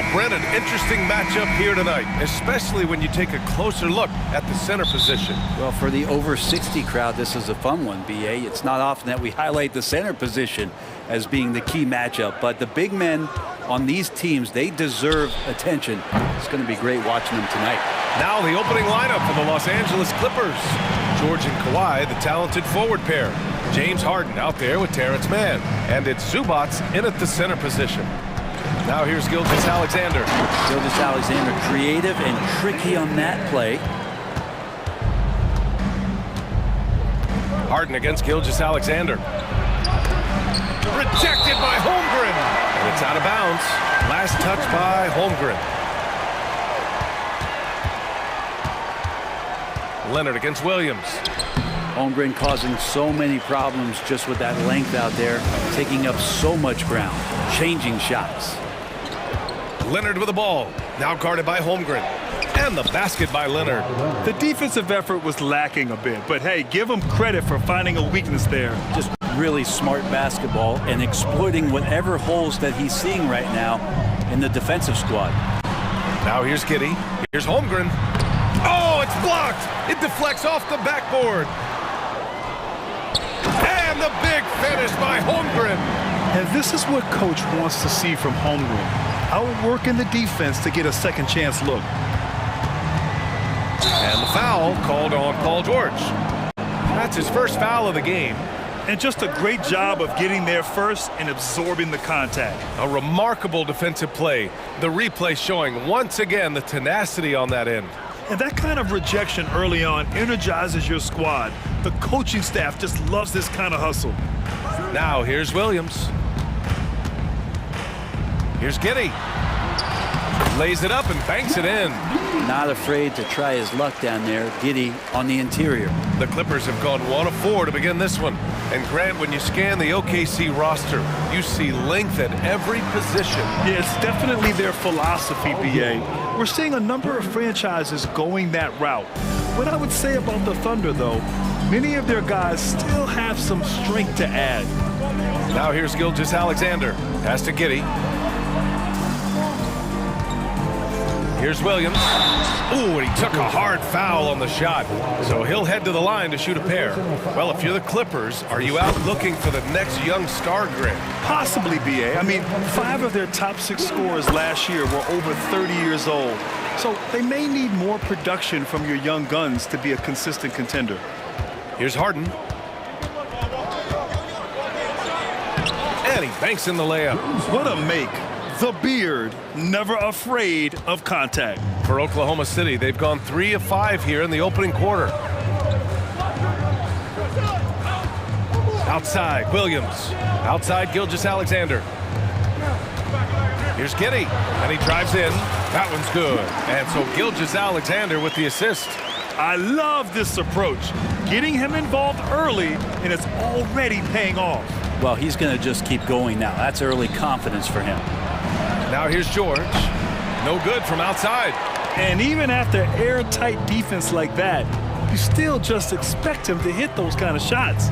Well, Brent, an interesting matchup here tonight, especially when you take a closer look at the center position. Well, for the over 60 crowd, this is a fun one, BA. It's not often that we highlight the center position as being the key matchup, but the big men on these teams, they deserve attention. It's going to be great watching them tonight. Now the opening lineup for the Los Angeles Clippers. George and Kawhi, the talented forward pair. James Harden out there with Terrence Mann. And it's Zubats in at the center position. Now here's Gilgeous-Alexander. Gilgeous-Alexander creative and tricky on that play. Harden against Gilgeous-Alexander. Rejected by Holmgren. And it's out of bounds. Last touch by Holmgren. Leonard against Williams. Holmgren causing so many problems just with that length out there, taking up so much ground, changing shots. Leonard with the ball, now guarded by Holmgren. And the basket by Leonard. The defensive effort was lacking a bit, but hey, give him credit for finding a weakness there. Just really smart basketball and exploiting whatever holes that he's seeing right now in the defensive squad. Now here's Giddey. Here's Holmgren. Oh, it's blocked. It deflects off the backboard. And the big finish by Holmgren. And this is what coach wants to see from Holmgren. Outworking the defense to get a second chance look. And the foul called on Paul George. That's his first foul of the game. And just a great job of getting there first and absorbing the contact. A remarkable defensive play. The replay showing once again the tenacity on that end. And that kind of rejection early on energizes your squad. The coaching staff just loves this kind of hustle. Now here's Williams. Here's Giddey. Lays it up and banks it in. Not afraid to try his luck down there. Giddey on the interior. The Clippers have gone 1 of 4 to begin this one. And Grant, when you scan the OKC roster, you see length at every position. Yeah, it's definitely their philosophy, BA. We're seeing a number of franchises going that route. What I would say about the Thunder, though, many of their guys still have some strength to add. Now here's Gilgeous-Alexander. Pass to Giddey. Here's Williams. Ooh, and he took a hard foul on the shot. So he'll head to the line to shoot a pair. Well, if you're the Clippers, are you out looking for the next young star, Grant? Possibly, BA. I mean, 5 of their top 6 scorers last year were over 30 years old. So they may need more production from your young guns to be a consistent contender. Here's Harden. And he banks in the layup. What a make. The beard, never afraid of contact. For Oklahoma City, they've gone 3 of 5 here in the opening quarter. Outside, Williams. Outside, Gilgeous-Alexander. Here's Giddey, and he drives in. That one's good. And so Gilgeous-Alexander with the assist. I love this approach. Getting him involved early, and it's already paying off. Well, he's going to just keep going now. That's early confidence for him. Now here's George. No good from outside. And even after airtight defense like that, you still just expect him to hit those kind of shots.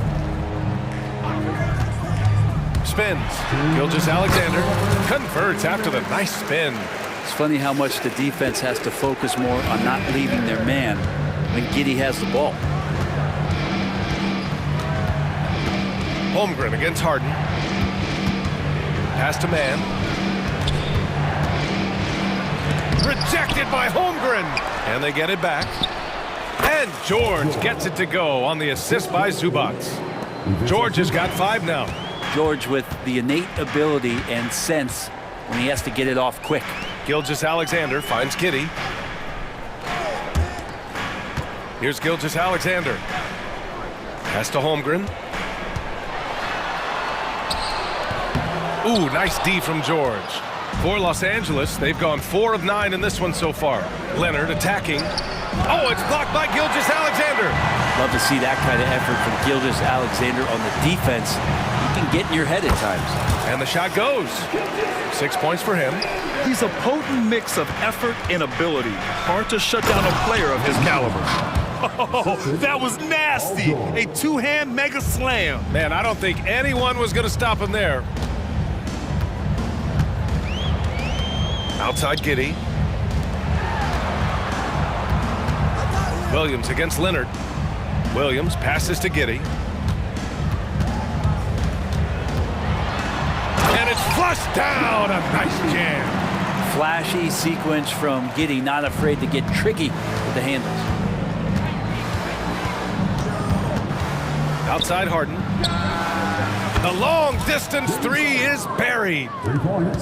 Spins. Gilgeous-Alexander converts after the nice spin. It's funny how much the defense has to focus more on not leaving their man when Giddey has the ball. Holmgren against Harden. Pass to Mann. Rejected by Holmgren. And they get it back. And George gets it to go on the assist by Zubats. George has got 5 now. George with the innate ability and sense when he has to get it off quick. Gilgeous-Alexander finds Giddey. Here's Gilgeous-Alexander. Pass to Holmgren. Ooh, nice D from George. For Los Angeles, they've gone 4 of 9 in this one so far. Leonard attacking. Oh, it's blocked by Gilgeous-Alexander. Love to see that kind of effort from Gilgeous-Alexander on the defense. He can get in your head at times. And the shot goes. 6 points for him. He's a potent mix of effort and ability. Hard to shut down a player of his caliber. Oh, that was nasty. A 2-hand mega slam. Man, I don't think anyone was going to stop him there. Outside Giddey. Williams against Leonard. Williams passes to Giddey. And it's flushed down. A nice jam. Flashy sequence from Giddey, not afraid to get tricky with the handles. Outside Harden. The long distance three is buried.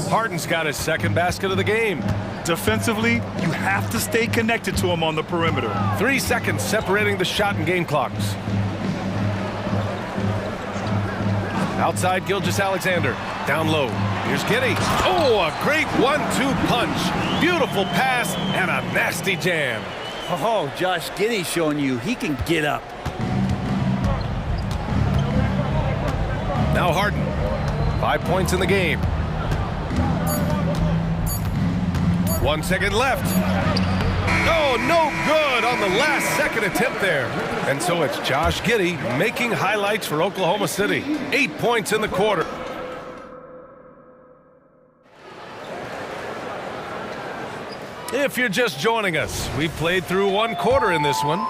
Harden's got his second basket of the game. Defensively, you have to stay connected to him on the perimeter. 3 seconds separating the shot and game clocks. Outside Gilgeous-Alexander. Down low. Here's Giddey. Oh, a great 1-2 punch. Beautiful pass and a nasty jam. Oh, Josh Giddey showing you he can get up. Now Harden. 5 points in the game. 1 second left. Oh, no good on the last second attempt there. And so it's Josh Giddey making highlights for Oklahoma City. 8 points in the quarter. If you're just joining us, we've played through 1 quarter in this one.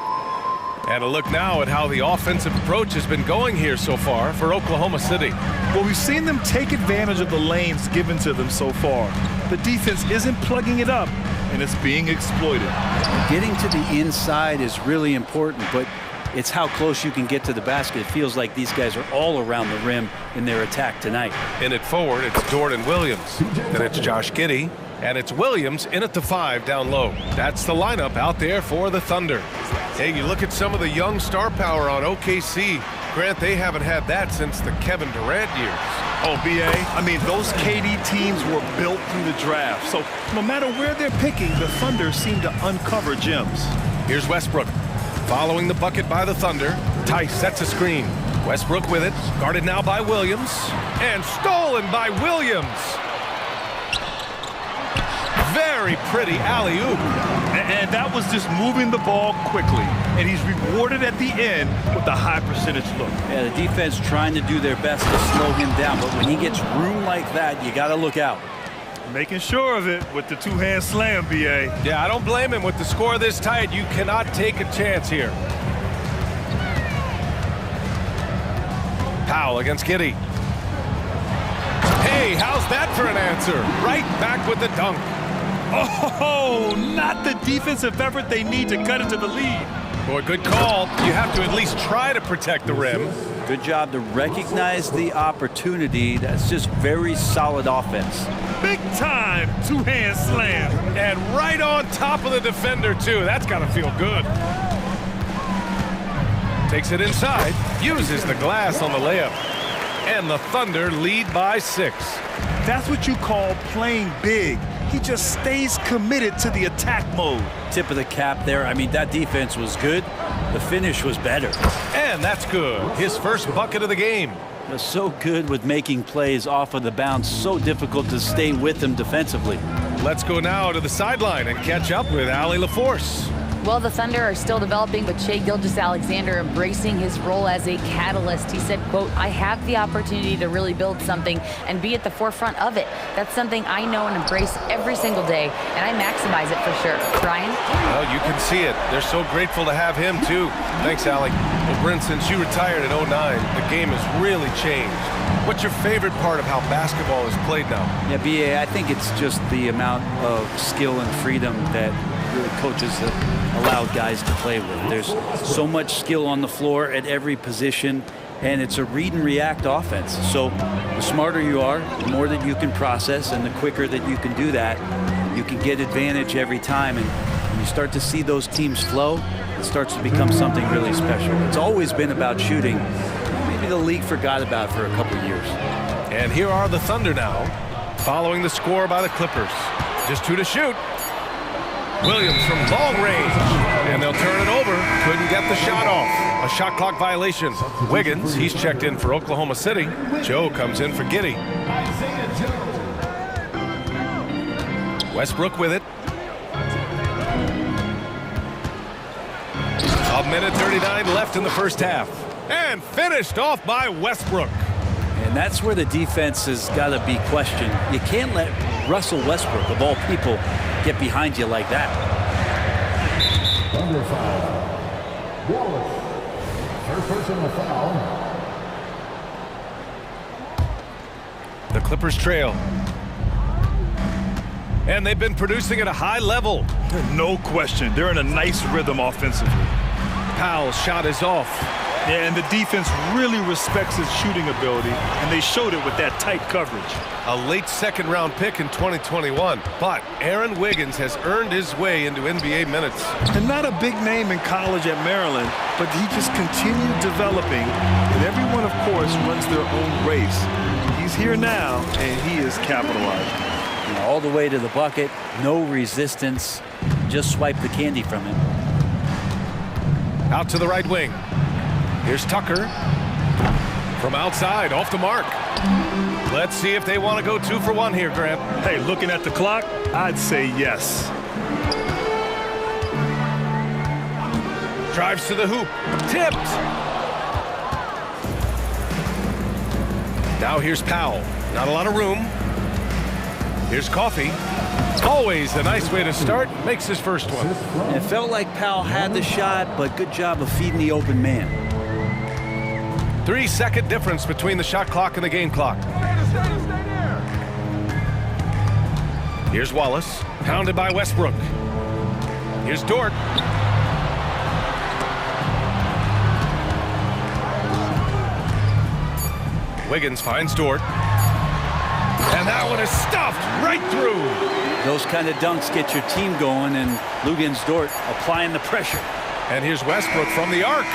And a look now at how the offensive approach has been going here so far for Oklahoma City. Well, we've seen them take advantage of the lanes given to them so far. The defense isn't plugging it up, and it's being exploited. Getting to the inside is really important, but it's how close you can get to the basket. It feels like these guys are all around the rim in their attack tonight. In it forward, it's Jordan Williams. Then it's Josh Giddey. And it's Williams in at the 5 down low. That's the lineup out there for the Thunder. Hey, you look at some of the young star power on OKC. Grant, they haven't had that since the Kevin Durant years. Oh, B.A., I mean, those KD teams were built through the draft. So no matter where they're picking, the Thunder seem to uncover gems. Here's Westbrook. Following the bucket by the Thunder. Tice sets a screen. Westbrook with it. Guarded now by Williams. And stolen by Williams. Very pretty alley-oop. And that was just moving the ball quickly. And he's rewarded at the end with a high percentage look. Yeah, the defense trying to do their best to slow him down, but when he gets room like that, you got to look out. Making sure of it with the two-hand slam, B.A. Yeah, I don't blame him. With the score this tight, you cannot take a chance here. Powell against Giddey. Hey, how's that for an answer? Right back with the dunk. Oh, not the defensive effort they need to cut into the lead. Boy, good call. You have to at least try to protect the rim. Good job to recognize the opportunity. That's just very solid offense. Big time two-hand slam. And right on top of the defender, too. That's got to feel good. Takes it inside. Uses the glass on the layup. And the Thunder lead by 6. That's what you call playing big. He just stays committed to the attack mode. Tip of the cap there. I mean, that defense was good. The finish was better. And that's good. His first bucket of the game. They're so good with making plays off of the bounce. So difficult to stay with them defensively. Let's go now to the sideline and catch up with Allie LaForce. Well, the Thunder are still developing, but Shai Gilgeous-Alexander embracing his role as a catalyst. He said, quote, I have the opportunity to really build something and be at the forefront of it. That's something I know and embrace every single day, and I maximize it for sure. Brian? Well, you can see it. They're so grateful to have him, too. Thanks, Allie. Well, Brent, since you retired in 09, the game has really changed. What's your favorite part of how basketball is played now? Yeah, B.A., I think it's just the amount of skill and freedom that really coaches have allowed guys to play with. There's so much skill on the floor at every position, and it's a read and react offense. So the smarter you are, the more that you can process, and the quicker that you can do that, you can get advantage every time. And when you start to see those teams flow, it starts to become something really special. It's always been about shooting. Maybe the league forgot about it for a couple of years. And here are the Thunder now, following the score by the Clippers. Just 2 to shoot. Williams from long range, and they'll turn it over. Couldn't get the shot off. A shot clock violation. Wiggins, he's checked in for Oklahoma City. Joe comes in for Giddey. Westbrook with it. A minute 39 left in the first half. And finished off by Westbrook. And that's where the defense has got to be questioned. You can't let Russell Westbrook, of all people, get behind you like that. Under foul. Wallace. Third personal foul. The Clippers trail. And they've been producing at a high level. No question. They're in a nice rhythm offensively. Powell's shot is off. Yeah, and the defense really respects his shooting ability, and they showed it with that tight coverage. A late second-round pick in 2021, but Aaron Wiggins has earned his way into NBA minutes. And not a big name in college at Maryland, but he just continued developing, and everyone, of course, runs their own race. He's here now, and he is capitalizing. All the way to the bucket, no resistance, just swipe the candy from him. Out to the right wing. Here's Tucker. From outside, off the mark. Let's see if they want to go 2 for 1 here, Grant. Hey, looking at the clock, I'd say yes. Drives to the hoop. Tipped. Now here's Powell. Not a lot of room. Here's Coffey. Always a nice way to start. Makes his first one. It felt like Powell had the shot, but good job of feeding the open man. 3-second difference between the shot clock and the game clock. Here's Wallace. Pounded by Westbrook. Here's Dort. Wiggins finds Dort. And that one is stuffed right through. Those kind of dunks get your team going, and Luguentz Dort applying the pressure. And here's Westbrook from the arc.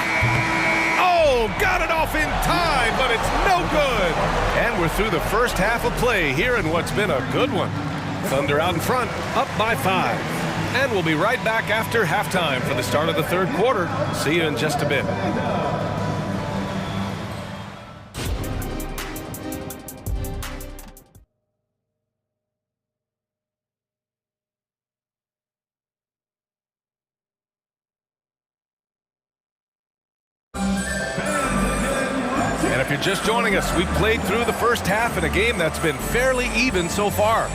Oh, got it off in time, but it's no good. And we're through the first half of play here in what's been a good one. Thunder out in front, up by 5. And we'll be right back after halftime for the start of the third quarter. See you in just a bit. If you're just joining us, we've played through the first half in a game that's been fairly even so far.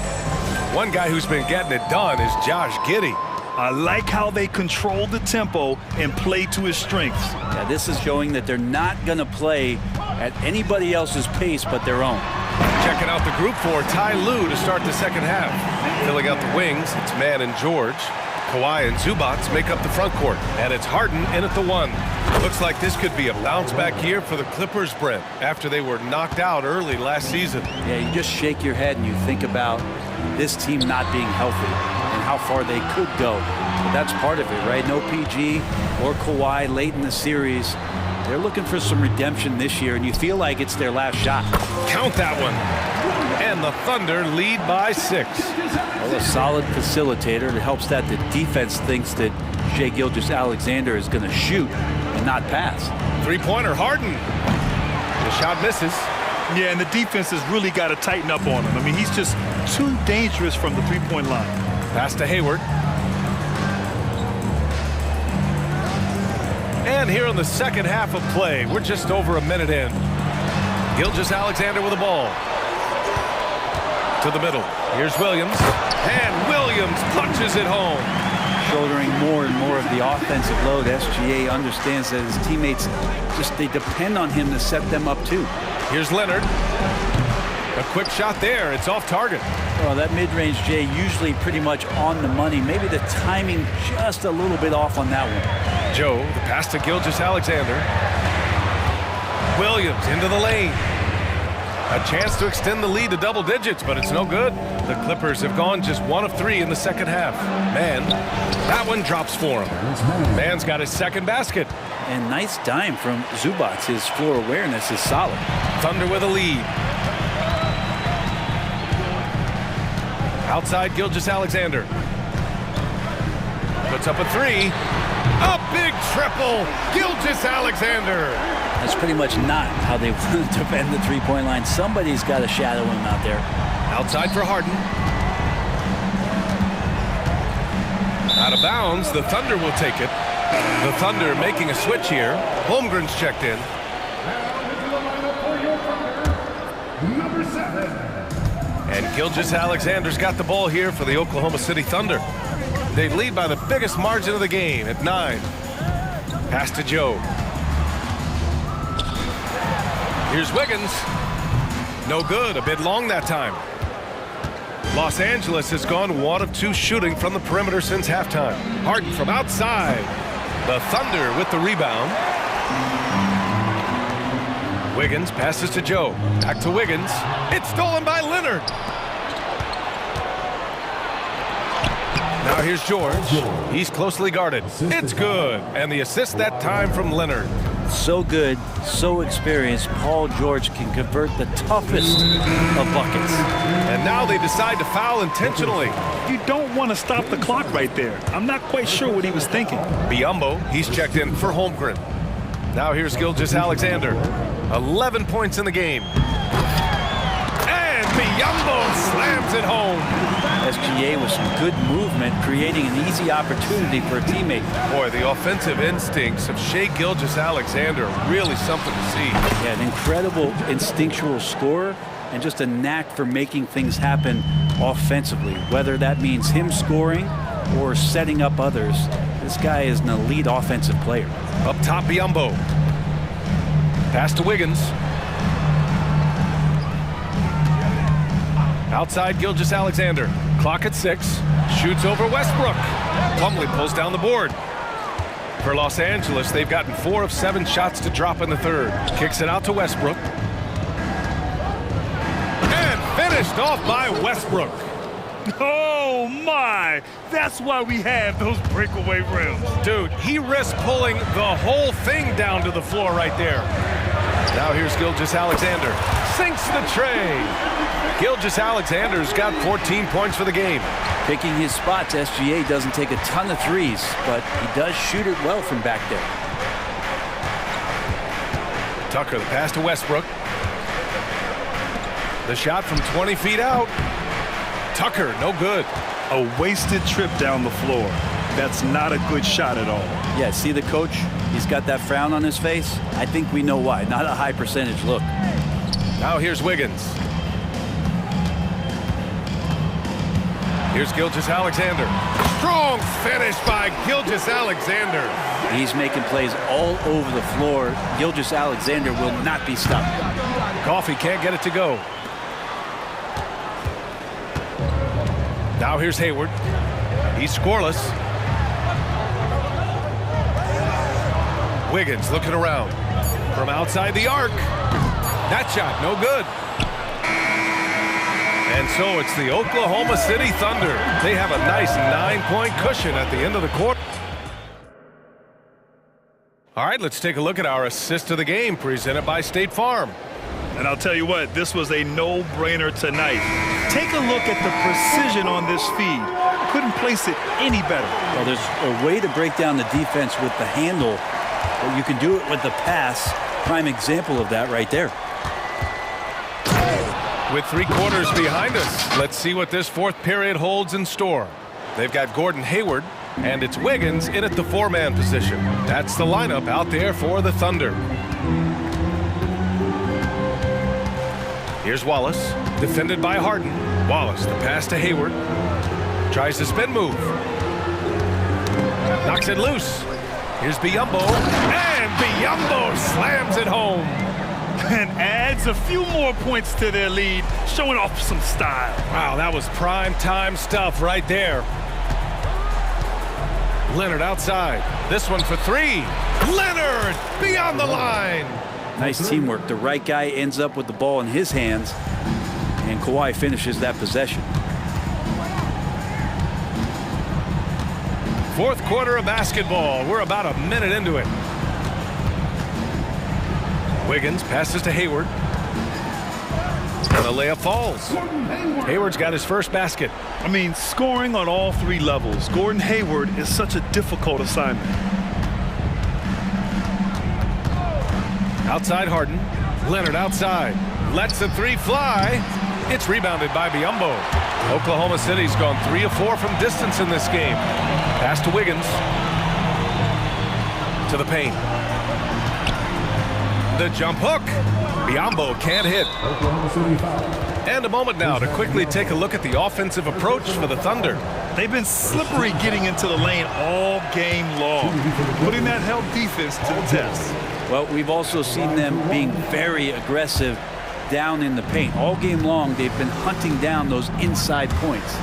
One guy who's been getting it done is Josh Giddey. I like how they control the tempo and play to his strengths. Yeah, this is showing that they're not going to play at anybody else's pace but their own. Checking out the group for Ty Lue to start the second half. Filling out the wings, it's Mann and George. Kawhi and Zubac make up the front court, and it's Harden in at the 1. Looks like this could be a bounce-back year for the Clippers, Brent, after they were knocked out early last season. Yeah, you just shake your head and you think about this team not being healthy and how far they could go. But that's part of it, right? No PG or Kawhi late in the series. They're looking for some redemption this year, and you feel like it's their last shot. Count that one. And the Thunder lead by 6. Well, a solid facilitator. It helps that the defense thinks that Shai Gilgeous-Alexander is going to shoot and not pass. Three-pointer, Harden. The shot misses. Yeah, and the defense has really got to tighten up on him. I mean, he's just too dangerous from the three-point line. Pass to Hayward. And here in the second half of play, we're just over a minute in. Gilgeous-Alexander with the ball. To the middle. Here's Williams. And Williams punches it home. Shouldering more and more of the offensive load. SGA understands that his teammates they depend on him to set them up too. Here's Leonard. A quick shot there. It's off target. Well, that mid-range, Jay, usually pretty much on the money. Maybe the timing just a little bit off on that one. Joe, the pass to Gilgeous-Alexander. Williams into the lane. A chance to extend the lead to double digits, but it's no good. The Clippers have gone just 1 of 3 in the second half. Mann, that one drops for him. Mann's got his second basket. And nice dime from Zubac. His floor awareness is solid. Thunder with a lead. Outside Gilgeous-Alexander. Puts up a 3. A big triple. Gilgeous-Alexander. That's pretty much not how they want to defend the three-point line. Somebody's got to shadow him out there. Outside for Harden. Out of bounds. The Thunder will take it. The Thunder making a switch here. Holmgren's checked in. And Gilgeous-Alexander's got the ball here for the Oklahoma City Thunder. They lead by the biggest margin of the game at 9. Pass to Joe. Here's Wiggins. No good, a bit long that time. Los Angeles has gone 1 of 2 shooting from the perimeter since halftime. Harden from outside. The Thunder with the rebound. Wiggins passes to Joe. Back to Wiggins. It's stolen by Leonard. Now here's George. He's closely guarded. It's good. And the assist that time from Leonard. So good, so experienced. Paul George can convert the toughest of buckets. And now they decide to foul intentionally. You don't want to stop the clock right there. I'm not quite sure what he was thinking. Biyombo, he's checked in for Holmgren. Now here's Gilgeous-Alexander. 11 points in the game. And Biyombo slams it home. SGA with some good movement, creating an easy opportunity for a teammate. Boy, the offensive instincts of Shai Gilgeous-Alexander, really something to see. Yeah, an incredible instinctual scorer and just a knack for making things happen offensively, whether that means him scoring or setting up others. This guy is an elite offensive player. Up top, Biyombo. Pass to Wiggins. Outside Gilgeous-Alexander. Clock at 6. Shoots over Westbrook. Plumlee pulls down the board. For Los Angeles, they've gotten 4 of 7 shots to drop in the third. Kicks it out to Westbrook. And finished off by Westbrook. Oh, my. That's why we have those breakaway rims. Dude, he risked pulling the whole thing down to the floor right there. Now here's Gilgeous-Alexander. Sinks the tray. Gilgeous-Alexander's got 14 points for the game. Picking his spots, SGA doesn't take a ton of threes, but he does shoot it well from back there. Tucker, the pass to Westbrook. The shot from 20 feet out. Tucker, no good. A wasted trip down the floor. That's not a good shot at all. Yeah, see the coach? He's got that frown on his face. I think we know why. Not a high percentage look. Now here's Wiggins. Here's Gilgeous-Alexander. Strong finish by Gilgeous-Alexander. He's making plays all over the floor. Gilgeous-Alexander will not be stopped. Coffee can't get it to go. Now here's Hayward. He's scoreless. Wiggins looking around. From outside the arc. That shot, no good. And so it's the Oklahoma City Thunder. They have a nice 9-point cushion at the end of the quarter. All right, let's take a look at our assist of the game presented by State Farm. And I'll tell you what, this was a no-brainer tonight. Take a look at the precision on this feed. Couldn't place it any better. Well, there's a way to break down the defense with the handle, but you can do it with the pass. Prime example of that right there. With 3 quarters behind us, let's see what this 4th period holds in store. They've got Gordon Hayward, and it's Wiggins in at the 4-man position. That's the lineup out there for the Thunder. Here's Wallace, defended by Harden. Wallace, the pass to Hayward. Tries the spin move. Knocks it loose. Here's Biyombo, and Biyombo slams it home. And adds a few more points to their lead, showing off some style. Wow, that was prime time stuff right there. Leonard outside. This one for 3. Leonard beyond the line. Nice teamwork. The right guy ends up with the ball in his hands, and Kawhi finishes that possession. 4th quarter of basketball. We're about a minute into it. Wiggins passes to Hayward. And the layup falls. Hayward's got his first basket. I mean, scoring on all 3 levels. Gordon Hayward is such a difficult assignment. Outside Harden. Leonard outside. Lets the 3 fly. It's rebounded by Biyombo. Oklahoma City's gone 3 of 4 from distance in this game. Pass to Wiggins. To the paint. The jump hook. Biyombo can't hit. And a moment now to quickly take a look at the offensive approach for the Thunder. They've been slippery getting into the lane all game long, putting that help defense to the test. Well, we've also seen them being very aggressive down in the paint. All game long, they've been hunting down those inside points.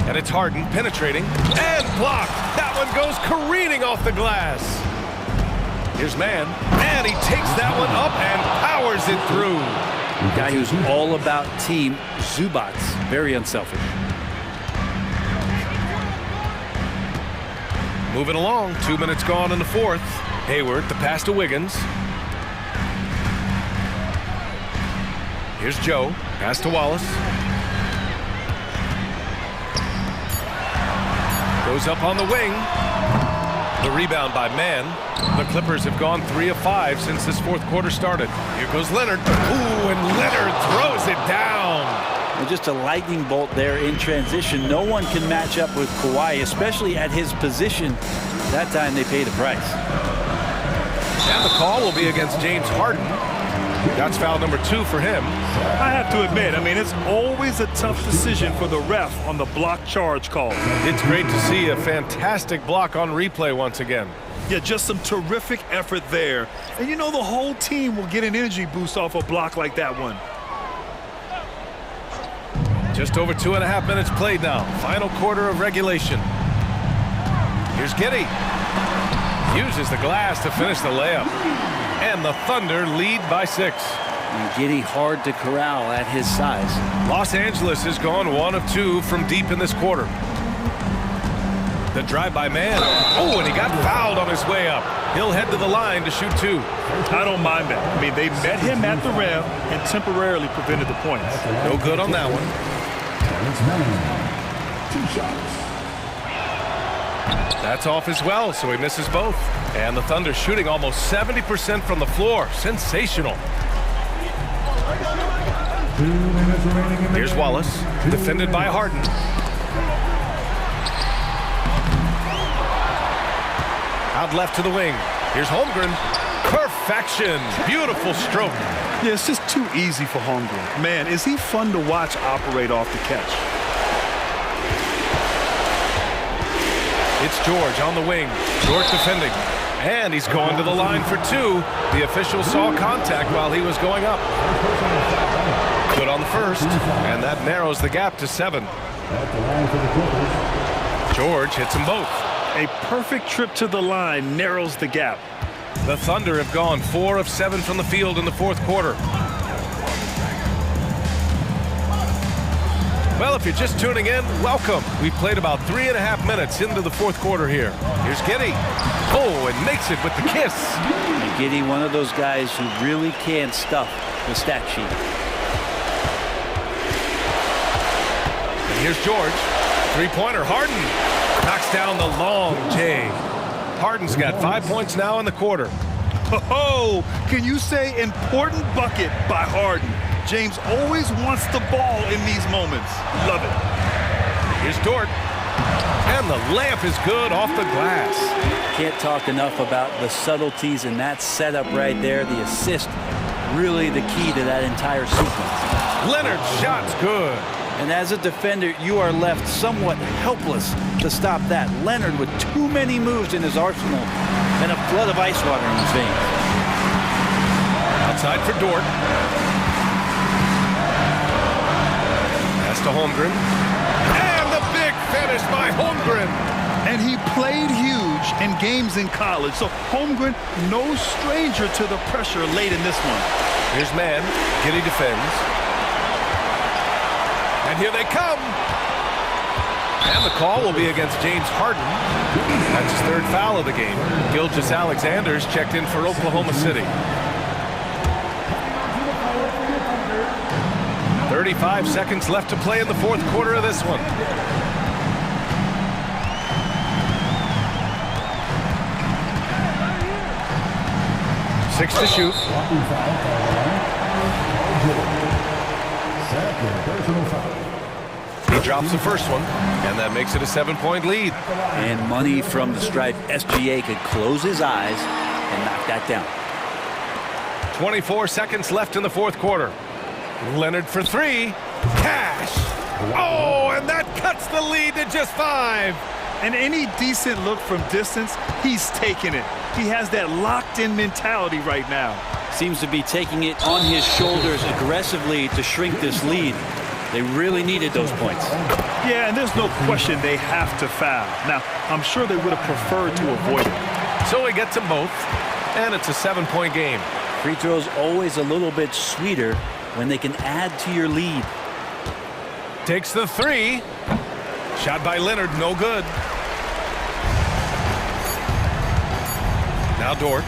And it's Harden penetrating and blocked. That one goes careening off the glass. Here's Mann, and he takes that one up and powers it through. A guy who's all about team, Zubats, very unselfish. Moving along, 2 minutes gone in the fourth. Hayward, the pass to Wiggins. Here's Joe, pass to Wallace. Goes up on the wing. The rebound by Mann. The Clippers have gone 3 of 5 since this fourth quarter started. Here goes Leonard. Ooh, and Leonard throws it down. And just a lightning bolt there in transition. No one can match up with Kawhi, especially at his position. That time they pay the price. And the call will be against James Harden. That's foul number 2 for him. I have to admit, it's always a tough decision for the ref on the block charge call. It's great to see a fantastic block on replay once again. Yeah, just some terrific effort there. And the whole team will get an energy boost off a block like that one. Just over 2.5 minutes played now. Final quarter of regulation. Here's Giddey. Uses the glass to finish the layup. And the Thunder lead by 6. And Giddey hard to corral at his size. Los Angeles has gone 1 of 2 from deep in this quarter. The drive by Mann. Oh, and he got fouled on his way up. He'll head to the line to shoot 2. I don't mind that. They met him at the rim and temporarily prevented the points. No good on that one. Terrence Mann, 2 shots. That's off as well, so he misses both. And the Thunder shooting almost 70% from the floor. Sensational. 2 minutes remaining in the Here's game. Wallace, defended by Harden. Out left to the wing. Here's Holmgren. Perfection. Beautiful stroke. Yeah, it's just too easy for Holmgren. Man, is he fun to watch operate off the catch. It's George on the wing. George defending. And he's going to the line for 2. The official saw contact while he was going up. Good on the first. And that narrows the gap to 7. At the line for the Clippers. George hits them both. A perfect trip to the line narrows the gap. The Thunder have gone 4 of 7 from the field in the fourth quarter. Well, if you're just tuning in, welcome. We've played about 3.5 minutes into the fourth quarter here. Here's Giddey. Oh, and makes it with the kiss. And Giddey, one of those guys who really can stuff the stat sheet. And here's George. 3-pointer, Harden. Knocks down the long J. Harden's got 5 points now in the quarter. Oh, can you say important bucket by Harden? James always wants the ball in these moments. Love it. Here's Dort. And the layup is good off the glass. Can't talk enough about the subtleties in that setup right there. The assist, really the key to that entire sequence. Leonard's shot's good. And as a defender, you are left somewhat helpless to stop that. Leonard with too many moves in his arsenal and a flood of ice water in his veins. Outside for Dort. Pass to Holmgren. And the big finish by Holmgren. And he played huge in games in college. So Holmgren, no stranger to the pressure late in this one. Here's Mann. Giddey defends. And here they come. And the call will be against James Harden. That's his 3rd foul of the game. Gilgeous-Alexander's checked in for Oklahoma City. 35 seconds left to play in the fourth quarter of this one. Six to shoot. He drops the first one, and that makes it a 7-point lead. And money from the stripe. SGA could close his eyes and knock that down. 24 seconds left in the fourth quarter. Leonard for 3. Cash. Oh, and that cuts the lead to just 5. And any decent look from distance, he's taking it. He has that locked-in mentality right now. Seems to be taking it on his shoulders aggressively to shrink this lead. They really needed those points. Yeah, and there's no question they have to foul. Now, I'm sure they would have preferred to avoid it. So he gets them both, and it's a 7-point game. Free throws always a little bit sweeter when they can add to your lead. Takes the 3. Shot by Leonard, no good. Now Dort.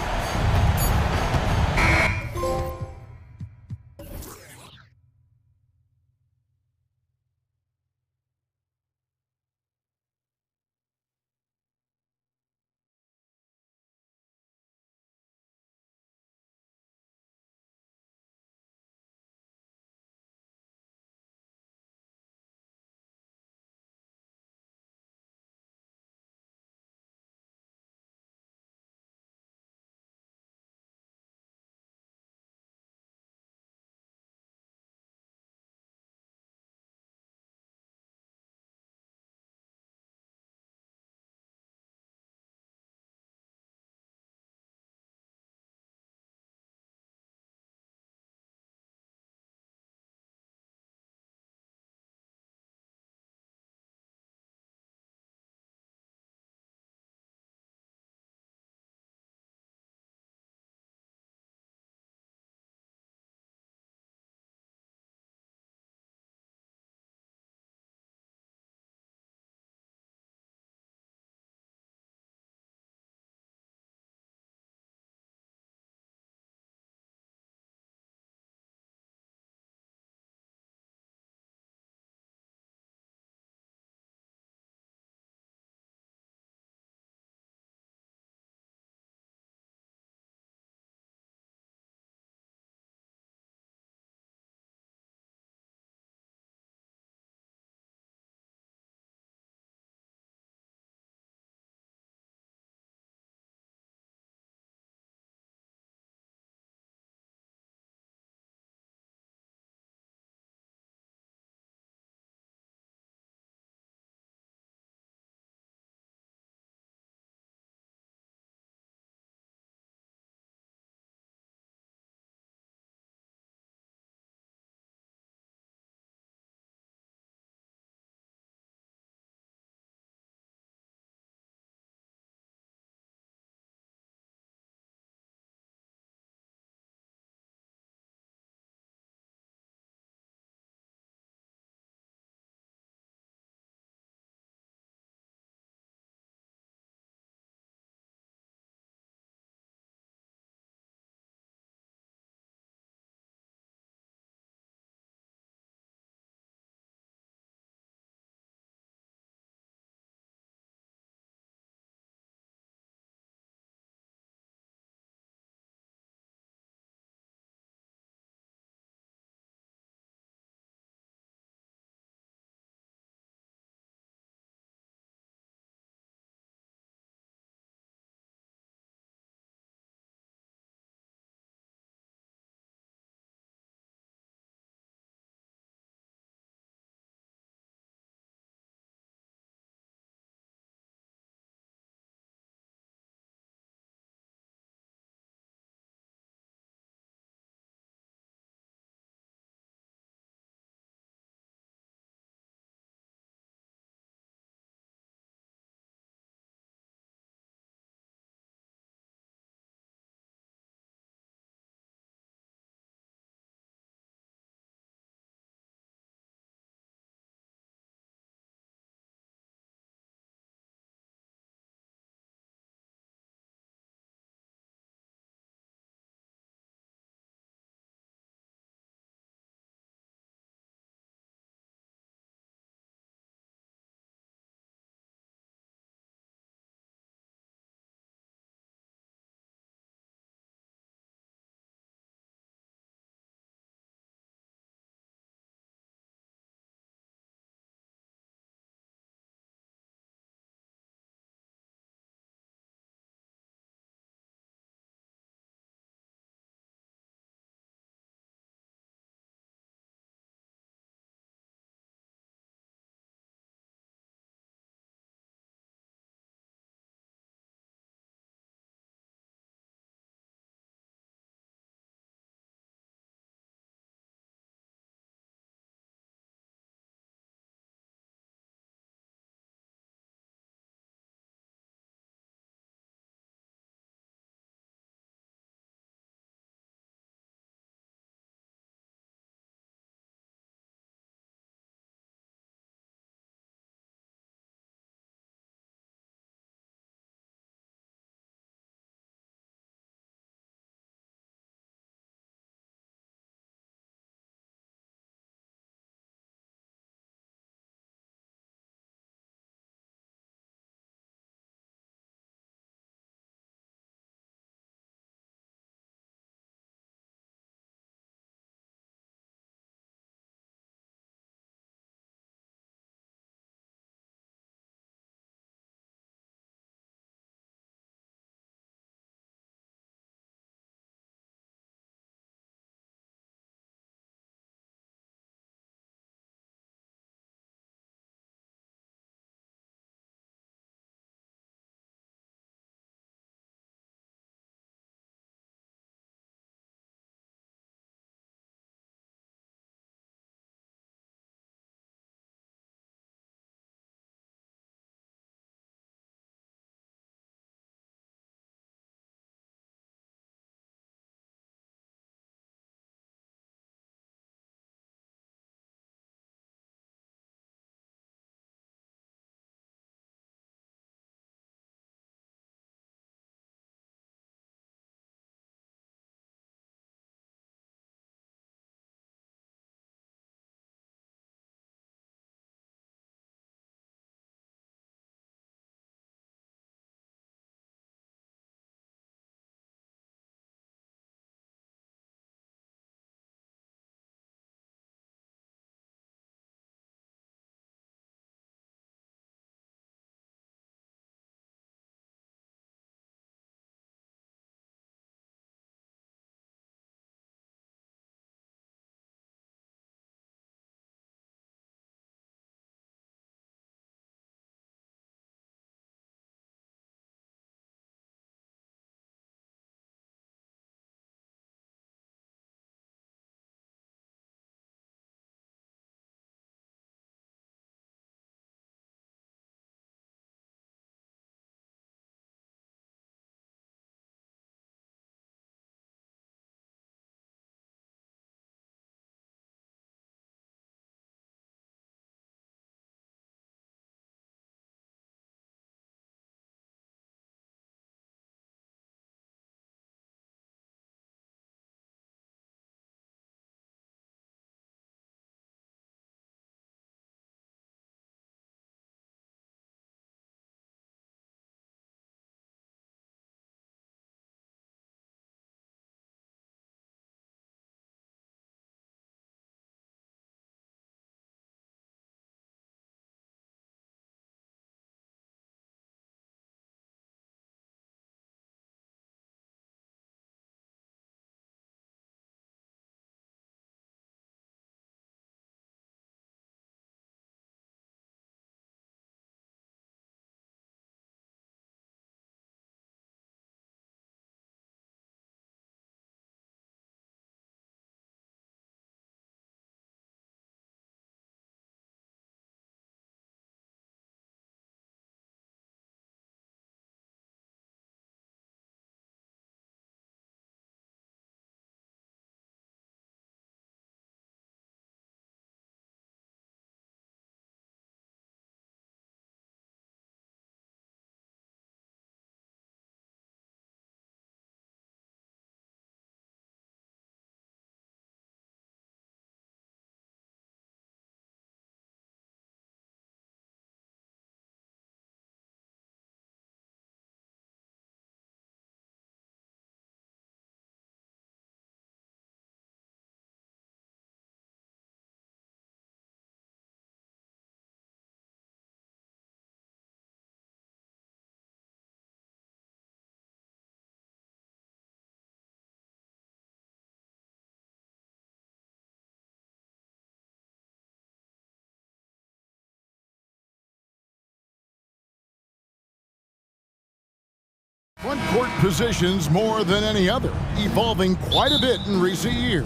Front court positions more than any other, evolving quite a bit in recent years.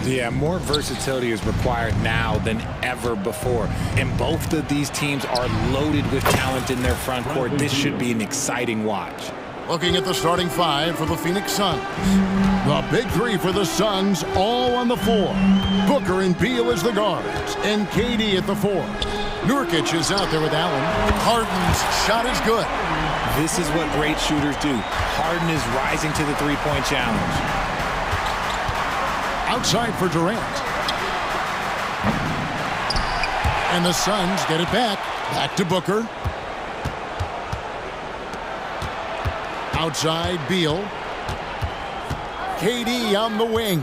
Yeah, more versatility is required now than ever before. And both of these teams are loaded with talent in their front court. This should be an exciting watch. Looking at the starting five for the Phoenix Suns. The big three for the Suns all on the floor. Booker and Beal as the guards, and KD at the four. Nurkic is out there with Allen. Harden's shot is good. This is what great shooters do. Harden is rising to the three-point challenge. Outside for Durant. And the Suns get it back. Back to Booker. Outside, Beal. KD on the wing.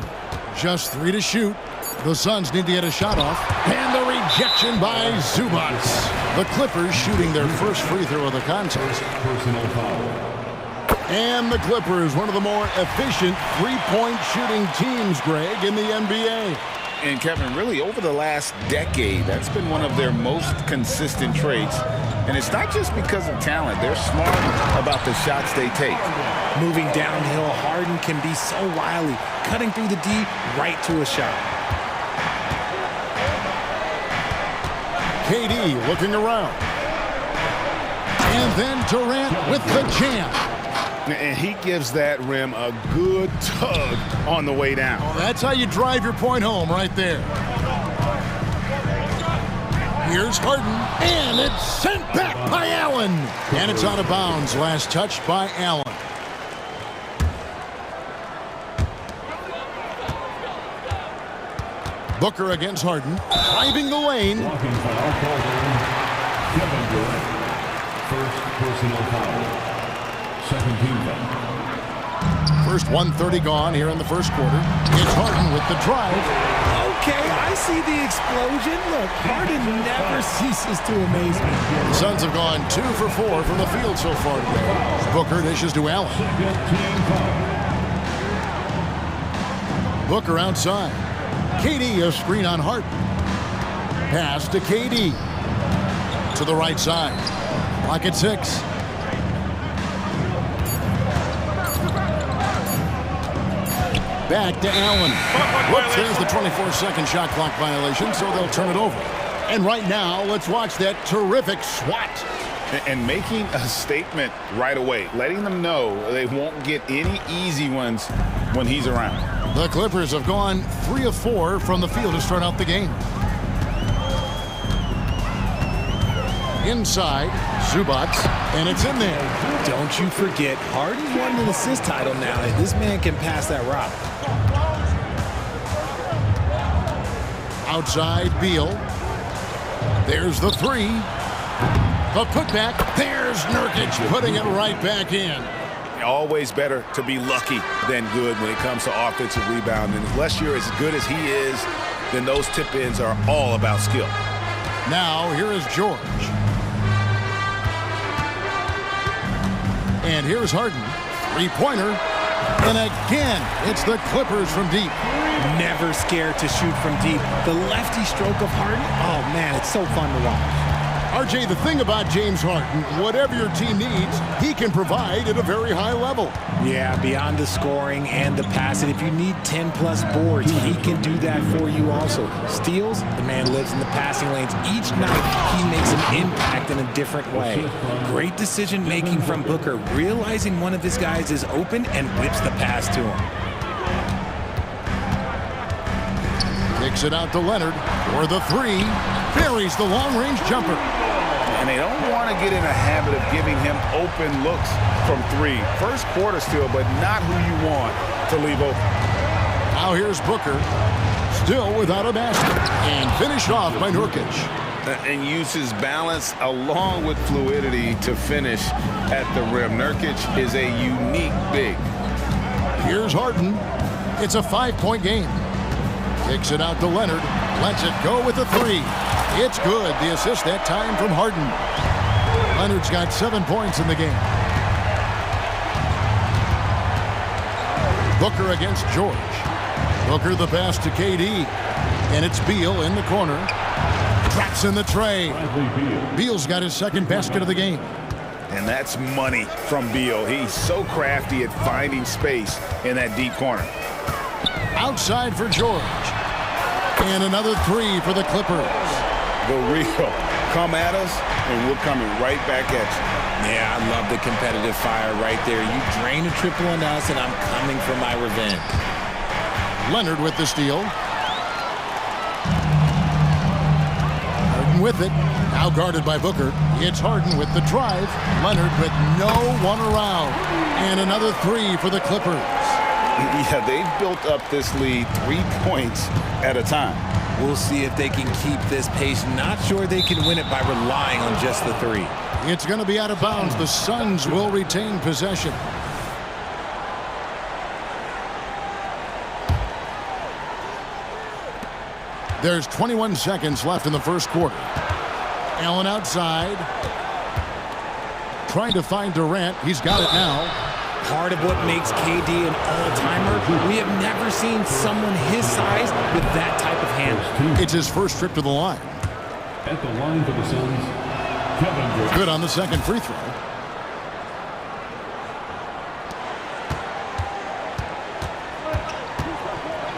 Just 3 to shoot. The Suns need to get a shot off. And the rejection by Zubac. The Clippers shooting their first free throw of the contest. Personal foul. And the Clippers, one of the more efficient three-point shooting teams, Greg, in the NBA. And Kevin, really over the last decade, that's been one of their most consistent traits. And it's not just because of talent. They're smart about the shots they take. Moving downhill, Harden can be so wily, cutting through the D right to a shot. KD looking around. And then Durant with the jam. And he gives that rim a good tug on the way down. That's how you drive your point home right there. Here's Harden, and it's sent back by Allen. And it's out of bounds. Last touch by Allen. Booker against Harden, driving the lane. Walking foul called on Kevin Durant. First personal foul. Second team foul. First 1:30 gone here in the first quarter. It's Harden with the drive. Okay, I see the explosion. Look, Harden never ceases to amaze me. The Suns have gone 2 for 4 from the field so far today. Booker dishes to Allen. Second team foul. Booker outside. KD a screen on Harden. Pass to KD. To the right side. Clock at 6. Back to Allen. Whoops, there's the 24-second shot clock violation, so they'll turn it over. And right now, let's watch that terrific swat. And making a statement right away, letting them know they won't get any easy ones when he's around. The Clippers have gone 3 of 4 from the field to start out the game. Inside, Zubac, and it's in there. Don't you forget, Harden's won an assist title now, and this man can pass that rock. Outside, Beal. There's the 3. The putback. There's Nurkic putting it right back in. Always better to be lucky than good when it comes to offensive rebounding. Unless you're as good as he is, then those tip-ins are all about skill. Now, here is George. And here's Harden. Three-pointer. And again, it's the Clippers from deep. Never scared to shoot from deep. The lefty stroke of Harden, oh man, it's so fun to watch. RJ, the thing about James Harden, whatever your team needs, he can provide at a very high level. Yeah, beyond the scoring and the passing, if you need 10-plus boards, he can do that for you also. Steals, the man lives in the passing lanes. Each night, he makes an impact in a different way. Great decision-making from Booker, realizing one of his guys is open and whips the pass to him. Kicks it out to Leonard for the 3. Buries the long-range jumper. And they don't want to get in a habit of giving him open looks from 3. First quarter still, but not who you want to leave open. Now here's Booker, still without a basket, and finished off by Nurkic. And uses balance along with fluidity to finish at the rim. Nurkic is a unique big. Here's Harden. It's a 5-point game. Kicks it out to Leonard. Lets it go with the 3. It's good. The assist that time from Harden. Leonard's got 7 points in the game. Booker against George. Booker the pass to KD. And it's Beal in the corner. Traps in the tray. Beal's got his second basket of the game. And that's money from Beal. He's so crafty at finding space in that deep corner. Outside for George. And another three for the Clippers. Go real. Come at us, and we're coming right back at you. Yeah, I love the competitive fire right there. You drain a triple on us, and I'm coming for my revenge. Leonard with the steal. Harden with it. Now guarded by Booker. It's Harden with the drive. Leonard with no one around. And another three for the Clippers. Yeah, they've built up this lead 3 points at a time. We'll see if they can keep this pace. Not sure they can win it by relying on just the three. It's going to be out of bounds. The Suns will retain possession. There's 21 seconds left in the first quarter. Allen outside. Trying to find Durant. He's got it now. Part of what makes KD an all-timer, we have never seen someone his size with that type of handle. It's his first trip to the line. At the line for the Suns, Kevin Durant. Good on the second free throw.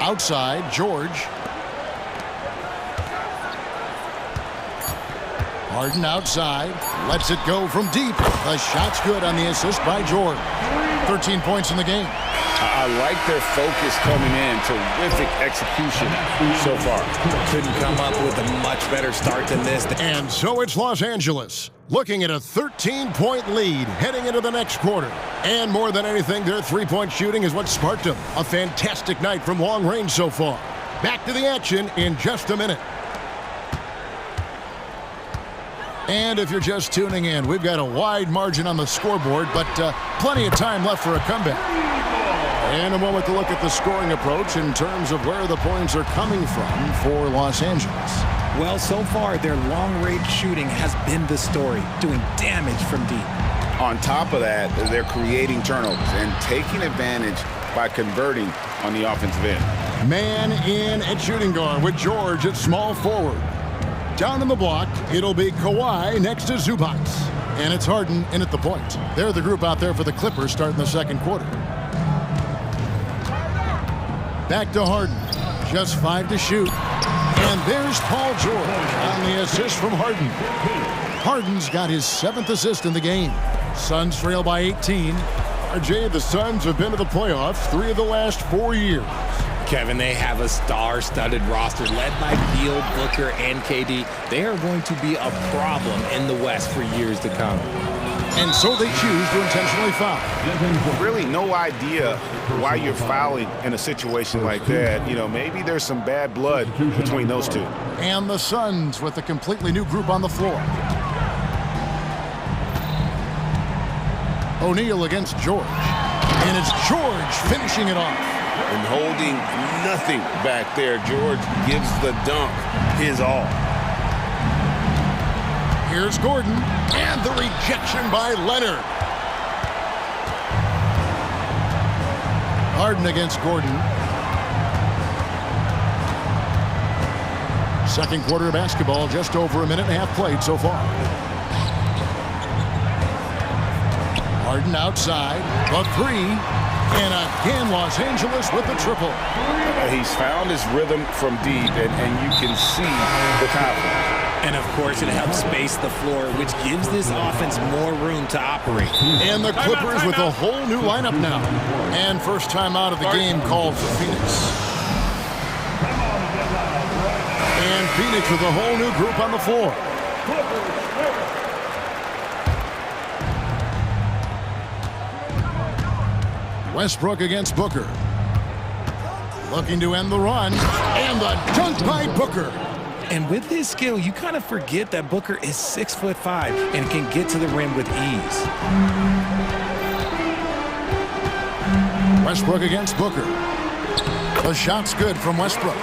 Outside, George. Harden outside, lets it go from deep. The shot's good on the assist by George. 13 points in the game. I like their focus coming in. Terrific execution so far. Couldn't come up with a much better start than this. And so it's Los Angeles, looking at a 13-point lead heading into the next quarter. And more than anything, their three-point shooting is what sparked them. A fantastic night from long range so far. Back to the action in just a minute. And if you're just tuning in, we've got a wide margin on the scoreboard, but plenty of time left for a comeback. And a moment to look at the scoring approach in terms of where the points are coming from for Los Angeles. Well, so far, their long-range shooting has been the story, doing damage from deep. On top of that, they're creating turnovers and taking advantage by converting on the offensive end. Man in at shooting guard with George at small forward. Down in the block, it'll be Kawhi next to Zubac. And it's Harden in at the point. They're the group out there for the Clippers starting the second quarter. Back to Harden. Just 5 to shoot. And there's Paul George on the assist from Harden. Harden's got his 7th assist in the game. Suns trail by 18. RJ, the Suns have been to the playoffs 3 of the last 4 years. Kevin, they have a star-studded roster led by Beal, Booker, and KD. They are going to be a problem in the West for years to come. And so they choose to intentionally foul. Really no idea why you're fouling in a situation like that. You know, maybe there's some bad blood between those two. And the Suns with a completely new group on the floor. O'Neal against George. And it's George finishing it off. And holding nothing back there, George gives the dunk his all. Here's Gordon, and the rejection by Leonard. Harden against Gordon. Second quarter of basketball, just over a minute and a half played so far. Harden outside, the three. And again, Los Angeles with the triple. He's found his rhythm from deep, and you can see the confidence. And, of course, it helps space the floor, which gives this offense more room to operate. And the Clippers with a whole new lineup now. And first time out of the game called for Phoenix. And Phoenix with a whole new group on the floor. Westbrook against Booker. Looking to end the run. And the dunk by Booker. And with his skill, you kind of forget that Booker is 6'5" and can get to the rim with ease. Westbrook against Booker. The shot's good from Westbrook.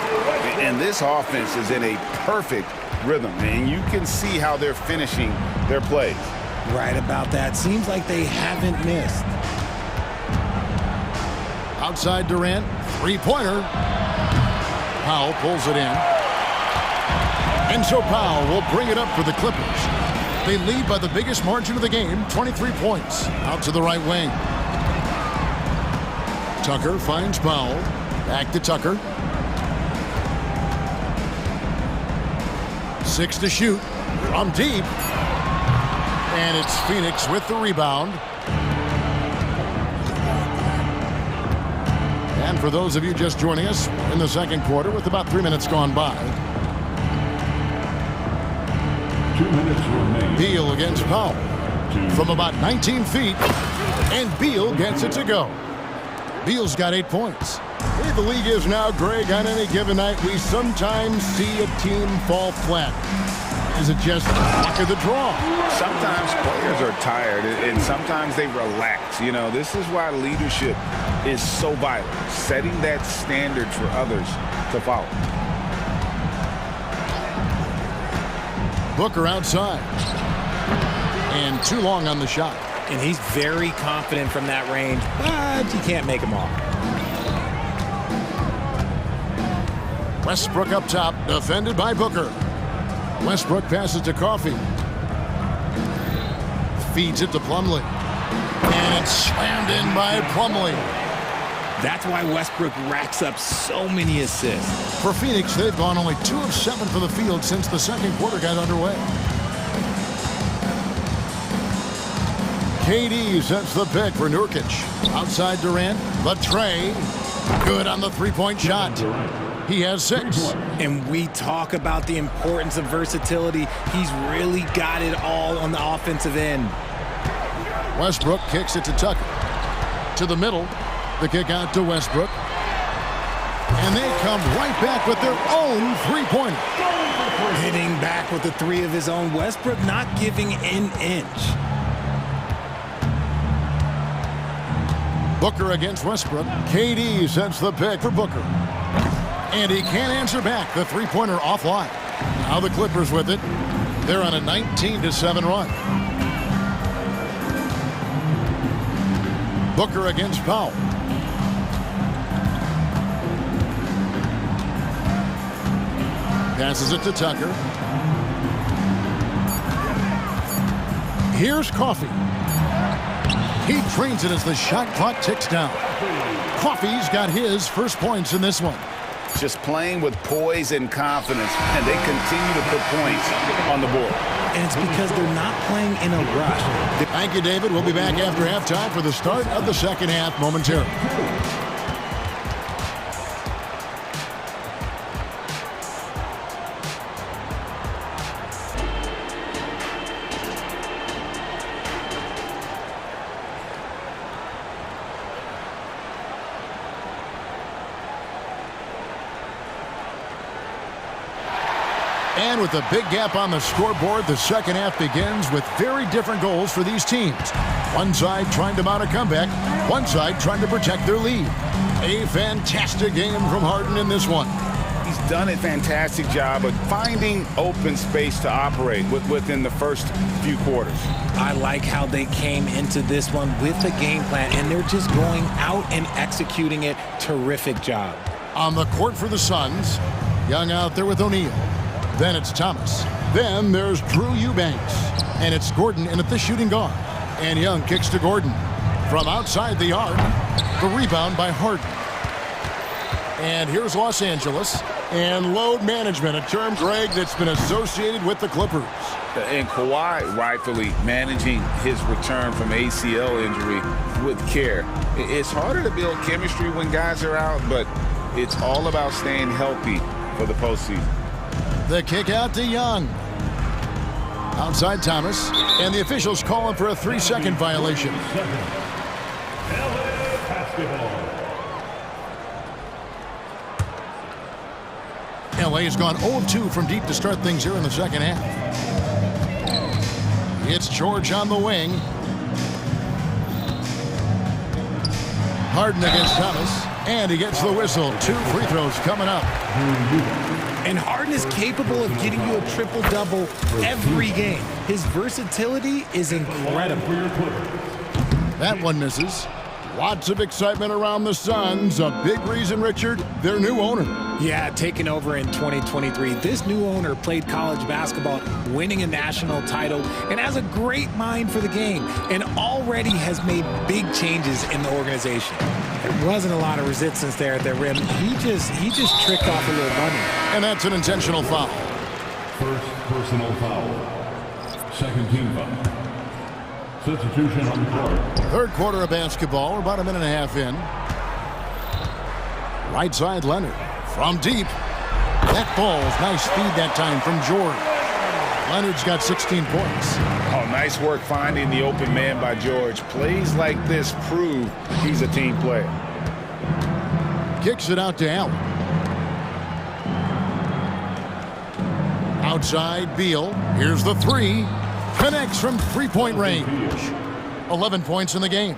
And this offense is in a perfect rhythm, and you can see how they're finishing their plays. Right about that. Seems like they haven't missed. Outside Durant, three-pointer. Powell pulls it in. And so Powell will bring it up for the Clippers. They lead by the biggest margin of the game, 23 points. Out to the right wing. Tucker finds Powell. Back to Tucker. 6 to shoot. From deep. And it's Phoenix with the rebound. And for those of you just joining us in the second quarter with about 3 minutes gone by. 2 minutes remaining. Beal against Powell from about 19 feet, and Beal gets it to go. Beal's got 8 points. The way the league is now, Greg, on any given night, we sometimes see a team fall flat. Is it just luck of the draw? Sometimes players are tired, and sometimes they relax. You know, this is why leadership is so vital, setting that standard for others to follow. Booker outside. And too long on the shot. And he's very confident from that range, but you can't make him all. Westbrook up top, defended by Booker. Westbrook passes to Coffey. Feeds it to Plumlee. And it's slammed in by Plumlee. That's why Westbrook racks up so many assists. For Phoenix, they've gone only 2 of 7 for the field since the second quarter got underway. KD sets the pick for Nurkic. Outside Durant, the tray. Good on the three-point shot. He has 6. And we talk about the importance of versatility. He's really got it all on the offensive end. Westbrook kicks it to Tucker. To the middle. The kick out to Westbrook. And they come right back with their own three-pointer. Hitting back with the 3 of his own. Westbrook not giving an inch. Booker against Westbrook. KD sets the pick for Booker. And he can't answer back. The three-pointer offline. Now the Clippers with it. They're on a 19-7 run. Booker against Powell. Passes it to Tucker. Here's Coffey. He drains it as the shot clock ticks down. Coffey's got his first points in this one. Just playing with poise and confidence, and they continue to put points on the board. And it's because they're not playing in a rush. Thank you, David. We'll be back after halftime for the start of the second half momentarily. And with a big gap on the scoreboard, the second half begins with very different goals for these teams. One side trying to mount a comeback, one side trying to protect their lead. A fantastic game from Harden in this one. He's done a fantastic job of finding open space to operate within the first few quarters. I like how they came into this one with a game plan, and they're just going out and executing it. Terrific job. On the court for the Suns, Young out there with O'Neal. Then it's Thomas. Then there's Drew Eubanks. And it's Gordon in at the shooting guard. And Young kicks to Gordon. From outside the arc, the rebound by Harden. And here's Los Angeles. And load management, a term, Greg, that's been associated with the Clippers. And Kawhi rightfully managing his return from ACL injury with care. It's harder to build chemistry when guys are out, but it's all about staying healthy for the postseason. The kick out to Young. Outside Thomas. And the officials calling for a 3-second violation. LA has gone 0-2 from deep to start things here in the second half. It's George on the wing. Harden against Thomas. And he gets the whistle. 2 free throws coming up. And Harden is capable of getting you a triple-double every game. His versatility is incredible. That one misses. Lots of excitement around the Suns. A big reason, Richard, their new owner. Yeah, taking over in 2023. This new owner played college basketball, winning a national title, and has a great mind for the game, and already has made big changes in the organization. There wasn't a lot of resistance there at the rim. He just tricked off a little money. And that's an intentional foul. First personal foul. Second team foul. Substitution on the court. Third quarter of basketball. We're about a minute and a half in. Right side, Leonard. From deep. That ball's nice speed that time from George. Leonard's got 16 points. Oh, nice work finding the open man by George. Plays like this prove he's a team player. Kicks it out to Allen. Outside, Beal. Here's the three. Connects from three-point range. 11 points in the game.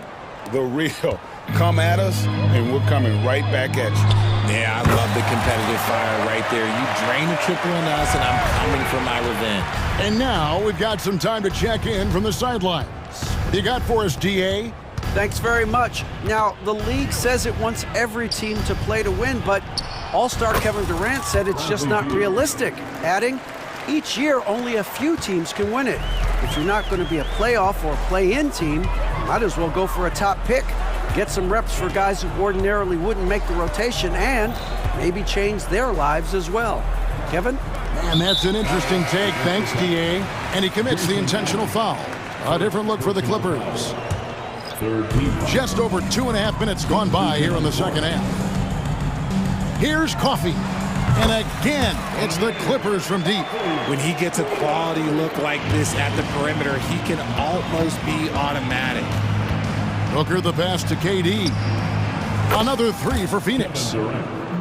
The real. Come at us, and we're coming right back at you. Yeah, I love the competitive fire right there. You drain a triple on us, and I'm coming for my revenge. And now we've got some time to check in from the sidelines. You got for us, DA? Thanks very much. Now, the league says it wants every team to play to win, but All-Star Kevin Durant said it's just not realistic, adding, each year only a few teams can win it. If you're not going to be a playoff or play-in team, might as well go for a top pick, get some reps for guys who ordinarily wouldn't make the rotation, and maybe change their lives as well. Kevin? And that's an interesting take. Thanks, DA. And he commits the intentional foul. A different look for the Clippers. Third team foul. Just over 2.5 minutes gone by here in the second half. Here's Coffey. And again, it's the Clippers from deep. When he gets a quality look like this at the perimeter, he can almost be automatic. Booker the pass to KD. Another three for Phoenix.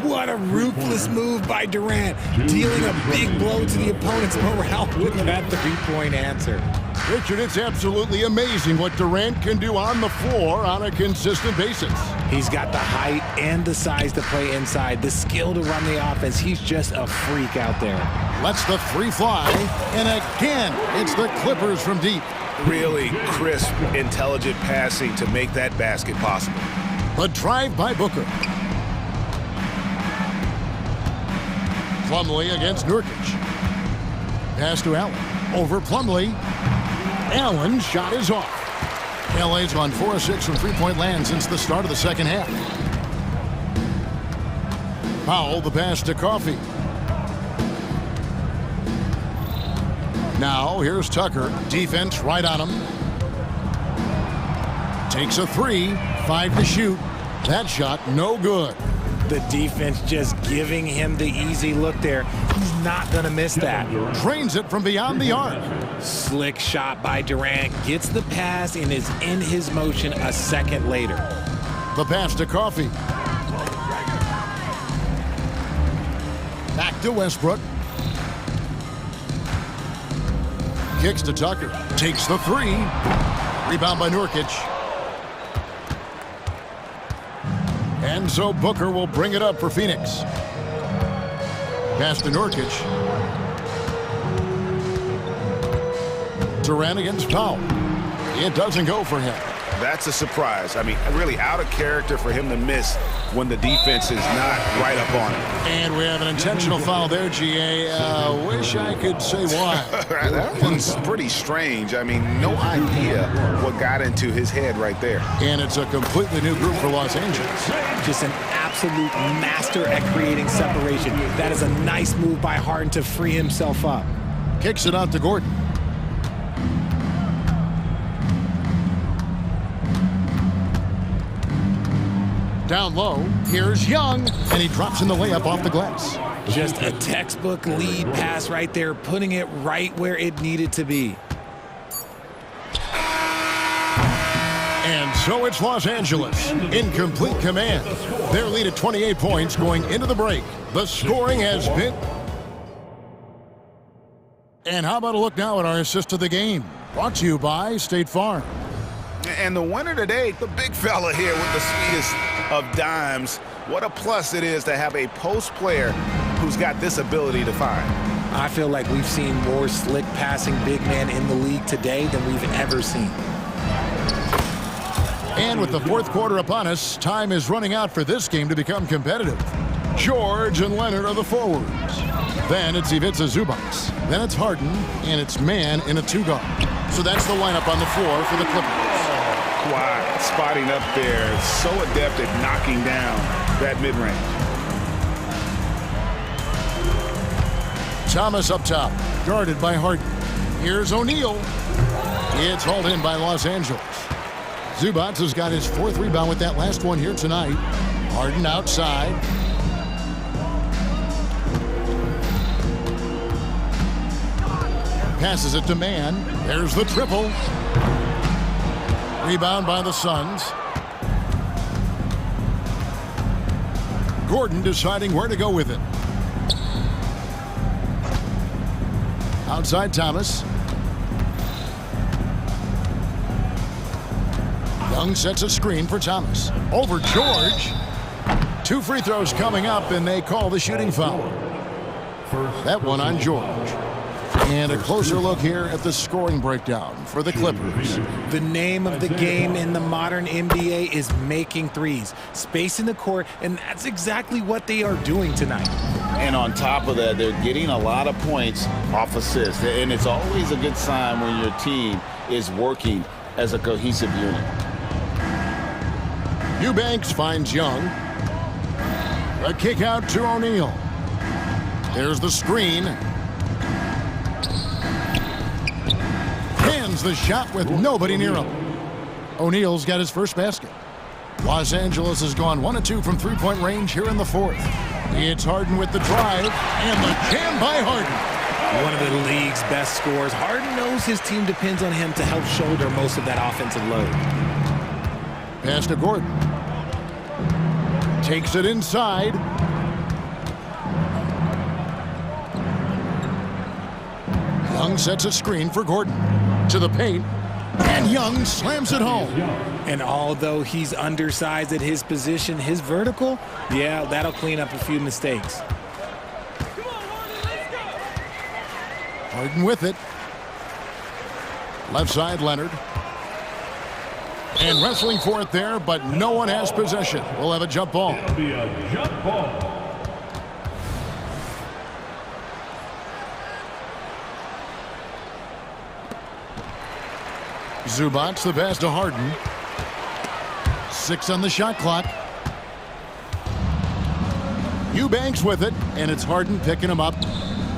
What a ruthless move by Durant, dealing a big blow to the opponent's morale with that three-point answer. Richard, it's absolutely amazing what Durant can do on the floor on a consistent basis. He's got the height and the size to play inside, the skill to run the offense. He's just a freak out there. Lets the three fly, and again, it's the Clippers from deep. Really crisp, intelligent passing to make that basket possible. The drive by Booker. Plumlee against Nurkic. Pass to Allen. Over Plumlee. Allen's shot is off. LA's gone 4-6 from three-point land since the start of the second half. Powell, the pass to Coffey. Now, here's Tucker. Defense right on him. Takes a three. 5 to shoot. That shot, no good. The defense just giving him the easy look there. He's not going to miss that. Drains it from beyond the arc. Slick shot by Durant. Gets the pass and is in his motion a second later. The pass to Coffey. Back to Westbrook. Kicks to Tucker. Takes the three. Rebound by Nurkic. And so Booker will bring it up for Phoenix. Pass to Nurkic. Durant against Powell. It doesn't go for him. That's a surprise. I mean, really out of character for him to miss when the defense is not right up on him. And we have an intentional foul there, GA. Wish I could say why. That one's pretty strange. I mean, no idea what got into his head right there. And it's a completely new group for Los Angeles. Just an absolute master at creating separation. That is a nice move by Harden to free himself up. Kicks it out to Gordon. Down low, here's Young, and he drops in the layup off the glass. Just a textbook lead pass right there, putting it right where it needed to be. And so it's Los Angeles in complete command. Their lead at 28 points going into the break. The scoring has been... And how about a look now at our assist of the game? Brought to you by State Farm. And the winner today, the big fella here with the sweetest of dimes. What a plus it is to have a post player who's got this ability to find. I feel like we've seen more slick passing big men in the league today than we've ever seen. And with the fourth quarter upon us, time is running out for this game to become competitive. George and Leonard are the forwards. Then it's Ivica Zubac. Then it's Harden, and it's man in a two-guard. So that's the lineup on the floor for the Clippers. Kawhi spotting up there, so adept at knocking down that mid-range. Thomas up top, guarded by Harden. Here's O'Neal. It's hauled in by Los Angeles. Zubac has got his fourth rebound with that last one here tonight. Harden outside. Passes it to Man. There's the triple. Rebound by the Suns. Gordon deciding where to go with it. Outside Thomas. Young sets a screen for Thomas. Over George. 2 free throws coming up, and they call the shooting foul. That one on George. And a closer look here at the scoring breakdown for the Clippers. The name of the game in the modern NBA is making threes, spacing the court, and that's exactly what they are doing tonight. And on top of that, they're getting a lot of points off assists. And it's always a good sign when your team is working as a cohesive unit. Eubanks finds Young. A kick out to O'Neal. There's the screen. Hands the shot with nobody near him. O'Neal's got his first basket. Los Angeles has gone 1 of 2 from three-point range here in the fourth. It's Harden with the drive and the jam by Harden. One of the league's best scorers. Harden knows his team depends on him to help shoulder most of that offensive load. Pass to Gordon. Takes it inside. Young sets a screen for Gordon. To the paint. And Young slams it home. And although he's undersized at his position, his vertical, yeah, that'll clean up a few mistakes. Harden with it. Left side, Leonard. And wrestling for it there, but no one has possession. We'll have a jump ball. It'll be a jump ball. Zubac, the pass to Harden. 6 on the shot clock. Eubanks with it, and it's Harden picking him up.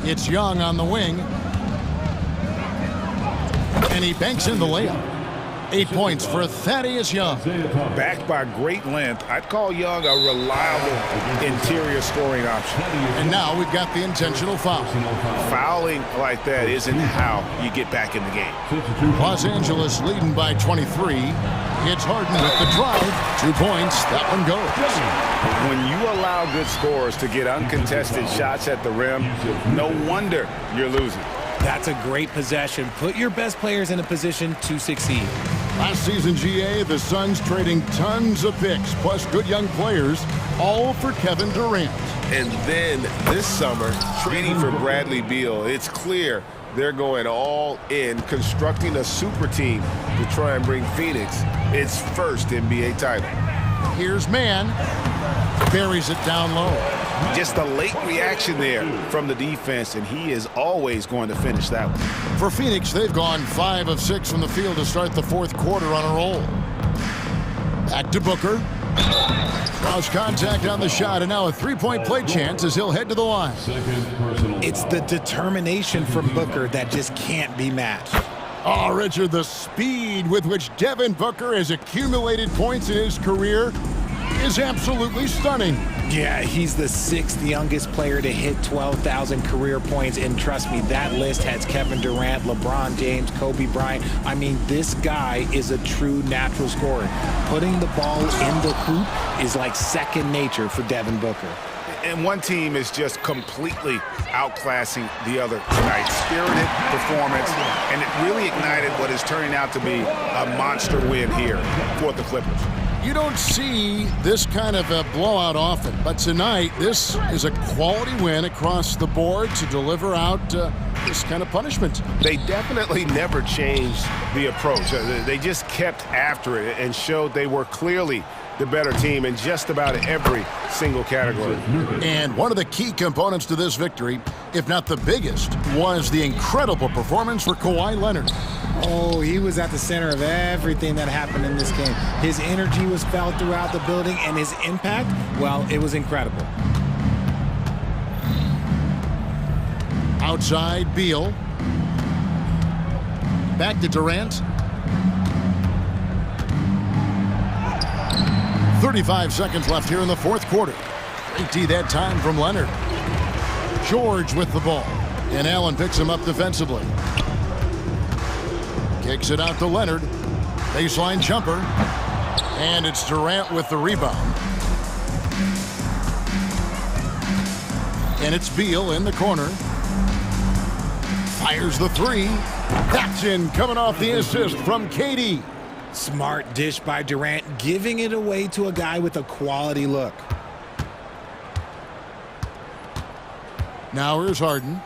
It's Young on the wing. And he banks in the layup. 8 points for Thaddeus Young. Backed by great length, I'd call Young a reliable interior scoring option. And now we've got the intentional foul. Fouling like that isn't how you get back in the game. Los Angeles leading by 23. It's Harden with the drive. 2 points. That one goes. When you allow good scorers to get uncontested shots at the rim, no wonder you're losing. That's a great possession. Put your best players in a position to succeed. Last season, GA, the Suns trading tons of picks, plus good young players, all for Kevin Durant. And then this summer, trading for Bradley Beal. It's clear they're going all in, constructing a super team to try and bring Phoenix its first NBA title. Here's Man. Buries it down low. Just a late reaction there from the defense, and he is always going to finish that one. For Phoenix, they've gone 5 of 6 from the field to start the fourth quarter on a roll. Back to Booker. Cross contact on the shot, and now a three-point play chance as he'll head to the line. It's the determination from Booker that just can't be matched. Oh, Richard, the speed with which Devin Booker has accumulated points in his career is absolutely stunning. Yeah, he's the 6th youngest player to hit 12,000 career points, and trust me, that list has Kevin Durant, LeBron James, Kobe Bryant. I mean, this guy is a true natural scorer. Putting the ball in the hoop is like second nature for Devin Booker. And one team is just completely outclassing the other tonight. Spirited performance, and it really ignited what is turning out to be a monster win here for the Clippers. You don't see this kind of a blowout often, but tonight this is a quality win across the board to deliver out this kind of punishment. They definitely never changed the approach. They just kept after it and showed they were clearly the better team in just about every single category. And one of the key components to this victory, if not the biggest, was the incredible performance for Kawhi Leonard. Oh, he was at the center of everything that happened in this game. His energy was felt throughout the building, and his impact, well, it was incredible. Outside, Beal. Back to Durant. 35 seconds left here in the fourth quarter. Great D that time from Leonard. George with the ball. And Allen picks him up defensively. Kicks it out to Leonard. Baseline jumper. And it's Durant with the rebound. And it's Beal in the corner. Fires the three. That's in, coming off the assist from KD. Smart dish by Durant, giving it away to a guy with a quality look. Now here's Harden.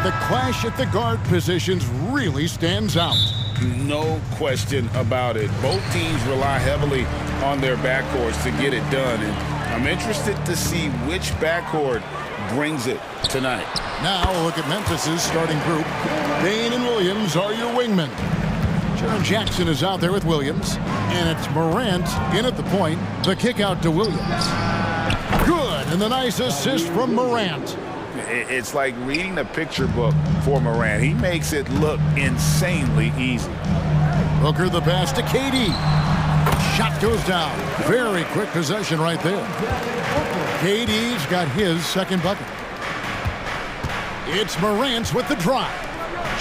The clash at the guard positions really stands out. No question about it. Both teams rely heavily on their backcourts to get it done, and I'm interested to see which backcourt brings it tonight. Now look at Memphis's starting group. Bain and Williams are your wingmen. Jaron Jackson is out there with Williams, and it's Morant in at the point. The kick out to Williams. Good, and the nice assist from Morant. It's like reading a picture book for Morant. He makes it look insanely easy. Booker the pass to KD. Shot goes down. Very quick possession right there. KD's got his second bucket. It's Morant with the drive.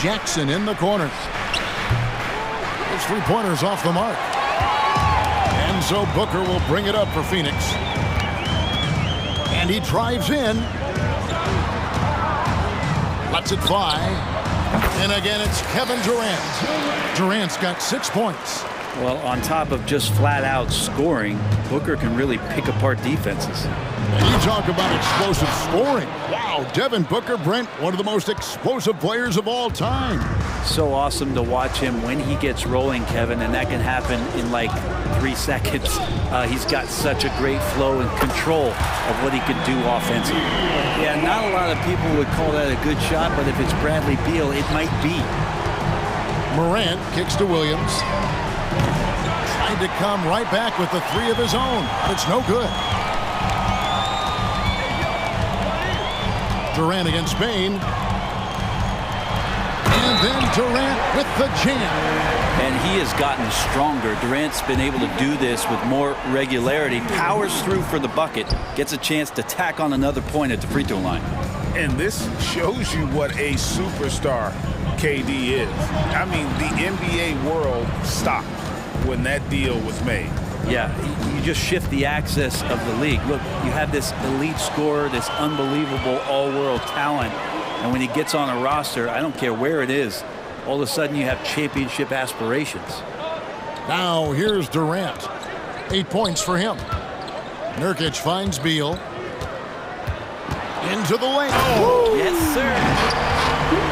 Jackson in the corner. Those three-pointers off the mark. And so Booker will bring it up for Phoenix. And he drives in. Lets it fly. And again, it's Kevin Durant. Durant's got 6 points. Well, on top of just flat-out scoring, Booker can really pick apart defenses. And you talk about explosive scoring. Wow, Devin Booker, Brent, one of the most explosive players of all time. So awesome to watch him when he gets rolling, Kevin, and that can happen in like 3 seconds. He's got such a great flow and control of what he can do offensively. Yeah, not a lot of people would call that a good shot, but if it's Bradley Beal, it might be. Morant kicks to Williams. Tried to come right back with the 3 of his own, but it's no good. Durant against Bain. And then Durant with the jam. And he has gotten stronger. Durant's been able to do this with more regularity. Powers through for the bucket. Gets a chance to tack on another point at the free throw line. And this shows you what a superstar KD is. I mean, the NBA world stopped when that deal was made. Yeah, you just shift the axis of the league. Look, you have this elite scorer, this unbelievable all-world talent, and when he gets on a roster, I don't care where it is, all of a sudden you have championship aspirations. Now here's Durant. 8 points for him. Nurkic finds Beal. Into the lane. Oh, yes, sir.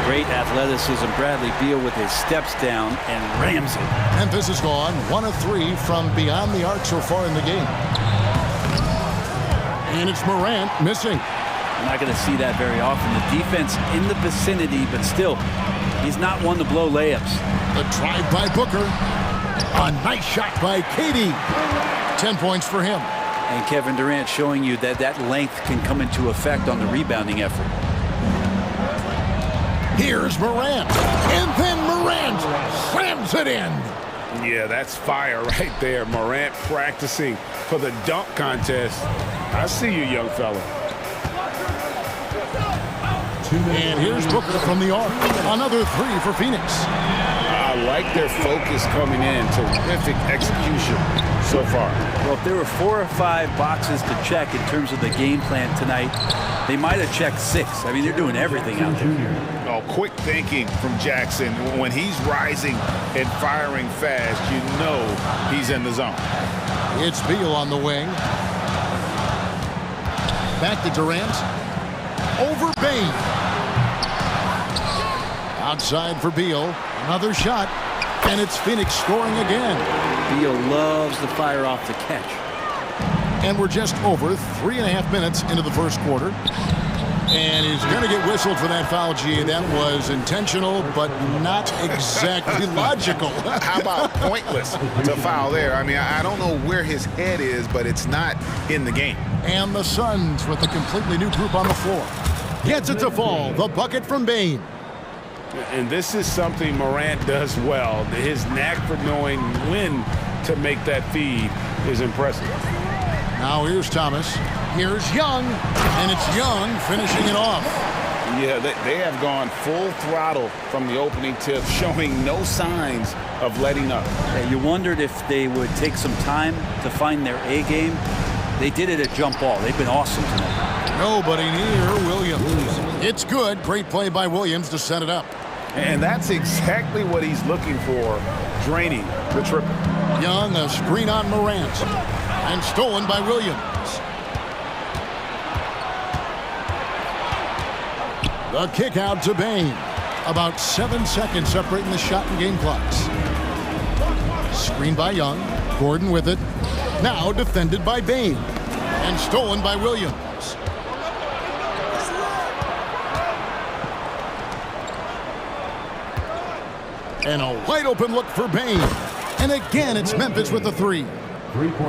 Great athleticism. Bradley Beal with his steps down and rams it. Memphis is gone 1 of 3 from beyond the arc so far in the game. And it's Morant missing. You're not going to see that very often. The defense in the vicinity, but still, he's not one to blow layups. The drive by Booker. A nice shot by KD. 10 points for him. And Kevin Durant showing you that that length can come into effect on the rebounding effort. Here's Morant. And then Morant slams it in. Yeah, that's fire right there. Morant practicing for the dunk contest. I see you, young fella. And here's Booker from the arc. Another 3 for Phoenix. I like their focus coming in. Terrific execution so far. Well, if there were 4 or 5 boxes to check in terms of the game plan tonight, they might have checked 6. I mean, they're doing everything out there. Oh, quick thinking from Jackson. When he's rising and firing fast, you know he's in the zone. It's Beal on the wing. Back to Durant. Over Bain. Outside for Beal. Another shot. And it's Phoenix scoring again. Beal loves the fire off the catch. And we're just over 3.5 minutes into the first quarter. And he's going to get whistled for that foul, G. That was intentional, but not exactly logical. How about pointless to foul there? I mean, I don't know where his head is, but it's not in the game. And the Suns with a completely new group on the floor. Gets it to fall. The bucket from Bain. And this is something Morant does well. His knack for knowing when to make that feed is impressive. Now here's Thomas. Here's Young. And it's Young finishing it off. Yeah, they have gone full throttle from the opening tip, showing no signs of letting up. Yeah, you wondered if they would take some time to find their A game. They did it at jump ball. They've been awesome tonight. Nobody near Williams. It's good. Great play by Williams to set it up. And that's exactly what he's looking for, draining the triple. Young, a screen on Morant. And stolen by Williams. The kick out to Bain. About 7 seconds separating the shot and game clocks. Screen by Young. Gordon with it. Now defended by Bain. And stolen by Williams. And a wide open look for Bain. And again, it's Memphis with the three.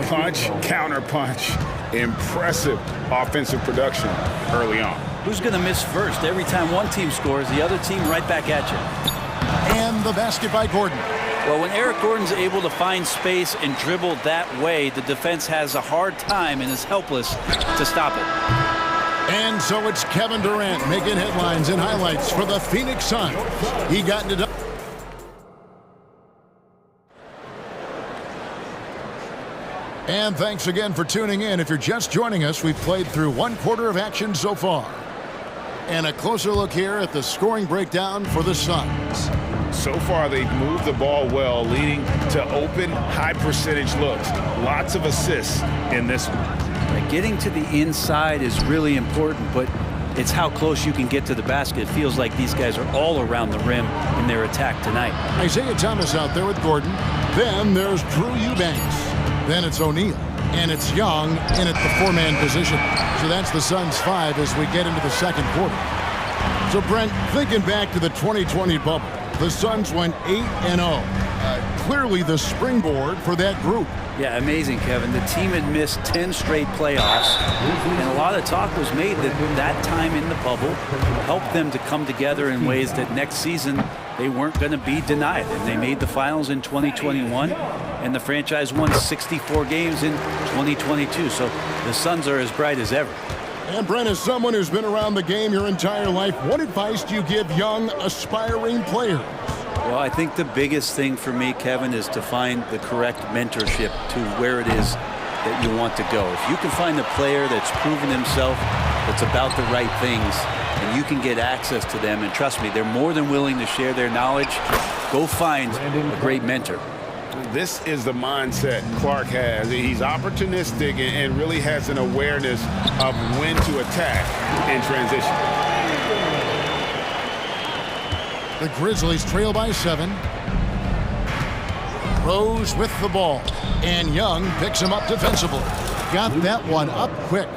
Punch, counter punch. Impressive offensive production early on. Who's going to miss first? Every time one team scores, the other team right back at you. And the basket by Gordon. Well, when Eric Gordon's able to find space and dribble that way, the defense has a hard time and is helpless to stop it. And so it's Kevin Durant making headlines and highlights for the Phoenix Suns. He got into... And thanks again for tuning in. If you're just joining us, we've played through 1/4 of action so far. And a closer look here at the scoring breakdown for the Suns. So far, they've moved the ball well, leading to open, high-percentage looks. Lots of assists in this one. Getting to the inside is really important, but it's how close you can get to the basket. It feels like these guys are all around the rim in their attack tonight. Isaiah Thomas out there with Gordon. Then there's Drew Eubanks. Then it's O'Neal. And it's Young in at the four-man position. So that's the Suns' 5 as we get into the second quarter. So, Brent, thinking back to the 2020 bubble, the Suns went 8-0. Clearly the springboard for that group. Yeah, amazing, Kevin. The team had missed 10 straight playoffs, and a lot of talk was made that that time in the bubble helped them to come together in ways that next season they weren't going to be denied. And they made the finals in 2021, and the franchise won 64 games in 2022. So the Suns are as bright as ever. And Brent, as someone who's been around the game your entire life, what advice do you give young, aspiring players? Well, I think the biggest thing for me, Kevin, is to find the correct mentorship to where it is that you want to go. If you can find a player that's proven himself, that's about the right things, and you can get access to them, and trust me, they're more than willing to share their knowledge, go find a great mentor. This is the mindset Clark has. He's opportunistic and really has an awareness of when to attack in transition. The Grizzlies trail by 7. Rose with the ball. And Young picks him up defensively. Got that one up quick.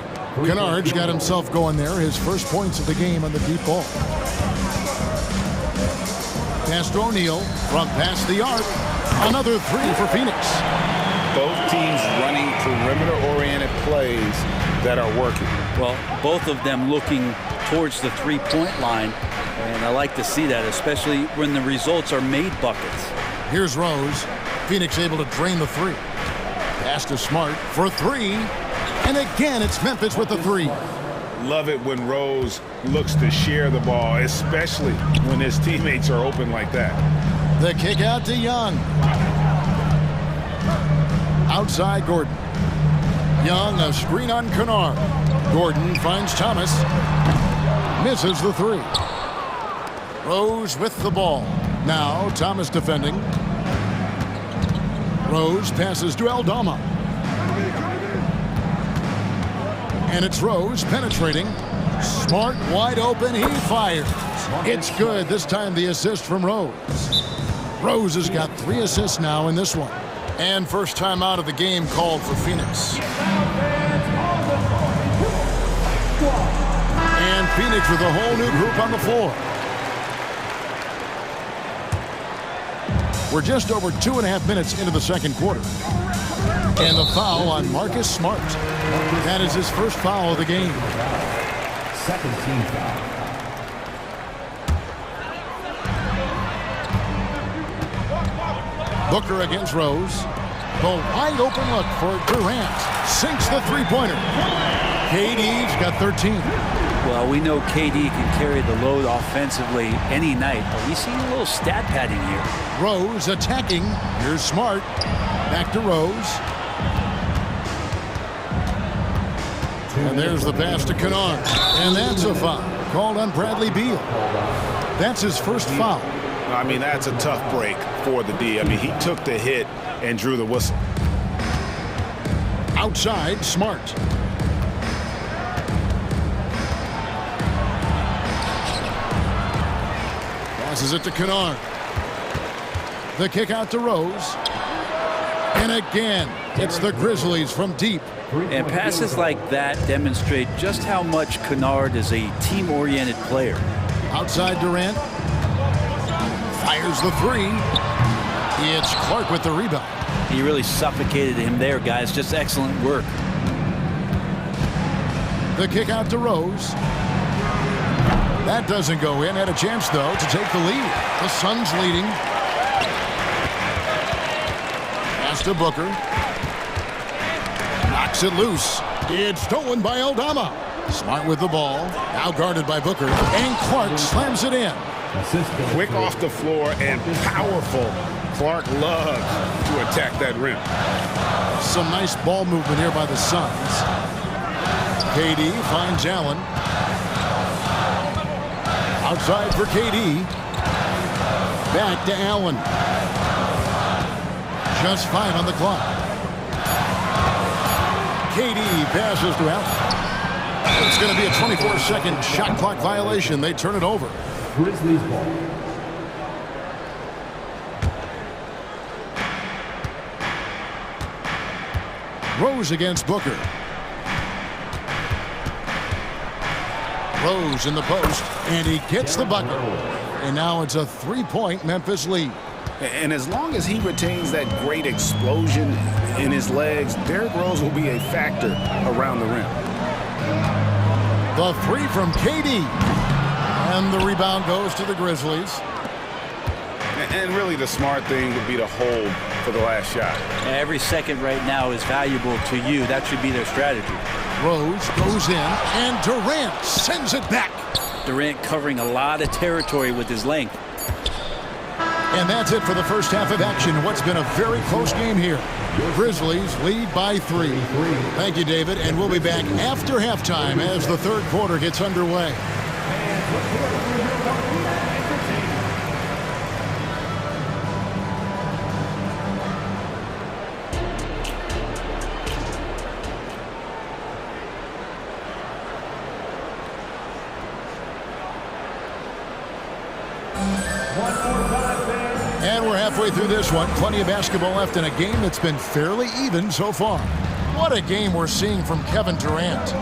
Kennard's got himself going there. His first points of the game on the deep ball. Pass to O'Neal. From past the arc. Another 3 for Phoenix. Both teams running perimeter-oriented plays that are working. Well, both of them looking towards the three-point line. And I like to see that, especially when the results are made buckets. Here's Rose. Phoenix able to drain the 3. Pass to Smart for 3. And again, it's Memphis with the 3. Love it when Rose looks to share the ball, especially when his teammates are open like that. The kick out to Young. Outside Gordon. Young, a screen on Kennard. Gordon finds Thomas. Misses the 3. Rose with the ball. Now Thomas defending. Rose passes to Aldama. And it's Rose penetrating. Smart wide open. He fires. It's good. This time the assist from Rose. Rose has got 3 assists now in this one. And first time out of the game called for Phoenix. And Phoenix with a whole new group on the floor. We're just over 2.5 minutes into the second quarter. And the foul on Marcus Smart. That is his first foul of the game. Second team foul. Booker against Rose. The wide open look for Durant. Sinks the three-pointer. KD's got 13. Well, we know KD can carry the load offensively any night, but we see a little stat padding here. Rose attacking. Here's Smart. Back to Rose. And there's the pass to Kennard. And that's a foul called on Bradley Beal. That's his first foul. I mean, that's a tough break for the D. I mean, he took the hit and drew the whistle. Outside, Smart. Passes it to Kennard. The kick out to Rose. And again, it's the Grizzlies from deep. And passes like that demonstrate just how much Kennard is a team-oriented player. Outside Durant. Fires the three. It's Clark with the rebound. He really suffocated him there, guys. Just excellent work. The kick out to Rose. That doesn't go in. Had a chance, though, to take the lead. The Suns leading. Pass to Booker. Knocks it loose. It's stolen by Aldama. Smart with the ball. Now guarded by Booker. And Clark slams it in. Quick off the floor and powerful. Clark loves to attack that rim. Some nice ball movement here by the Suns. KD finds Allen. Outside for KD. Back to Allen. Just 5 on the clock. KD passes to Allen. It's going to be a 24-second shot clock violation. They turn it over. Grizzlies ball. Rose against Booker. Rose in the post, and he gets the bucket. And now it's a 3-point Memphis lead. And as long as he retains that great explosion in his legs, Derrick Rose will be a factor around the rim. The three from KD. And the rebound goes to the Grizzlies. And really the smart thing would be to hold for the last shot. Every second right now is valuable to you. That should be their strategy. Rose goes in, and Durant sends it back. Durant covering a lot of territory with his length. And that's it for the first half of action. What's been a very close game here. Grizzlies lead by 3. Thank you, David, and we'll be back after halftime as the third quarter gets underway. And we're halfway through this one. Plenty of basketball left in a game that's been fairly even so far. What a game we're seeing from Kevin Durant.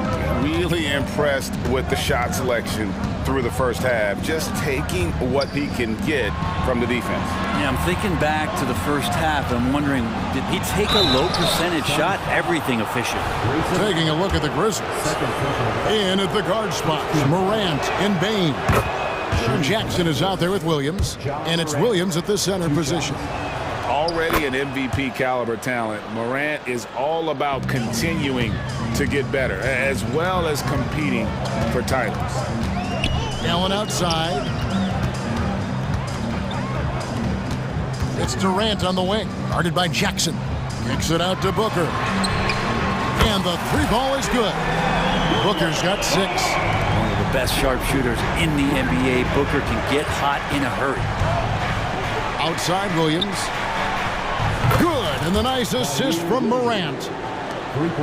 Really impressed with the shot selection through the first half. Just taking what he can get from the defense. Yeah, I'm thinking back to the first half. I'm wondering, did he take a low percentage shot? Everything efficient. Taking a look at the Grizzlies. In at the guard spots, Morant and Bain. Jackson is out there with Williams, and it's Williams at the center position. Already an MVP caliber talent, Morant is all about continuing to get better, as well as competing for titles. Allen outside. It's Durant on the wing, guarded by Jackson. Kicks it out to Booker. And the three ball is good. Booker's got 6. One of the best sharpshooters in the NBA. Booker can get hot in a hurry. Outside Williams. Good, and the nice assist from Morant.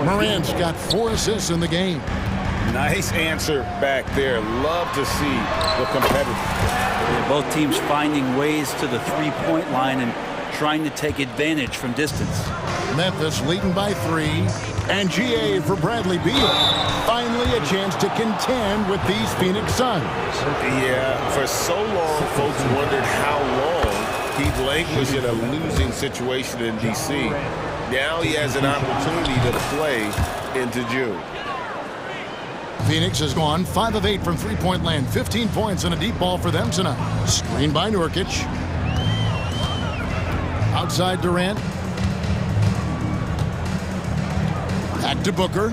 Morant's got 4 assists in the game. Nice answer back there. Love to see the competitive. Both teams finding ways to the three-point line and trying to take advantage from distance. Memphis leading by 3. And GA for Bradley Beal. Finally a chance to contend with these Phoenix Suns. Yeah, for so long, folks wondered how long he'd languish in a losing situation in D.C. Now he has an opportunity to play into June. Phoenix has gone 5 of 8 from three-point land. 15 points and a deep ball for them tonight. Screen by Nurkic. Outside Durant. Back to Booker.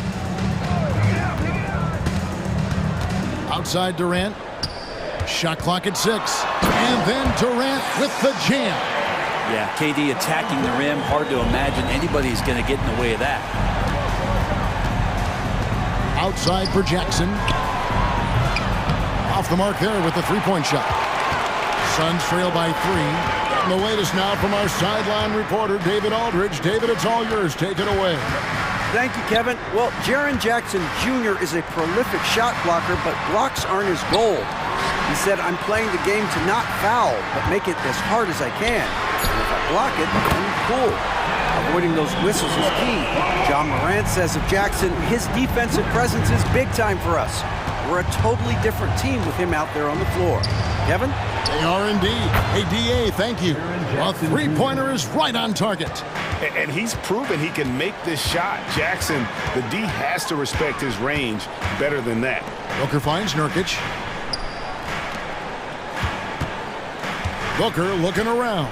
Outside Durant. Shot clock at 6. And then Durant with the jam. Yeah, KD attacking the rim. Hard to imagine anybody's going to get in the way of that. Outside for Jackson. Off the mark there with the three-point shot. Suns trail by 3. And the latest now from our sideline reporter, David Aldridge. David, it's all yours. Take it away. Thank you, Kevin. Well, Jaren Jackson Jr. is a prolific shot blocker, but blocks aren't his goal. He said, "I'm playing the game to not foul, but make it as hard as I can. And if I block it, then cool." Avoiding those whistles is key. John Morant says of Jackson, his defensive presence is big time for us. We're a totally different team with him out there on the floor. Kevin? They are indeed. Hey, DA, thank you. A three-pointer is right on target. And he's proven he can make this shot. Jackson, the D has to respect his range better than that. Booker finds Nurkic. Booker looking around.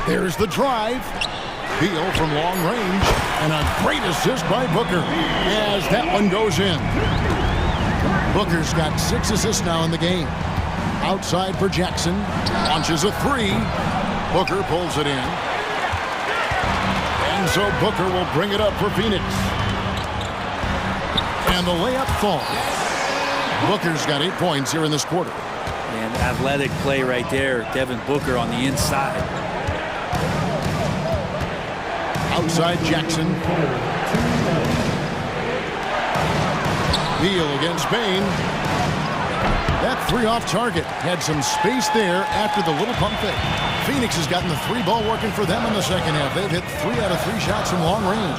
There's the drive. Beal from long range. And a great assist by Booker as that one goes in. Booker's got 6 assists now in the game. Outside for Jackson. Launches a three. Booker pulls it in. And so Booker will bring it up for Phoenix. And the layup falls. Booker's got 8 points here in this quarter. And athletic play right there. Devin Booker on the inside. Outside Jackson. Beal against Bain. That three off target. Had some space there after the little pump fake. Phoenix has gotten the three ball working for them in the second half. They've hit 3 out of 3 shots from long range.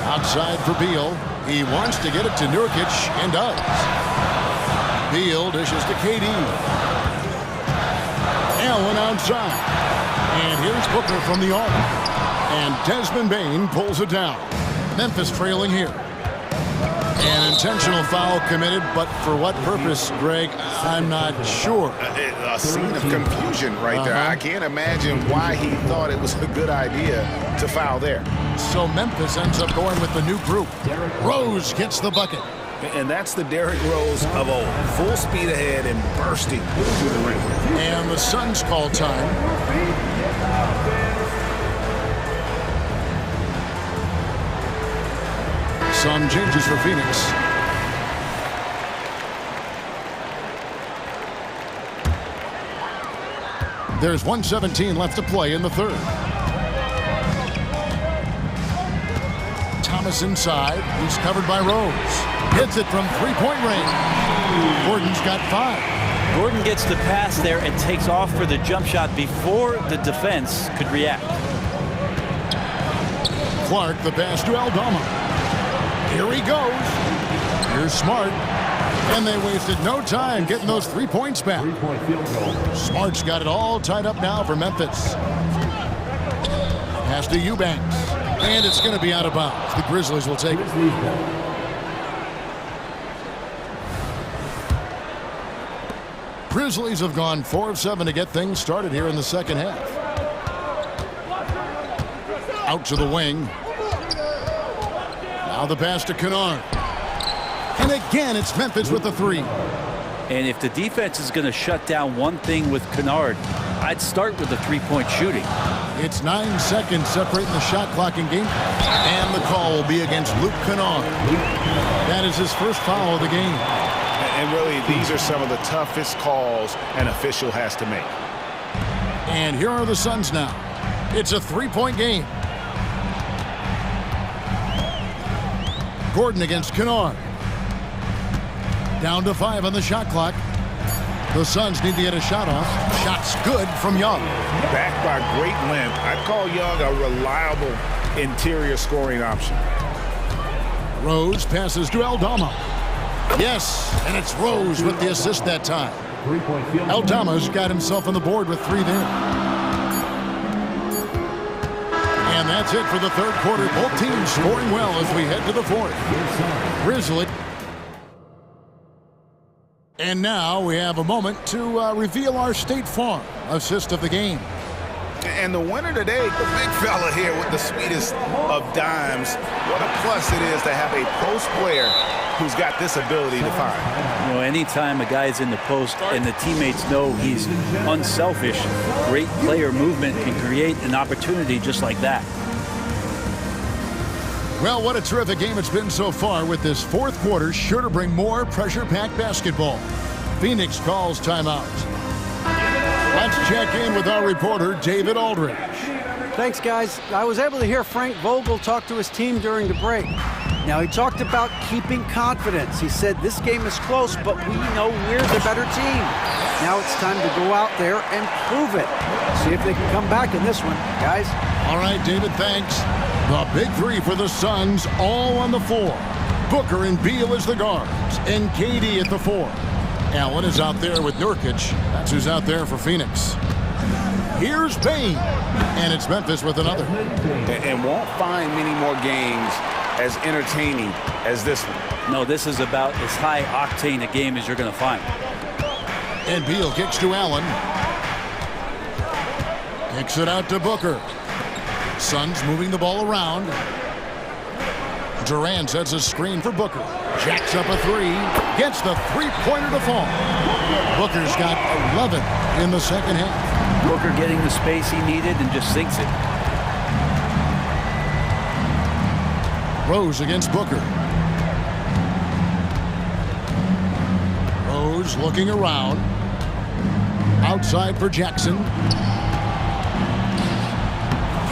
Outside for Beal. He wants to get it to Nurkic and does. Beal dishes to KD. Allen outside. And here's Booker from the arc. And Desmond Bain pulls it down. Memphis trailing here. An intentional foul committed, but for what purpose, Greg? I'm not sure. A scene of confusion right there. I can't imagine why he thought it was a good idea to foul there. So Memphis ends up going with the new group. Rose gets the bucket. And that's the Derrick Rose of old. Full speed ahead and bursting to the rim. And the Suns call time. Some changes for Phoenix. There's 1:17 left to play in the third. Thomas inside. He's covered by Rose. Hits it from three-point range. Gordon's got 5. Gordon gets the pass there and takes off for the jump shot before the defense could react. Clark, the pass to Aldama. Here he goes. Here's Smart. And they wasted no time getting those 3 points back. Smart's got it all tied up now for Memphis. Pass to Eubanks. And it's going to be out of bounds. The Grizzlies will take it. Grizzlies have gone 4 of 7 to get things started here in the second half. Out to the wing. Now the pass to Kennard. And again, it's Memphis with the 3. And if the defense is going to shut down one thing with Kennard, I'd start with the 3-point shooting. It's 9 seconds separating the shot clock in game. And the call will be against Luke Kennard. That is his first foul of the game. And really, these are some of the toughest calls an official has to make. And here are the Suns now. It's a 3-point game. Gordon against Kennard. Down to 5 on the shot clock. The Suns need to get a shot off. Shot's good from Young. Backed by great length. I'd call Young a reliable interior scoring option. Rose passes to Aldama. Yes, and it's Rose with the assist that time. Aldama's got himself on the board with 3 there. And that's it for the third quarter. Both teams scoring well as we head to the fourth. Grizzly. And now we have a moment to reveal our State Farm assist of the game. And the winner today, the big fella here with the sweetest of dimes. What a plus it is to have a post player who's got this ability to find. You know, anytime a guy's in the post and the teammates know he's unselfish, great player movement can create an opportunity just like that. Well, what a terrific game it's been so far, with this fourth quarter sure to bring more pressure-packed basketball. Phoenix calls timeout. Let's check in with our reporter, David Aldridge. Thanks, guys. I was able to hear Frank Vogel talk to his team during the break. Now, he talked about keeping confidence. He said this game is close, but we know we're the better team. Now it's time to go out there and prove it. See if they can come back in this one, guys. All right, David, thanks. The big three for the Suns, all on the floor. Booker and Beal as the guards, and KD at the 4. Allen is out there with Nurkic. That's who's out there for Phoenix. Here's Payne, and it's Memphis with another. And won't find many more games as entertaining as this one. No, this is about as high octane a game as you're going to find. And Beal kicks to Allen. Kicks it out to Booker. Suns moving the ball around. Durant sets a screen for Booker. Jacks up a 3. Gets the three-pointer to fall. Booker's got 11 in the second half. Booker getting the space he needed and just sinks it. Rose against Booker. Rose looking around. Outside for Jackson.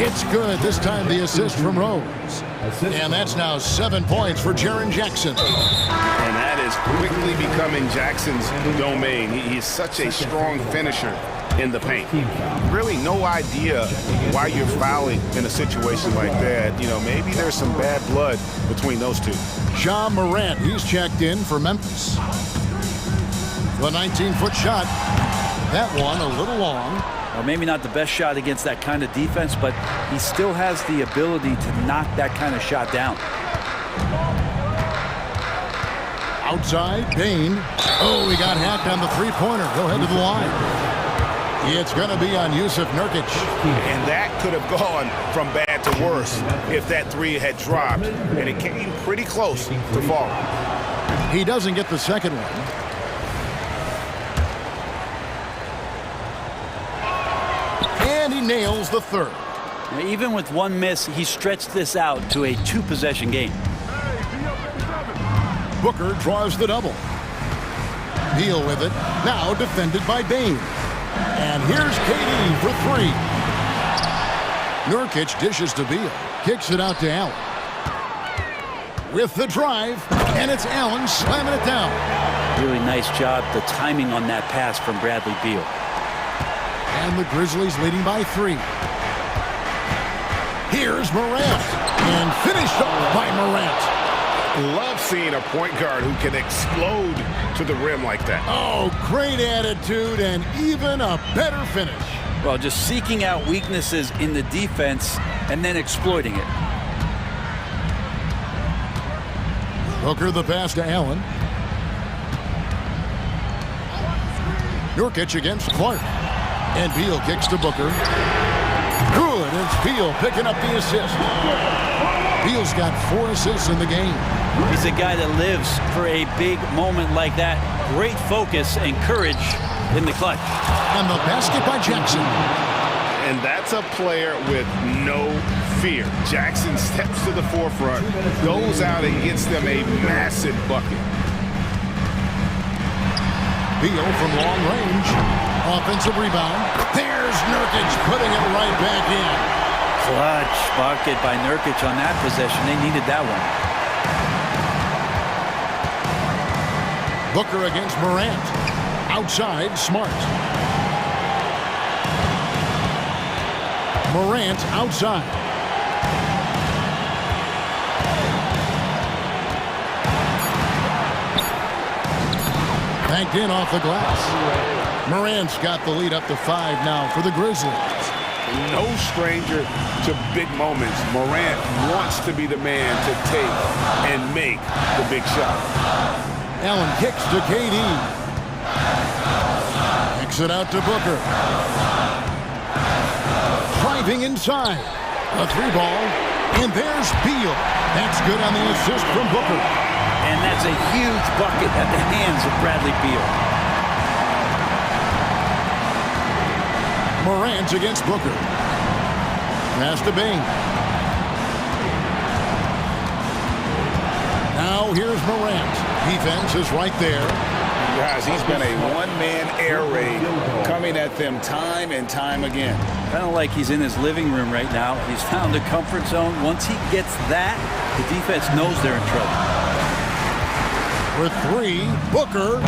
It's good. This time the assist from Rose. And that's now 7 points for Jaren Jackson. And that is quickly becoming Jackson's domain. He's such a strong finisher in the paint. Really no idea why you're fouling in a situation like that. You know, maybe there's some bad blood between those two. Ja Morant, he's checked in for Memphis. The 19-foot shot. That one a little long. Or maybe not the best shot against that kind of defense, but he still has the ability to knock that kind of shot down. Outside, Payne. Oh, he got hacked on the three-pointer. Go ahead to the line. It's going to be on Yusuf Nurkic. And that could have gone from bad to worse if that 3 had dropped. And it came pretty close to falling. He doesn't get the second one. And he nails the third. Now, even with one miss, he stretched this out to a 2-possession game. Booker draws the double. Beal with it. Now defended by Bane. And here's KD for 3. Nurkic dishes to Beal. Kicks it out to Allen. With the drive. And it's Allen slamming it down. Really nice job, the timing on that pass from Bradley Beal. And the Grizzlies leading by 3. Here's Morant. And finished off by Morant. Love seeing a point guard who can explode to the rim like that. Oh, great attitude and even a better finish. Well, just seeking out weaknesses in the defense and then exploiting it. Booker the pass to Allen. Nurkic against Clark. And Beal kicks to Booker. Good. It's Beal picking up the assist. Beal's got 4 assists in the game. He's a guy that lives for a big moment like that. Great focus and courage in the clutch. And the basket by Jackson. And that's a player with no fear. Jackson steps to the forefront, goes out and gets them a massive bucket. Beal from long range. Offensive rebound. There's Nurkic putting it right back in. Clutch bucket by Nurkic on that possession. They needed that one. Booker against Morant. Outside, Smart. Morant outside. Banked in off the glass. Morant's got the lead up to 5 now for the Grizzlies. No stranger to big moments. Morant wants to be the man to take and make the big shot. Allen kicks to KD. Kicks it out to Booker. Driving inside. A 3-ball. And there's Beal. That's good on the assist from Booker. And that's a huge bucket at the hands of Bradley Beal. Morant against Booker. Pass to Bane. Now here's Morant. Defense is right there. Guys, he's been a one-man air raid coming at them time and time again. Kind of like he's in his living room right now. He's found a comfort zone. Once he gets that, The defense knows they're in trouble. With three, Booker.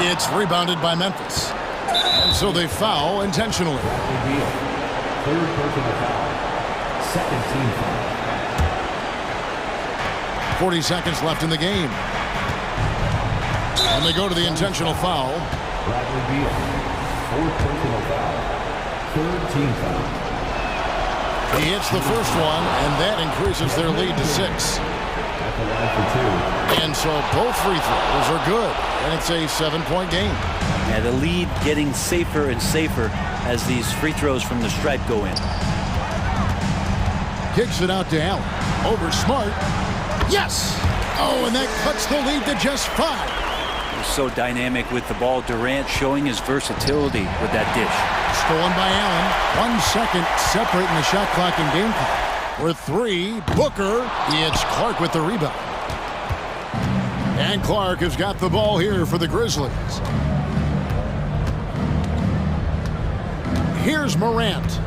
It's rebounded by Memphis. And so they foul intentionally. Third personal foul. Second team foul. 40 seconds left in the game. And they go to the intentional foul. Bradley Beal. Fourth personal foul. Third team foul. He hits the first one, and that increases their lead to 6. At the line for 2. And so both free throws are good, and it's a 7-point game. Yeah, the lead getting safer and safer as these free throws from the stripe go in. Kicks it out to Allen. Over Smart. Yes! Oh, and that cuts the lead to just 5. He's so dynamic with the ball. Durant showing his versatility with that dish. Stolen by Allen. 1 second separating the shot clock and game clock. With three, Booker. It's Clark with the rebound. And Clark has got the ball here for the Grizzlies. Here's Morant.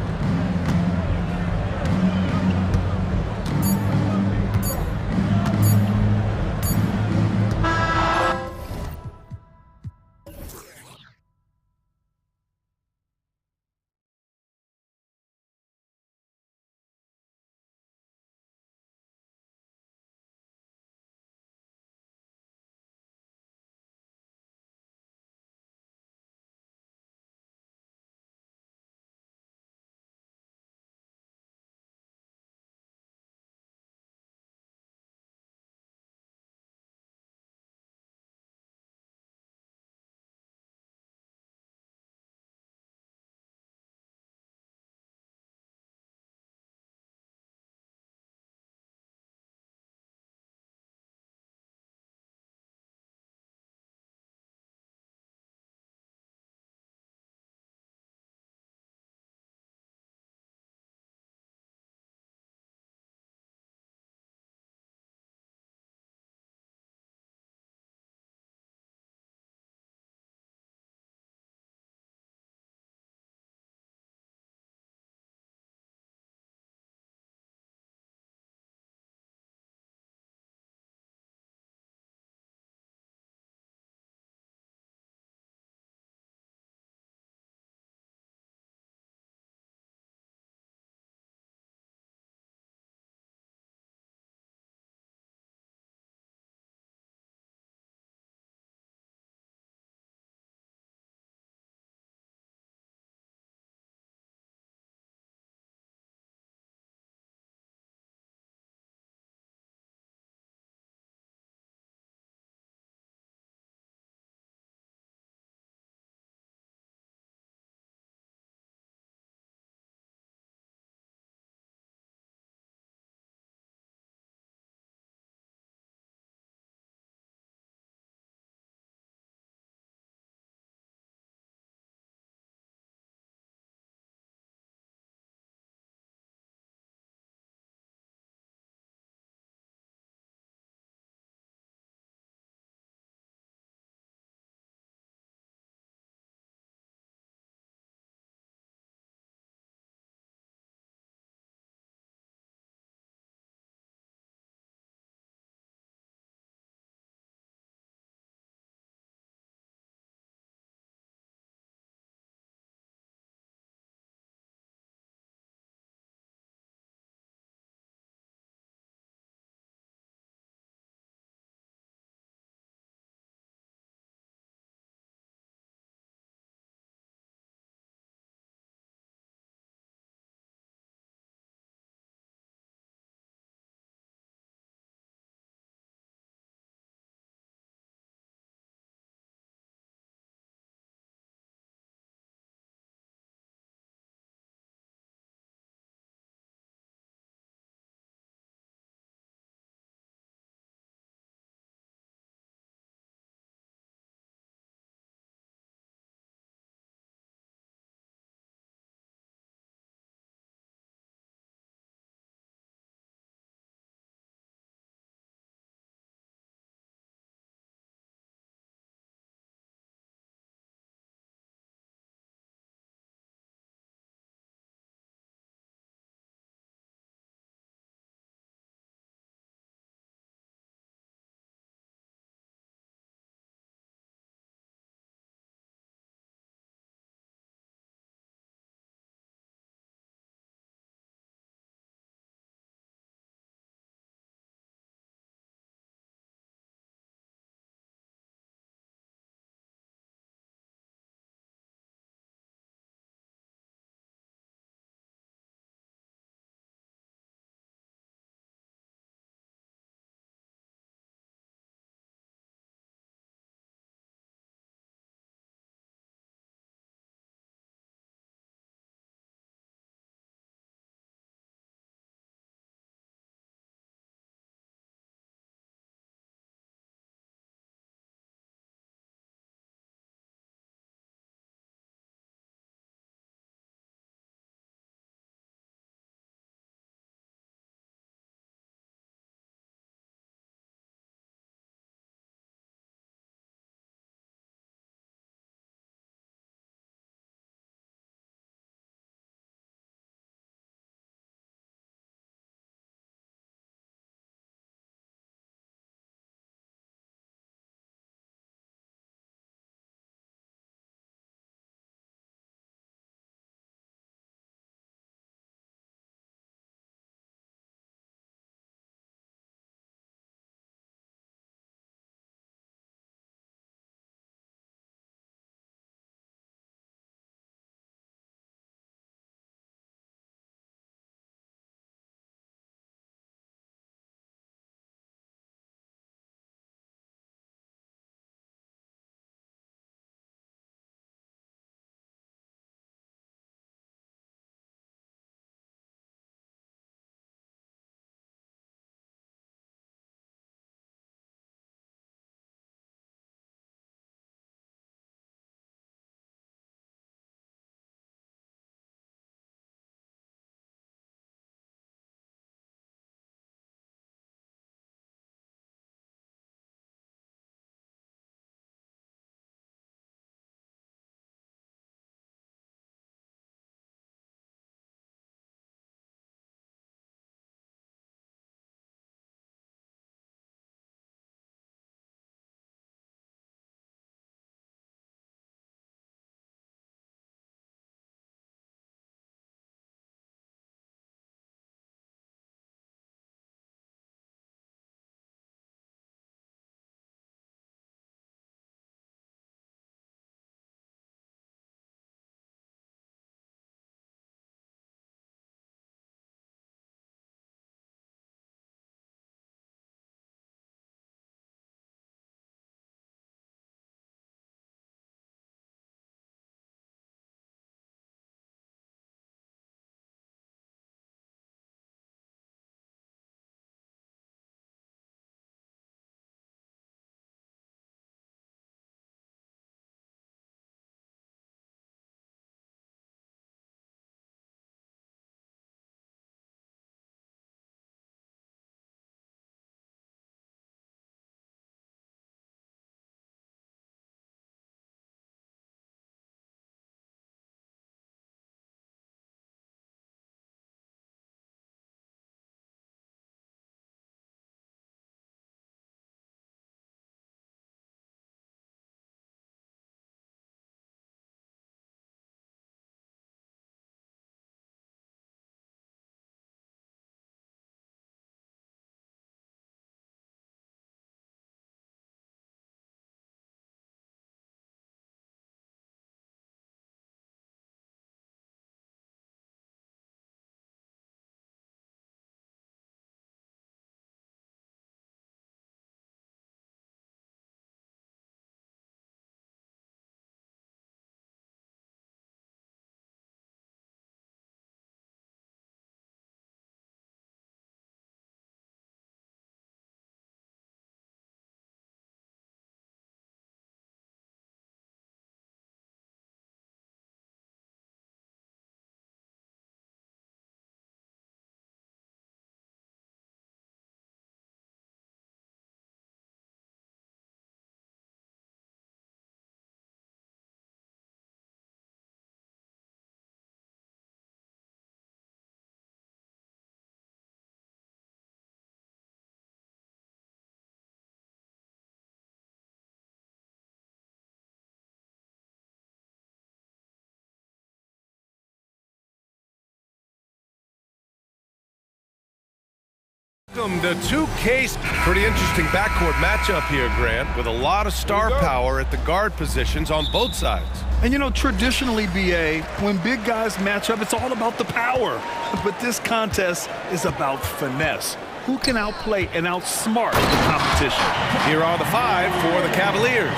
Welcome to 2K's. Pretty interesting backcourt matchup here, Grant, with a lot of star power at the guard positions on both sides. And you know, traditionally, BA, when big guys match up, it's all about the power. But this contest is about finesse. Who can outplay and outsmart the competition? Here are the 5 for the Cavaliers.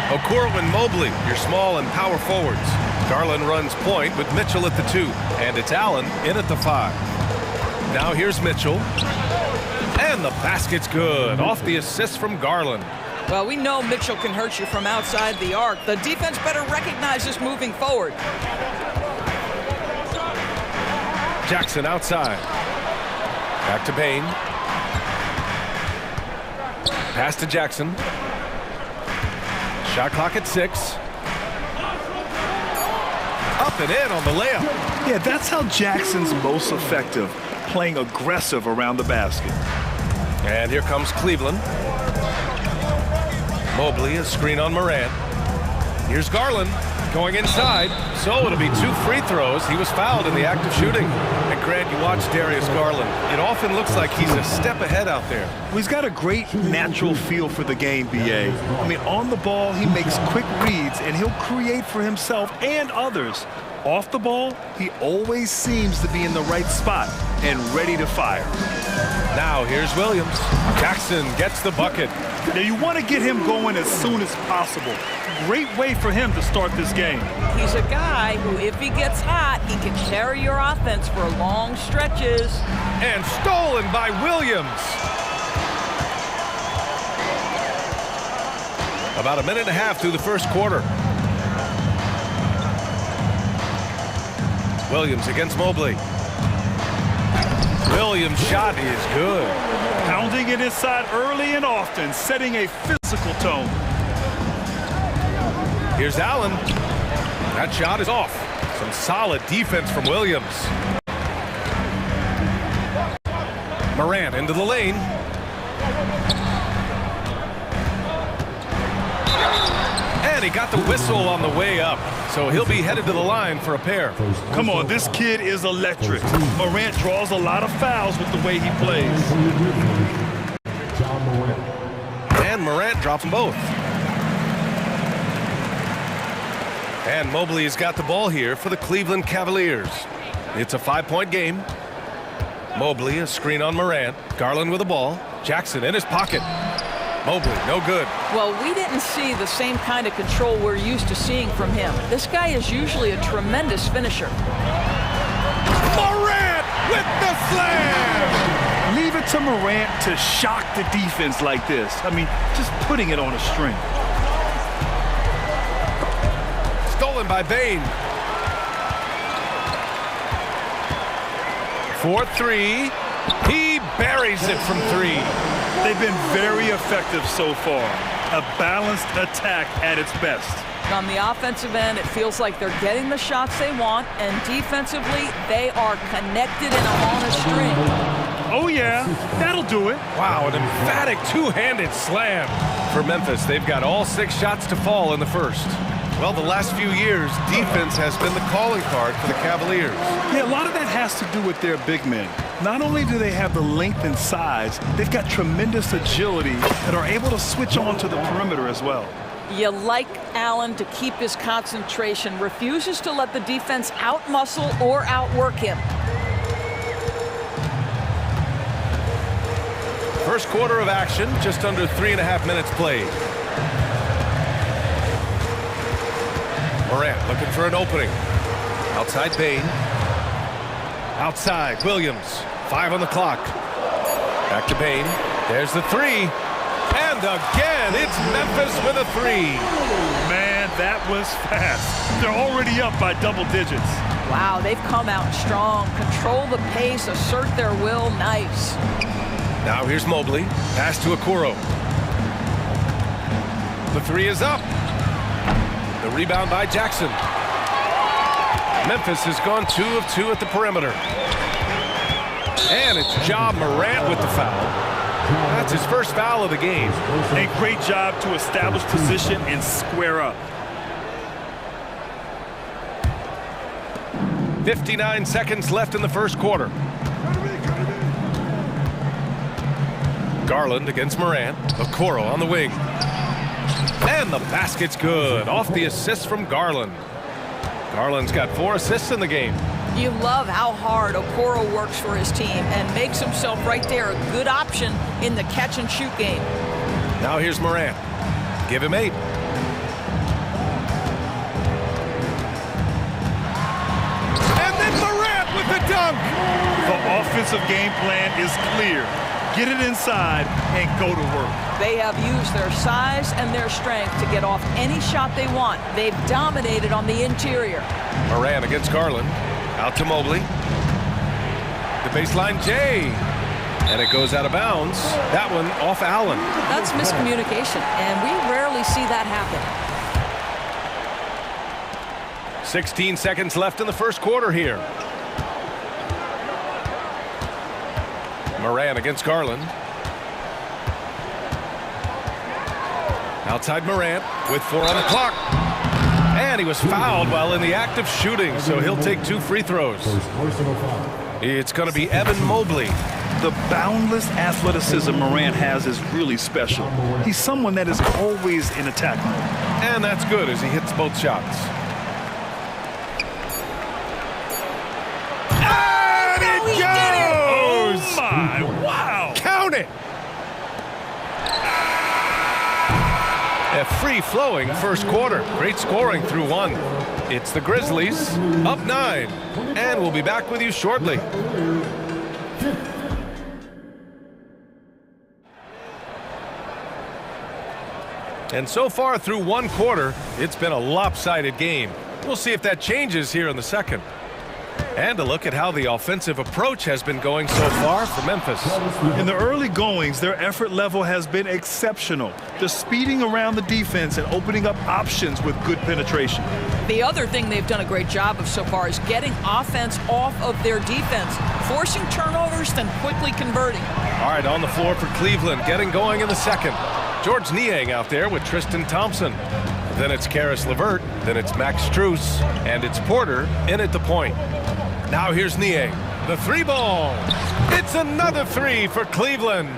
Okoro and Mobley, your small and power forwards. Garland runs point with Mitchell at the 2, and it's Allen in at the 5. Now here's Mitchell, and the basket's good, off the assist from Garland. Well, we know Mitchell can hurt you from outside the arc. The defense better recognize this moving forward. Jackson outside. Back to Bain. Pass to Jackson. Shot clock at 6. Up and in on the layup. Yeah, that's how Jackson's most effective, playing aggressive around the basket. And here comes Cleveland. Mobley, a screen on Morant. Here's Garland going inside. So it'll be 2 free throws. He was fouled in the act of shooting. And Grant, you watch Darius Garland. It often looks like he's a step ahead out there. Well, he's got a great natural feel for the game, BA. I mean, on the ball, he makes quick reads, and he'll create for himself and others. Off the ball, he always seems to be in the right spot and ready to fire. Now here's Williams. Jackson gets the bucket. Now you want to get him going as soon as possible. Great way for him to start this game. He's a guy who, if he gets hot, he can carry your offense for long stretches. And stolen by Williams. About a minute and a half through the first quarter. Williams against Mobley. Williams' shot is good. Pounding it inside early and often, setting a physical tone. Here's Allen. That shot is off. Some solid defense from Williams. Morant into the lane. And he got the whistle on the way up. So he'll be headed to the line for a pair. Come on, this kid is electric. Morant draws a lot of fouls with the way he plays. And Morant drops them both. And Mobley's got the ball here for the Cleveland Cavaliers. It's a 5-point game. Mobley, a screen on Morant. Garland with the ball. Jackson in his pocket. Mobley, no good. Well, we didn't see the same kind of control we're used to seeing from him. This guy is usually a tremendous finisher. Morant with the slam! Leave it to Morant to shock the defense like this. I mean, just putting it on a string. Stolen by Bain. 4-3. He buries it from 3. They've been very effective so far. A balanced attack at its best. On the offensive end, it feels like they're getting the shots they want, and defensively, they are connected and on a string. Oh, yeah, that'll do it. Wow, an emphatic two-handed slam for Memphis. They've got all 6 shots to fall in the first. Well, the last few years, defense has been the calling card for the Cavaliers. Yeah, a lot of that has to do with their big men. Not only do they have the length and size, they've got tremendous agility and are able to switch on to the perimeter as well. You like Allen to keep his concentration, refuses to let the defense outmuscle or outwork him. First quarter of action, just under 3.5 minutes played. Morant looking for an opening. Outside Bain. Outside Williams. 5 on the clock. Back to Bain. There's the 3. And again, it's Memphis with a 3. Man, that was fast. They're already up by double digits. Wow, they've come out strong. Control the pace, assert their will. Nice. Now here's Mobley. Pass to Okoro. The 3 is up. The rebound by Jackson. Memphis has gone 2 of 2 at the perimeter. And it's Ja Morant with the foul. That's his first foul of the game. A great job to establish position and square up. 59 seconds left in the first quarter. Garland against Morant. Okoro on the wing. And the basket's good. Off the assist from Garland. Garland's got 4 assists in the game. You love how hard Okoro works for his team and makes himself right there a good option in the catch-and-shoot game. Now here's Morant. Give him 8. And then Morant with the dunk. The offensive game plan is clear. Get it inside and go to work. They have used their size and their strength to get off any shot they want. They've dominated on the interior. Morant against Garland. Out to Mobley. The baseline J. And it goes out of bounds. That one off Allen. That's miscommunication, and we rarely see that happen. 16 seconds left in the first quarter here. Morant against Garland. Outside Morant with 4 on the clock. And he was fouled while in the act of shooting, so he'll take 2 free throws. It's going to be Evan Mobley. The boundless athleticism Morant has is really special. He's someone that is always in attack mode. And that's good as he hits both shots. And it goes! Oh my, wow! Count it! A free-flowing first quarter. Great scoring through 1. It's the Grizzlies, up 9. And we'll be back with you shortly. And so far through 1 quarter, it's been a lopsided game. We'll see if that changes here in the second. And a look at how the offensive approach has been going so far for Memphis. In the early goings, their effort level has been exceptional. They're speeding around the defense and opening up options with good penetration. The other thing they've done a great job of so far is getting offense off of their defense, forcing turnovers, then quickly converting. All right, on the floor for Cleveland, getting going in the second. George Niang out there with Tristan Thompson. Then it's Karis LeVert, then it's Max Strus, and it's Porter in at the point. Now here's Niang. The 3 ball. It's another 3 for Cleveland.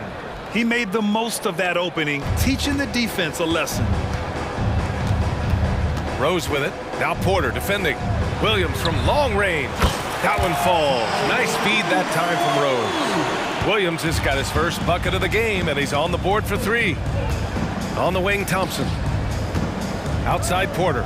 He made the most of that opening, teaching the defense a lesson. Rose with it. Now Porter defending. Williams from long range. That one falls. Nice feed that time from Rose. Williams has got his first bucket of the game, and he's on the board for 3. On the wing, Thompson. Outside Porter.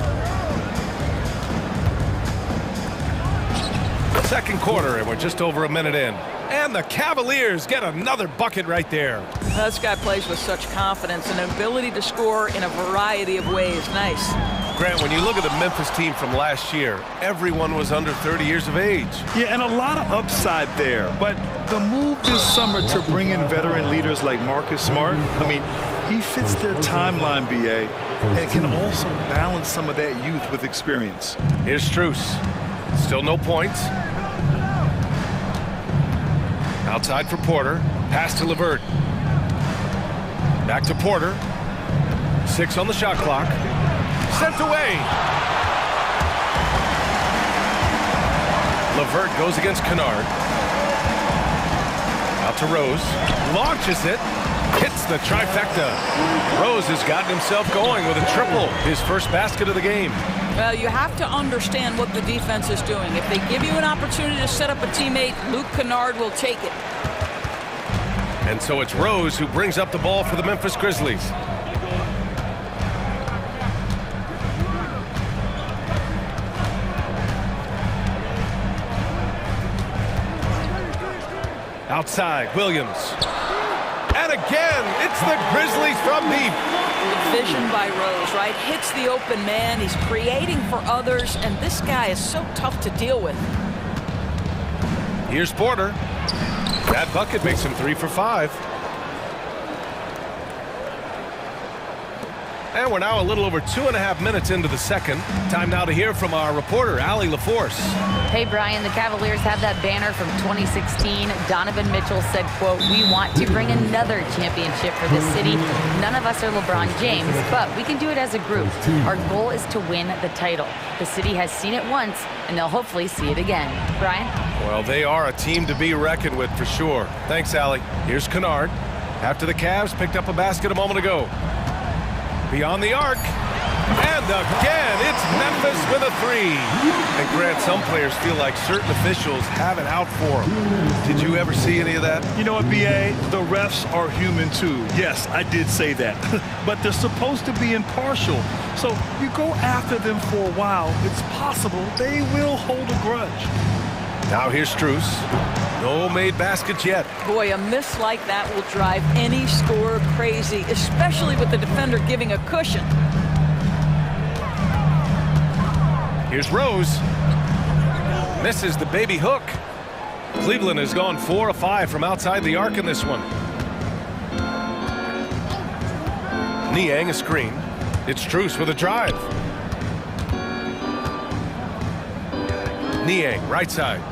Second quarter, and we're just over a minute in. And the Cavaliers get another bucket right there. This guy plays with such confidence and ability to score in a variety of ways. Nice. Grant, when you look at the Memphis team from last year, everyone was under 30 years of age. Yeah, and a lot of upside there. But the move this summer to bring in veteran leaders like Marcus Smart, I mean, he fits their timeline, BA, and can also balance some of that youth with experience. Here's Strus. Still no points. Outside for Porter. Pass to LeVert. Back to Porter. 6 on the shot clock. Sent away. LeVert goes against Kennard. Out to Rose. Launches it. Hits the trifecta. Rose has gotten himself going with a triple. His first basket of the game. Well, you have to understand what the defense is doing. If they give you an opportunity to set up a teammate, Luke Kennard will take it. And so it's Rose who brings up the ball for the Memphis Grizzlies. Outside, Williams. And again, it's the Grizzlies from deep. Vision by Rose, right? Hits the open man. He's creating for others, and this guy is so tough to deal with. Here's Porter. That bucket makes him 3 for 5. And we're now a little over 2.5 minutes into the second. Time now to hear from our reporter, Allie LaForce. Hey, Brian, the Cavaliers have that banner from 2016. Donovan Mitchell said, quote, "We want to bring another championship for this city. None of us are LeBron James, but we can do it as a group. Our goal is to win the title. The city has seen it once, and they'll hopefully see it again." Brian? Well, they are a team to be reckoned with for sure. Thanks, Allie. Here's Kennard. After the Cavs picked up a basket a moment ago. Beyond the arc. And again, it's Memphis with a three. And Grant, some players feel like certain officials have it out for them. Did you ever see any of that? You know what, B.A.? The refs are human too. Yes, I did say that. But they're supposed to be impartial. So you go after them for a while, it's possible they will hold a grudge. Now here's Strus. No made baskets yet. Boy, a miss like that will drive any scorer crazy, especially with the defender giving a cushion. Here's Rose. Misses the baby hook. Cleveland has gone 4 of 5 from outside the arc in this one. Niang a screen. It's Strus with a drive. Niang, right side.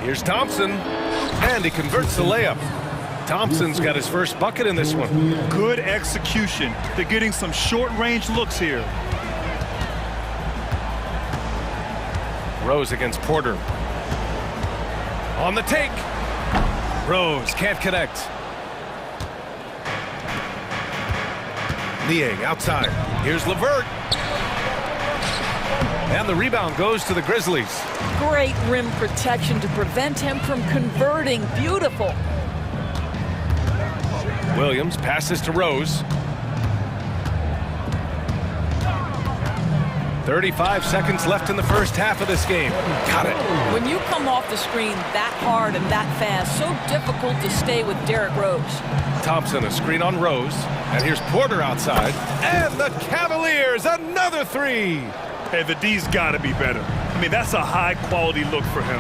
Here's Thompson. And he converts the layup. Thompson's got his first bucket in this one. Good execution. They're getting some short-range looks here. Rose against Porter. On the take. Rose can't connect. Niang outside. Here's LeVert. And the rebound goes to the Grizzlies. Great rim protection to prevent him from converting. Beautiful. Williams passes to Rose. 35 seconds left in the first half of this game. Got it. When you come off the screen that hard and that fast, so difficult to stay with Derrick Rose. Thompson, a screen on Rose. And here's Porter outside. And the Cavaliers, another three. Hey, the D's got to be better. I mean, that's a high-quality look for him.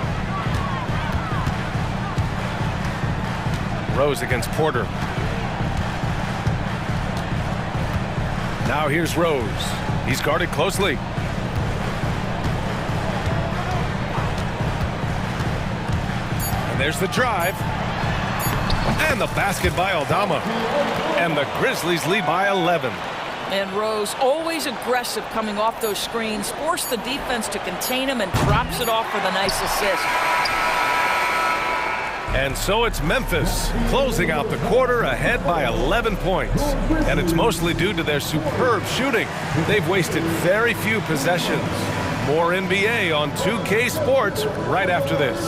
Rose against Porter. Now here's Rose. He's guarded closely. And there's the drive. And the basket by Aldama. And the Grizzlies lead by 11. And Rose, always aggressive coming off those screens, forced the defense to contain him and drops it off for the nice assist. And so it's Memphis closing out the quarter ahead by 11 points. And it's mostly due to their superb shooting. They've wasted very few possessions. More NBA on 2K Sports right after this.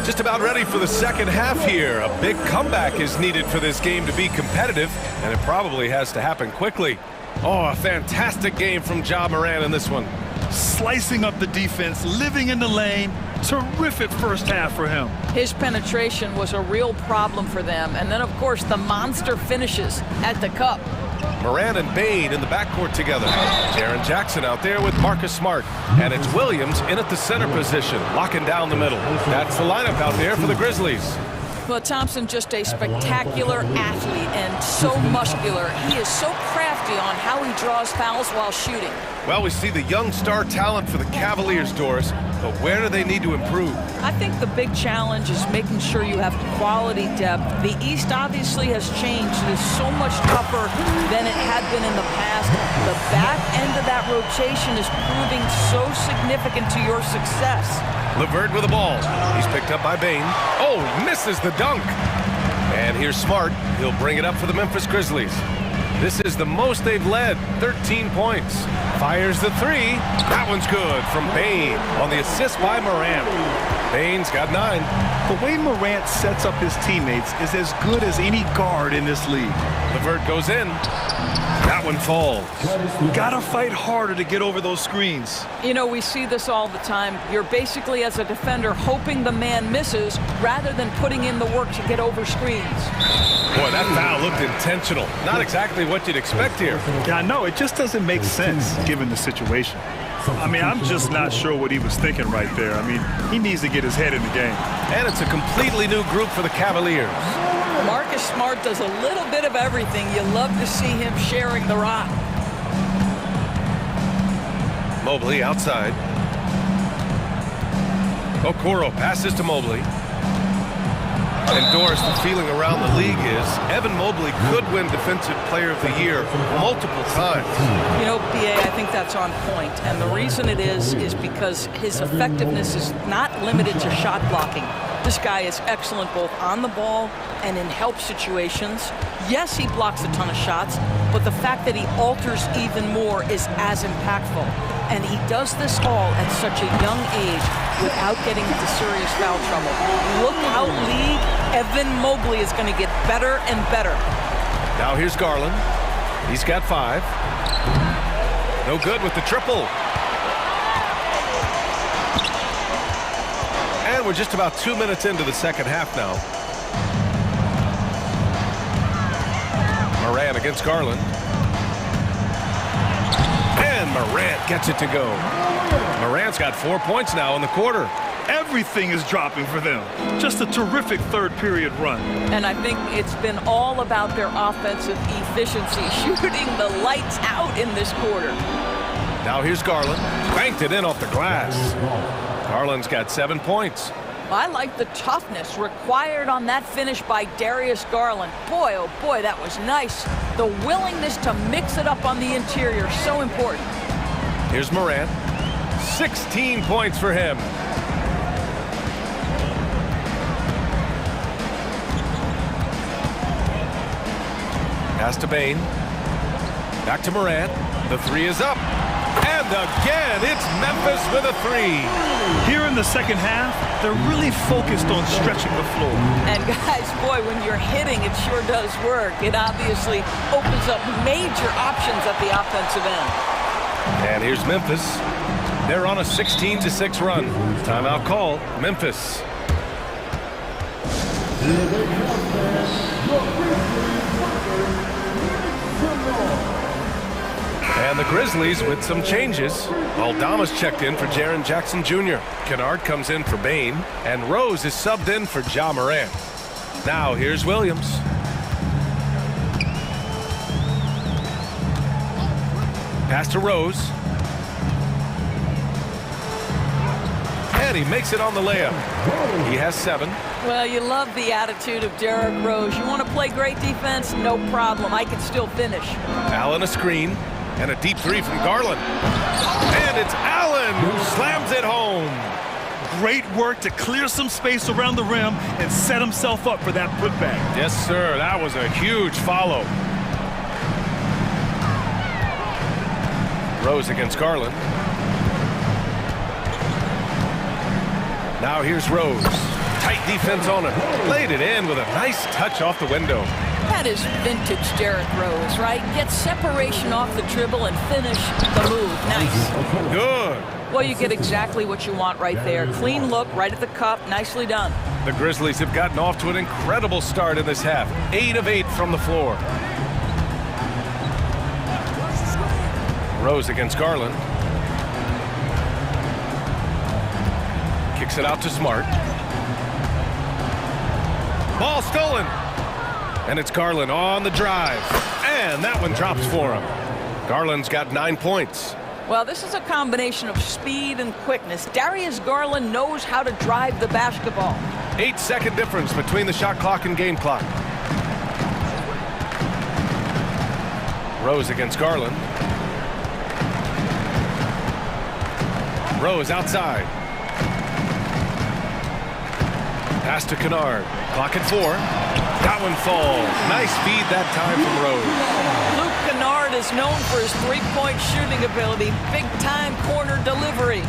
Just about ready for the second half here. A big comeback is needed for this game to be competitive, and it probably has to happen quickly. Oh, a fantastic game from Ja Morant in this one. Slicing up the defense, living in the lane. Terrific first half for him. His penetration was a real problem for them. And then, of course, the monster finishes at the cup. Morant and Bane in the backcourt together. Jaren Jackson out there with Marcus Smart. And it's Williams in at the center position, locking down the middle. That's the lineup out there for the Grizzlies. Well, Thompson, just a spectacular athlete and so muscular. He is so crafty on how he draws fouls while shooting. Well, we see the young star talent for the Cavaliers, Doris, but where do they need to improve? I think the big challenge is making sure you have quality depth. The East obviously has changed. It is so much tougher than it had been in the past. The back end of that rotation is proving so significant to your success. LeVert with the ball. He's picked up by Bane. Oh, misses the dunk. And here's Smart. He'll bring it up for the Memphis Grizzlies. This is the most they've led, 13 points. Fires the three. That one's good from Bane on the assist by Morant. Bane's got 9. The way Morant sets up his teammates is as good as any guard in this league. LeVert goes in. That one falls. Gotta fight harder to get over those screens. You know, we see this all the time. You're basically, as a defender, hoping the man misses rather than putting in the work to get over screens. Boy, that foul looked intentional. Not exactly what you'd expect here. Yeah, I know. It just doesn't make sense given the situation. I mean, I'm just not sure what he was thinking right there. I mean, he needs to get his head in the game. And it's a completely new group for the Cavaliers. Marcus Smart does a little bit of everything. You love to see him sharing the rock. Mobley outside. Okoro passes to Mobley. And Doris, the feeling around the league is Evan Mobley could win Defensive Player of the Year multiple times. You know, BA, I think that's on point. And the reason it is because his effectiveness is not limited to shot blocking. This guy is excellent both on the ball and in help situations. Yes, he blocks a ton of shots, but the fact that he alters even more is as impactful. And he does this all at such a young age without getting into serious foul trouble. Look how league Evan Mobley is going to get better and better. Now here's Garland. He's got 5. No good with the triple. And we're just about 2 minutes into the second half now. Morant against Garland. And Morant gets it to go. Morant's got 4 points now in the quarter. Everything is dropping for them. Just a terrific third period run. And I think it's been all about their offensive efficiency, shooting the lights out in this quarter. Now here's Garland. Banked it in off the glass. Garland's got 7 points. I like the toughness required on that finish by Darius Garland. Boy, oh boy, that was nice. The willingness to mix it up on the interior, so important. Here's Morant. 16 points for him. Pass to Bain. Back to Morant. The 3 is up. And again, it's Memphis with a 3. Here in the second half, they're really focused on stretching the floor. And guys, boy, when you're hitting, it sure does work. It obviously opens up major options at the offensive end. And here's Memphis. They're on a 16-6 run. Timeout call, Memphis. And the Grizzlies with some changes. Aldama's checked in for Jaren Jackson Jr. Kennard comes in for Bain. And Rose is subbed in for Ja Morant. Now here's Williams. Pass to Rose. And he makes it on the layup. He has 7. Well, you love the attitude of Derrick Rose. You want to play great defense? No problem. I can still finish. Allen a screen. And a deep 3 from Garland. And it's Allen who slams it home. Great work to clear some space around the rim and set himself up for that putback. Yes, sir. That was a huge follow. Rose against Garland. Now here's Rose. Tight defense on him. Laid it in with a nice touch off the window. That is vintage Derrick Rose, right? Get separation off the dribble and finish the move. Nice. Good. Well, you get exactly what you want right there. Clean look, right at the cup. Nicely done. The Grizzlies have gotten off to an incredible start in this half. 8 of 8 from the floor. Rose against Garland. Kicks it out to Smart. Ball stolen. And it's Garland on the drive. And that one drops for him. Garland's got 9 points. Well, this is a combination of speed and quickness. Darius Garland knows how to drive the basketball. 8-second difference between the shot clock and game clock. Rose against Garland. Rose outside. Pass to Kennard. Clock at 4. That one falls. Nice feed that time from Rose. Luke Kennard is known for his three-point shooting ability. Big-time corner delivery.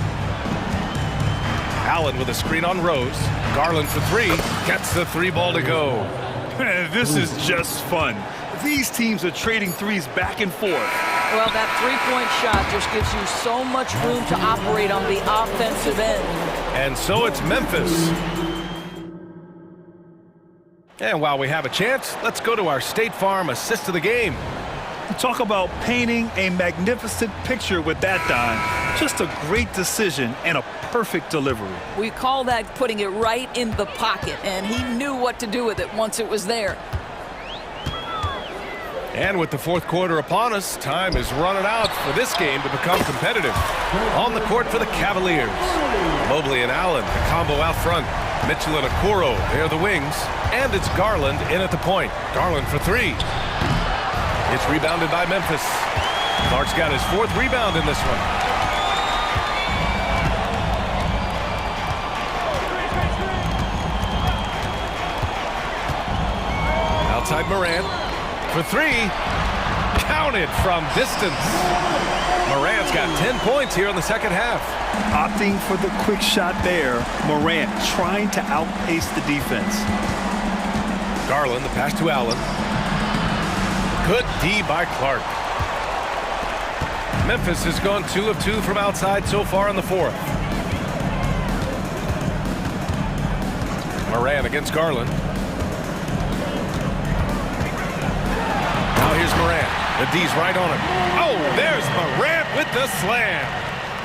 Allen with a screen on Rose. Garland for 3. Gets the 3 ball to go. Man, this is just fun. These teams are trading threes back and forth. Well, that three-point shot just gives you so much room to operate on the offensive end. And so it's Memphis. And while we have a chance, let's go to our State Farm assist of the game. Talk about painting a magnificent picture with that dime. Just a great decision and a perfect delivery. We call that putting it right in the pocket, and he knew what to do with it once it was there. And with the fourth quarter upon us, time is running out for this game to become competitive. On the court for the Cavaliers. Mobley and Allen, the combo out front. Mitchell and Okoro, they're the wings. And it's Garland in at the point. Garland for three. It's rebounded by Memphis. Clark's got his fourth rebound in this one. Outside Morant for three. Counted from distance. Morant's got 10 points here in the second half. Opting for the quick shot there. Morant trying to outpace the defense. Garland, the pass to Allen. Good D by Clark. Memphis has gone 2 of 2 from outside so far in the fourth. Morant against Garland. Now here's Morant. The D's right on him. Oh, there's Morant with the slam.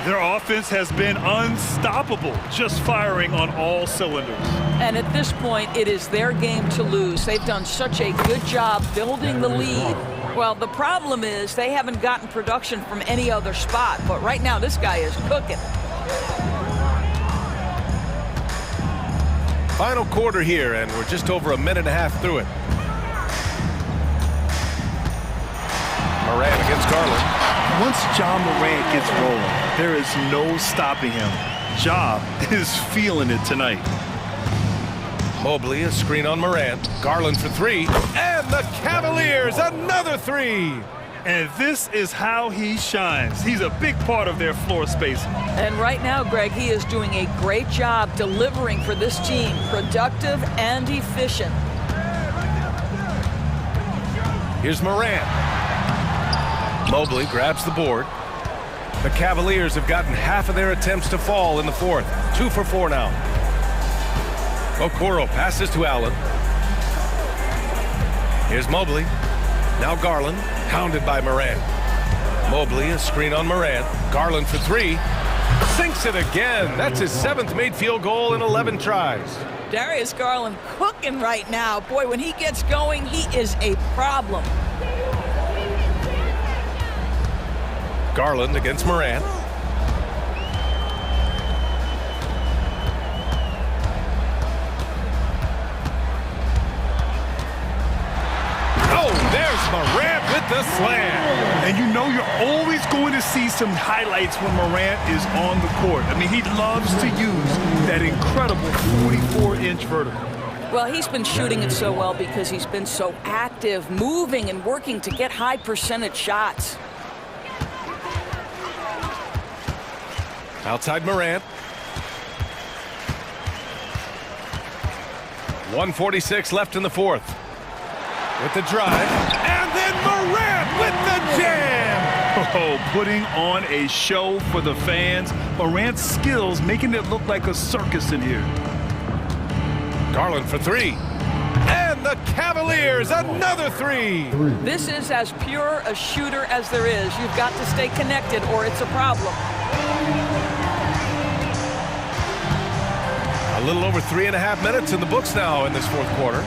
Their offense has been unstoppable, just firing on all cylinders. And at this point, it is their game to lose. They've done such a good job building the lead. Well, the problem is they haven't gotten production from any other spot. But right now, this guy is cooking. Final quarter here, and we're just over a minute and a half through it. Morant against Garland. Once Ja Morant gets rolling, there is no stopping him. Ja is feeling it tonight. Mobley, a screen on Morant. Garland for three. And the Cavaliers, another three. And this is how he shines. He's a big part of their floor spacing. And right now, Greg, he is doing a great job delivering for this team. Productive and efficient. Here's Morant. Mobley grabs the board. The Cavaliers have gotten half of their attempts to fall in the fourth. 2 for 4 now. Okoro passes to Allen. Here's Mobley. Now Garland, hounded by Morant. Mobley, a screen on Morant. Garland for three. Sinks it again. That's his 7th made field goal in 11 tries. Darius Garland cooking right now. Boy, when he gets going, he is a problem. Garland against Morant. Oh, there's Morant with the slam. And you know you're always going to see some highlights when Morant is on the court. I mean, he loves to use that incredible 44-inch vertical. Well, he's been shooting it so well because he's been so active, moving and working to get high percentage shots. Outside Morant. 1:46 left in the fourth. With the drive. And then Morant with the jam. Oh, putting on a show for the fans. Morant's skills making it look like a circus in here. Garland for three. And the Cavaliers, another three. This is as pure a shooter as there is. You've got to stay connected or it's a problem. A little over 3.5 minutes in the books now in this fourth quarter.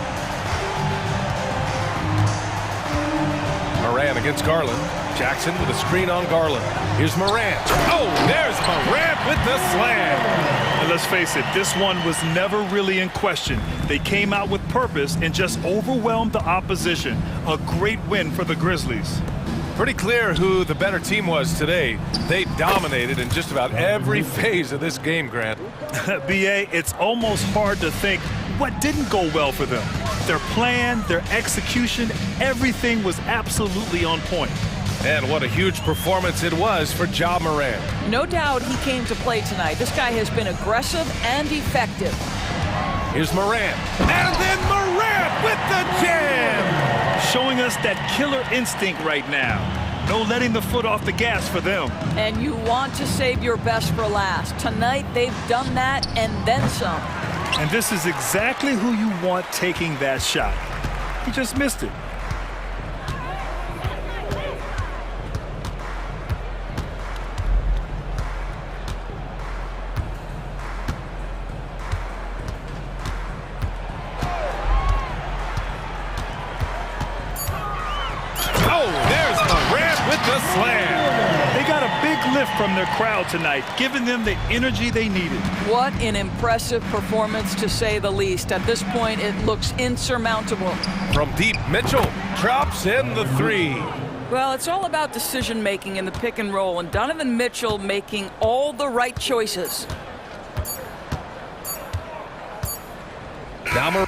Morant against Garland. Jackson with a screen on Garland. Here's Morant. Oh, there's Morant with the slam. And let's face it, this one was never really in question. They came out with purpose and just overwhelmed the opposition. A great win for the Grizzlies. Pretty clear who the better team was today. They dominated in just about every phase of this game, Grant. B.A., it's almost hard to think what didn't go well for them. Their plan, their execution, everything was absolutely on point. And what a huge performance it was for Ja Morant. No doubt he came to play tonight. This guy has been aggressive and effective. Here's Morant. And then Morant with the jam. Showing us that killer instinct right now. No letting the foot off the gas for them. And you want to save your best for last. Tonight, they've done that and then some. And this is exactly who you want taking that shot. He just missed it. lift from their crowd tonight, giving them the energy they needed. What an impressive performance, to say the least. At this point, it looks insurmountable. From deep, Mitchell drops in the three. Well, it's all about decision-making in the pick and roll, and Donovan Mitchell making all the right choices. Now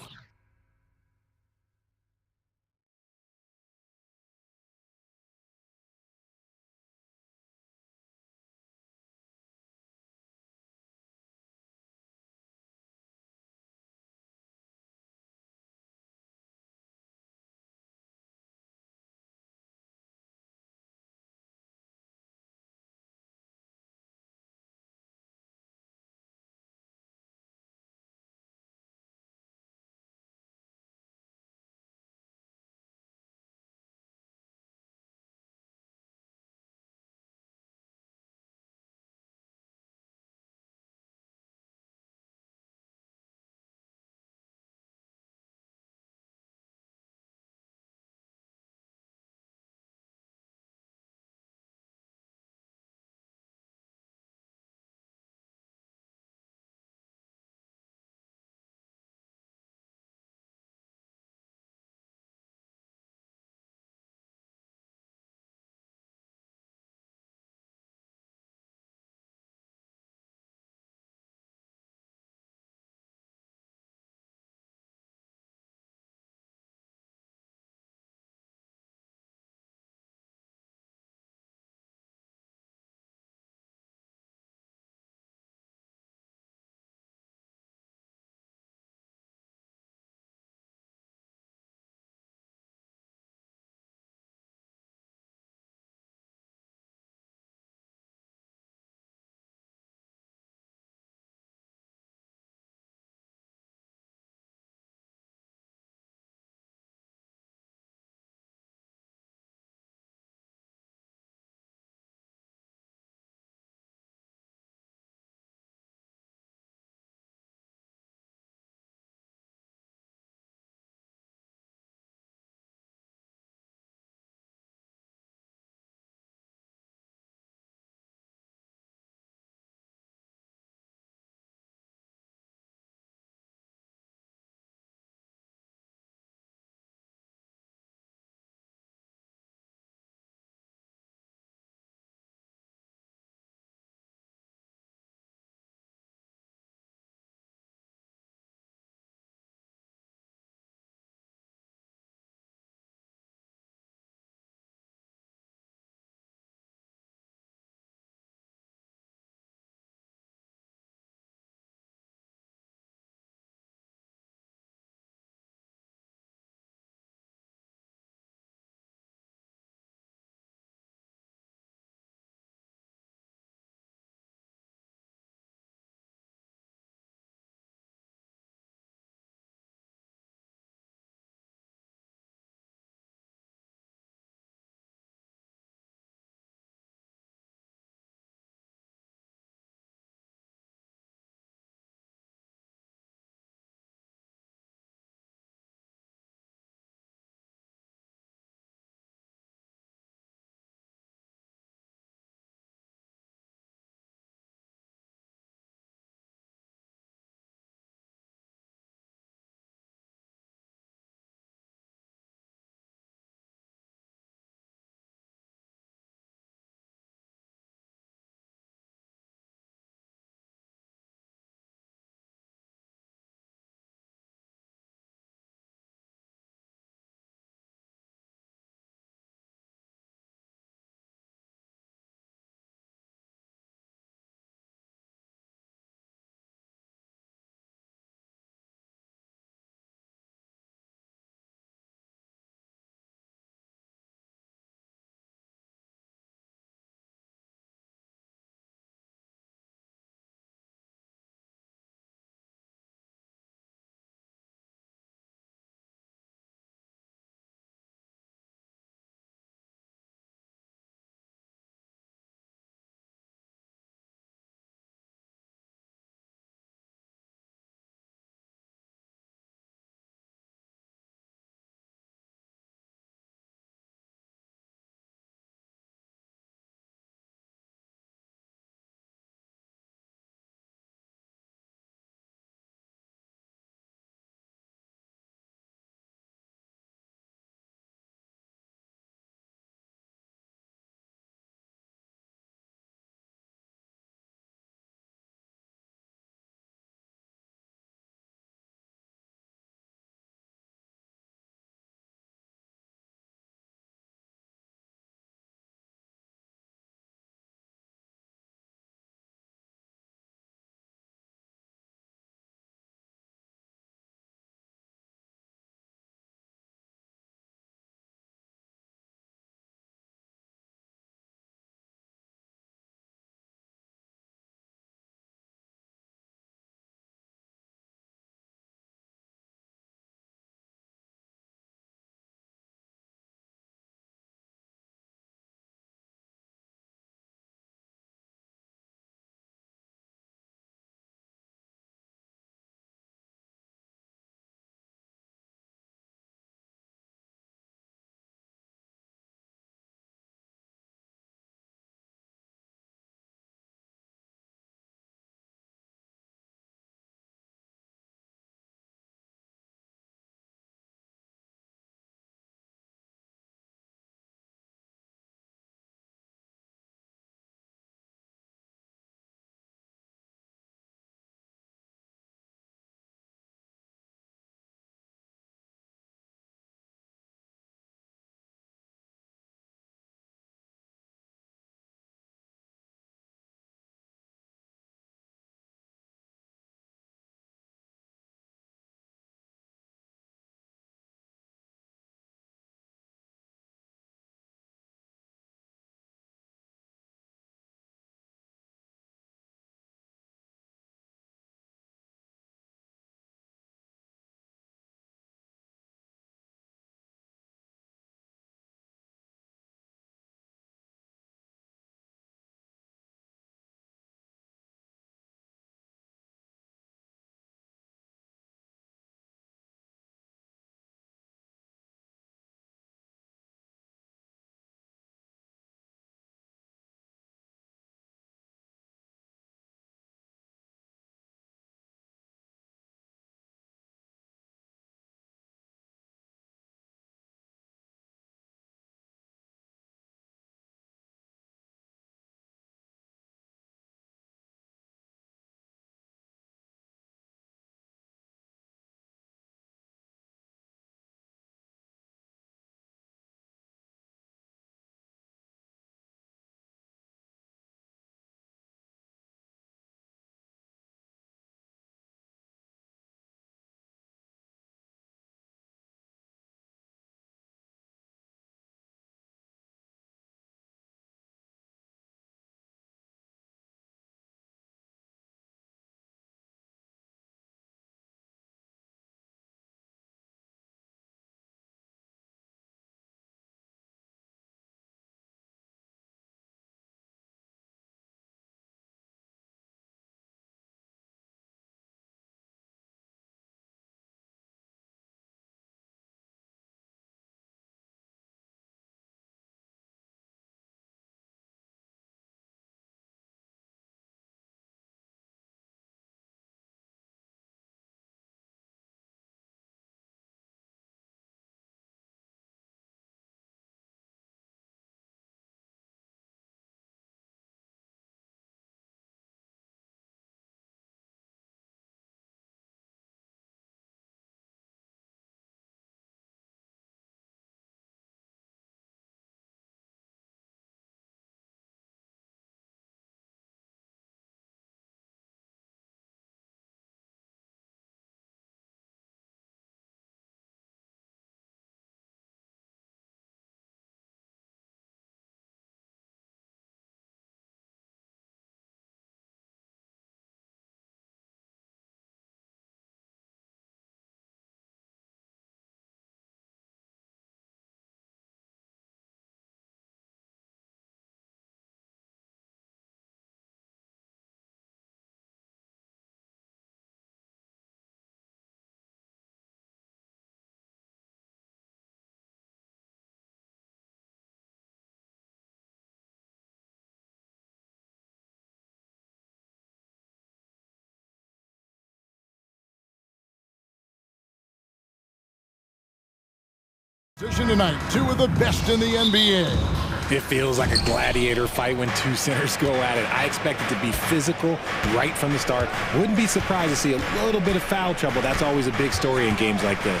Position tonight, two of the best in the NBA. It feels like a gladiator fight when two centers go at it. I expect it to be physical right from the start. Wouldn't be surprised to see a little bit of foul trouble. That's always a big story in games like this.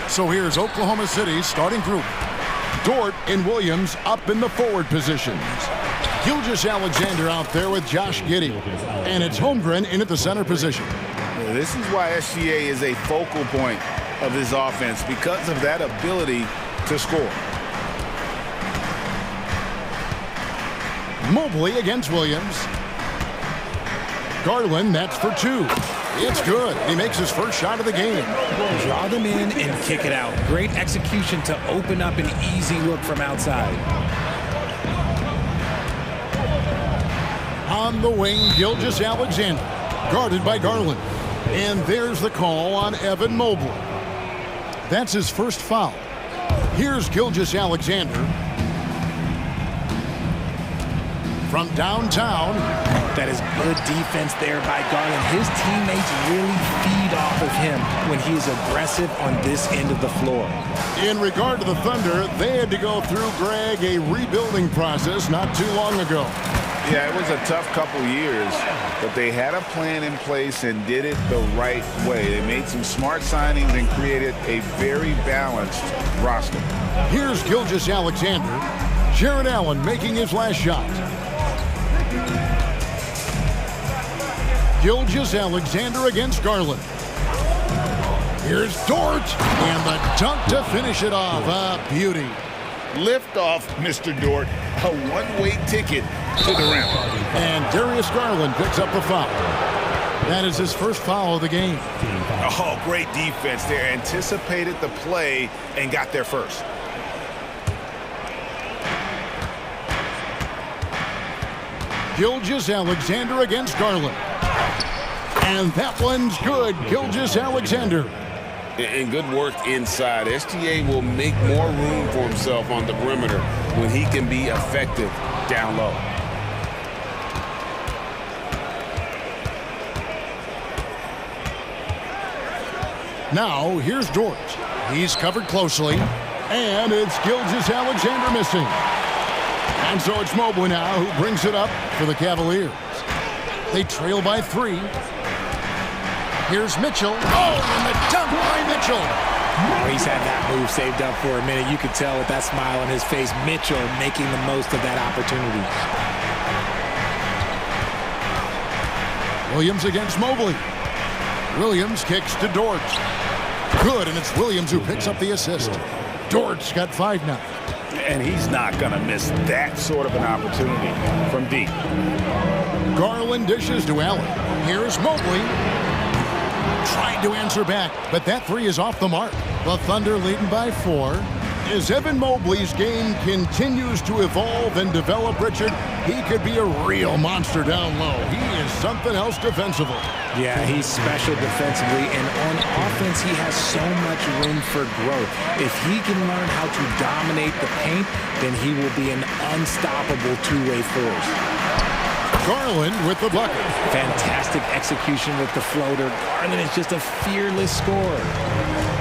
So here's Oklahoma City's starting group. Dort and Williams up in the forward positions. Gilgeous-Alexander out there with Josh Giddey. And it's Holmgren in at the center position. This is why SGA is a focal point of his offense, because of that ability to score. Mobley against Williams. Garland, that's for two. It's good. He makes his first shot of the game. Draw them in and kick it out. Great execution to open up an easy look from outside. On the wing, Gilgeous-Alexander, guarded by Garland. And there's the call on Evan Mobley. That's his first foul. Here's Gilgeous-Alexander. From downtown. That is good defense there by Garland. His teammates really feed off of him when he is aggressive on this end of the floor. In regard to the Thunder, they had to go through, Greg, a rebuilding process not too long ago. Yeah, it was a tough couple years, but they had a plan in place and did it the right way. They made some smart signings and created a very balanced roster. Here's Gilgeous-Alexander. Jared Allen making his last shot. Gilgeous-Alexander against Garland. Here's Dort, and the dunk to finish it off. A beauty. Lift off, Mr. Dort. A one-way ticket to the rim. And Darius Garland picks up the foul. That is his first foul of the game. Oh, great defense there. Anticipated the play and got there first. Gilgeous-Alexander against Garland. And that one's good. Gilgeous-Alexander. And good work inside. SGA will make more room for himself on the perimeter when he can be effective down low. Now, here's Dort. He's covered closely. And it's Gilgeous-Alexander missing. And so it's Mobley now who brings it up for the Cavaliers. They trail by 3. Here's Mitchell. Oh, and the dunk by Mitchell. Oh, he's had that move saved up for a minute. You could tell with that smile on his face, Mitchell making the most of that opportunity. Williams against Mobley. Williams kicks to Dort. Good, and it's Williams who picks up the assist. Dort's got 5 now. And he's not going to miss that sort of an opportunity from deep. Garland dishes to Allen. Here's Mobley. Trying to answer back, but that 3 is off the mark. The Thunder leading by 4. As Evan Mobley's game continues to evolve and develop, Richard, he could be a real monster down low. He is something else defensively. Yeah, he's special defensively, and on offense, he has so much room for growth. If he can learn how to dominate the paint, then he will be an unstoppable two-way force. Garland with the bucket. Fantastic execution with the floater. Garland is just a fearless scorer.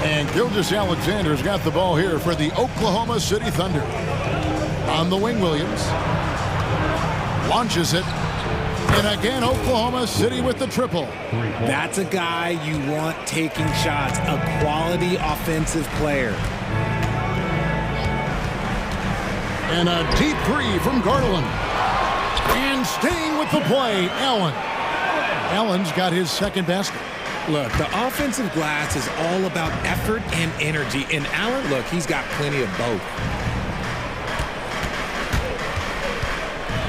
And Gilgeous-Alexander's got the ball here for the Oklahoma City Thunder. On the wing, Williams. Launches it. And again, Oklahoma City with the triple. That's a guy you want taking shots. A quality offensive player. And a deep 3 from Garland. And staying with the play, Allen. Allen's got his second basket. Look, the offensive glass is all about effort and energy. And Allen, look, he's got plenty of both.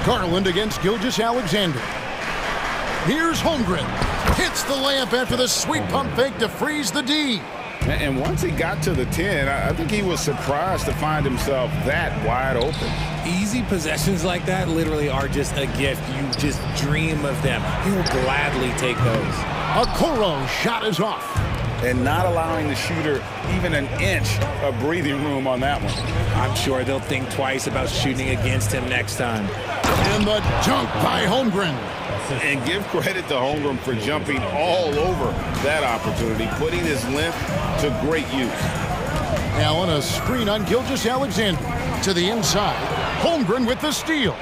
Garland against Gilgeous-Alexander. Here's Holmgren. Hits the layup after the sweet pump fake to freeze the D. And once he got to the 10, I think he was surprised to find himself that wide open. Easy possessions like that literally are just a gift. You just dream of them. He'll gladly take those. Okoro's shot is off. And not allowing the shooter even an inch of breathing room on that one. I'm sure they'll think twice about shooting against him next time. And the dunk by Holmgren. And give credit to Holmgren for jumping all over that opportunity, putting his length to great use. Allen, a screen on Gilgeous-Alexander. To the inside. Holmgren with the steal.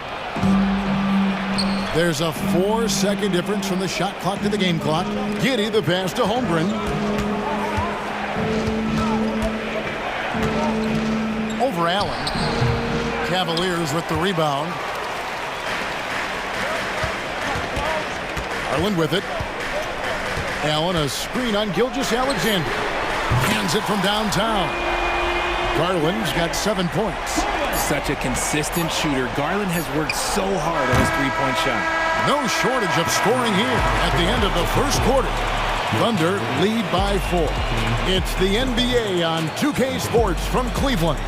There's a 4-second difference from the shot clock to the game clock. Giddey the pass to Holmgren. Over Allen. Cavaliers with the rebound. Garland with it. Allen, a screen on Gilgeous-Alexander. Hands it from downtown. Garland's got 7 points. Such a consistent shooter. Garland has worked so hard on his three-point shot. No shortage of scoring here at the end of the first quarter. Thunder lead by 4. It's the NBA on 2K Sports from Cleveland.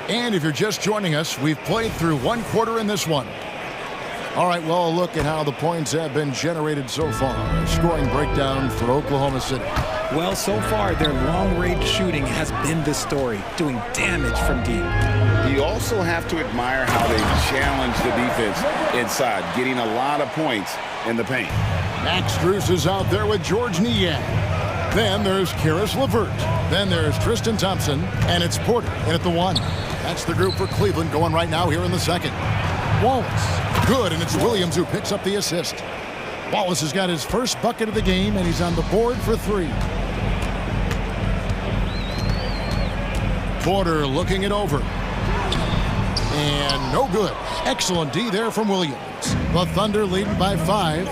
And if you're just joining us, we've played through one quarter in this one. All right, well, a look at how the points have been generated so far. A scoring breakdown for Oklahoma City. Well, so far, their long-range shooting has been the story, doing damage from deep. You also have to admire how they challenge the defense inside, getting a lot of points in the paint. Max Strus is out there with George Niang. Then there's Karis LeVert. Then there's Tristan Thompson, and it's Porter in at the 1. That's the group for Cleveland going right now here in the second. Wallace, good, and it's Williams who picks up the assist. Wallace has got his first bucket of the game, and he's on the board for 3. Porter looking it over. And no good. Excellent D there from Williams. The Thunder leading by 5.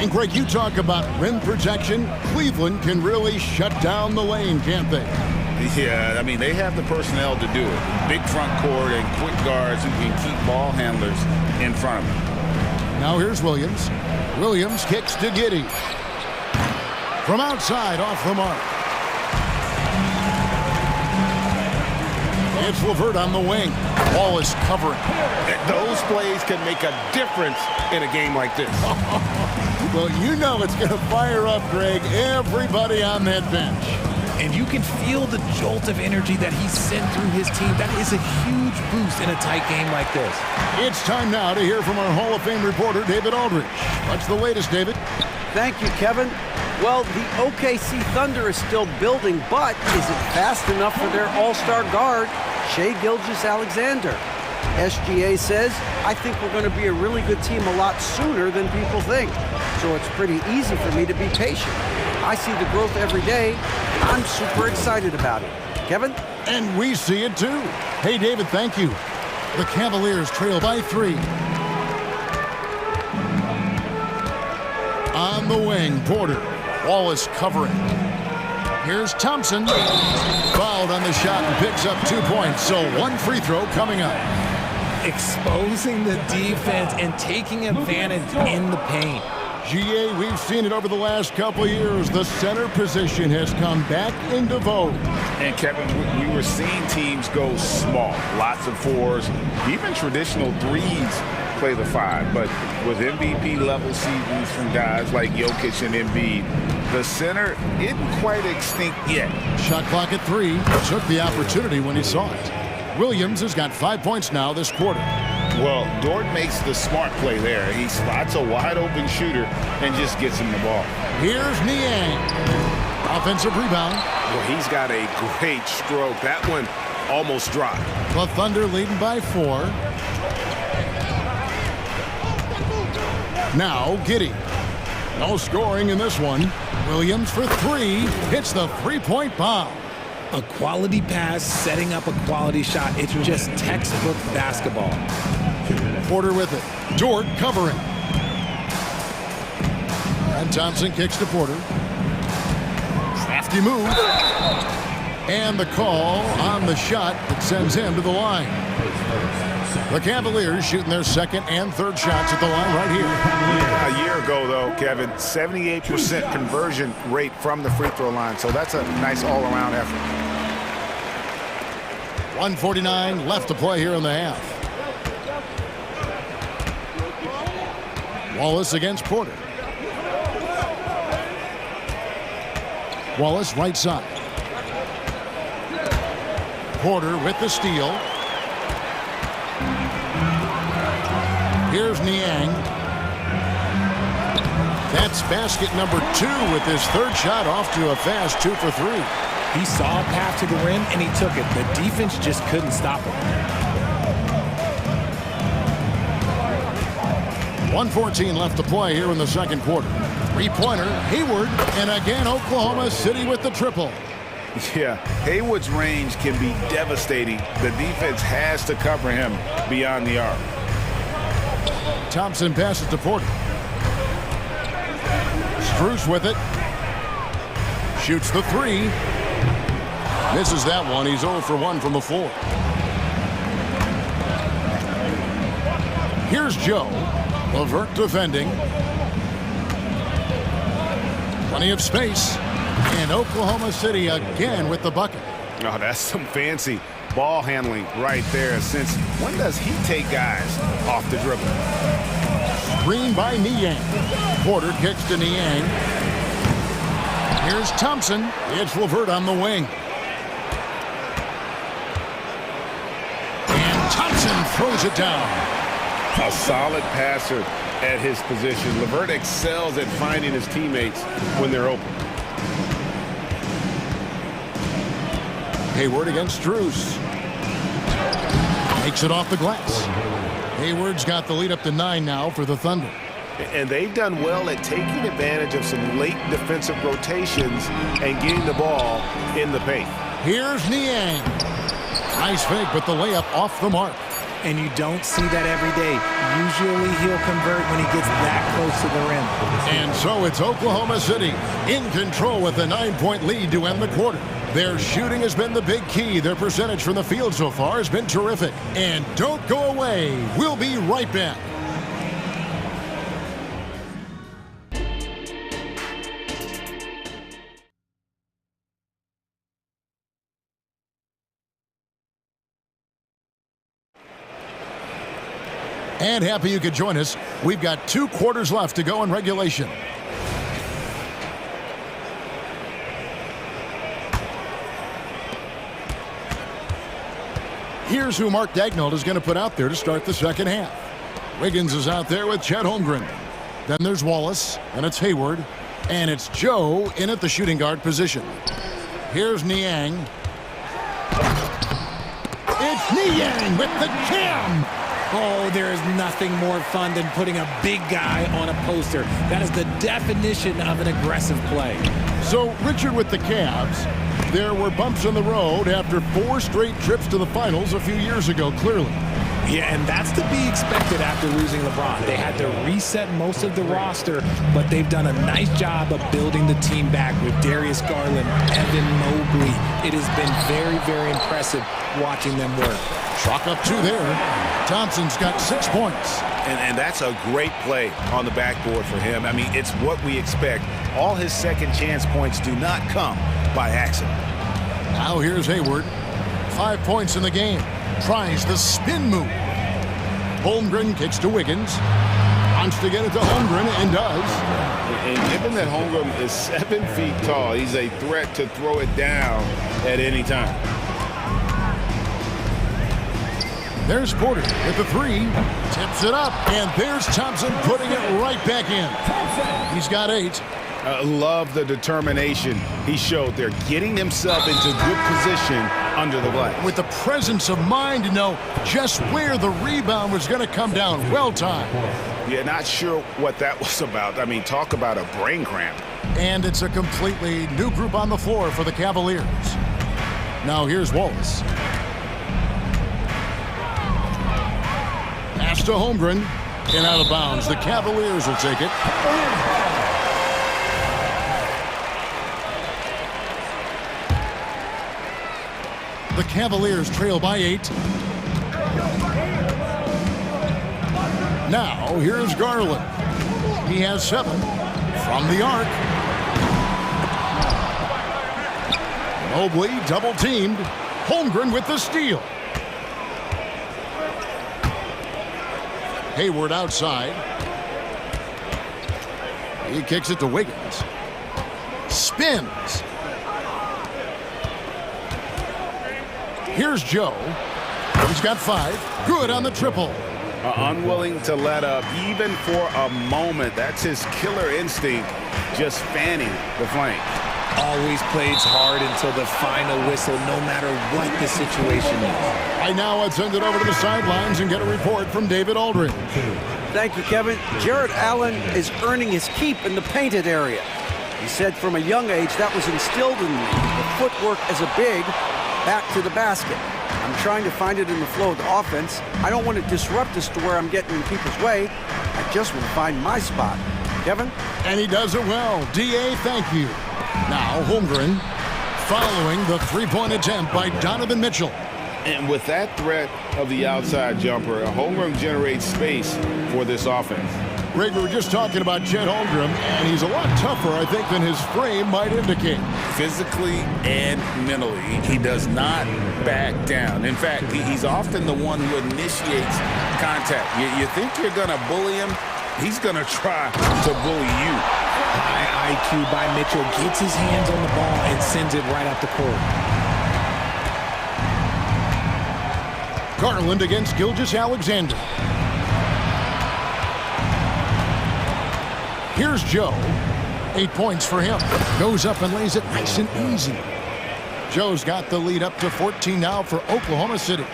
And Greg, you talk about rim protection. Cleveland can really shut down the lane, can't they? Yeah, I mean, they have the personnel to do it. Big front court and quick guards who can keep ball handlers in front of them. Now here's Williams. Williams kicks to Giddey. From outside, off the mark. It's LeVert on the wing. Wallace covering. Those plays can make a difference in a game like this. Well, you know it's going to fire up, Greg, everybody on that bench. And you can feel the jolt of energy that he sent through his team. That is a huge boost in a tight game like this. It's time now to hear from our Hall of Fame reporter, David Aldridge. What's the latest, David? Thank you, Kevin. Well, the OKC Thunder is still building, but is it fast enough for their all-star guard, Shai Gilgeous-Alexander? SGA says, I think we're going to be a really good team a lot sooner than people think. So it's pretty easy for me to be patient. I see the growth every day. I'm super excited about it. Kevin? And we see it too. Hey, David, thank you. The Cavaliers trail by 3. On the wing, Porter. Wallace covering. Here's Thompson. Fouled on the shot and picks up 2 points. So 1 free throw coming up. Exposing the defense and taking advantage in the paint. GA, we've seen it over the last couple of years. The center position has come back into vogue. And Kevin, we were seeing teams go small, lots of 4s, even traditional 3s play the 5. But with MVP level seasons from guys like Jokic and Embiid, the center isn't quite extinct yet. Shot clock at 3. Took the opportunity when he saw it. Williams has got 5 points now this quarter. Well, Dort makes the smart play there. He spots a wide-open shooter and just gets him the ball. Here's Niang. Offensive rebound. Well, he's got a great stroke. That one almost dropped. The Thunder leading by 4. Now Giddey. No scoring in this one. Williams for 3. Hits the three-point bomb. A quality pass, setting up a quality shot. It's just textbook basketball. Porter with it. Dort covering. And Thompson kicks to Porter. Crafty move. And the call on the shot that sends him to the line. The Cavaliers shooting their second and third shots at the line right here. A year ago, though, Kevin, 78% conversion rate from the free throw line. So that's a nice all-around effort. 1:49 left to play here in the half. Wallace against Porter. Wallace right side. Porter with the steal. Here's Niang. That's basket number 2 with his third shot off to a fast 2 for 3. He saw a path to the rim, and he took it. The defense just couldn't stop him. 1:14 left to play here in the second quarter. Three-pointer, Hayward, and again Oklahoma City with the triple. Yeah, Hayward's range can be devastating. The defense has to cover him beyond the arc. Thompson passes to Porter. Strus with it. Shoots the 3. Misses that one. He's 0 for 1 from the floor. Here's Joe. LeVert defending. Plenty of space. And Oklahoma City again with the bucket. Oh, that's some fancy ball handling right there. Since when does he take guys off the dribble? Screen by Niang. Porter kicks to Niang. Here's Thompson. It's LeVert on the wing. And Thompson throws it down. A solid passer at his position. LeVert excels at finding his teammates when they're open. Hayward against Strus. Makes it off the glass. Hayward's got the lead up to 9 now for the Thunder. And they've done well at taking advantage of some late defensive rotations and getting the ball in the paint. Here's Niang. Nice fake, but the layup off the mark. And you don't see that every day. Usually he'll convert when he gets that close to the rim. And so it's Oklahoma City in control with a 9-point lead to end the quarter. Their shooting has been the big key. Their percentage from the field so far has been terrific. And don't go away. We'll be right back. And happy you could join us. We've got 2 quarters left to go in regulation. Here's who Mark Daignault is going to put out there to start the second half. Wiggins is out there with Chet Holmgren. Then there's Wallace, and it's Hayward, and it's Joe in at the shooting guard position. Here's Niang. It's Niang with the cam. Oh, there is nothing more fun than putting a big guy on a poster. That is the definition of an aggressive play. So, Richard with the Cavs, there were bumps in the road after 4 straight trips to the finals a few years ago, clearly. Yeah, and that's to be expected after losing LeBron. They had to reset most of the roster, but they've done a nice job of building the team back with Darius Garland, Evan Mobley. It has been very, very impressive watching them work. Chalk up 2 there. Thompson's got 6 points. And that's a great play on the backboard for him. I mean, it's what we expect. All his second chance points do not come by accident. Now here's Hayward. 5 points in the game. Tries the spin move. Holmgren kicks to Wiggins. Wants to get it to Holmgren and does. And given that Holmgren is 7 feet tall, he's a threat to throw it down at any time. There's Porter with the 3. Tips it up. And there's Thompson putting it right back in. He's got 8. Love the determination he showed there, getting himself into good position under the glass. With the presence of mind to know just where the rebound was going to come down. Well timed. Yeah, not sure what that was about. I mean, talk about a brain cramp. And it's a completely new group on the floor for the Cavaliers. Now here's Wallace. Pass to Holmgren. And out of bounds. The Cavaliers will take it. The Cavaliers trail by 8. Now, here's Garland. He has 7 from the arc. Mobley double-teamed. Holmgren with the steal. Hayward outside. He kicks it to Wiggins. Spins. Here's Joe. He's got 5. Good on the triple. unwilling to let up even for a moment. That's his killer instinct, just fanning the flank. Always plays hard until the final whistle, no matter what the situation is. Right now, let's send it over to the sidelines and get a report from David Aldridge. Thank you, Kevin. Jared Allen is earning his keep in the painted area. He said from a young age that was instilled in me. The footwork as a big, back to the basket. I'm trying to find it in the flow of the offense. I don't want to disrupt this to where I'm getting in people's way. I just want to find my spot. Kevin? And he does it well. D.A., thank you. Now, Holmgren following the three-point attempt by Donovan Mitchell. And with that threat of the outside jumper, Holmgren generates space for this offense. Greg, we were just talking about Chet Holmgren, and he's a lot tougher, I think, than his frame might indicate. Physically and mentally, he does not back down. In fact, he's often the one who initiates contact. You think you're going to bully him? He's going to try to bully you. High IQ by Mitchell, gets his hands on the ball and sends it right up the court. Garland against Gilgeous-Alexander. Here's Joe. 8 points for him. Goes up and lays it nice and easy. Joe's got the lead up to 14 now for Oklahoma City.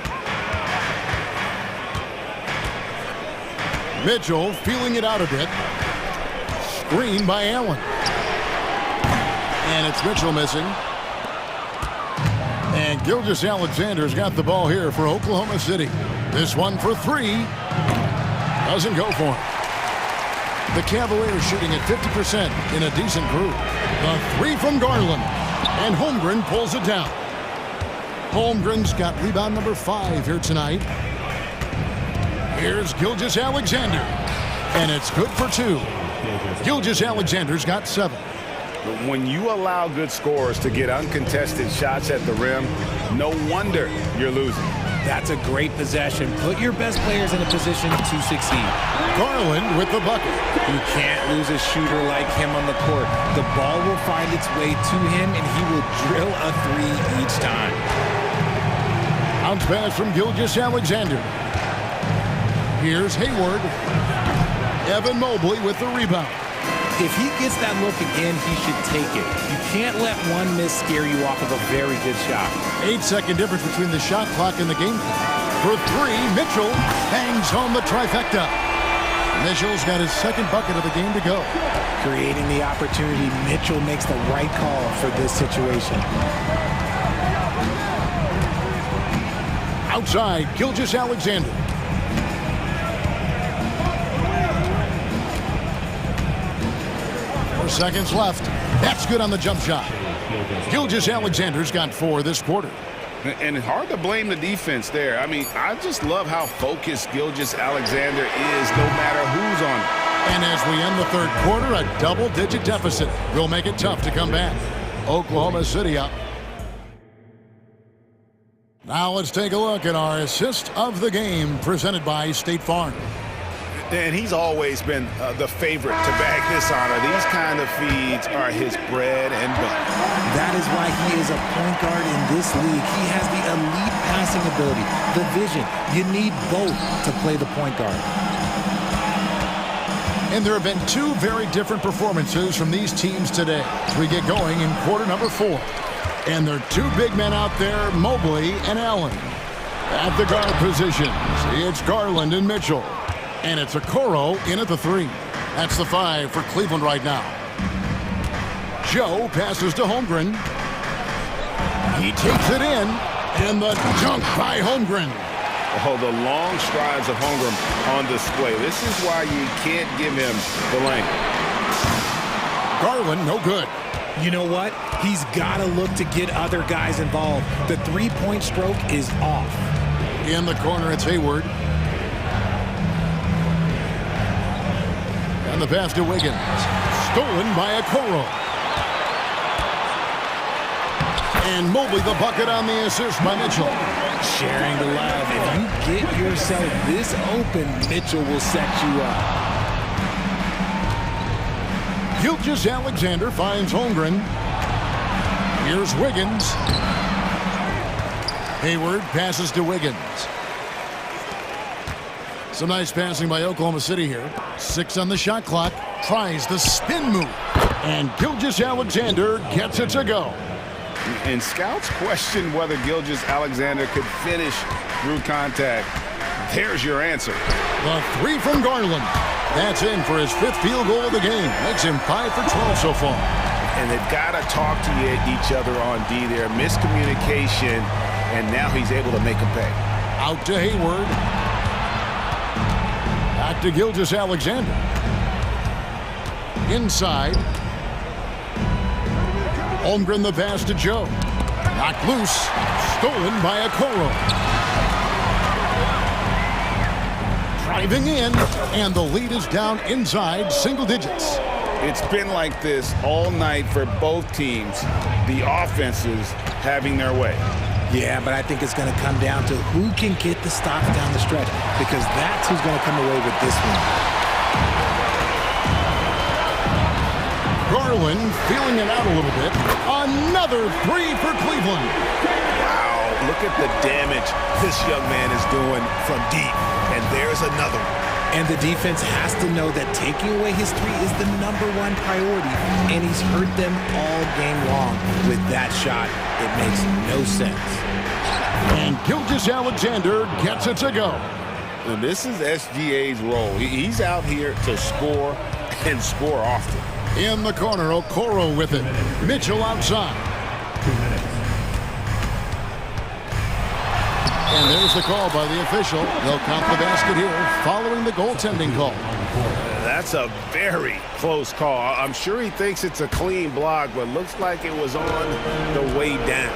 Mitchell feeling it out a bit. Screen by Allen. And it's Mitchell missing. And Gilgeous-Alexander's got the ball here for Oklahoma City. This one for three. Doesn't go for him. The Cavaliers shooting at 50% in a decent group. The three from Garland. And Holmgren pulls it down. Holmgren's got rebound number 5 here tonight. Here's Gilgeous-Alexander. And it's good for 2. Gilgeous-Alexander's got 7. When you allow good scorers to get uncontested shots at the rim, no wonder you're losing. That's a great possession. Put your best players in a position to succeed. Garland with the bucket. You can't lose a shooter like him on the court. The ball will find its way to him, and he will drill a 3 each time. Bounce pass from Gilgeous-Alexander. Here's Hayward. Evan Mobley with the rebound. If he gets that look again, he should take it. You can't let one miss scare you off of a very good shot. 8-second difference between the shot clock and the game clock. For 3, Mitchell bangs home the trifecta. Mitchell's got his second bucket of the game to go. Creating the opportunity, Mitchell makes the right call for this situation. Outside, Gilgeous-Alexander. 4 seconds left. That's good on the jump shot. Gilgeous-Alexander's got 4 this quarter. And hard to blame the defense there. I mean, I just love how focused Gilgeous-Alexander is no matter who's on it. And as we end the third quarter, a double-digit deficit will make it tough to come back. Oklahoma City up. Now let's take a look at our assist of the game presented by State Farm. And he's always been the favorite to bag this honor. These kind of feeds are his bread and butter. That is why he is a point guard in this league. He has the elite passing ability, the vision. You need both to play the point guard. And there have been 2 very different performances from these teams today as we get going in quarter number 4. And there are 2 big men out there, Mobley and Allen. At the guard positions, it's Garland and Mitchell. And it's Okoro in at the 3. That's the 5 for Cleveland right now. Joe passes to Holmgren. He takes it in. And the dunk by Holmgren. Oh, the long strides of Holmgren on display. This is why you can't give him the length. Garland, no good. You know what? He's got to look to get other guys involved. The three-point stroke is off. In the corner, it's Hayward. And the pass to Wiggins. Stolen by Okoro. And Mobley the bucket on the assist by Mitchell. Sharing the love. If you get yourself this open, Mitchell will set you up. Gilgeous-Alexander finds Holmgren. Here's Wiggins. Hayward passes to Wiggins. Some nice passing by Oklahoma City here. 6 on the shot clock. Tries the spin move. And Gilgeous-Alexander gets it to go. And scouts question whether Gilgeous-Alexander could finish through contact. There's your answer. The 3 from Garland. That's in for his 5th field goal of the game. Makes him 5 for 12 so far. And they've got to talk to each other on D there. Miscommunication, and now he's able to make them pay. Out to Hayward. Back to Gilgeous-Alexander. Inside. Holmgren the pass to Joe. Knocked loose. Stolen by Okoro. Driving in, and the lead is down inside single digits. It's been like this all night for both teams. The offenses having their way. Yeah, but I think it's going to come down to who can get the stops down the stretch, because that's who's going to come away with this one. Garland feeling it out a little bit. Another 3 for Cleveland. Wow, look at the damage this young man is doing from deep. And there's another one. And the defense has to know that taking away his 3 is the #1 priority, and he's hurt them all game long. With that shot, it makes no sense. And Gilgeous-Alexander gets it to go. And this is SGA's role. He's out here to score and score often. In the corner, Okoro with it. Mitchell outside. 2 minutes. And there's the call by the official. They'll count the basket here following the goaltending call. That's a very close call. I'm sure he thinks it's a clean block, but looks like it was on the way down.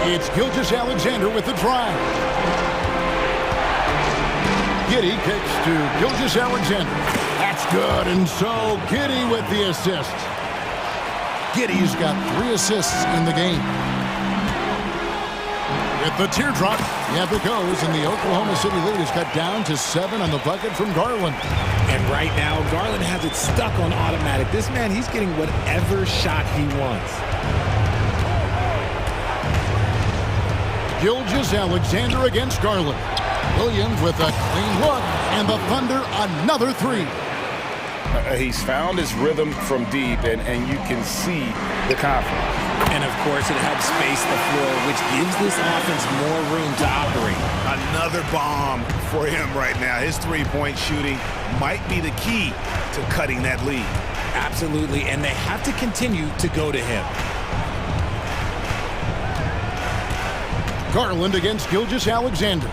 It's Gilgeous-Alexander with the drive. Giddey kicks to Gilgeous-Alexander. That's good, and so Giddey with the assist. Giddey's got 3 assists in the game. With the teardrop, yeah, it goes, and the Oklahoma City lead is cut down to 7 on the bucket from Garland. And right now, Garland has it stuck on automatic. This man, he's getting whatever shot he wants. Gilgeous-Alexander against Garland. Williams with a clean look, and the Thunder another 3. He's found his rhythm from deep, and you can see the confidence. And, of course, it helps space the floor, which gives this offense more room to operate. Another bomb for him right now. His three-point shooting might be the key to cutting that lead. Absolutely, and they have to continue to go to him. Garland against Gilgeous-Alexander.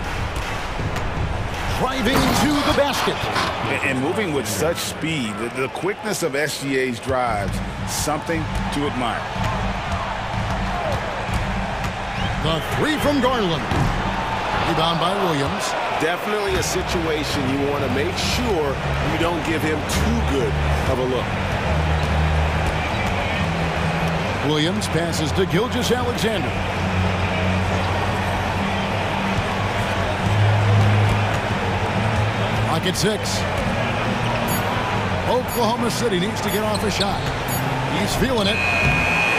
Driving to the basket. And moving with such speed, the quickness of SGA's drives, something to admire. The 3 from Garland. Rebound by Williams. Definitely a situation you want to make sure you don't give him too good of a look. Williams passes to Gilgeous-Alexander. Clock at 6. Oklahoma City needs to get off a shot. He's feeling it.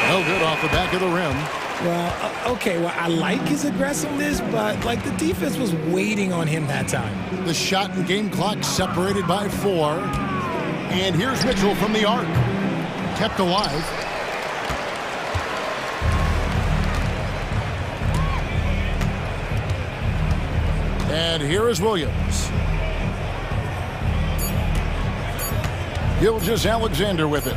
No good off the back of the rim. Well, okay, well, I like his aggressiveness, but, like, the defense was waiting on him that time. The shot and game clock separated by 4. And here's Mitchell from the arc. Kept alive. And here is Williams. Gilgeous-Alexander with it.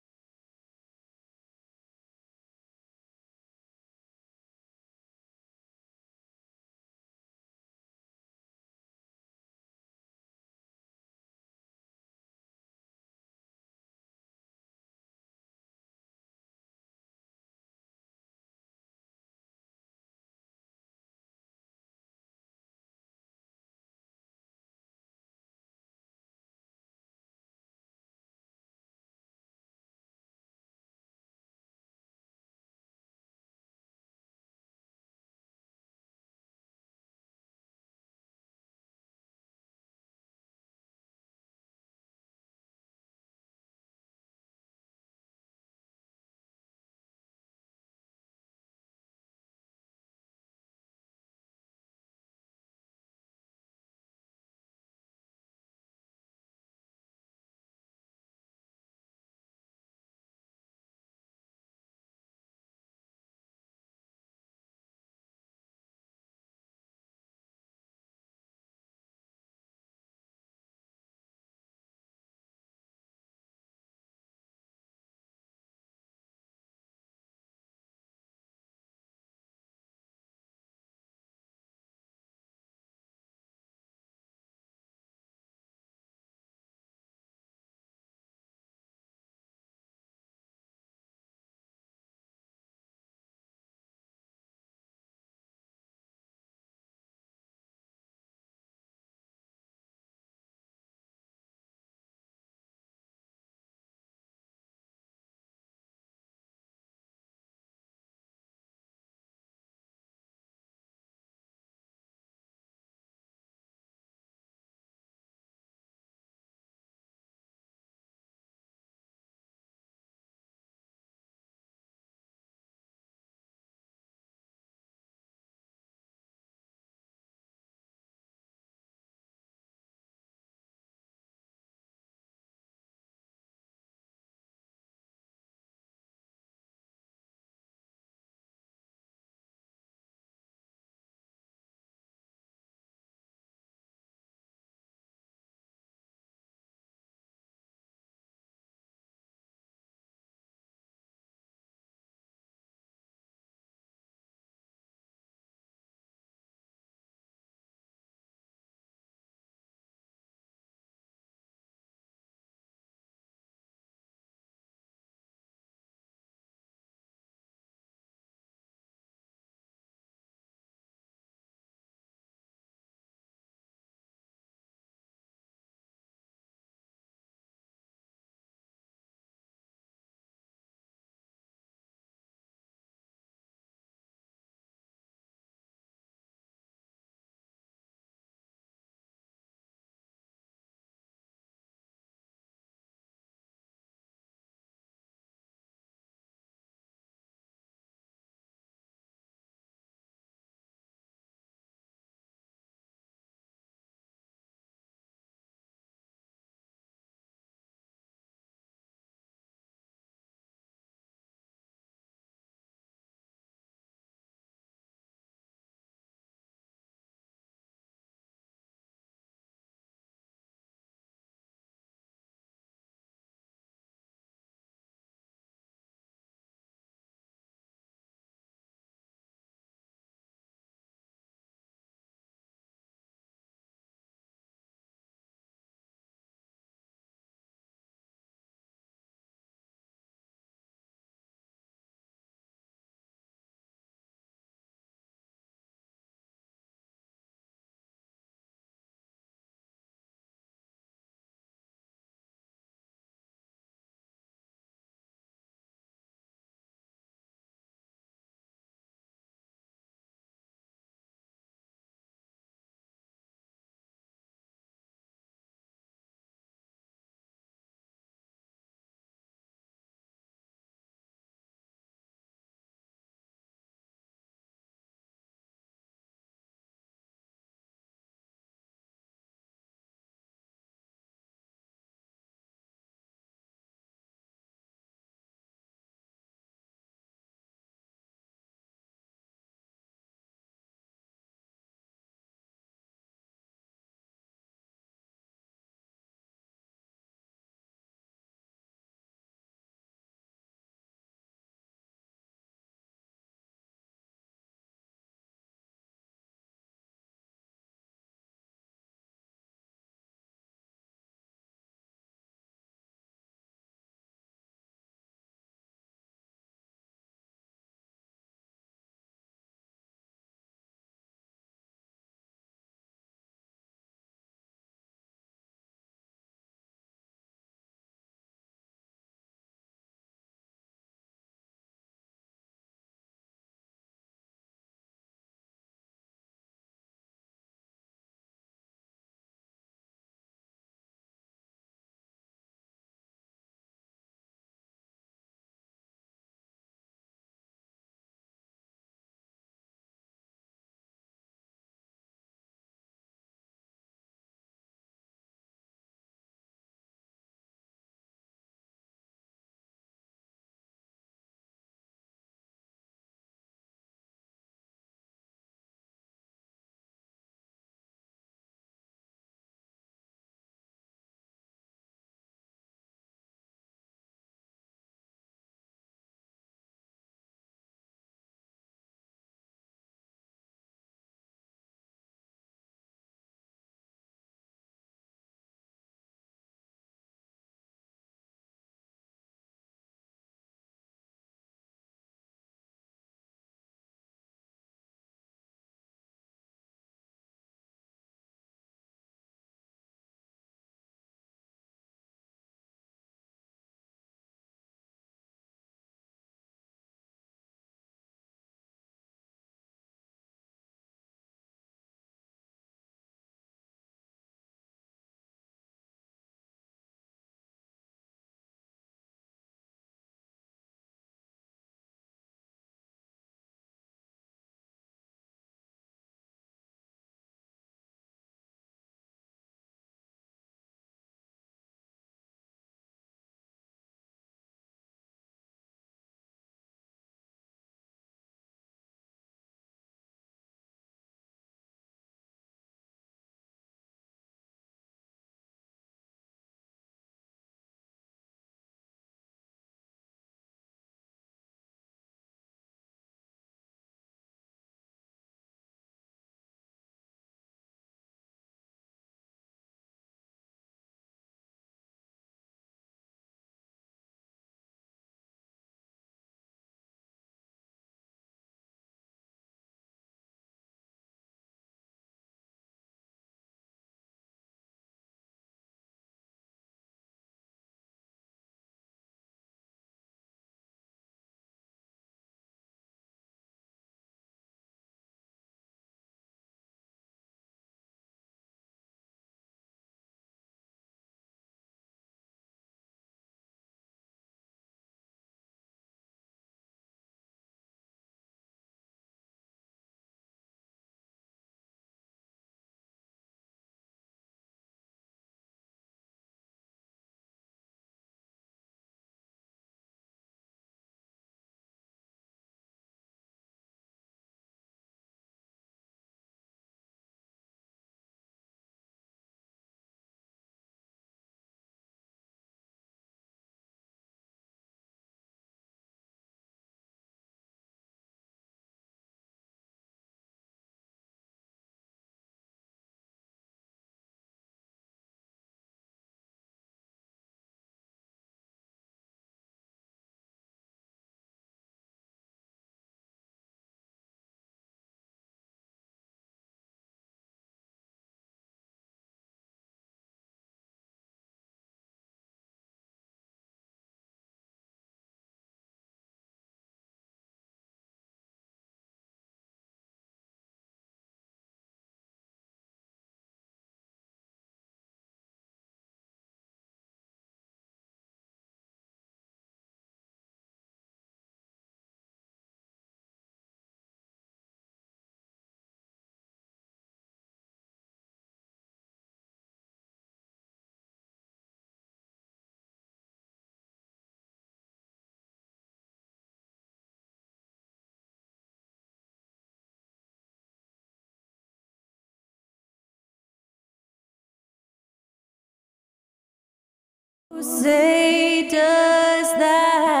Say does that.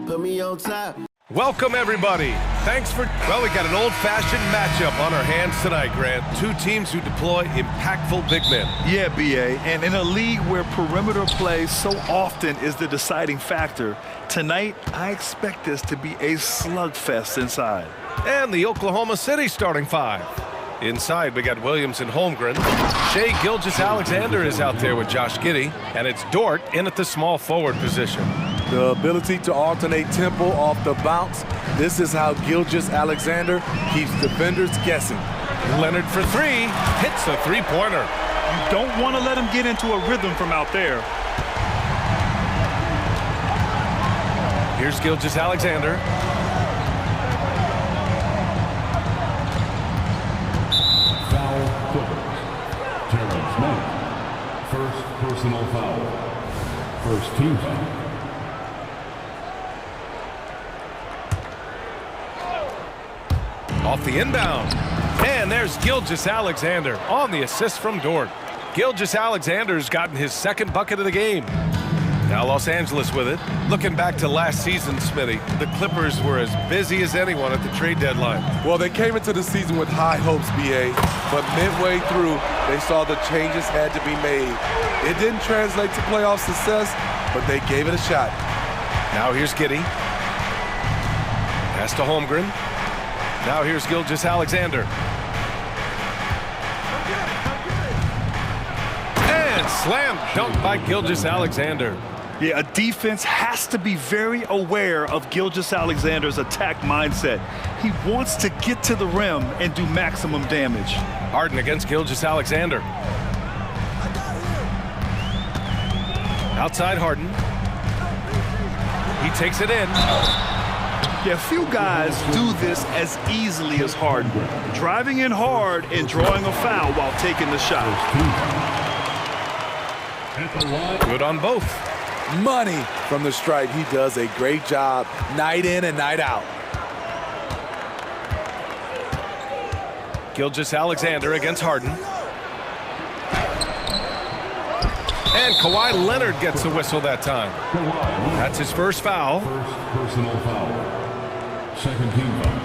Put me on top. Welcome, everybody. Thanks for... Well, we got an old-fashioned matchup on our hands tonight, Grant. Two teams who deploy impactful big men. Yeah, B.A., and in a league where perimeter play so often is the deciding factor, tonight I expect this to be a slugfest inside. And the Oklahoma City starting five. Inside, we got Williams and Holmgren. Shai Gilgeous-Alexander is out there with Josh Giddey, and it's Dort in at the small forward position. The ability to alternate tempo off the bounce. This is how Gilgeous-Alexander keeps defenders guessing. Leonard for three, hits a three-pointer. You don't want to let him get into a rhythm from out there. Here's Gilgeous-Alexander. First personal foul. First team foul. Off the inbound. And there's Gilgeous-Alexander on the assist from Dort. Gilgeous-Alexander's gotten his second bucket of the game. Now Los Angeles with it. Looking back to last season, Smitty, the Clippers were as busy as anyone at the trade deadline. Well, they came into the season with high hopes, B.A., but midway through, they saw the changes had to be made. It didn't translate to playoff success, but they gave it a shot. Now here's Giddey. Pass to Holmgren. Now here's Gilgeous-Alexander. And slam dunk by Gilgeous-Alexander. Yeah, a defense has to be very aware of Gilgeous-Alexander's attack mindset. He wants to get to the rim and do maximum damage. Harden against Gilgeous-Alexander. Outside Harden. He takes it in. Yeah, few guys do this as easily as Harden. Driving in hard and drawing a foul while taking the shot. Good on both. Money from the stripe. He does a great job night in and night out. Gilgeous-Alexander against Harden. And Kawhi Leonard gets the whistle that time. That's his first foul. First personal foul. Second team foul.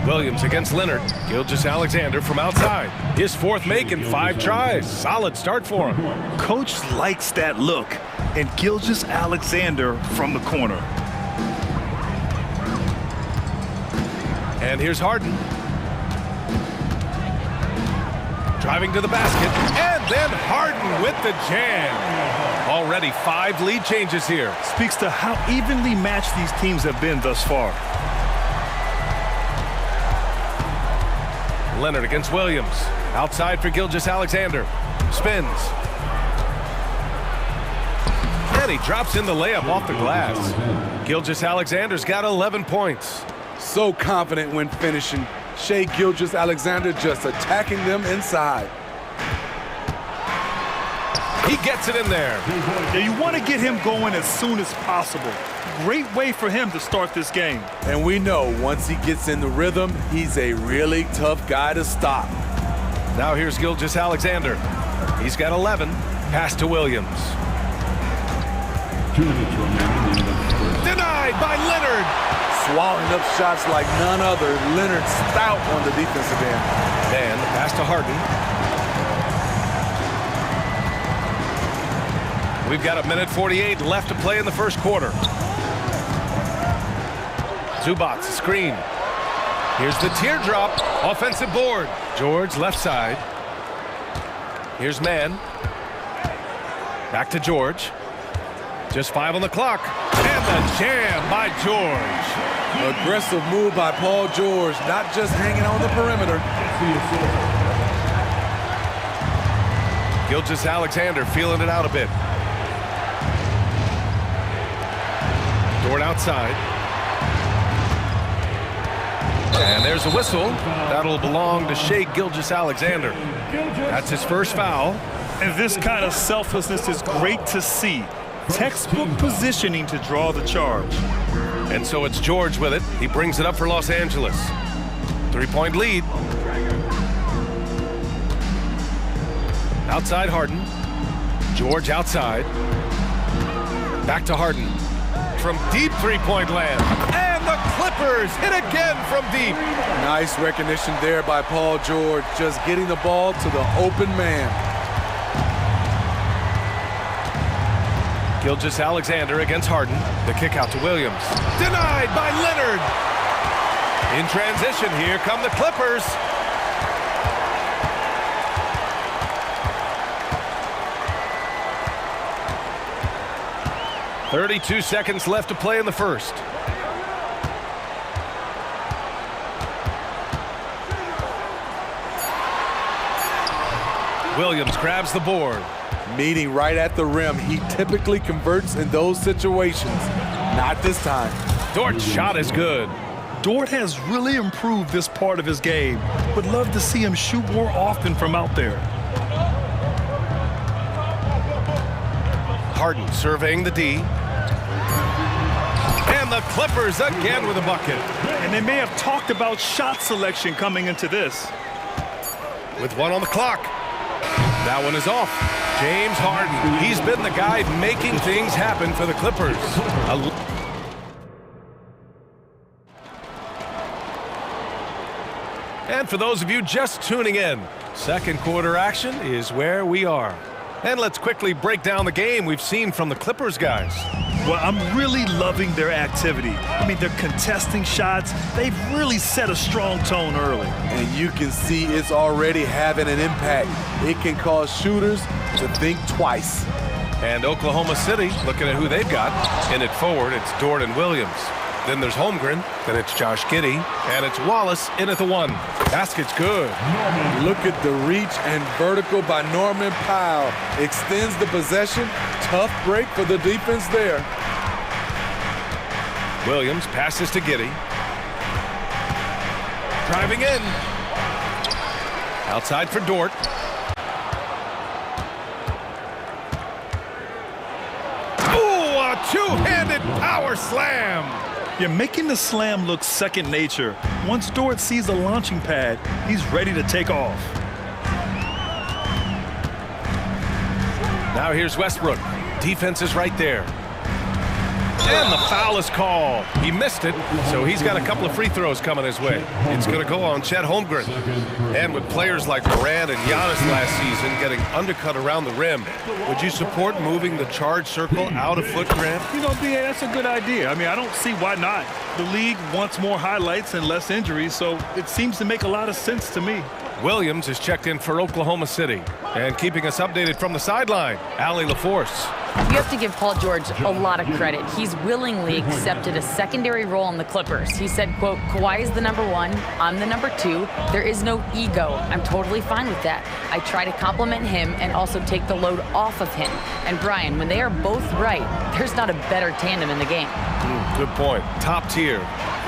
Williams against Leonard. Gilgeous-Alexander from outside. His fourth make in 5 tries. Solid start for him. Coach likes that look. And Gilgeous-Alexander from the corner. And here's Harden. Driving to the basket. And then Harden with the jam. Already 5 lead changes here. Speaks to how evenly matched these teams have been thus far. Leonard against Williams. Outside for Gilgeous-Alexander. Spins. And he drops in the layup off the glass. Gilgeous-Alexander's got 11 points. So confident when finishing. Shai Gilgeous-Alexander just attacking them inside. He gets it in there. Yeah, you want to get him going as soon as possible. Great way for him to start this game. And we know once he gets in the rhythm, he's a really tough guy to stop. Now here's Gilgeous-Alexander. He's got 11. Pass to Williams. 2 minutes remaining in the first. Denied by Leonard. Swallowing up shots like none other. Leonard stout on the defensive end. And pass to Harden. We've got 1:48 left to play in the first quarter. Zubac, screen. Here's the teardrop. Offensive board. George, left side. Here's Mann. Back to George. Just 5 on the clock. And the jam by George. Aggressive move by Paul George, not just hanging on the perimeter. Gilgeous-Alexander feeling it out a bit. Dort outside. And there's a whistle. That'll belong to Shai Gilgeous-Alexander. That's his first foul. And this kind of selflessness is great to see. Textbook positioning to draw the charge. And so it's George with it. He brings it up for Los Angeles. 3-point lead. Outside Harden. George outside. Back to Harden. From deep 3-point land. And the Clippers hit again from deep. Nice recognition there by Paul George, just getting the ball to the open man. Gilgeous-Alexander against Harden. The kick out to Williams. Denied by Leonard. In transition, here come the Clippers. .32 seconds left to play in the first. Williams grabs the board. Meeting right at the rim. He typically converts in those situations. Not this time. Dort's shot is good. Dort has really improved this part of his game. Would love to see him shoot more often from out there. Harden surveying the D. And the Clippers again with a bucket. And they may have talked about shot selection coming into this. With 1 on the clock. That one is off. James Harden. He's been the guy making things happen for the Clippers. And for those of you just tuning in, second quarter action is where we are. And let's quickly break down the game we've seen from the Clippers guys. Well, I'm really loving their activity. I mean, they're contesting shots. They've really set a strong tone early. And you can see it's already having an impact. It can cause shooters to think twice. And Oklahoma City, looking at who they've got. In it forward, it's Dort and Williams. Then there's Holmgren, then it's Josh Giddey, and it's Wallace in at the 1. Basket's good. Look at the reach and vertical by Norman Powell. Extends the possession. Tough break for the defense there. Williams passes to Giddey. Driving in. Outside for Dort. Ooh, a two-handed power slam. You're making the slam look second nature. Once Dort sees the launching pad, he's ready to take off. Now here's Westbrook. Defense is right there. And the foul is called. He missed it, so he's got a couple of free throws coming his way. It's going to go on Chet Holmgren. And with players like Durant and Giannis last season getting undercut around the rim, would you support moving the charge circle out of foot, Grant? You know, BA, that's a good idea. I mean, I don't see why not. The league wants more highlights and less injuries, so it seems to make a lot of sense to me. Williams is checked in for Oklahoma City. And keeping us updated from the sideline, Allie LaForce. You have to give Paul George a lot of credit. He's willingly accepted a secondary role in the Clippers. He said, quote, Kawhi is the #1, I'm the #2. There is no ego. I'm totally fine with that. I try to compliment him and also take the load off of him. And Brian, when they are both right, there's not a better tandem in the game. Good point. Top tier.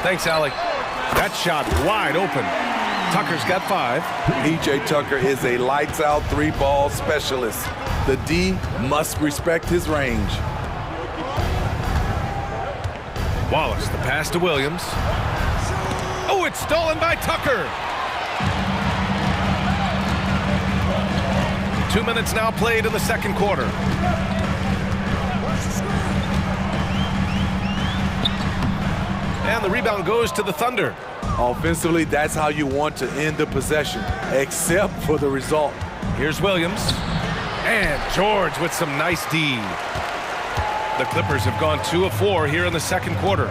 Thanks, Allie. That shot wide open. Tucker's got 5. P.J. Tucker is a lights-out 3-ball specialist. The D must respect his range. Wallace, the pass to Williams. Oh, it's stolen by Tucker. 2 minutes now played in the second quarter. And the rebound goes to the Thunder. Offensively, that's how you want to end the possession, except for the result. Here's Williams. And George with some nice D. The Clippers have gone 2 of 4 here in the second quarter.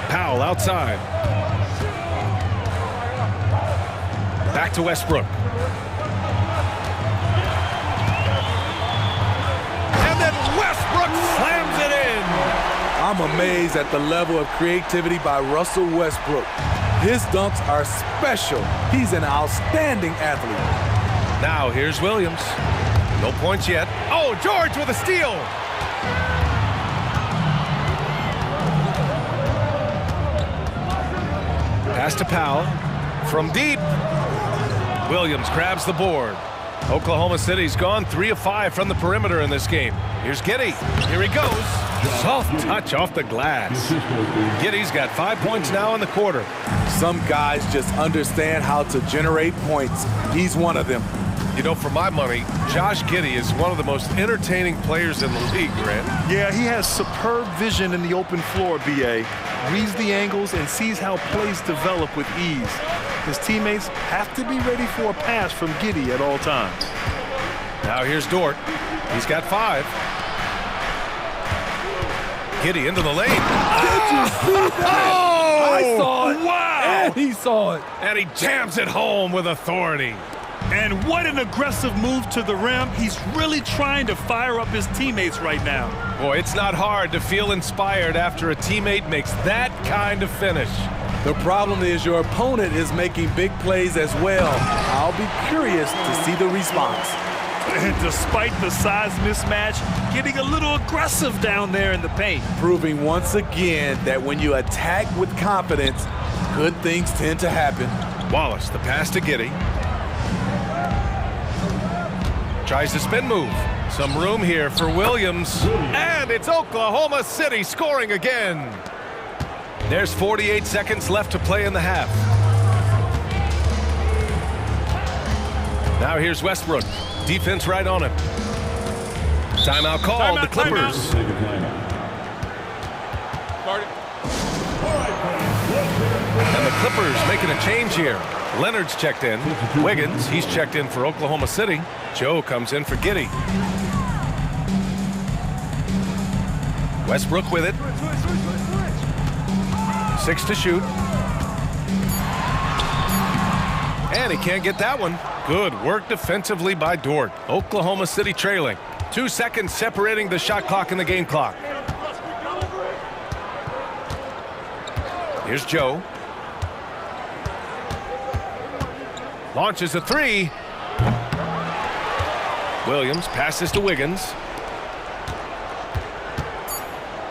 Powell outside. Back to Westbrook. And then Westbrook slams it in. I'm amazed at the level of creativity by Russell Westbrook. His dunks are special. He's an outstanding athlete. Now here's Williams. No points yet. Oh, George with a steal. Pass to Powell. From deep. Williams grabs the board. Oklahoma City's gone 3 of 5 from the perimeter in this game. Here's Giddey. Here he goes. Soft touch off the glass. Giddey's got 5 points now in the quarter. Some guys just understand how to generate points. He's one of them. You know, for my money, Josh Giddey is one of the most entertaining players in the league, Grant. Yeah, he has superb vision in the open floor, B.A. Reads the angles and sees how plays develop with ease. His teammates have to be ready for a pass from Giddey at all times. Now here's Dort. He's got 5. Giddey into the lane. Did you see that? Oh! I saw it. Wow! And he saw it. And he jams it home with authority. And what an aggressive move to the rim. He's really trying to fire up his teammates right now. Boy, it's not hard to feel inspired after a teammate makes that kind of finish. The problem is your opponent is making big plays as well. I'll be curious to see the response. And despite the size mismatch, getting a little aggressive down there in the paint. Proving once again that when you attack with confidence, good things tend to happen. Wallace, the pass to Giddey. Tries to spin move. Some room here for Williams. And it's Oklahoma City scoring again. There's 48 seconds left to play in the half. Now here's Westbrook. Defense right on him. Timeout called. The Clippers. And the Clippers making a change here. Leonard's checked in. Wiggins, he's checked in for Oklahoma City. Joe comes in for Giddey. Westbrook with it. 6 to shoot. And he can't get that one. Good work defensively by Dort. Oklahoma City trailing. 2 seconds separating the shot clock and the game clock. Here's Joe. Launches a 3. Williams passes to Wiggins.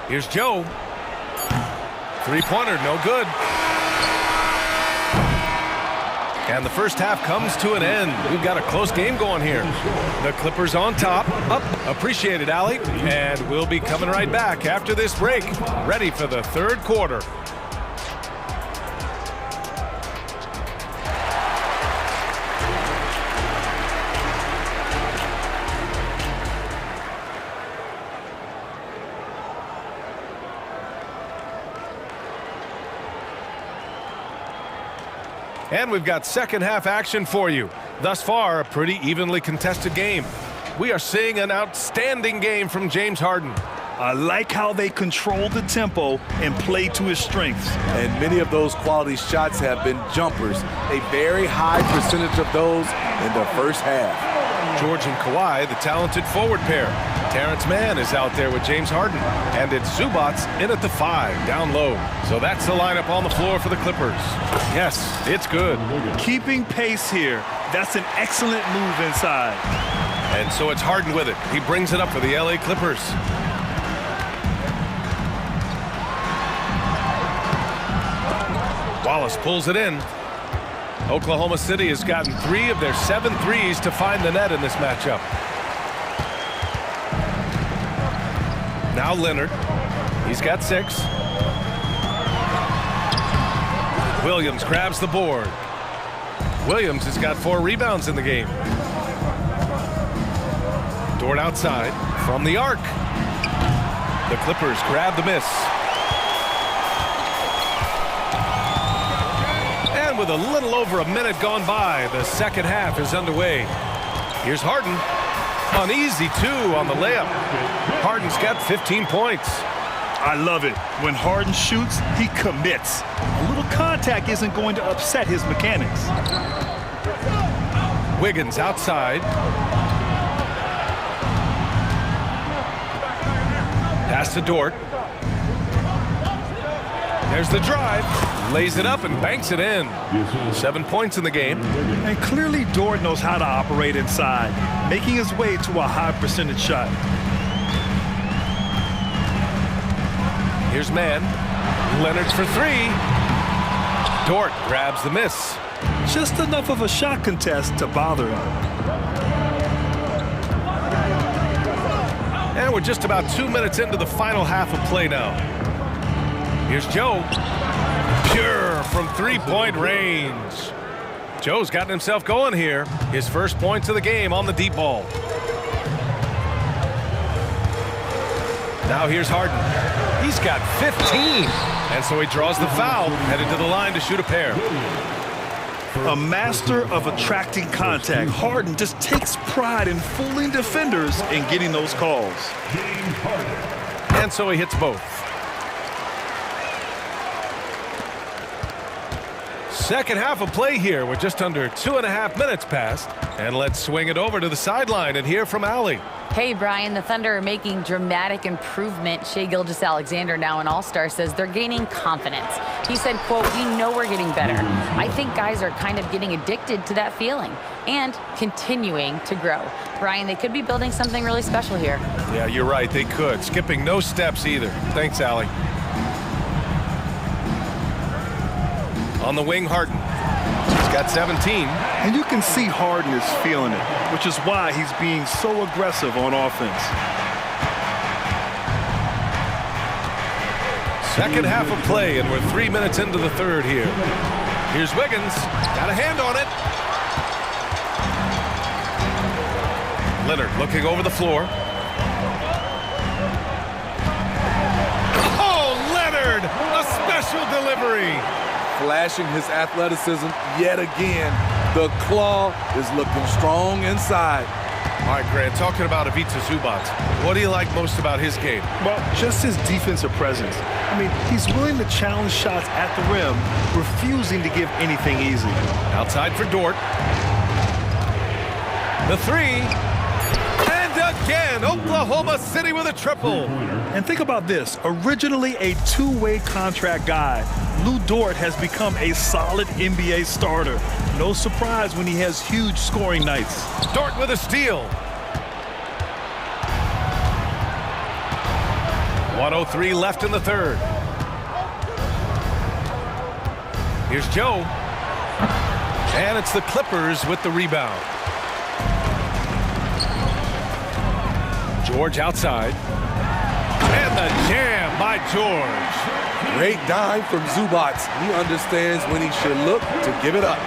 Here's Joe. Three-pointer, no good. And the first half comes to an end. We've got a close game going here. The Clippers on top. Up. Appreciate it, Allie. And we'll be coming right back after this break. Ready for the third quarter. And we've got second half action for you. Thus far, a pretty evenly contested game. We are seeing an outstanding game from James Harden. I like how they control the tempo and play to his strengths. And many of those quality shots have been jumpers. A very high percentage of those in the first half. George and Kawhi, the talented forward pair. Terrence Mann is out there with James Harden. And it's Zubats in at the 5, down low. So that's the lineup on the floor for the Clippers. Yes, it's good. Keeping pace here. That's an excellent move inside. And so it's Harden with it. He brings it up for the LA Clippers. Wallace pulls it in. Oklahoma City has gotten 3 of their 7 threes to find the net in this matchup. Now Leonard. He's got 6. Williams grabs the board. Williams has got 4 rebounds in the game. Dort outside from the arc. The Clippers grab the miss. And with a little over a minute gone by, the second half is underway. Here's Harden. An easy 2 on the layup. Harden's got 15 points. I love it. When Harden shoots, he commits. A little contact isn't going to upset his mechanics. Wiggins outside. Pass to Dort. There's the drive. Lays it up and banks it in. 7 points in the game. And clearly Dort knows how to operate inside, making his way to a high percentage shot. Here's Mann. Leonard's for 3. Dort grabs the miss. Just enough of a shot contest to bother him. And we're just about 2 minutes into the final half of play now. Here's Joe. Pure from three-point range. Joe's gotten himself going here. His first points of the game on the deep ball. Now here's Harden. He's got 15. And so he draws the foul, headed to the line to shoot a pair. A master of attracting contact, Harden just takes pride in fooling defenders and getting those calls. And so he hits both. Second half of play here with just under 2.5 minutes passed. And let's swing it over to the sideline and hear from Allie. Hey, Brian, the Thunder are making dramatic improvement. Shai Gilgeous-Alexander, now an all-star, says they're gaining confidence. He said, quote, we know we're getting better. I think guys are kind of getting addicted to that feeling and continuing to grow. Brian, they could be building something really special here. Yeah, you're right. They could. Skipping no steps either. Thanks, Allie. On the wing, Harden. He's got 17. And you can see Harden is feeling it, which is why he's being so aggressive on offense. Second half of play, and we're 3 minutes into the third here. Here's Wiggins. Got a hand on it. Leonard looking over the floor. Oh, Leonard! A special delivery. Flashing his athleticism yet again. The claw is looking strong inside. All right, Grant, talking about Ivica Zubac, what do you like most about his game? Well, just his defensive presence. I mean, he's willing to challenge shots at the rim, refusing to give anything easy. Outside for Dort. The three. And again, Oklahoma City with a triple. And think about this. Originally a two-way contract guy, Lou Dort has become a solid NBA starter. No surprise when he has huge scoring nights. Dort with a steal. 1:03 left in the third. Here's Joe. And it's the Clippers with the rebound. George outside. And the jam by George. Great dime from Zubac. He understands when he should look to give it up.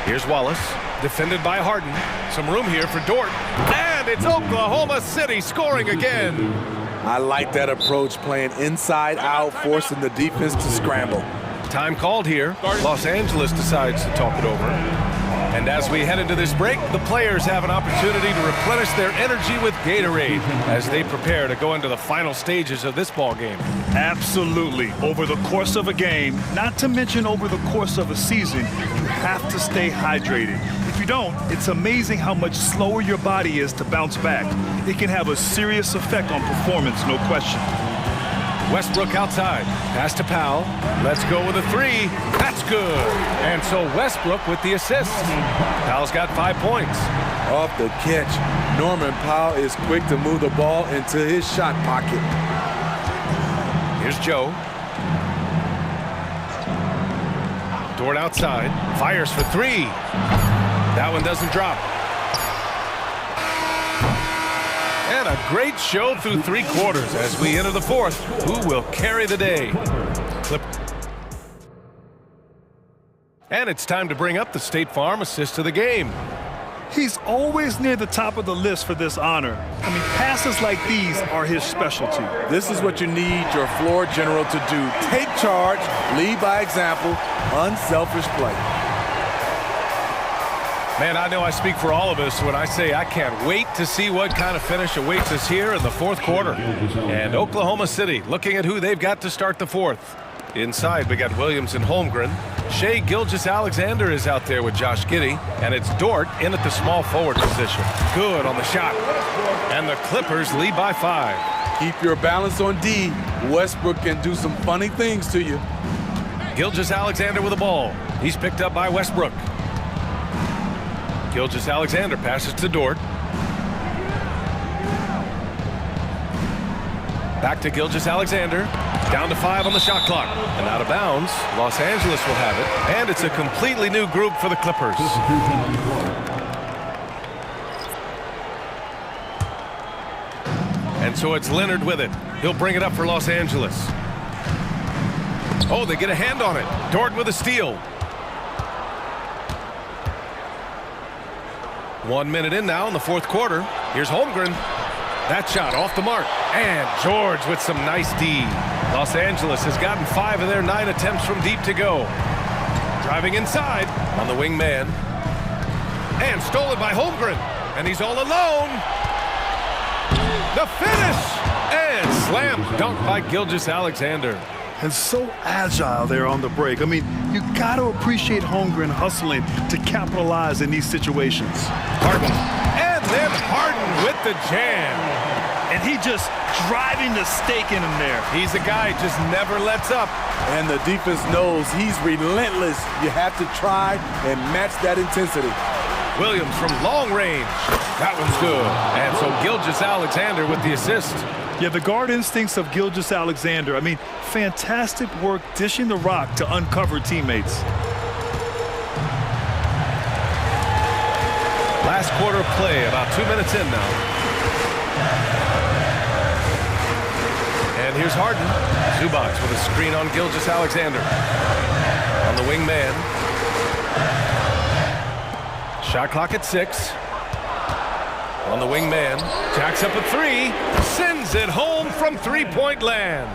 Here's Wallace, defended by Harden. Some room here for Dort. And it's Oklahoma City scoring again. I like that approach, playing inside out, forcing the defense to scramble. Time called here. Los Angeles decides to talk it over. And as we head into this break, the players have an opportunity to replenish their energy with Gatorade as they prepare to go into the final stages of this ball game. Absolutely. Over the course of a game, not to mention over the course of a season, you have to stay hydrated. If you don't, it's amazing how much slower your body is to bounce back. It can have a serious effect on performance, no question. Westbrook outside. Pass to Powell. Let's go with a three. That's good. And so Westbrook with the assist. Powell's got 5 points. Off the catch, Norman Powell is quick to move the ball into his shot pocket. Here's Joe. Dort outside. Fires for three. That one doesn't drop. And a great show through 3 quarters as we enter the fourth. Who will carry the day? And it's time to bring up the State Farm assist of the game. He's always near the top of the list for this honor. I mean, passes like these are his specialty. This is what you need your floor general to do. Take charge, lead by example, unselfish play. Man, I know I speak for all of us when I say I can't wait to see what kind of finish awaits us here in the fourth quarter. And Oklahoma City looking at who they've got to start the fourth. Inside, we got Williams and Holmgren. Shai Gilgeous-Alexander is out there with Josh Giddey. And it's Dort in at the small forward position. Good on the shot. And the Clippers lead by 5. Keep your balance on D. Westbrook can do some funny things to you. Gilgeous-Alexander with the ball. He's picked up by Westbrook. Gilgeous-Alexander passes to Dort. Back to Gilgeous-Alexander. Down to 5 on the shot clock. And out of bounds. Los Angeles will have it. And it's a completely new group for the Clippers. And so it's Leonard with it. He'll bring it up for Los Angeles. Oh, they get a hand on it. Dort with a steal. 1 minute in now in the fourth quarter. Here's Holmgren. That shot off the mark. And George with some nice D. Los Angeles has gotten 5 of their 9 attempts from deep to go. Driving inside on the wing man. And stolen by Holmgren. And he's all alone. The finish! And slam dunk by Gilgeous-Alexander. And so agile there on the break. I mean, you got to appreciate Holmgren hustling to capitalize in these situations. Harden. And then Harden with the jam. And he just driving the stake in him there. He's a guy who just never lets up. And the defense knows he's relentless. You have to try and match that intensity. Williams from long range. That one's good. And so Gilgeous-Alexander with the assist. Yeah, the guard instincts of Gilgeous-Alexander. I mean, fantastic work dishing the rock to uncover teammates. Last quarter of play, about 2 minutes in now. And here's Harden. Zubac with a screen on Gilgeous-Alexander. On the wing man. Shot clock at 6. On the wing man. Jacks up a 3. Sends it home from three-point land.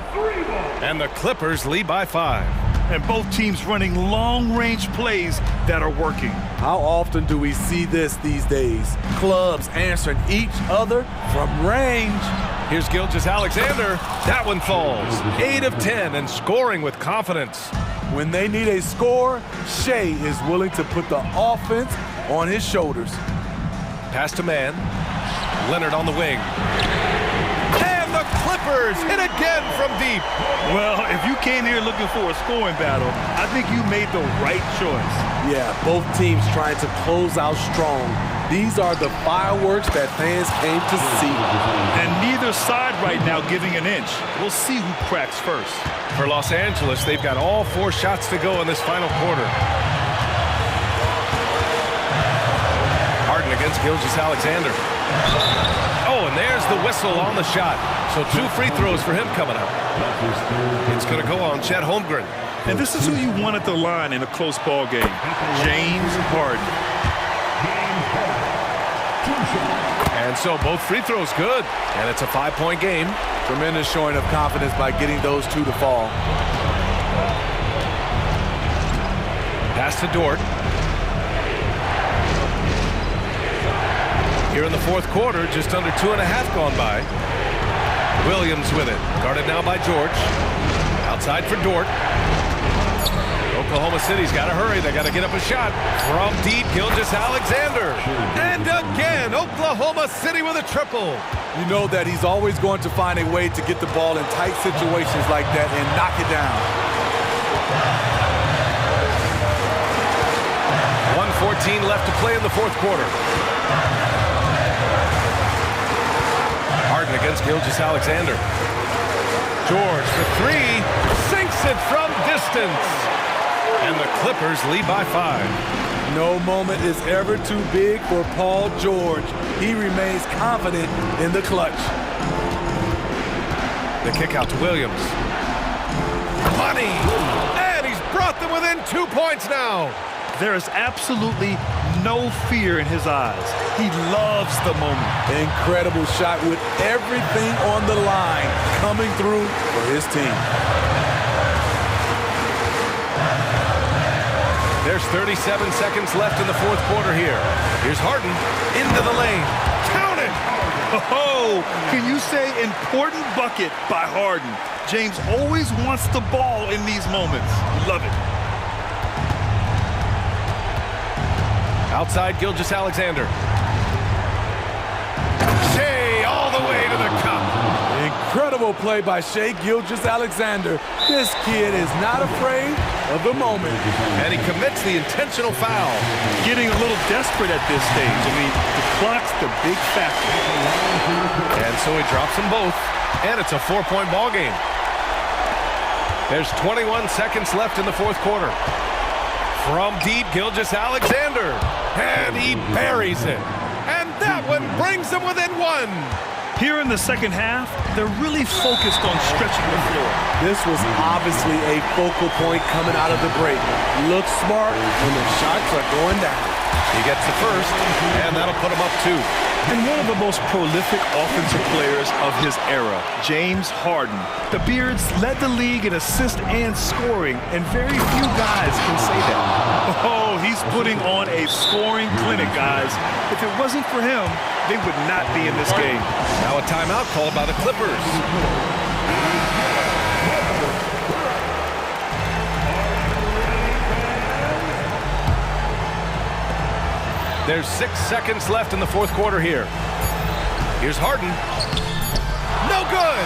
And the Clippers lead by 5. And both teams running long-range plays that are working. How often do we see this these days? Clubs answering each other from range. Here's Gilgeous-Alexander. That one falls. 8 of 10 and scoring with confidence. When they need a score, Shea is willing to put the offense on his shoulders. Pass to man. Leonard on the wing. And the Clippers hit again from deep. Well, if you came here looking for a scoring battle, I think you made the right choice. Yeah, both teams trying to close out strong. These are the fireworks that fans came to see. And neither side right now giving an inch. We'll see who cracks first. For Los Angeles, they've got all 4 shots to go in this final quarter. Harden against Gilgeous-Alexander. Oh, and there's the whistle on the shot. So 2 free throws for him coming up. It's going to go on Chet Holmgren. And this is who you want at the line in a close ball game. James Harden. And so both free throws good. And it's a 5-point game. Tremendous showing of confidence by getting those 2 to fall. Pass to Dort. Here in the fourth quarter, just under 2.5 gone by. Williams with it. Guarded now by George. Outside for Dort. Oklahoma City's got to hurry. They got to get up a shot. From deep, Gilgeous-Alexander. And again, Oklahoma City with a triple. You know that he's always going to find a way to get the ball in tight situations like that and knock it down. 1:14 left to play in the fourth quarter. Harden against Gilgeous-Alexander. George for 3. Sinks it from distance. And the Clippers lead by 5. No moment is ever too big for Paul George. He remains confident in the clutch. The kick out to Williams. Money! And he's brought them within 2 points now. There is absolutely no fear in his eyes. He loves the moment. Incredible shot with everything on the line coming through for his team. There's 37 seconds left in the fourth quarter here. Here's Harden into the lane. Count it! Oh, can you say important bucket by Harden? James always wants the ball in these moments. Love it. Outside Gilgeous-Alexander. Shea all the way to the cup. Incredible play by Shea Gilgeous-Alexander. This kid is not afraid of the moment. And he commits the intentional foul. Getting a little desperate at this stage. I mean, the clock's the big factor. And so he drops them both. And it's a 4-point ball game. There's 21 seconds left in the fourth quarter. From deep, Gilgeous-Alexander. And he buries it. And that one brings them within 1. Here in the second half, they're really focused on stretching the floor. This was obviously a focal point coming out of the break. Look smart when the shots are going down. He gets the first, and that'll put him up 2. And one of the most prolific offensive players of his era, James Harden. The Beards led the league in assists and scoring, and very few guys can say that. Oh, he's putting on a scoring clinic, guys. If it wasn't for him, they would not be in this game. Now a timeout called by the Clippers. There's 6 seconds left in the fourth quarter here. Here's Harden. No good!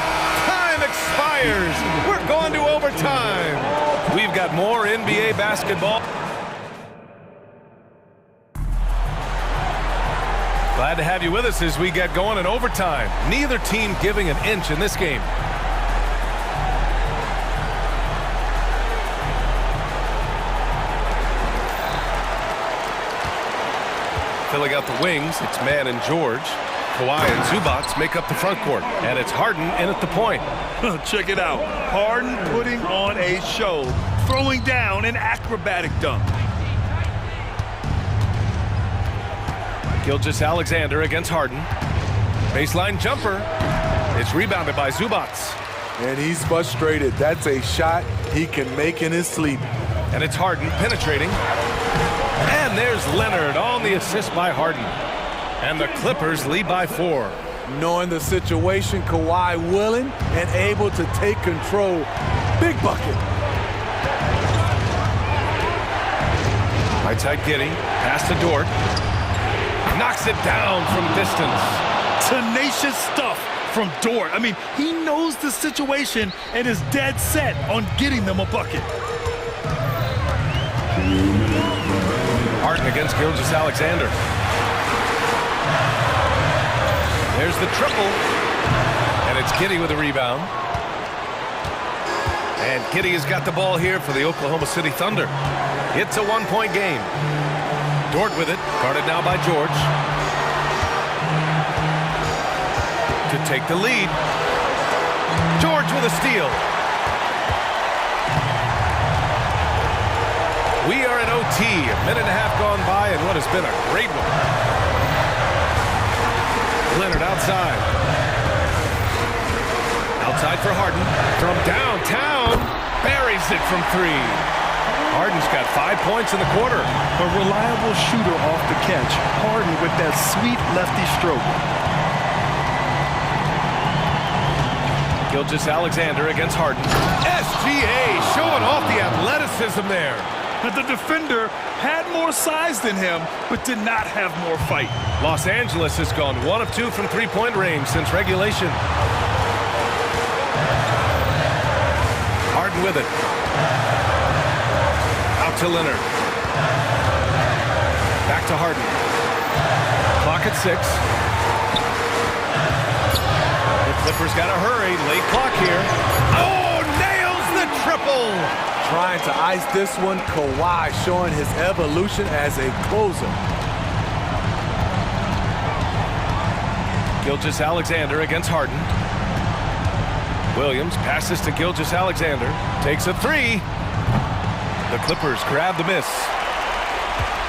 Time expires! We're going to overtime! We've got more NBA basketball. Glad to have you with us as we get going in overtime. Neither team giving an inch in this game. Filling out the wings, it's Mann and George. Kawhi and Zubac make up the front court. And it's Harden in at the point. Check it out. Harden putting on a show, throwing down an acrobatic dunk. Gilgeous-Alexander against Harden. Baseline jumper. It's rebounded by Zubac. And he's frustrated. That's a shot he can make in his sleep. And it's Harden penetrating. And there's Leonard on the assist by Harden. And the Clippers lead by 4. Knowing the situation, Kawhi willing and able to take control. Big bucket. Right side Giddey. Pass to Dort. Knocks it down from distance. Tenacious stuff from Dort. I mean, he knows the situation and is dead set on getting them a bucket. Harden against Gilgeous-Alexander. There's the triple. And it's Giddey with a rebound. And Giddey has got the ball here for the Oklahoma City Thunder. It's a one-point game. Dort with it, guarded now by George. To take the lead. George with a steal. We are in OT, a minute and a half gone by, and what has been a great one. Leonard outside. Outside for Harden. From downtown, buries it from 3. Harden's got 5 points in the quarter. A reliable shooter off the catch. Harden with that sweet lefty stroke. Gilgeous-Alexander against Harden. SGA showing off the athleticism there. The defender had more size than him, but did not have more fight. Los Angeles has gone 1 of 2 from three-point range since regulation. Harden with it. Out to Leonard. Back to Harden. Clock at 6. The Clippers got to hurry. Late clock here. Oh, nails the triple. Trying to ice this one, Kawhi showing his evolution as a closer. Gilgeous-Alexander against Harden. Williams passes to Gilgeous-Alexander. Takes a 3. The Clippers grab the miss.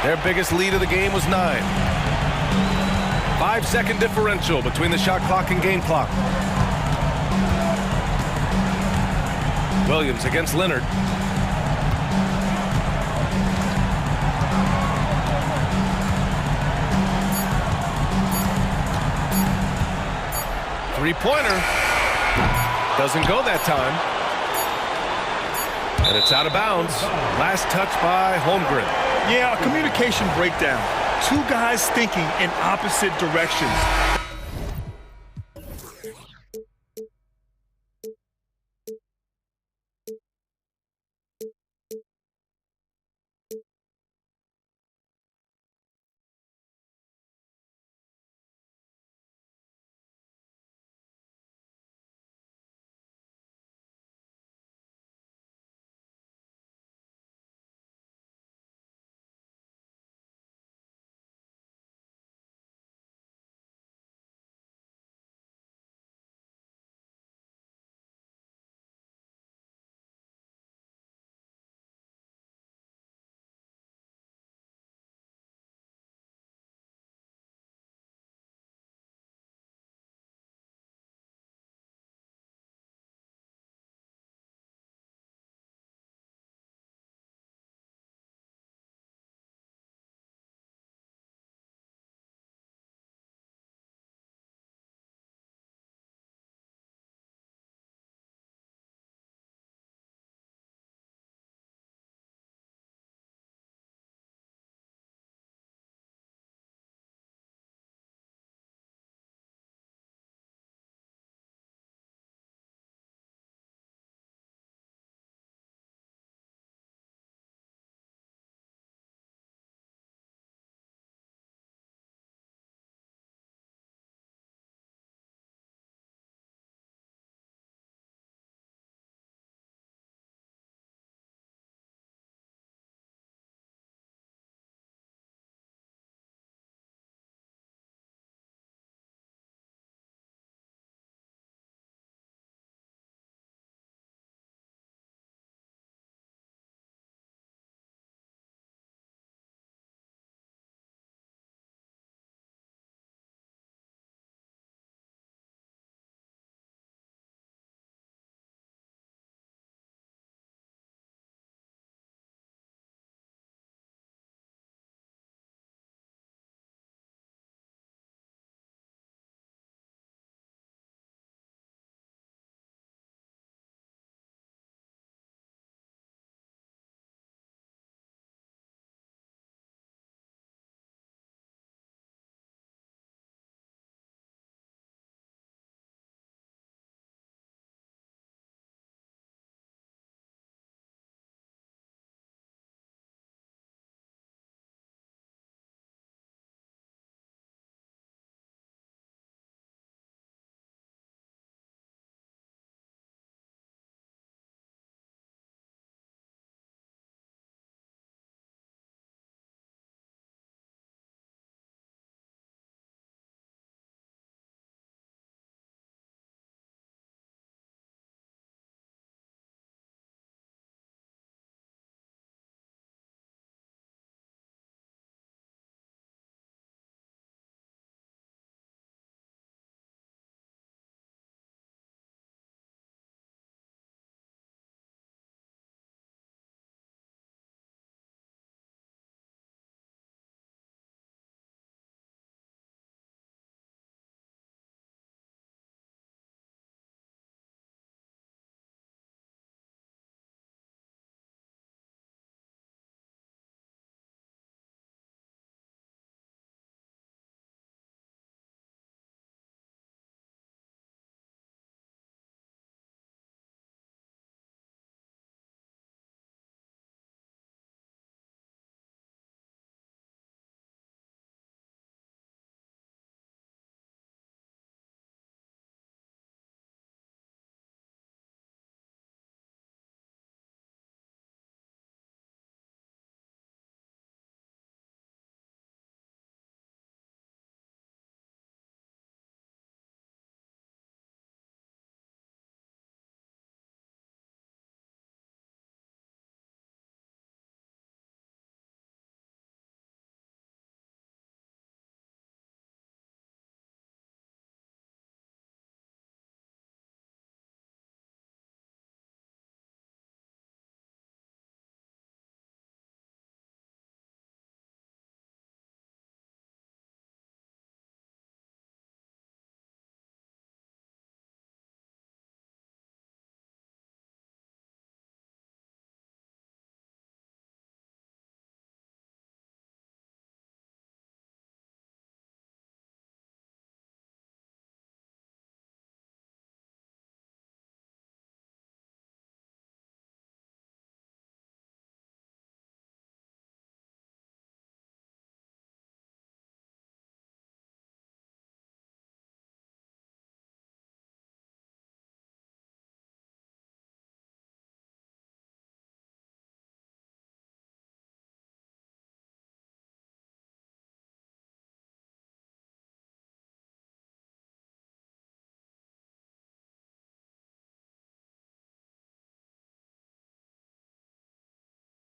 Their biggest lead of the game was 9. 5-second differential between the shot clock and game clock. Williams against Leonard. Three-pointer. Doesn't go that time. And it's out of bounds. Last touch by Holmgren. Yeah, a communication breakdown. 2 guys thinking in opposite directions.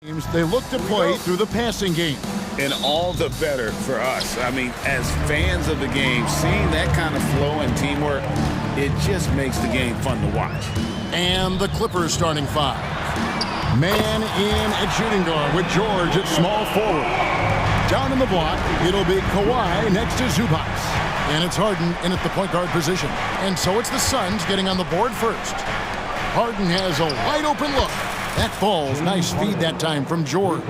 They look to play through the passing game. And all the better for us. I mean, as fans of the game, seeing that kind of flow and teamwork, it just makes the game fun to watch. And the Clippers starting five. Man in at shooting guard with George at small forward. Down in the block, it'll be Kawhi next to Zubats. And it's Harden in at the point guard position. And so it's the Suns getting on the board first. Harden has a wide open look. That falls. Nice feed that time from George.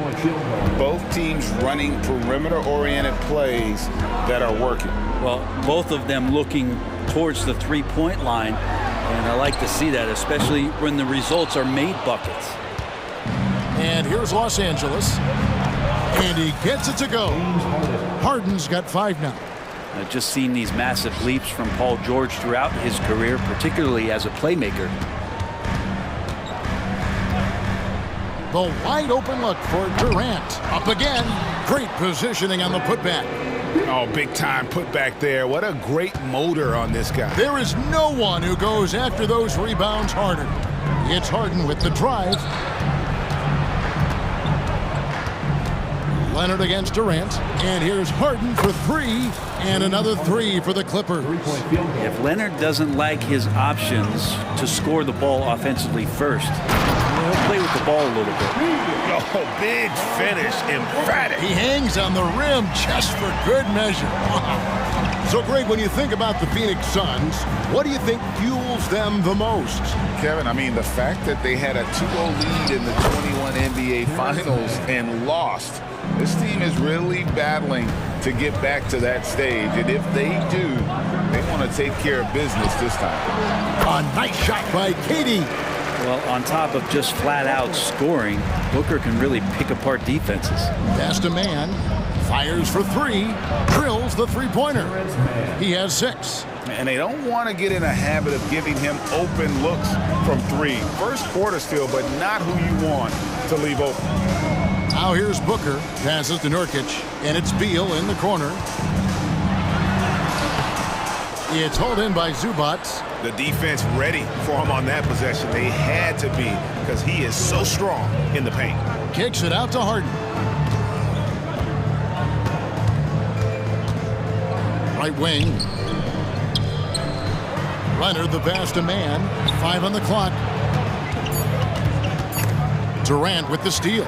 Both teams running perimeter-oriented plays that are working. Well, both of them looking towards the three-point line. And I like to see that, especially when the results are made buckets. And here's Los Angeles. And he gets it to go. Harden's got 5 now. I've just seen these massive leaps from Paul George throughout his career, particularly as a playmaker. The wide open look for Durant. Up again. Great positioning on the putback. Oh, big time putback there. What a great motor on this guy. There is no one who goes after those rebounds harder. It's Harden with the drive. Leonard against Durant. And here's Harden for 3. And another 3 for the Clippers. If Leonard doesn't like his options to score the ball offensively first, he'll play with the ball a little bit. Oh, big finish. Emphatic. He hangs on the rim just for good measure. So, Greg, when you think about the Phoenix Suns, what do you think fuels them the most? Kevin, I mean, the fact that they had a 2-0 lead in the 21 NBA Finals and lost. This team is really battling to get back to that stage. And if they do, they want to take care of business this time. A nice shot by Katie. Well, on top of just flat-out scoring, Booker can really pick apart defenses. Past a man, fires for 3, drills the three-pointer. He has 6. And they don't want to get in a habit of giving him open looks from 3. First quarter still, but not who you want to leave open. Now here's Booker, passes to Nurkic, and it's Beal in the corner. It's hauled in by Zubats. The defense ready for him on that possession. They had to be because he is so strong in the paint. Kicks it out to Harden. Right wing. Leonard the pass to man. 5 on the clock. Durant with the steal.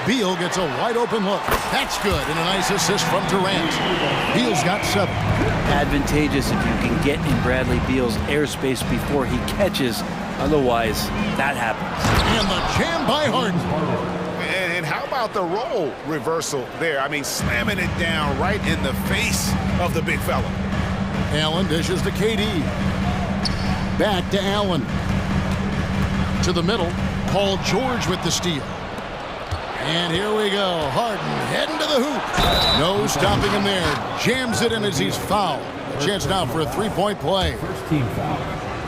Beal gets a wide open look. That's good, and a nice assist from Durant. Beal's got 7. Advantageous if you can get in Bradley Beal's airspace before he catches. Otherwise, that happens. And the jam by Harden. And how about the role reversal there? I mean, slamming it down right in the face of the big fella. Allen dishes to KD. Back to Allen. To the middle. Paul George with the steal. And here we go. Harden heading to the hoop. No stopping him there. Jams it in as he's fouled. A chance now for a 3-point play. First team foul.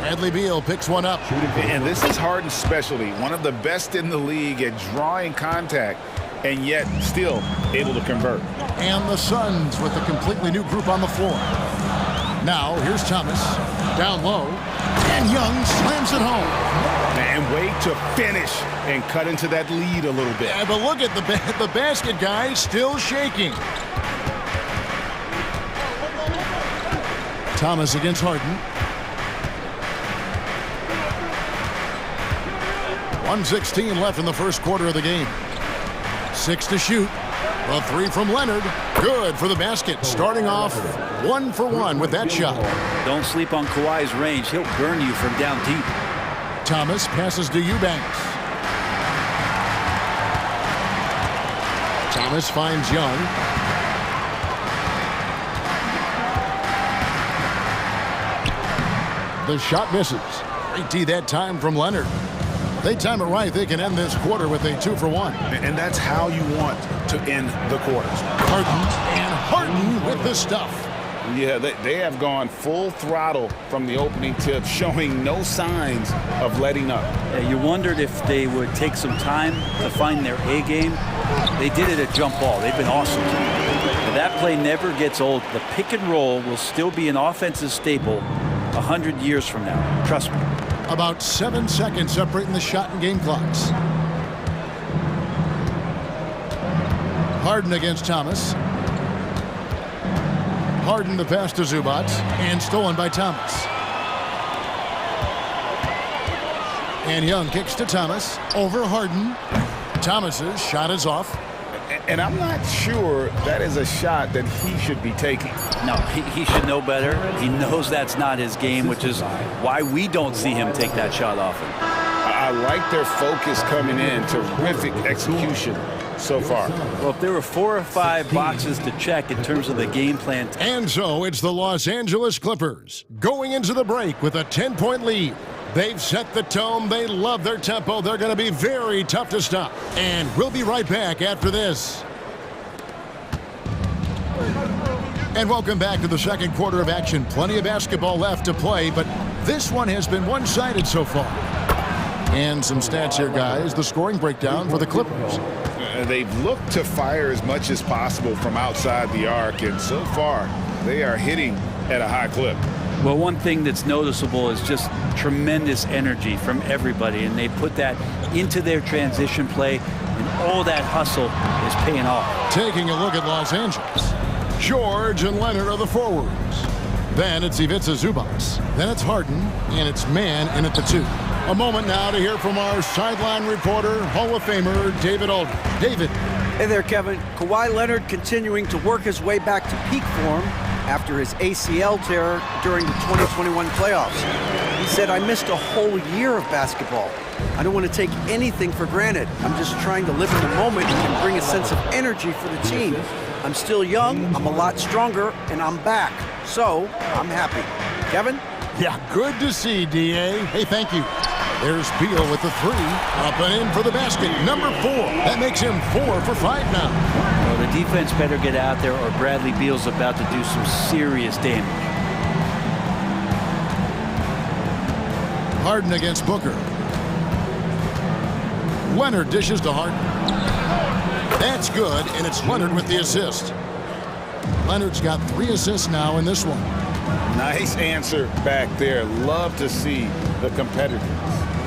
Bradley Beal picks one up. And this is Harden's specialty. One of the best in the league at drawing contact and yet still able to convert. And the Suns with a completely new group on the floor. Now here's Thomas. Down low. And Young slams it home. And way to finish and cut into that lead a little bit. Yeah, but look at the basket guy still shaking. Thomas against Harden. 1:16 left in the first quarter of the game. 6 to shoot. A 3 from Leonard. Good for the basket. Starting off 1 for 1 with that shot. Don't sleep on Kawhi's range. He'll burn you from down deep. Thomas passes to Eubanks. Thomas finds Young. The shot misses. Great D that time from Leonard. They time it right. They can end this quarter with a 2 for 1. And that's how you want to end the quarters. Harden with the stuff. Yeah, they have gone full throttle from the opening tip, showing no signs of letting up. Yeah, you wondered if they would take some time to find their A game. They did it at jump ball. They've been awesome. But that play never gets old. The pick and roll will still be an offensive staple 100 years from now. Trust me. About 7 seconds separating the shot and game clocks. Harden against Thomas. Harden the pass to Zubac, and stolen by Thomas. And Young kicks to Thomas, over Harden. Thomas's shot is off. And I'm not sure that is a shot that he should be taking. No, he should know better. He knows that's not his game, which is why we don't see him take that shot often. I like their focus coming in. Terrific execution so far. Well, if there were 4 or 5 boxes to check in terms of the game plan. And so it's the Los Angeles Clippers going into the break with a 10-point lead. They've set the tone. They love their tempo. They're going to be very tough to stop. And we'll be right back after this. And welcome back to the second quarter of action. Plenty of basketball left to play, but this one has been one-sided so far. And some stats here, guys. The scoring breakdown for the Clippers. They've looked to fire as much as possible from outside the arc, and so far they are hitting at a high clip. Well, one thing that's noticeable is just tremendous energy from everybody, and they put that into their transition play, and all that hustle is paying off. Taking a look at Los Angeles. George and Leonard are the forwards. Then it's Ivica Zubac. Then it's Harden, and it's Mann in at the 2. A moment now to hear from our sideline reporter, Hall of Famer David Aldridge. David. Hey there, Kevin. Kawhi Leonard continuing to work his way back to peak form after his ACL tear during the 2021 playoffs. He said, I missed a whole year of basketball. I don't want to take anything for granted. I'm just trying to live in the moment and bring a sense of energy for the team. I'm still young, I'm a lot stronger, and I'm back. So, I'm happy. Kevin? Yeah, good to see, D.A. Hey, thank you. There's Beal with the 3. Up and in for the basket. Number 4. That makes him 4 for 5 now. Well, the defense better get out there, or Bradley Beal's about to do some serious damage. Harden against Booker. Leonard dishes to Harden. That's good, and it's Leonard with the assist. Leonard's got 3 assists now in this one. Nice answer back there. Love to see the competitors.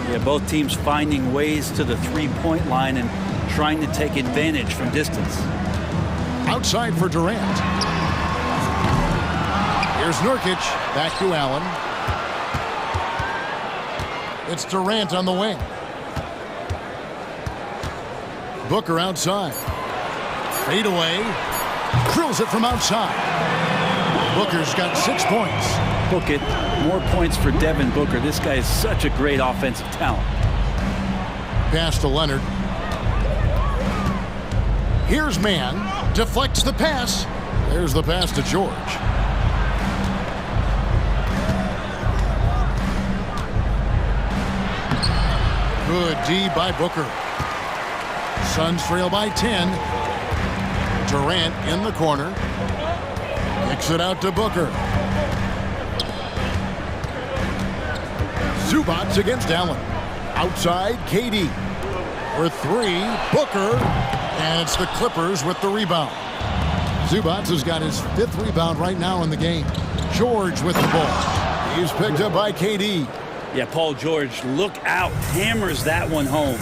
Yeah, both teams finding ways to the 3-point line and trying to take advantage from distance. Outside for Durant. Here's Nurkic. Back to Allen. It's Durant on the wing. Booker outside. Fade away. Drills it from outside. Booker's got 6 points. Book it. More points for Devin Booker. This guy is such a great offensive talent. Pass to Leonard. Here's Mann. Deflects the pass. There's the pass to George. Good D by Booker. Suns trail by 10. Durant in the corner. Kicks it out to Booker. Zubac against Allen. Outside, KD. For 3, Booker. And it's the Clippers with the rebound. Zubac has got his 5th rebound right now in the game. George with the ball. He's picked up by KD. Yeah, Paul George, look out. Hammers that one home.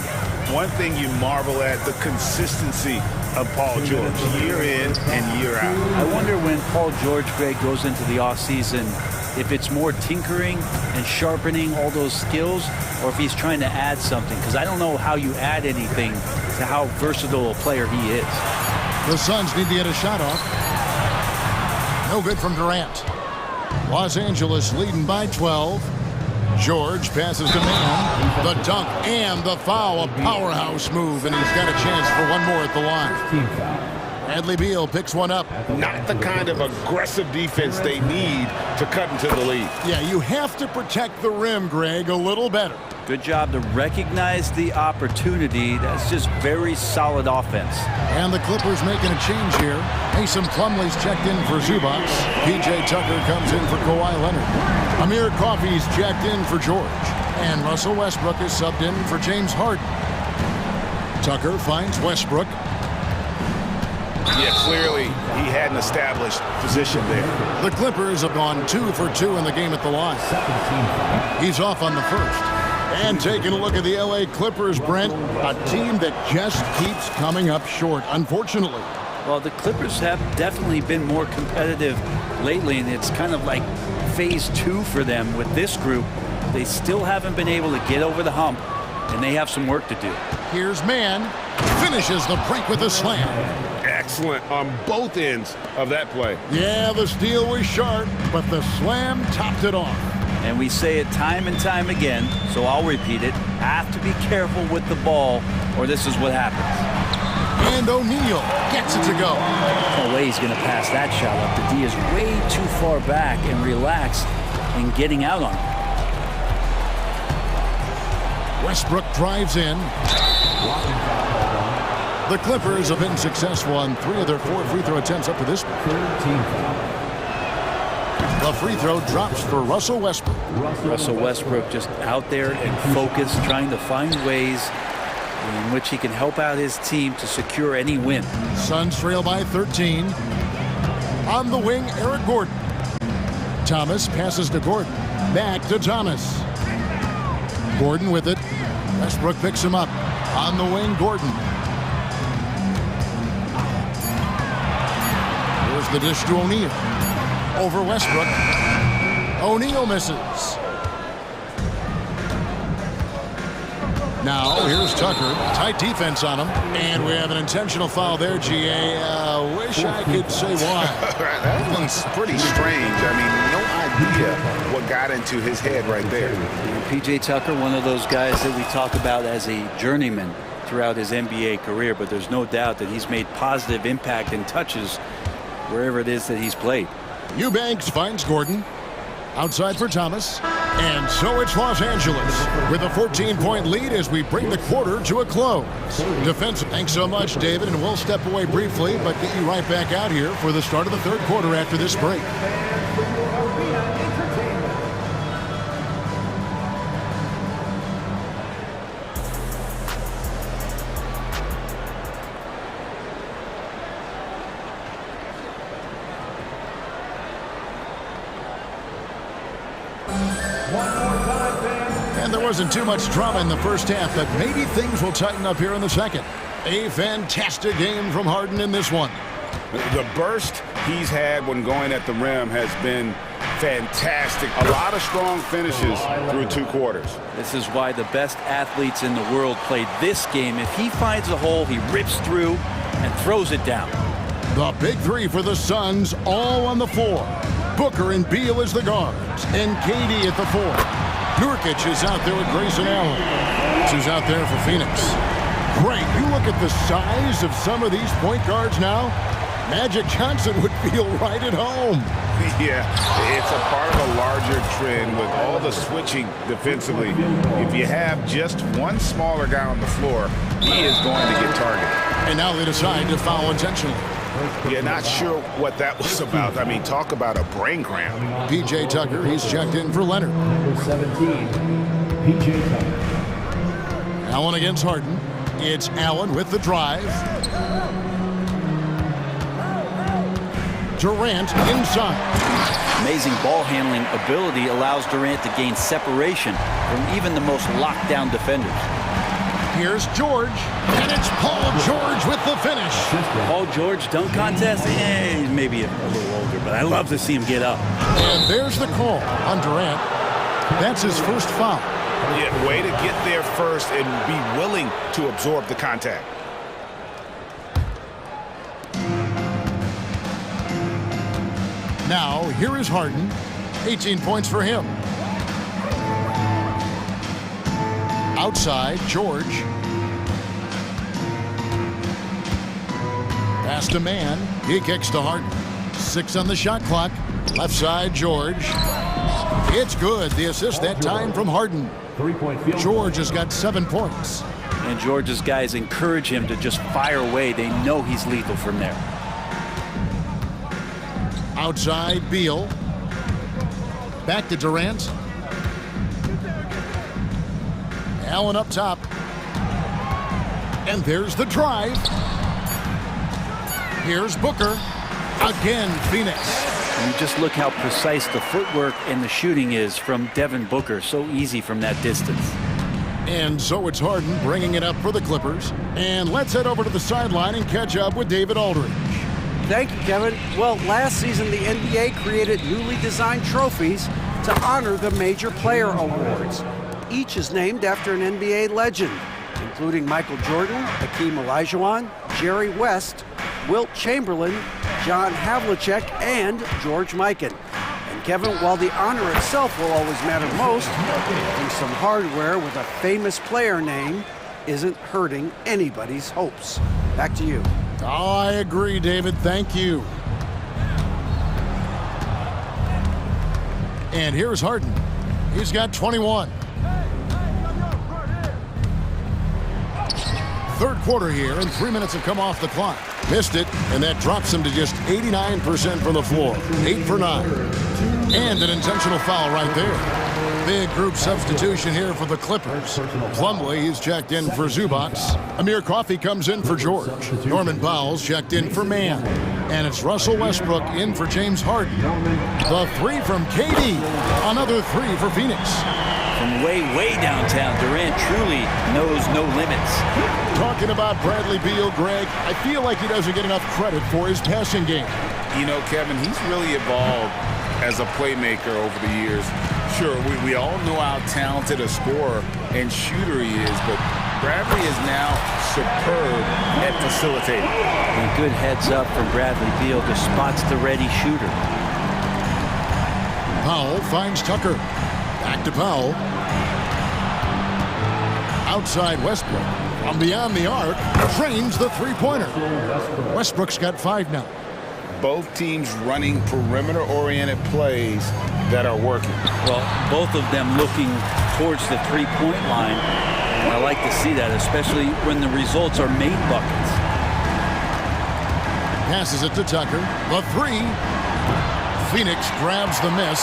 One thing you marvel at, the consistency of Paul George, year in and year out. I wonder when Paul George, Greg, goes into the offseason, if it's more tinkering and sharpening all those skills, or if he's trying to add something. Because I don't know how you add anything to how versatile a player he is. The Suns need to get a shot off. No good from Durant. Los Angeles leading by 12. George passes to Mann. The dunk and the foul. A powerhouse move, and he's got a chance for one more at the line. Bradley Beal picks one up. Not the kind of aggressive defense they need to cut into the lead. Yeah, you have to protect the rim, Greg, a little better. Good job to recognize the opportunity. That's just very solid offense. And the Clippers making a change here. Mason Plumlee's checked in for Zubac. P.J. Tucker comes in for Kawhi Leonard. Amir Coffey's checked in for George. And Russell Westbrook is subbed in for James Harden. Tucker finds Westbrook. Yeah, clearly he had an established position there. The Clippers have gone 2 for 2 in the game at the line. He's off on the first. And taking a look at the LA Clippers, Brent, a team that just keeps coming up short, unfortunately. Well, the Clippers have definitely been more competitive lately, and it's kind of like phase 2 for them with this group. They still haven't been able to get over the hump, and they have some work to do. Here's Mann, finishes the break with a slam. Excellent on both ends of that play. Yeah, the steal was sharp, but the slam topped it off. And we say it time and time again, so I'll repeat it. Have to be careful with the ball, or this is what happens. And O'Neal gets it to go. No way he's going to pass that shot up. The D is way too far back and relaxed in getting out on it. Westbrook drives in. The Clippers have been successful on 3 of their 4 free throw attempts up to this point. The free throw drops for Russell Westbrook. Russell Westbrook just out there and focused, trying to find ways in which he can help out his team to secure any win. Suns trail by 13. On the wing, Eric Gordon. Thomas passes to Gordon. Back to Thomas. Gordon with it. Westbrook picks him up. On the wing, Gordon. Here's the dish to O'Neal. Over Westbrook. O'Neal misses. Now, here's Tucker. Tight defense on him. And we have an intentional foul there, GA. Wish I could say why. That one's pretty strange. I mean, no idea what got into his head right there. P.J. Tucker, one of those guys that we talk about as a journeyman throughout his NBA career, but there's no doubt that he's made positive impact and touches wherever it is that he's played. Eubanks finds Gordon. Outside for Thomas. And so it's Los Angeles with a 14-point lead as we bring the quarter to a close. Defensive. Thanks so much, David, and we'll step away briefly, but get you right back out here for the start of the third quarter after this break. And there wasn't too much drama in the first half, but maybe things will tighten up here in the second. A fantastic game from Harden in this one. The burst he's had when going at the rim has been fantastic. A lot of strong finishes through 2 quarters. This is why the best athletes in the world play this game. If he finds a hole, he rips through and throws it down. The big 3 for the Suns, all on the floor. Booker and Beal as the guards, and KD at the 4. Nurkic is out there with Grayson Allen. Who's out there for Phoenix. Great. You look at the size of some of these point guards now. Magic Johnson would feel right at home. Yeah, it's a part of a larger trend with all the switching defensively. If you have just one smaller guy on the floor, he is going to get targeted. And now they decide to foul intentionally. Yeah, not sure what that was about. I mean, talk about a brain cramp. P.J. Tucker, he's checked in for Leonard. Number 17, P.J. Tucker. Allen against Harden. It's Allen with the drive. Durant inside. Amazing ball handling ability allows Durant to gain separation from even the most locked down defenders. Here's George, and it's Paul George with the finish. Paul George dunk contest? He's maybe a little older, but I love to see him get up. And there's the call on Durant. That's his first foul. Yeah, way to get there first and be willing to absorb the contact. Now, here is Harden. 18 points for him. Outside, George. Pass to Mann. He kicks to Harden. 6 on the shot clock. Left side, George. It's good. The assist that time from Harden. George has got 7 points. And George's guys encourage him to just fire away. They know he's lethal from there. Outside, Beal. Back to Durant. Allen up top. And there's the drive. Here's Booker. Again, Phoenix. And you just look how precise the footwork and the shooting is from Devin Booker. So easy from that distance. And so it's Harden bringing it up for the Clippers. And let's head over to the sideline and catch up with David Aldridge. Thank you, Kevin. Well, last season, the NBA created newly designed trophies to honor the major player awards. Each is named after an NBA legend, including Michael Jordan, Hakeem Olajuwon, Jerry West, Wilt Chamberlain, John Havlicek, and George Mikan. And Kevin, while the honor itself will always matter most, having some hardware with a famous player name isn't hurting anybody's hopes. Back to you. Oh, I agree, David. Thank you. And here's Harden. He's got 21. Third quarter here, and 3 minutes have come off the clock. Missed it, and that drops him to just 89% from the floor. 8 for 9. And an intentional foul right there. Big group substitution here for the Clippers. Plumlee, he's checked in for Zubac. Amir Coffey comes in for George. Norman Powell's checked in for Mann. And it's Russell Westbrook in for James Harden. The three from KD. Another three for Phoenix. From way downtown, Durant truly knows no limits. Talking about Bradley Beal, Greg, I feel like he doesn't get enough credit for his passing game. You know, Kevin, he's really evolved as a playmaker over the years. Sure, we all know how talented a scorer and shooter he is, but Bradley is now superb at facilitating. And good heads up from Bradley Beal, just spots the ready shooter. Powell finds Tucker. Back to Powell. Outside Westbrook. From beyond the arc, trains the three-pointer. Westbrook's got 5 now. Both teams running perimeter-oriented plays that are working. Well, both of them looking towards the three-point line. And I like to see that, especially when the results are made buckets. Passes it to Tucker. The three. Phoenix grabs the miss.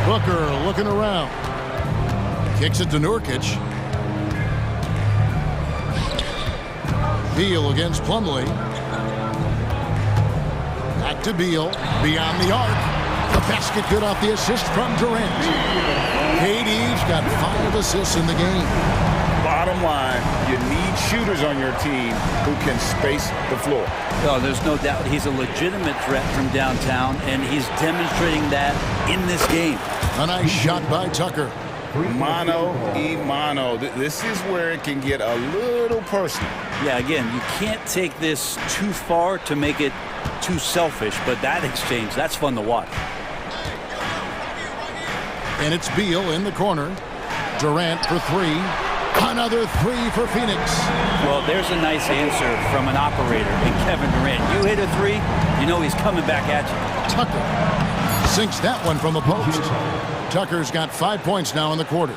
Booker looking around. Kicks it to Nurkic. Beal against Plumlee. Back to Beal. Beyond the arc. The basket good off the assist from Durant. KD's got 5 assists in the game. Bottom line, you need shooters on your team who can space the floor. Oh, there's no doubt he's a legitimate threat from downtown, and he's demonstrating that in this game. A nice shot by Tucker. Mano y mano. This is where it can get a little personal. Yeah, again, you can't take this too far to make it too selfish, but that exchange, that's fun to watch. And it's Beal in the corner. Durant for 3. Another 3 for Phoenix. Well, there's a nice answer from an operator in Kevin Durant. You hit a 3, you know he's coming back at you. Tucker sinks that one from the post. Tucker's got 5 points now in the quarter.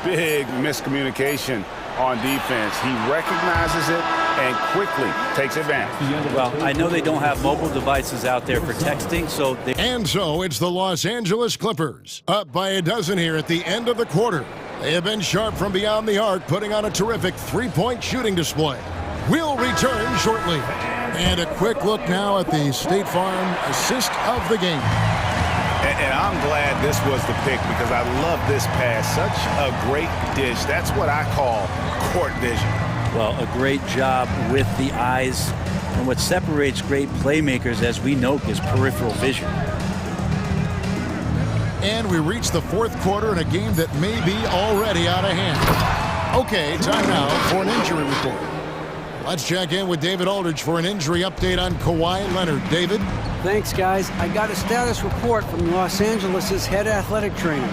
Big miscommunication on defense. He recognizes it and quickly takes advantage. Well, I know they don't have mobile devices out there for texting, so they... And so it's the Los Angeles Clippers, up by a dozen here at the end of the quarter. They have been sharp from beyond the arc, putting on a terrific three-point shooting display. We'll return shortly. And a quick look now at the State Farm assist of the game. And I'm glad this was the pick because I love this pass. Such a great dish. That's what I call court vision. Well, a great job with the eyes. And what separates great playmakers, as we know, is peripheral vision. And we reach the fourth quarter in a game that may be already out of hand. Okay, time now for an injury report. Let's check in with David Aldridge for an injury update on Kawhi Leonard. David? Thanks, guys. I got a status report from Los Angeles' head athletic trainer.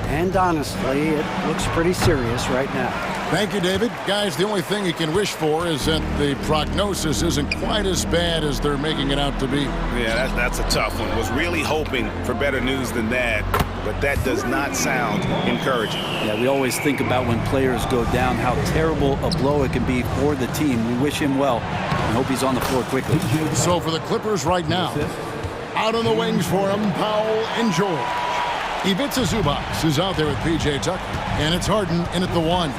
And honestly, it looks pretty serious right now. Thank you, David. Guys, the only thing you can wish for is that the prognosis isn't quite as bad as they're making it out to be. Yeah, that's a tough one. Was really hoping for better news than that, but that does not sound encouraging. Yeah, we always think about when players go down, how terrible a blow it can be for the team. We wish him well and hope he's on the floor quickly. So for the Clippers right now, out on the wings for him, Powell and George. Ivica Zubac is out there with P.J. Tucker, and it's Harden in at the 1.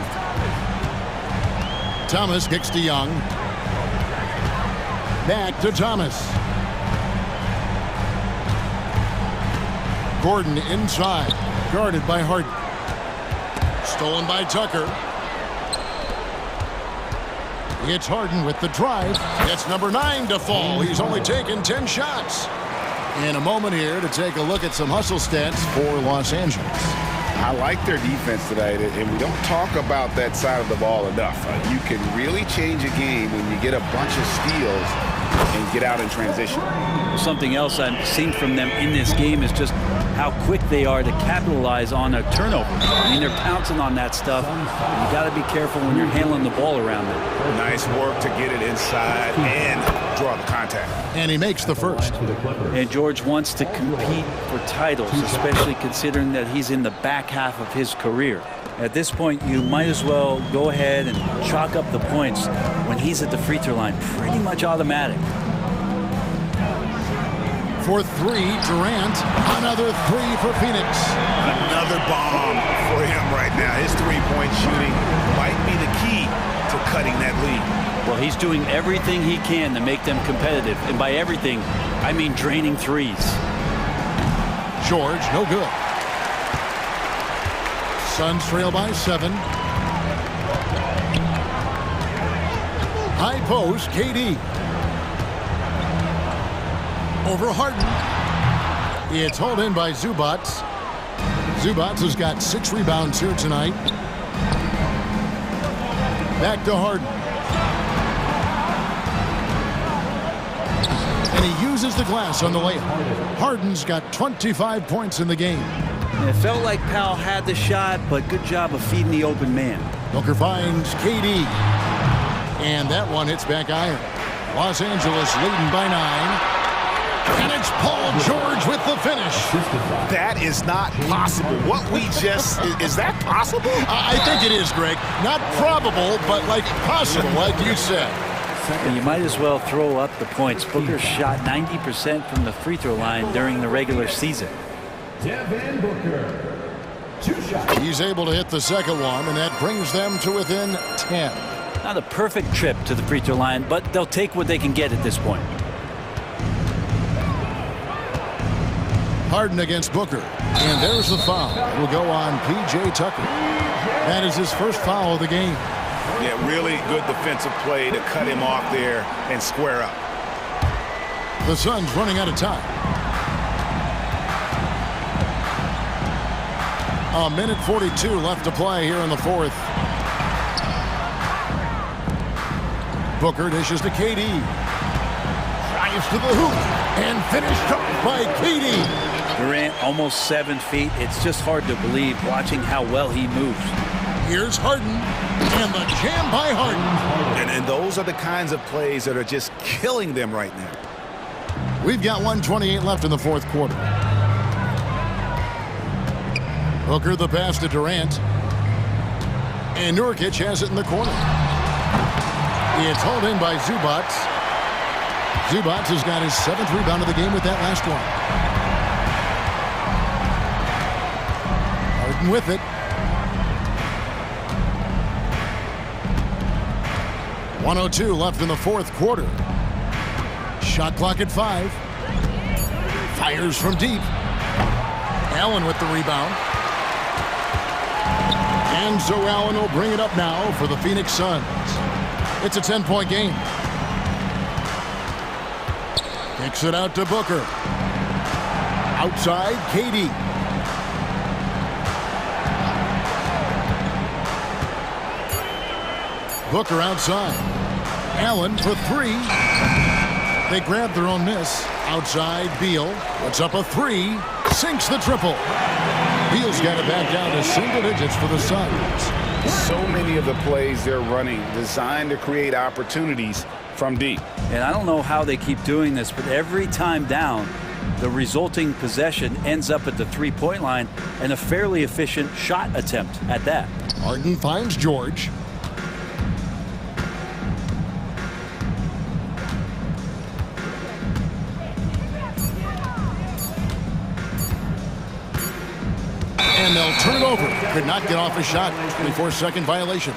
Thomas kicks to Young. Back to Thomas. Gordon inside, guarded by Harden. Stolen by Tucker. It's Harden with the drive. It's number 9 to fall. He's only taken 10 shots. In a moment here to take a look at some hustle stats for Los Angeles. I like their defense tonight, and we don't talk about that side of the ball enough. You can really change a game when you get a bunch of steals and get out in transition. Something else I've seen from them in this game is just how quick they are to capitalize on a turnover. I mean, they're pouncing on that stuff. You got to be careful when you're handling the ball around them. Nice work to get it inside and draw the contact. And he makes the first. And George wants to compete for titles, especially considering that he's in the back half of his career. At this point, you might as well go ahead and chalk up the points when he's at the free throw line. Pretty much automatic. For 3, Durant. Another 3 for Phoenix. Another bomb for him right now. His three-point shooting might be the key to cutting that lead. Well, he's doing everything he can to make them competitive. And by everything, I mean draining threes. George, no good. Suns trail by 7. High post, KD. Over Harden. It's hauled in by Zubats. Zubats has got 6 rebounds here tonight. Back to Harden. And he uses the glass on the layup. Harden's got 25 points in the game. It felt like Powell had the shot, but good job of feeding the open man. Booker finds KD. And that one hits back iron. Los Angeles leading by 9. And it's Paul George with the finish. That is not possible. What we just, is that possible? I think it is, Greg. Not probable, but like possible, like you said. And you might as well throw up the points. Booker shot 90% from the free throw line during the regular season. Devin Booker, 2 shots. He's able to hit the second one, and that brings them to within 10. Not a perfect trip to the free throw line, but they'll take what they can get at this point. Harden against Booker. And there's the foul. It will go on P.J. Tucker. That is his first foul of the game. Yeah, really good defensive play to cut him off there and square up. The Suns running out of time. A minute 42 left to play here in the fourth. Booker dishes to KD. Drives to the hoop and finished up by KD. Durant almost 7 feet. It's just hard to believe watching how well he moves. Here's Harden and the jam by Harden. And those are the kinds of plays that are just killing them right now. We've got 1:28 left in the fourth quarter. Booker the pass to Durant. And Nurkic has it in the corner. It's hauled in by Zubats. Zubats has got his 7th rebound of the game with that last one. Harden with it. 1:02 left in the fourth quarter. Shot clock at 5. Fires from deep. Allen with the rebound. And so Allen will bring it up now for the Phoenix Suns. It's a 10-point game. Kicks it out to Booker. Outside, KD. Booker outside. Allen for 3. They grab their own miss. Outside, Beal. Puts up a 3. Sinks the triple. Beal's got it back down to single digits for the Suns. So many of the plays they're running designed to create opportunities from deep. And I don't know how they keep doing this, but every time down, the resulting possession ends up at the three-point line and a fairly efficient shot attempt at that. Harden finds George. And they'll turn it over. Could not get off a shot. 24-second violation.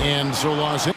And so Los Angeles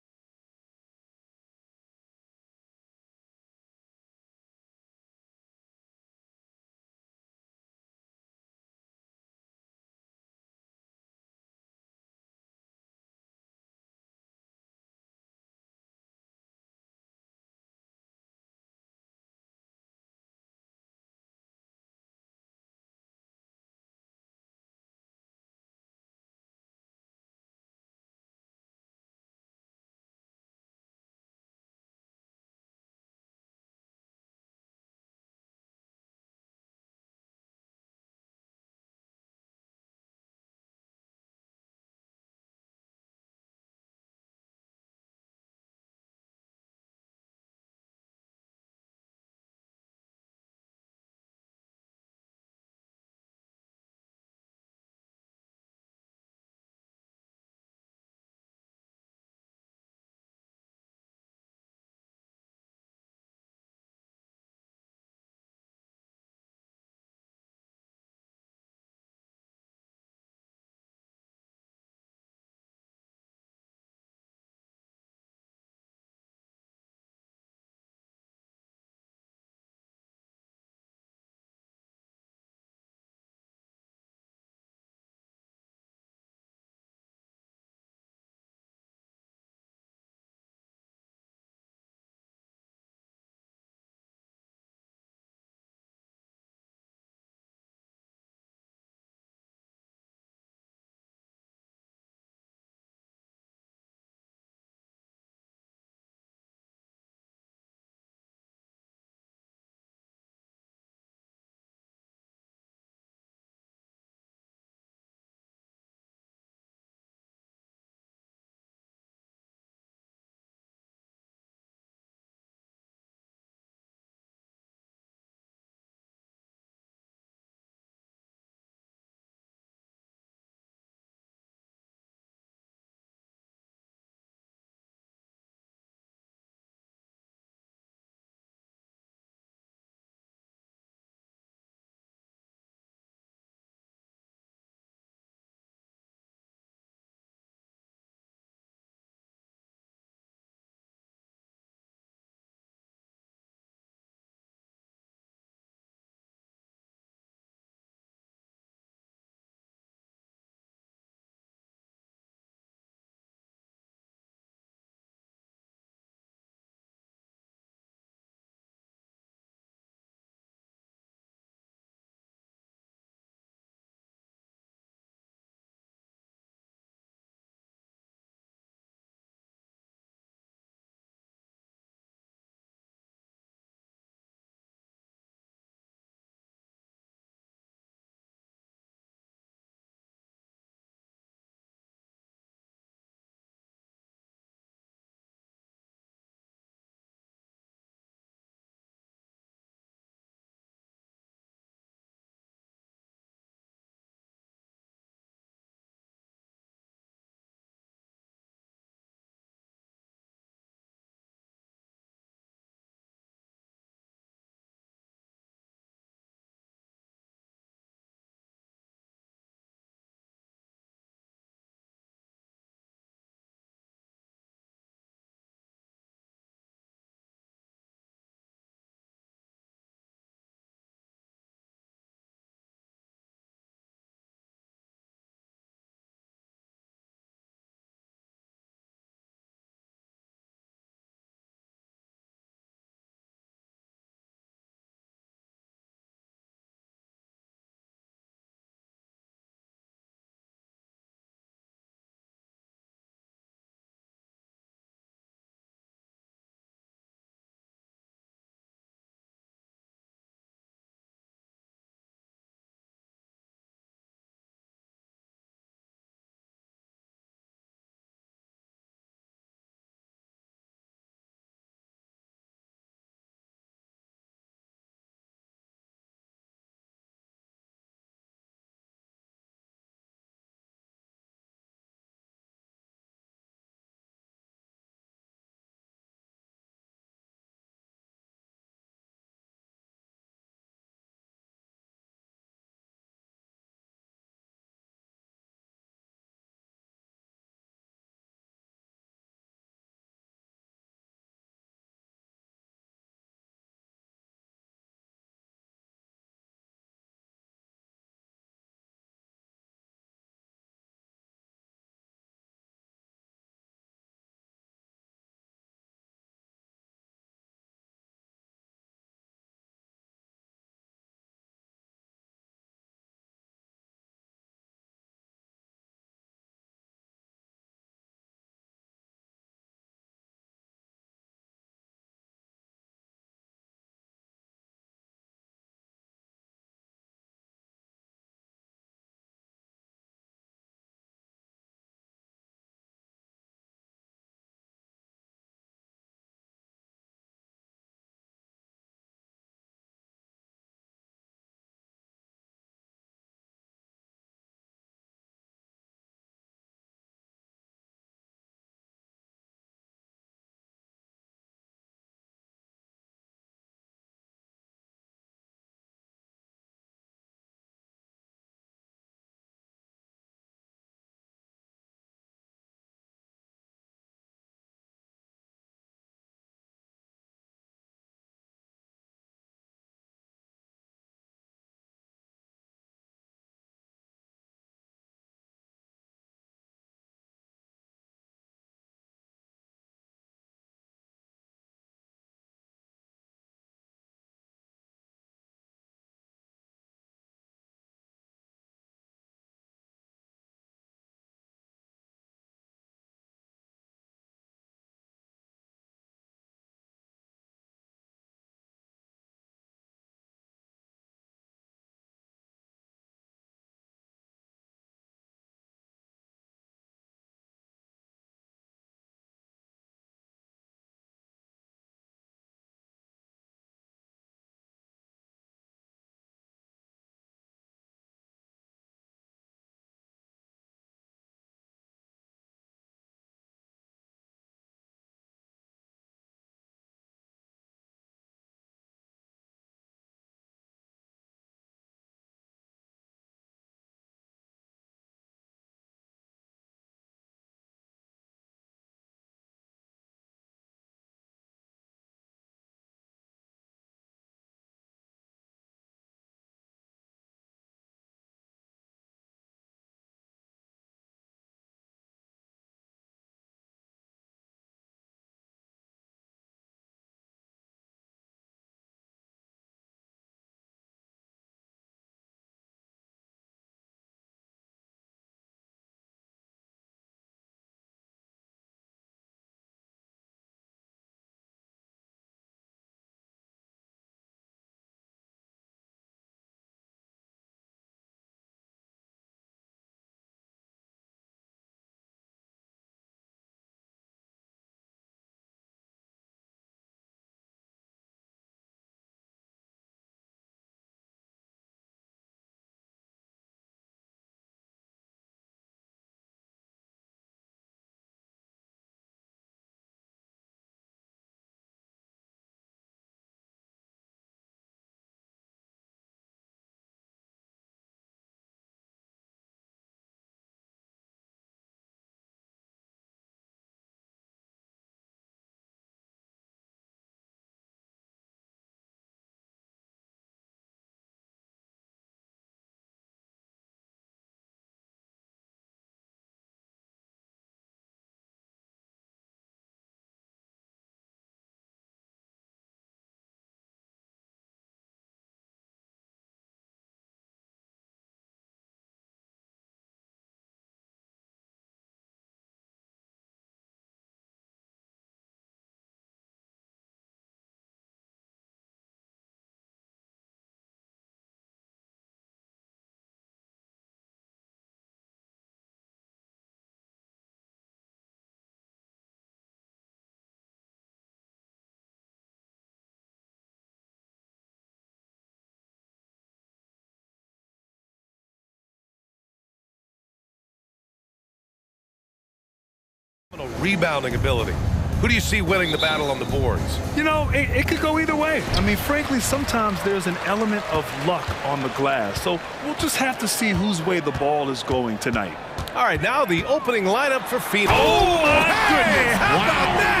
Rebounding ability. Who do you see winning the battle on the boards? You know, it could go either way. I mean, frankly, sometimes there's an element of luck on the glass. So we'll just have to see whose way the ball is going tonight. All right, now the opening lineup for Phoenix. Oh, my goodness. How about that?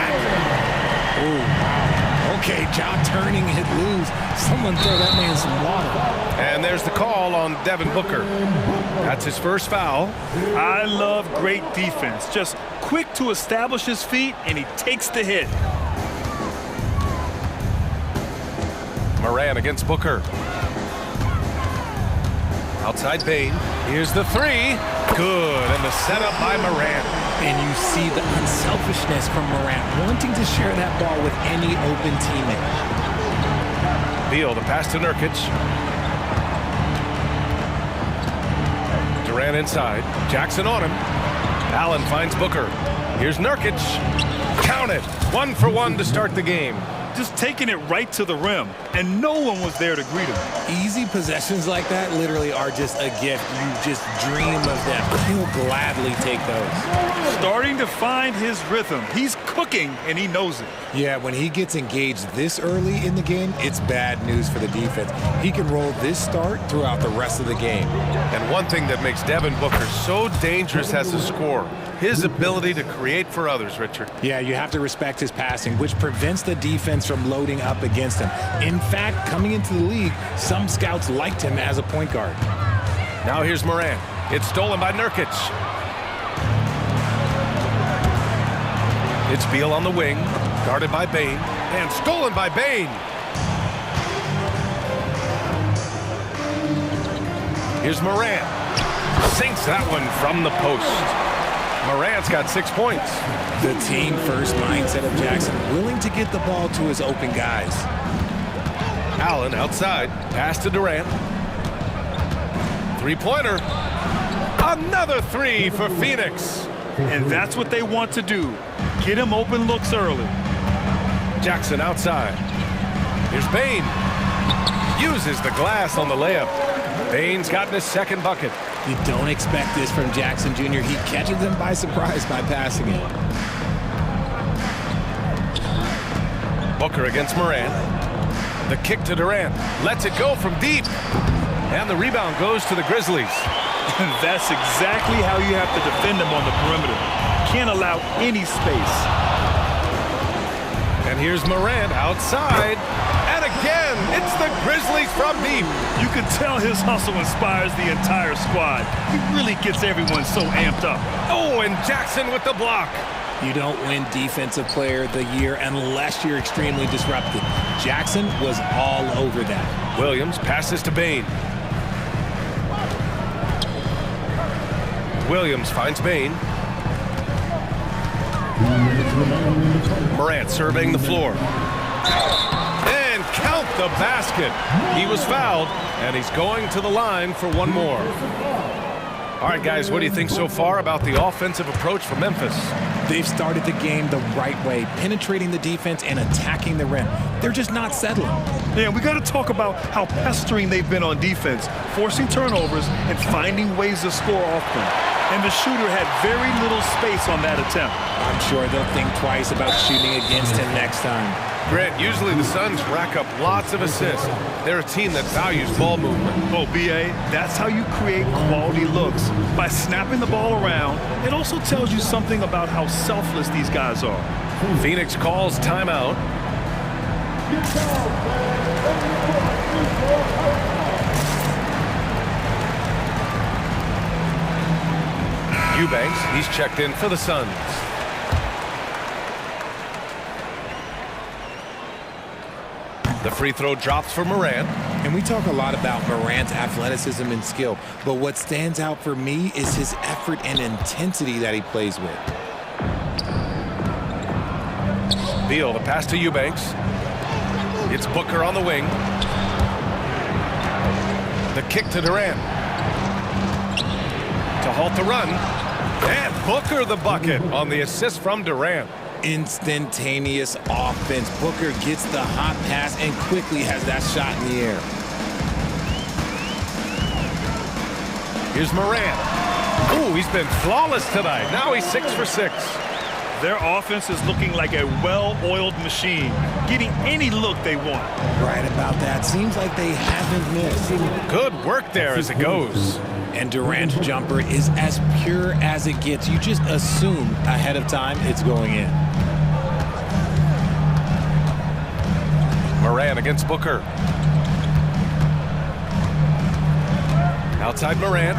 Okay, job turning it loose. Someone throw that man some water. And there's the call on Devin Booker. That's his first foul. I love great defense. Just quick to establish his feet, and he takes the hit. Moran against Booker. Outside Bain. Here's the three. Good, and the setup by Moran. And you see the unselfishness from Morant, wanting to share that ball with any open teammate. Beal, the pass to Nurkic. Durant inside. Jackson on him. Allen finds Booker. Here's Nurkic. Count it. 1 for 1 to start the game. Just taking it right to the rim, and no one was there to greet him. Easy possessions like that literally are just a gift. You just dream of them. He'll gladly take those. Starting to find his rhythm. He's cooking, and he knows it. Yeah, when he gets engaged this early in the game, it's bad news for the defense. He can roll this start throughout the rest of the game. And one thing that makes Devin Booker so dangerous as a scorer, his ability to create for others, Richard. Yeah, you have to respect his passing, which prevents the defense from loading up against him. In fact, coming into the league, some scouts liked him as a point guard. Now here's Moran. It's stolen by Nurkic. It's Beal on the wing, guarded by Bain, and stolen by Bain. Here's Moran. Sinks that one from the post. Morant's got 6 points. The team-first mindset of Jackson, willing to get the ball to his open guys. Allen outside, pass to Durant. Three-pointer. Another three for Phoenix. And that's what they want to do. Get him open looks early. Jackson outside. Here's Bain. Uses the glass on the layup. Bain's gotten his second bucket. You don't expect this from Jackson Jr. He catches them by surprise by passing it. Booker against Moran. The kick to Durant. Lets it go from deep. And the rebound goes to the Grizzlies. And that's exactly how you have to defend them on the perimeter. Can't allow any space. And here's Moran outside. And again, it's the Grizzlies from deep. You can tell his hustle inspires the entire squad. He really gets everyone so amped up. Oh, and Jackson with the block. You don't win Defensive Player of the Year unless you're extremely disruptive. Jackson was all over that. Williams passes to Bain. Williams finds Bain. Morant surveying the floor. And count the basket. He was fouled, and he's going to the line for one more. All right, guys, what do you think so far about the offensive approach for Memphis? They've started the game the right way, penetrating the defense and attacking the rim. They're just not settling. Yeah, we got to talk about how pestering they've been on defense, forcing turnovers and finding ways to score off them. And the shooter had very little space on that attempt. I'm sure they'll think twice about shooting against him next time. Grant, usually the Suns rack up lots of assists. They're a team that values ball movement. Oh, B.A., that's how you create quality looks. By snapping the ball around, it also tells you something about how selfless these guys are. Phoenix calls timeout. Eubanks, he's checked in for the Suns. The free throw drops for Morant. And we talk a lot about Morant's athleticism and skill, but what stands out for me is his effort and intensity that he plays with. Beal, the pass to Eubanks. It's Booker on the wing. The kick to Durant. To halt the run. And Booker the bucket on the assist from Durant. Instantaneous offense. Booker gets the hot pass and quickly has that shot in the air. Here's Morant. Ooh, he's been flawless tonight. Now he's 6 for 6. their offense is looking like a well-oiled machine, getting any look they want. Right about that. Seems like they haven't missed. Good work there as it goes. And Durant's jumper is as pure as it gets. You just assume ahead of time it's going in. Moran against Booker. Outside Moran.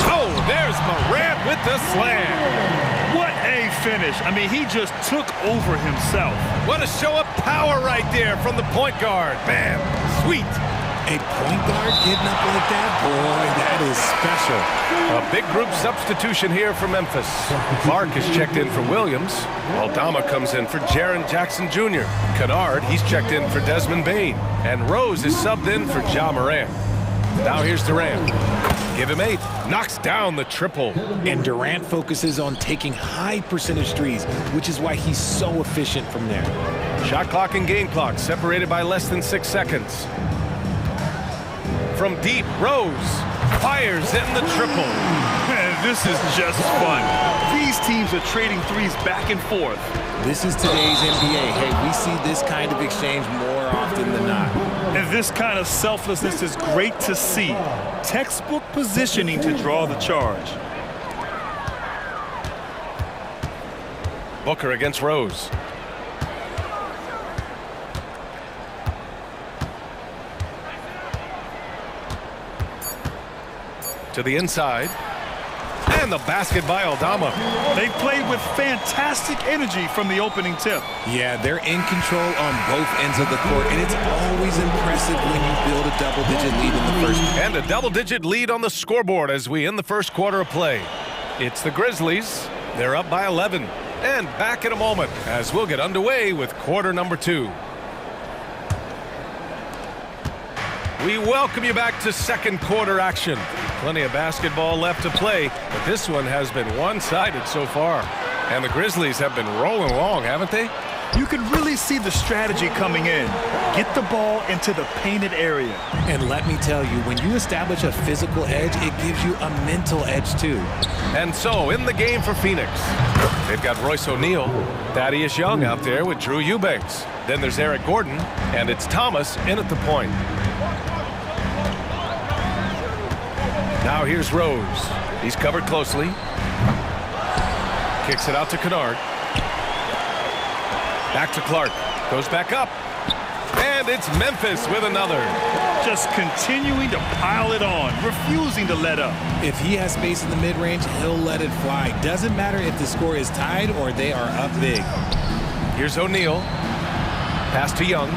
Oh, there's Moran with the slam. What a finish. I mean, he just took over himself. What a show of power right there from the point guard. Man, sweet. A point guard getting up like that? Boy, that is special. A big group substitution here for Memphis. Clark is checked in for Williams. Aldama comes in for Jaren Jackson Jr. Kennard, he's checked in for Desmond Bain. And Rose is subbed in for Ja Morant. Now here's Durant. Give him 8. Knocks down the triple. And Durant focuses on taking high percentage threes, which is why he's so efficient from there. Shot clock and game clock separated by less than 6 seconds. From deep, Rose fires in the triple. Man, this is just fun. These teams are trading threes back and forth. This is today's NBA. Hey, we see this kind of exchange more often than not. And this kind of selflessness is great to see. Textbook positioning to draw the charge. Booker against Rose. To the inside. And the basket by Aldama. They played with fantastic energy from the opening tip. Yeah, they're in control on both ends of the court, and it's always impressive when you build a double-digit lead in the first. And a double-digit lead on the scoreboard as we end the first quarter of play. It's the Grizzlies. They're up by 11. And back in a moment as we'll get underway with quarter number 2. We welcome you back to second quarter action. Plenty of basketball left to play, but this one has been one-sided so far. And the Grizzlies have been rolling along, haven't they? You can really see the strategy coming in. Get the ball into the painted area. And let me tell you, when you establish a physical edge, it gives you a mental edge too. And so, in the game for Phoenix, they've got Royce O'Neal, Thaddeus Young out there with Drew Eubanks. Then there's Eric Gordon, and it's Thomas in at the point. Now here's Rose. He's covered closely. Kicks it out to Kennard. Back to Clark. Goes back up. And it's Memphis with another. Just continuing to pile it on, refusing to let up. If he has space in the mid-range, he'll let it fly. Doesn't matter if the score is tied or they are up big. Here's O'Neal. Pass to Young.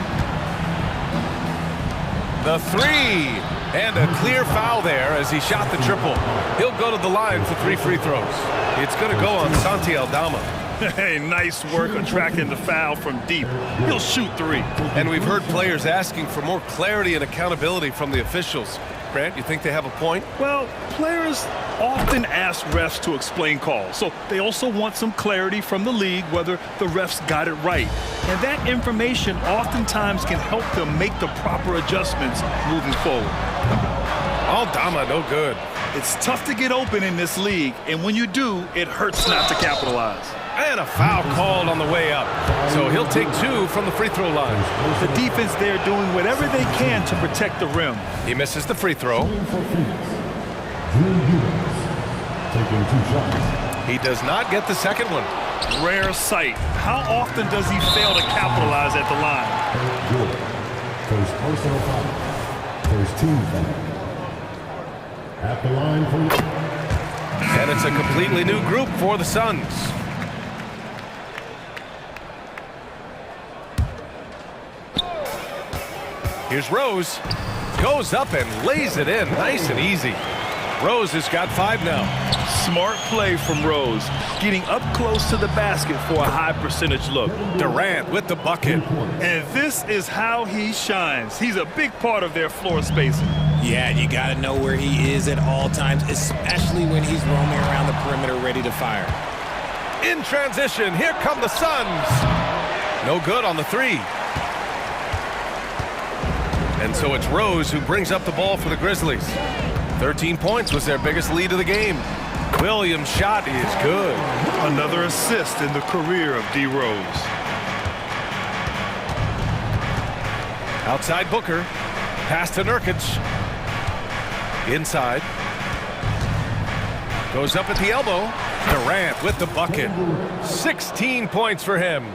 The 3. And a clear foul there as he shot the triple. He'll go to the line for 3 free throws. It's going to go on Santi Aldama. Hey, nice work attracting the foul from deep. He'll shoot 3. And we've heard players asking for more clarity and accountability from the officials. Grant, you think they have a point? Well, players often ask refs to explain calls, so they also want some clarity from the league whether the refs got it right. And that information oftentimes can help them make the proper adjustments moving forward. Aldama, no good. It's tough to get open in this league, and when you do, it hurts not to capitalize. And a foul called on the way up. So he'll take 2 from the free throw line. The defense there doing whatever they can to protect the rim. He misses the free throw. Taking 2 shots. He does not get the second one. Rare sight. How often does he fail to capitalize at the line? First personal foul. First team foul. At the line for... And it's a completely new group for the Suns. Here's Rose. Goes up and lays it in nice and easy. Rose has got 5 now. Smart play from Rose, getting up close to the basket for a high percentage look. Durant with the bucket. And this is how he shines. He's a big part of their floor spacing. Yeah, you got to know where he is at all times, especially when he's roaming around the perimeter ready to fire. In transition, here come the Suns. No good on the 3. And so it's Rose who brings up the ball for the Grizzlies. 13 points was their biggest lead of the game. Williams' shot is good. Another assist in the career of D. Rose. Outside Booker. Pass to Nurkic. Inside. Goes up at the elbow. Durant with the bucket. 16 points for him.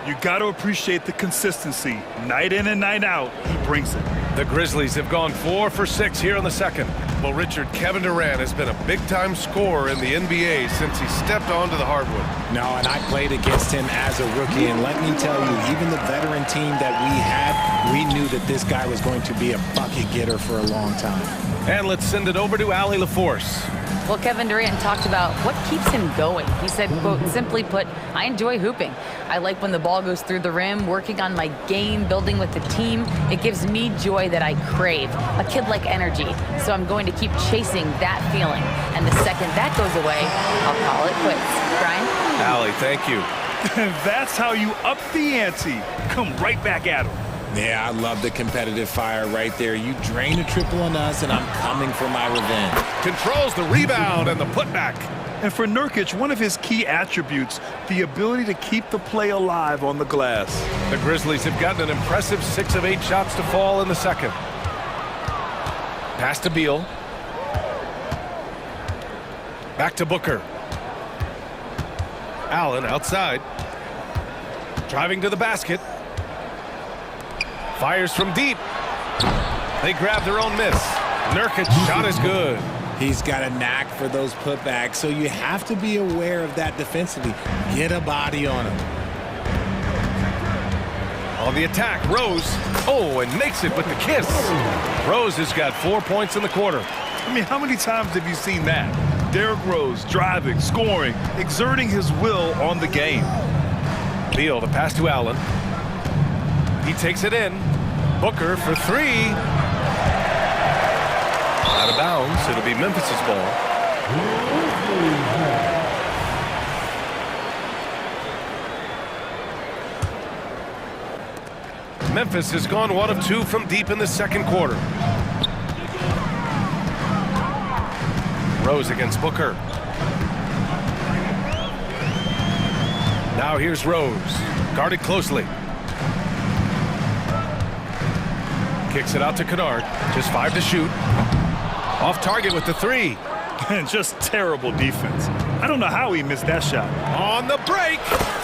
You got to appreciate the consistency. Night in and night out, he brings it. The Grizzlies have gone 4 for 6 here in the second. Well, Richard, Kevin Durant has been a big-time scorer in the NBA since he stepped onto the hardwood. No, and I played against him as a rookie, and let me tell you, even the veteran team that we had, we knew that this guy was going to be a bucket getter for a long time. And let's send it over to Allie LaForce. Well, Kevin Durant talked about what keeps him going. He said, quote, simply put, I enjoy hooping. I like when the ball goes through the rim, working on my game, building with the team. It gives me joy that I crave, a kid-like energy. So I'm going to keep chasing that feeling. And the second that goes away, I'll call it quits. Brian? Allie, thank you. That's how you up the ante. Come right back at him. Yeah, I love the competitive fire right there. You drain a triple on us, and I'm coming for my revenge. Controls the rebound and the putback. And for Nurkic, one of his key attributes, the ability to keep the play alive on the glass. The Grizzlies have gotten an impressive 6 of 8 shots to fall in the second. Pass to Beal. Back to Booker. Allen outside. Driving to the basket. Fires from deep. They grab their own miss. Nurkic's shot is good. He's got a knack for those putbacks, so you have to be aware of that defensively. Get a body on him. On the attack, Rose. Oh, and makes it with the kiss. Rose has got 4 points in the quarter. I mean, how many times have you seen that? Derrick Rose driving, scoring, exerting his will on the game. Beal, the pass to Allen. He takes it in. Booker for 3. Out of bounds. It'll be Memphis's ball. Memphis has gone 1 of 2 from deep in the second quarter. Rose against Booker. Now here's Rose. Guarded closely. Kicks it out to Kennard. Just 5 to shoot. Off target with the 3. And just terrible defense. I don't know how he missed that shot. On the break,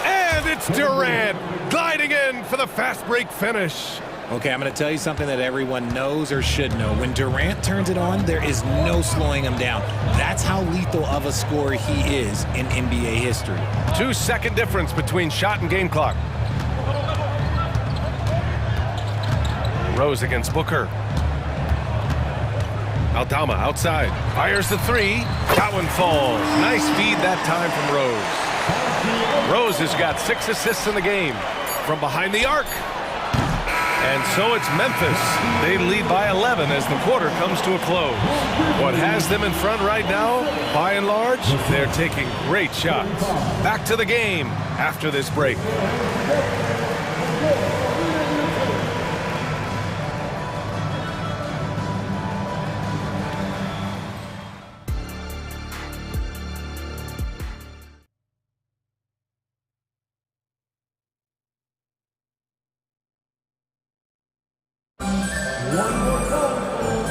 and it's Durant gliding in for the fast break finish. Okay, I'm going to tell you something that everyone knows or should know. When Durant turns it on, there is no slowing him down. That's how lethal of a scorer he is in NBA history. 2-second difference between shot and game clock. Rose against Booker. Aldama outside. Fires the 3. That one falls. Nice feed that time from Rose. Rose has got 6 assists in the game. From behind the arc. And so it's Memphis. They lead by 11 as the quarter comes to a close. What has them in front right now, by and large, they're taking great shots. Back to the game after this break.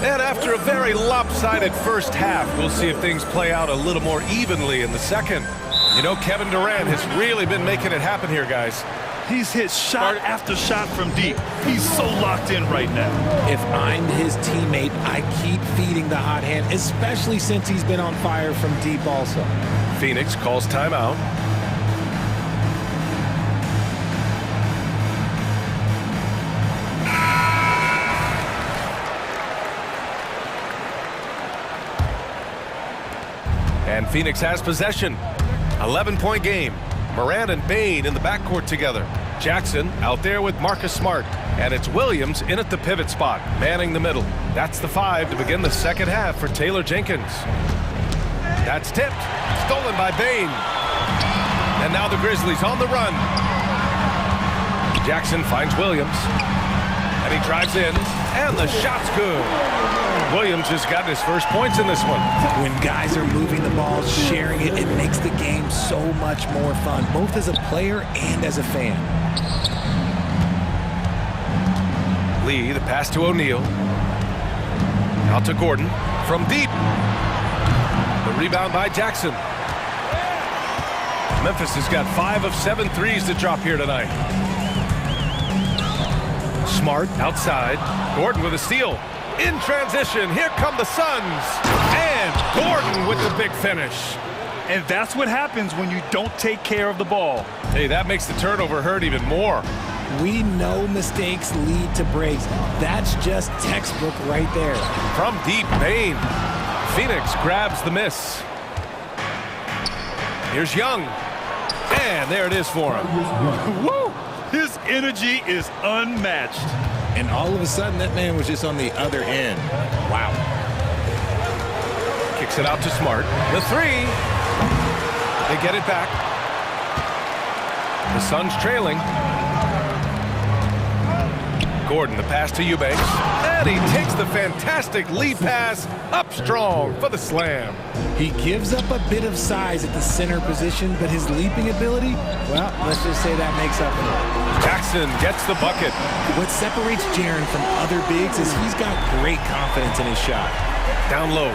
And after a very lopsided first half, we'll see if things play out a little more evenly in the second. You know, Kevin Durant has really been making it happen here, guys. He's hit shot after shot from deep. He's so locked in right now. If I'm his teammate, I keep feeding the hot hand, especially since he's been on fire from deep also. Phoenix calls timeout. And Phoenix has possession. 11-point game. Morant and Bane in the backcourt together. Jackson out there with Marcus Smart. And it's Williams in at the pivot spot, manning the middle. That's the 5 to begin the second half for Taylor Jenkins. That's tipped. Stolen by Bane. And now the Grizzlies on the run. Jackson finds Williams. And he drives in. And the shot's good. Williams has gotten his first points in this one. When guys are moving the ball, sharing it, it makes the game so much more fun, both as a player and as a fan. Lee, the pass to O'Neal. Out to Gordon from deep. The rebound by Jackson. Memphis has got 5 of 7 threes to drop here tonight. Smart outside. Gordon with a steal. In transition, here come the Suns. And Gordon with the big finish. And that's what happens when you don't take care of the ball. Hey, that makes the turnover hurt even more. We know mistakes lead to breaks. That's just textbook right there. From deep, Bain. Phoenix grabs the miss. Here's Young. And there it is for him. Woo! His energy is unmatched. And all of a sudden, that man was just on the other end. Wow. Kicks it out to Smart. The three. They get it back. The Suns trailing. Gordon, the pass to Eubanks. And he takes the fantastic lead pass up strong for the slam. He gives up a bit of size at the center position, but his leaping ability, well, let's just say that makes up for it. Jackson gets the bucket. What separates Jaren from other bigs is he's got great confidence in his shot. Down low.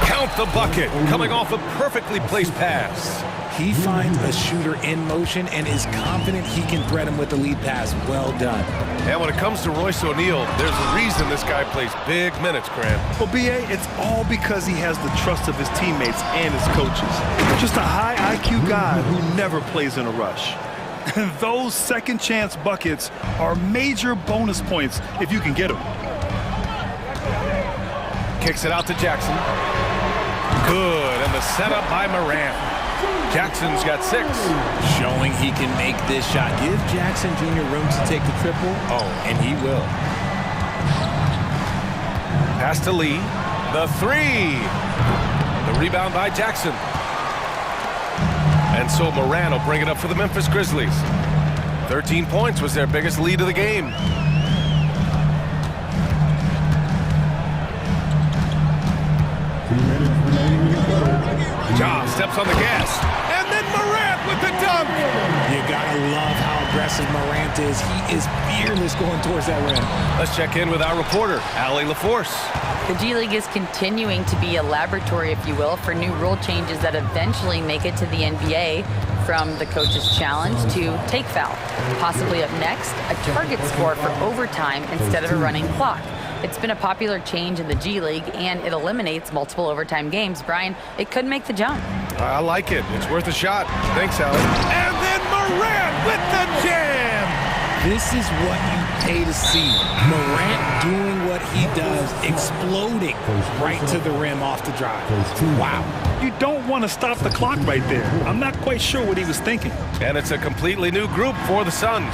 Count the bucket. Coming off a perfectly placed pass. He finds a shooter in motion and is confident he can thread him with the lead pass. Well done. And when it comes to Royce O'Neal, there's a reason this guy plays big minutes, Grant. Well, B.A., it's all because he has the trust of his teammates and his coaches. Just a high IQ guy who never plays in a rush. And those second chance buckets are major bonus points if you can get them. Kicks it out to Jackson. Good, and the setup by Morant. Jackson's got 6. Showing he can make this shot. Give Jackson Jr. room to take the triple. Oh, and he will. Pass to Lee. The 3. The rebound by Jackson. And so Morant will bring it up for the Memphis Grizzlies. 13 points was their biggest lead of the game. Ja steps on the gas, and then Morant with the dunk. You gotta love how aggressive Morant is. He is fearless going towards that rim. Let's check in with our reporter, Allie LaForce. The G League is continuing to be a laboratory, if you will, for new rule changes that eventually make it to the NBA, from the coach's challenge to take foul. Possibly up next, a target score for overtime instead of a running clock. It's been a popular change in the G League, and it eliminates multiple overtime games. Brian, it could make the jump. I like it. It's worth a shot. Thanks, Allie. And then Morant with the jam. This is what you pay to see. Morant doing what he does, exploding right to the rim off the drive. Wow. You don't want to stop the clock right there. I'm not quite sure what he was thinking. And it's a completely new group for the Suns.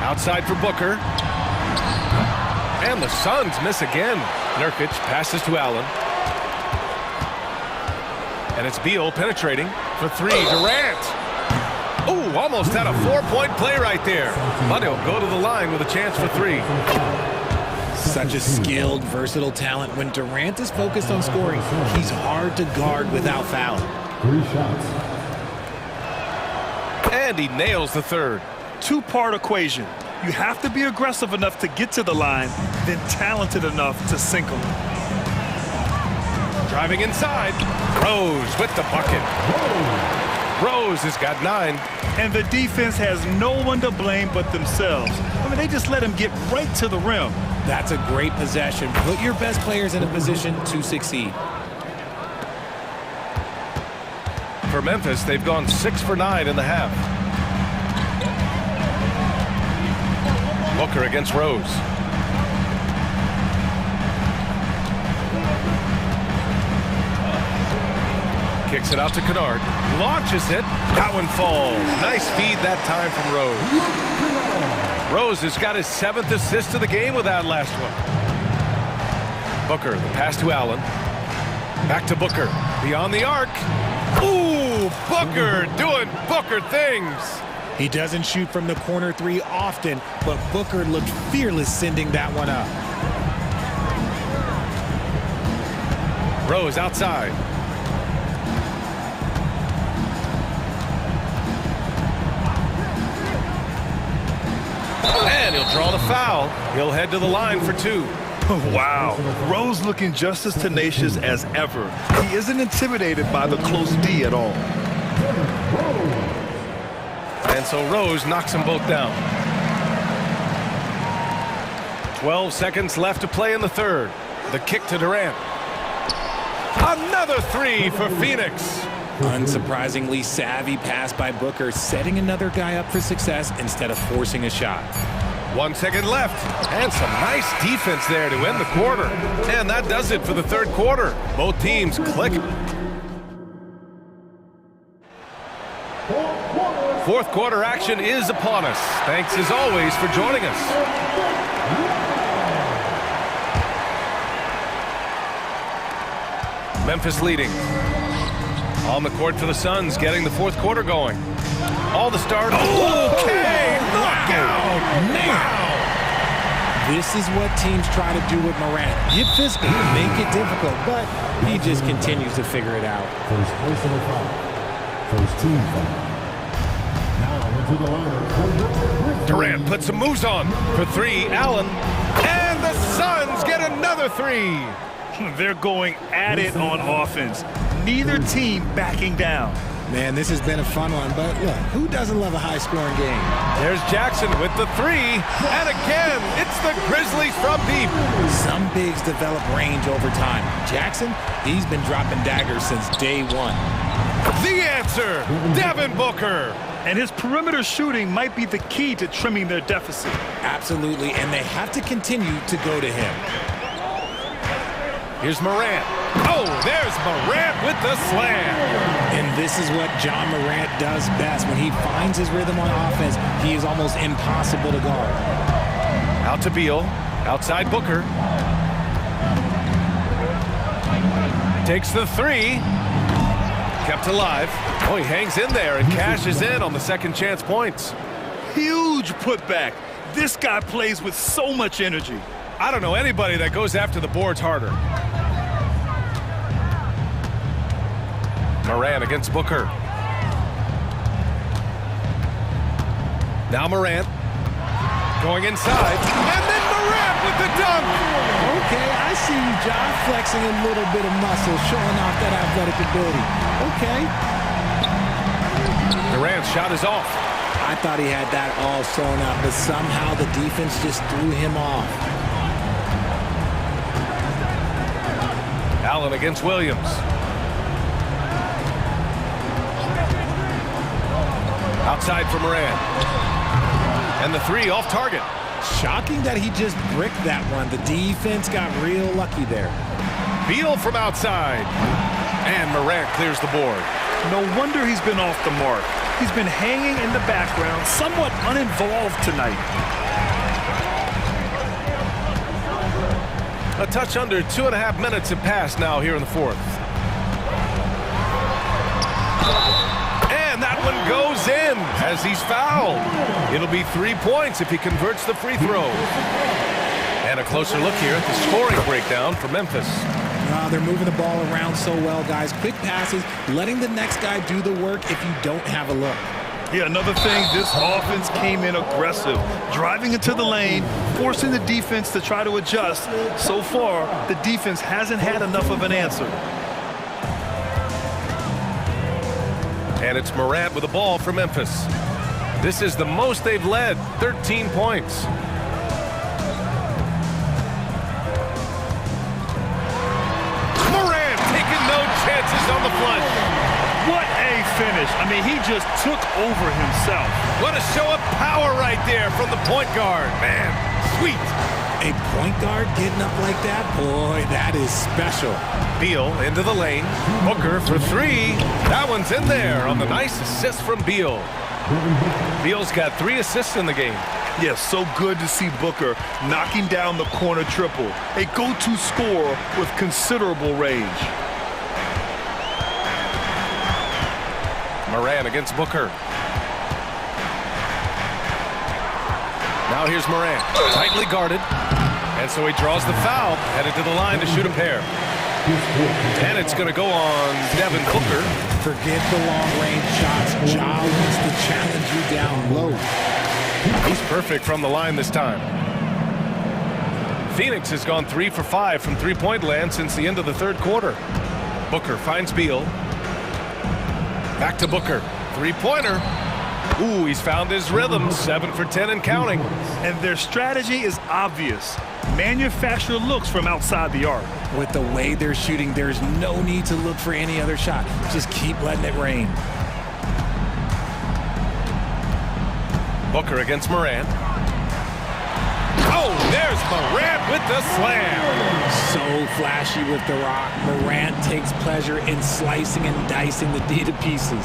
Outside for Booker. And the Suns miss again. Nurkic passes to Allen. And it's Beal penetrating for 3. Durant. Oh, almost had a 4-point play right there. But he'll go to the line with a chance for 3. Such a skilled, versatile talent. When Durant is focused on scoring, he's hard to guard without fouling. 3 shots. And he nails the 3rd. 2-part equation. You have to be aggressive enough to get to the line, then talented enough to sink them. Driving inside. Rose with the bucket. Rose has got 9. And the defense has no one to blame but themselves. I mean, they just let him get right to the rim. That's a great possession. Put your best players in a position to succeed. For Memphis, they've gone 6 for 9 in the half. Booker against Rose. Kicks it out to Kennard. Launches it. That one falls. Nice feed that time from Rose. Rose has got his 7th assist of the game with that last one. Booker, the pass to Allen. Back to Booker. Beyond the arc. Ooh, Booker doing Booker things. He doesn't shoot from the corner three often, but Booker looked fearless sending that one up. Rose outside. And he'll draw the foul. He'll head to the line for two. Wow. Rose looking just as tenacious as ever. He isn't intimidated by the close D at all. And so Rose knocks them both down. 12 seconds left to play in the third. The kick to Durant. Another three for Phoenix. Unsurprisingly savvy pass by Booker, setting another guy up for success instead of forcing a shot. 1 second left, and some nice defense there to end the quarter. And that does it for the third quarter. Both teams click. Fourth quarter action is upon us. Thanks as always for joining us. Memphis leading. On the court for the Suns, getting the fourth quarter going. All the stars. Okay, knockout. Wow. This is what teams try to do with Morant. Get physical, make it difficult, but he just continues to figure it out. First personal foul. First team foul. Now into the line. Durant puts some moves on for three. Allen. And the Suns get another three. They're going at it on offense. Neither team backing down. Man, this has been a fun one, but look, who doesn't love a high-scoring game? There's Jackson with the three, and again, it's the Grizzlies from deep. Some bigs develop range over time. Jackson, he's been dropping daggers since day one. The answer, Devin Booker. And his perimeter shooting might be the key to trimming their deficit. Absolutely, and they have to continue to go to him. Here's Morant. Oh, there's Morant with the slam. And this is what John Morant does best. When he finds his rhythm on offense, he is almost impossible to guard. Out to Beal. Outside Booker. Takes the three. Kept alive. Oh, he hangs in there and cashes in on the second chance points. Huge putback. This guy plays with so much energy. I don't know anybody that goes after the boards harder. Morant against Booker. Now Morant going inside, and then Morant with the dunk. Okay, I see you, John, flexing a little bit of muscle, showing off that athletic ability. Okay. Durant's shot is off. I thought he had that all sewn up, but somehow the defense just threw him off. Allen against Williams. Outside for Morant. And the three off target. Shocking that he just bricked that one. The defense got real lucky there. Beal from outside. And Morant clears the board. No wonder he's been off the mark. He's been hanging in the background, somewhat uninvolved tonight. A touch under 2.5 minutes have passed now here in the fourth. And that one goes in as he's fouled. It'll be 3 points if he converts the free throw. And a closer look here at the scoring breakdown for Memphis. They're moving the ball around so well, guys. Quick passes, letting the next guy do the work if you don't have a look. Yeah, another thing, this offense came in aggressive, driving into the lane, forcing the defense to try to adjust. So far, the defense hasn't had enough of an answer. And it's Morant with the ball for Memphis. This is the most they've led, 13 points. Morant taking no chances on the flush. What a finish. I mean, he just took over himself. What a show of power right there from the point guard. Man, sweet. A point guard getting up like that? Boy, that is special. Beal into the lane. Booker for three. That one's in there on the nice assist from Beal. Beal's got 3 assists in the game. Yes, so good to see Booker knocking down the corner triple. A go-to scorer with considerable range. Morant against Booker. Now here's Morant, tightly guarded. And so he draws the foul, headed to the line to shoot a pair. And it's going to go on Devin Booker. Forget the long-range shots. Ja wants to challenge you down low. He's perfect from the line this time. Phoenix has gone 3 for 5 from three-point land since the end of the third quarter. Booker finds Beal. Back to Booker. Three-pointer. Ooh, he's found his rhythm. 7 for 10 and counting. And their strategy is obvious. Manufacture looks from outside the arc. With the way they're shooting, there's no need to look for any other shot. Just keep letting it rain. Booker against Morant. Oh, there's Morant with the slam. So flashy with the rock. Morant takes pleasure in slicing and dicing the D to pieces.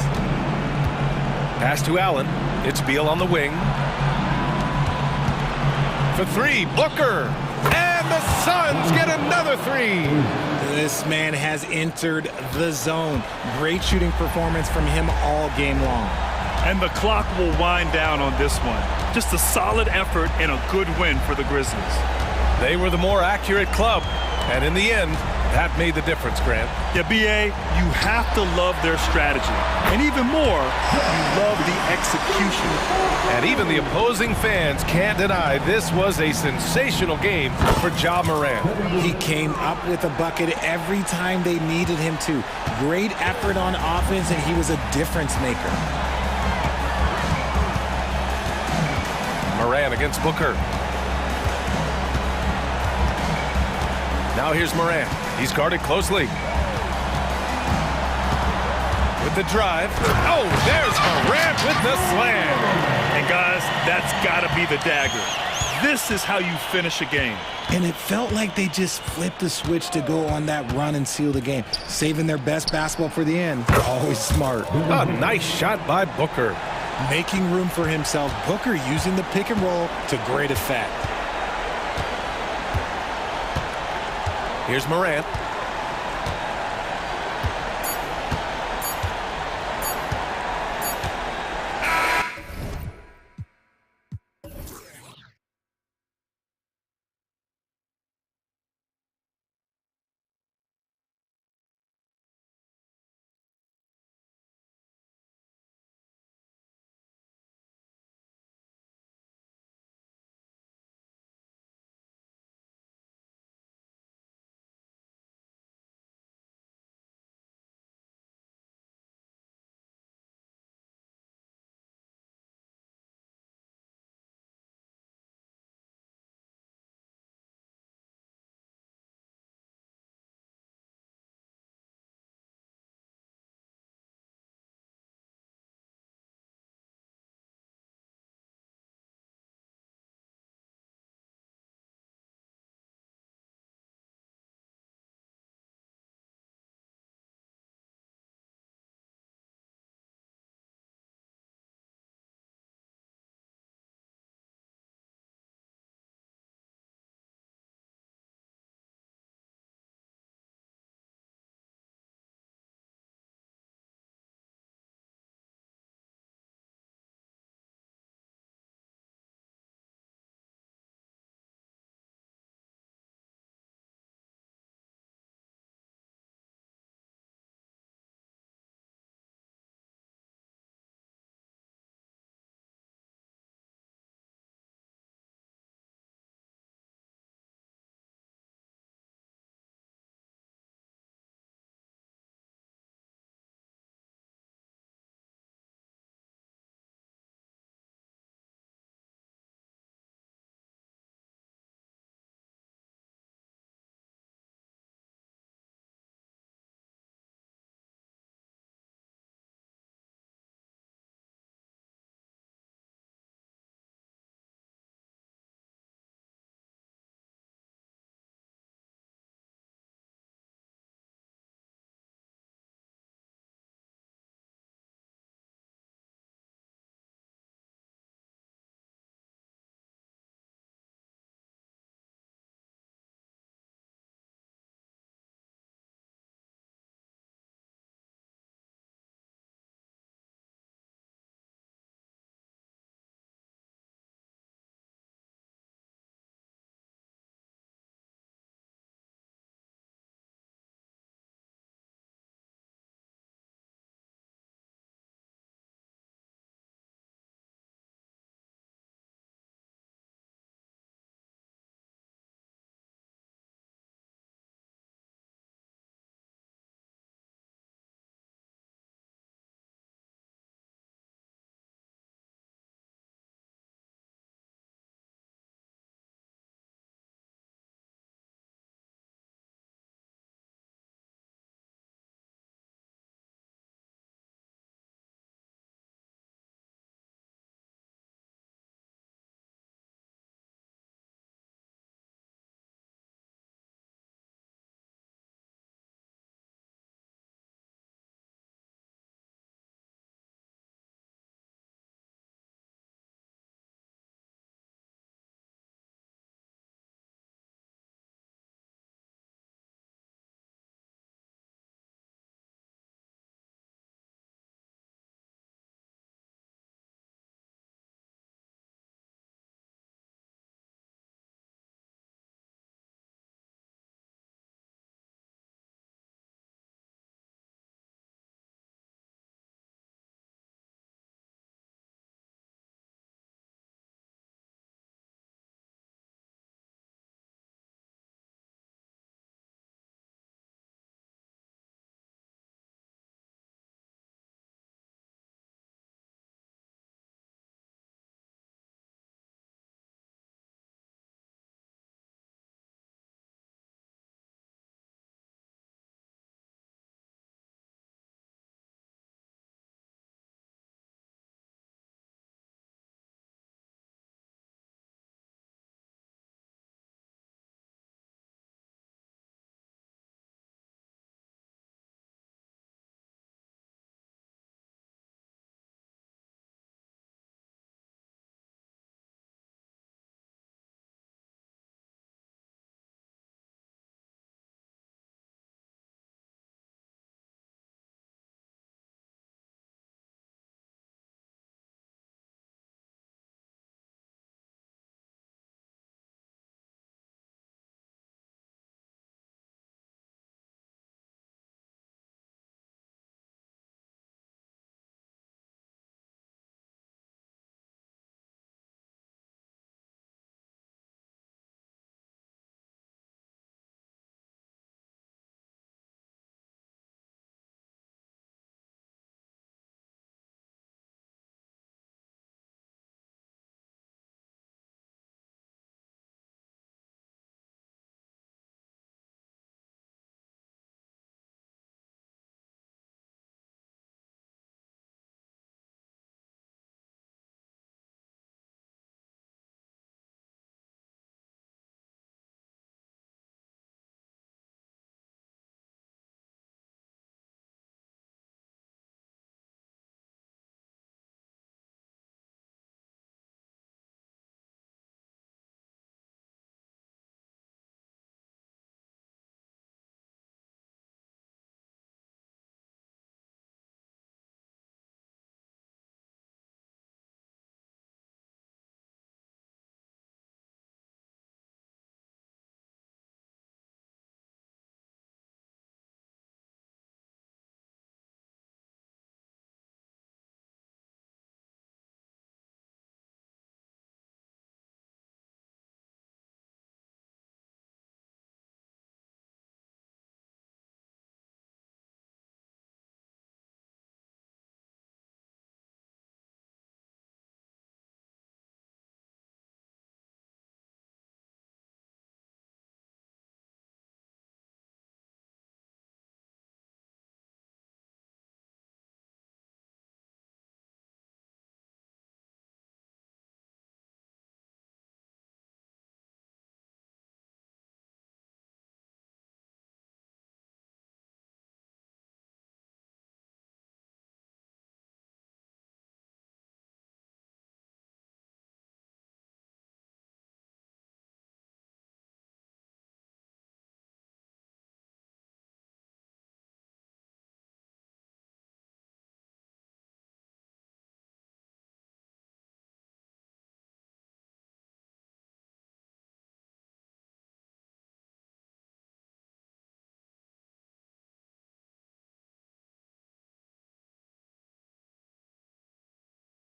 Pass to Allen. It's Beal on the wing. For three, Booker. And the Suns get another three. This man has entered the zone. Great shooting performance from him all game long. And the clock will wind down on this one. Just a solid effort and a good win for the Grizzlies. They were the more accurate club. And in the end, that made the difference, Grant. Yeah, BA, you have to love their strategy. And even more, you love the execution. And even the opposing fans can't deny this was a sensational game for Ja Morant. He came up with a bucket every time they needed him to. Great effort on offense, and he was a difference maker. Morant against Booker. Now here's Morant. He's guarded closely. With the drive. Oh, there's Morant with the slam. And guys, that's got to be the dagger. This is how you finish a game. And it felt like they just flipped the switch to go on that run and seal the game. Saving their best basketball for the end. Always smart. A nice shot by Booker. Making room for himself. Booker using the pick and roll to great effect. Here's Morant.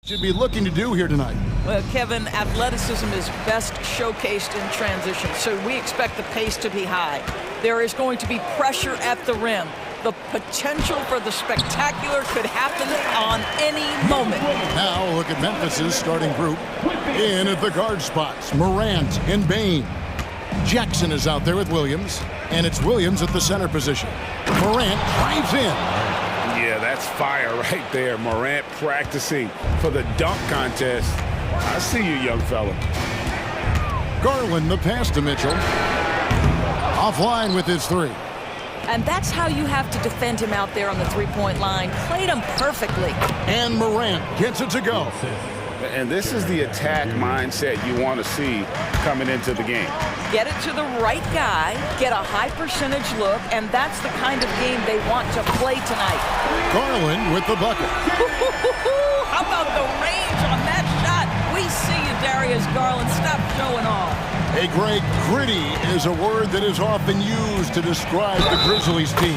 should be looking to do here tonight? Well, Kevin, athleticism is best showcased in transition, so we expect the pace to be high. There is going to be pressure at the rim. The potential for the spectacular could happen on any moment. Now look at Memphis's starting group. In at the guard spots, Morant and Bain. Jackson is out there with Williams, and it's Williams at the center position. Morant drives in. Yeah, that's fire right there. Morant practicing for the dunk contest. I see you, young fella. Garland the pass to Mitchell. Offline with his three. And that's how you have to defend him out there on the three-point line. Played him perfectly. And Morant gets it to go. And this is the attack mindset you want to see coming into the game. Get it to the right guy, get a high percentage look, and that's the kind of game they want to play tonight. Garland with the bucket. How about the range on that shot? We see you, Darius Garland. Stop showing off. Hey, Greg, gritty is a word that is often used to describe the Grizzlies team.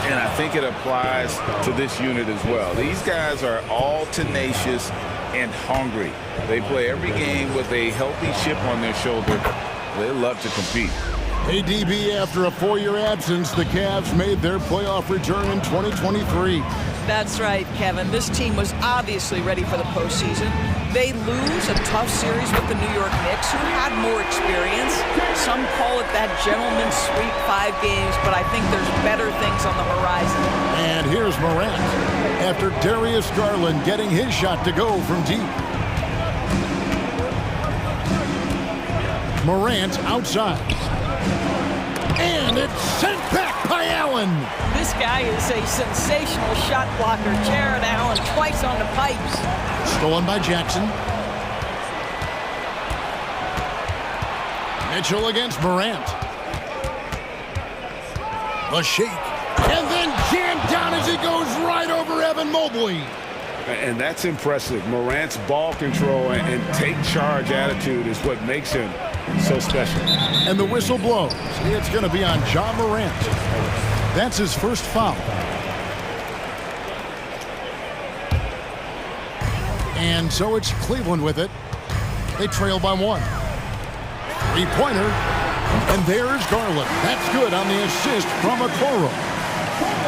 And I think it applies to this unit as well. These guys are all tenacious and hungry. They play every game with a healthy chip on their shoulder. They love to compete. Hey, DB, after a 4-year absence, the Cavs made their playoff return in 2023. That's right, Kevin. This team was obviously ready for the postseason. They lose a tough series with the New York Knicks, who had more experience. Some call it that gentleman's sweep, 5 games, but I think there's better things on the horizon. And here's Morant, after Darius Garland getting his shot to go from deep. Morant outside. And it's sent back by Allen. This guy is a sensational shot blocker. Jared Allen twice on the pipes. Stolen by Jackson. Mitchell against Morant. The shake. And then jammed down as he goes right over Evan Mobley. And that's impressive. Morant's ball control and take charge attitude is what makes him so special. And the whistle blows. It's going to be on Ja Morant. That's his first foul. And so it's Cleveland with it. They trail by 1. 3-pointer. And there's Garland. That's good on the assist from Okoro.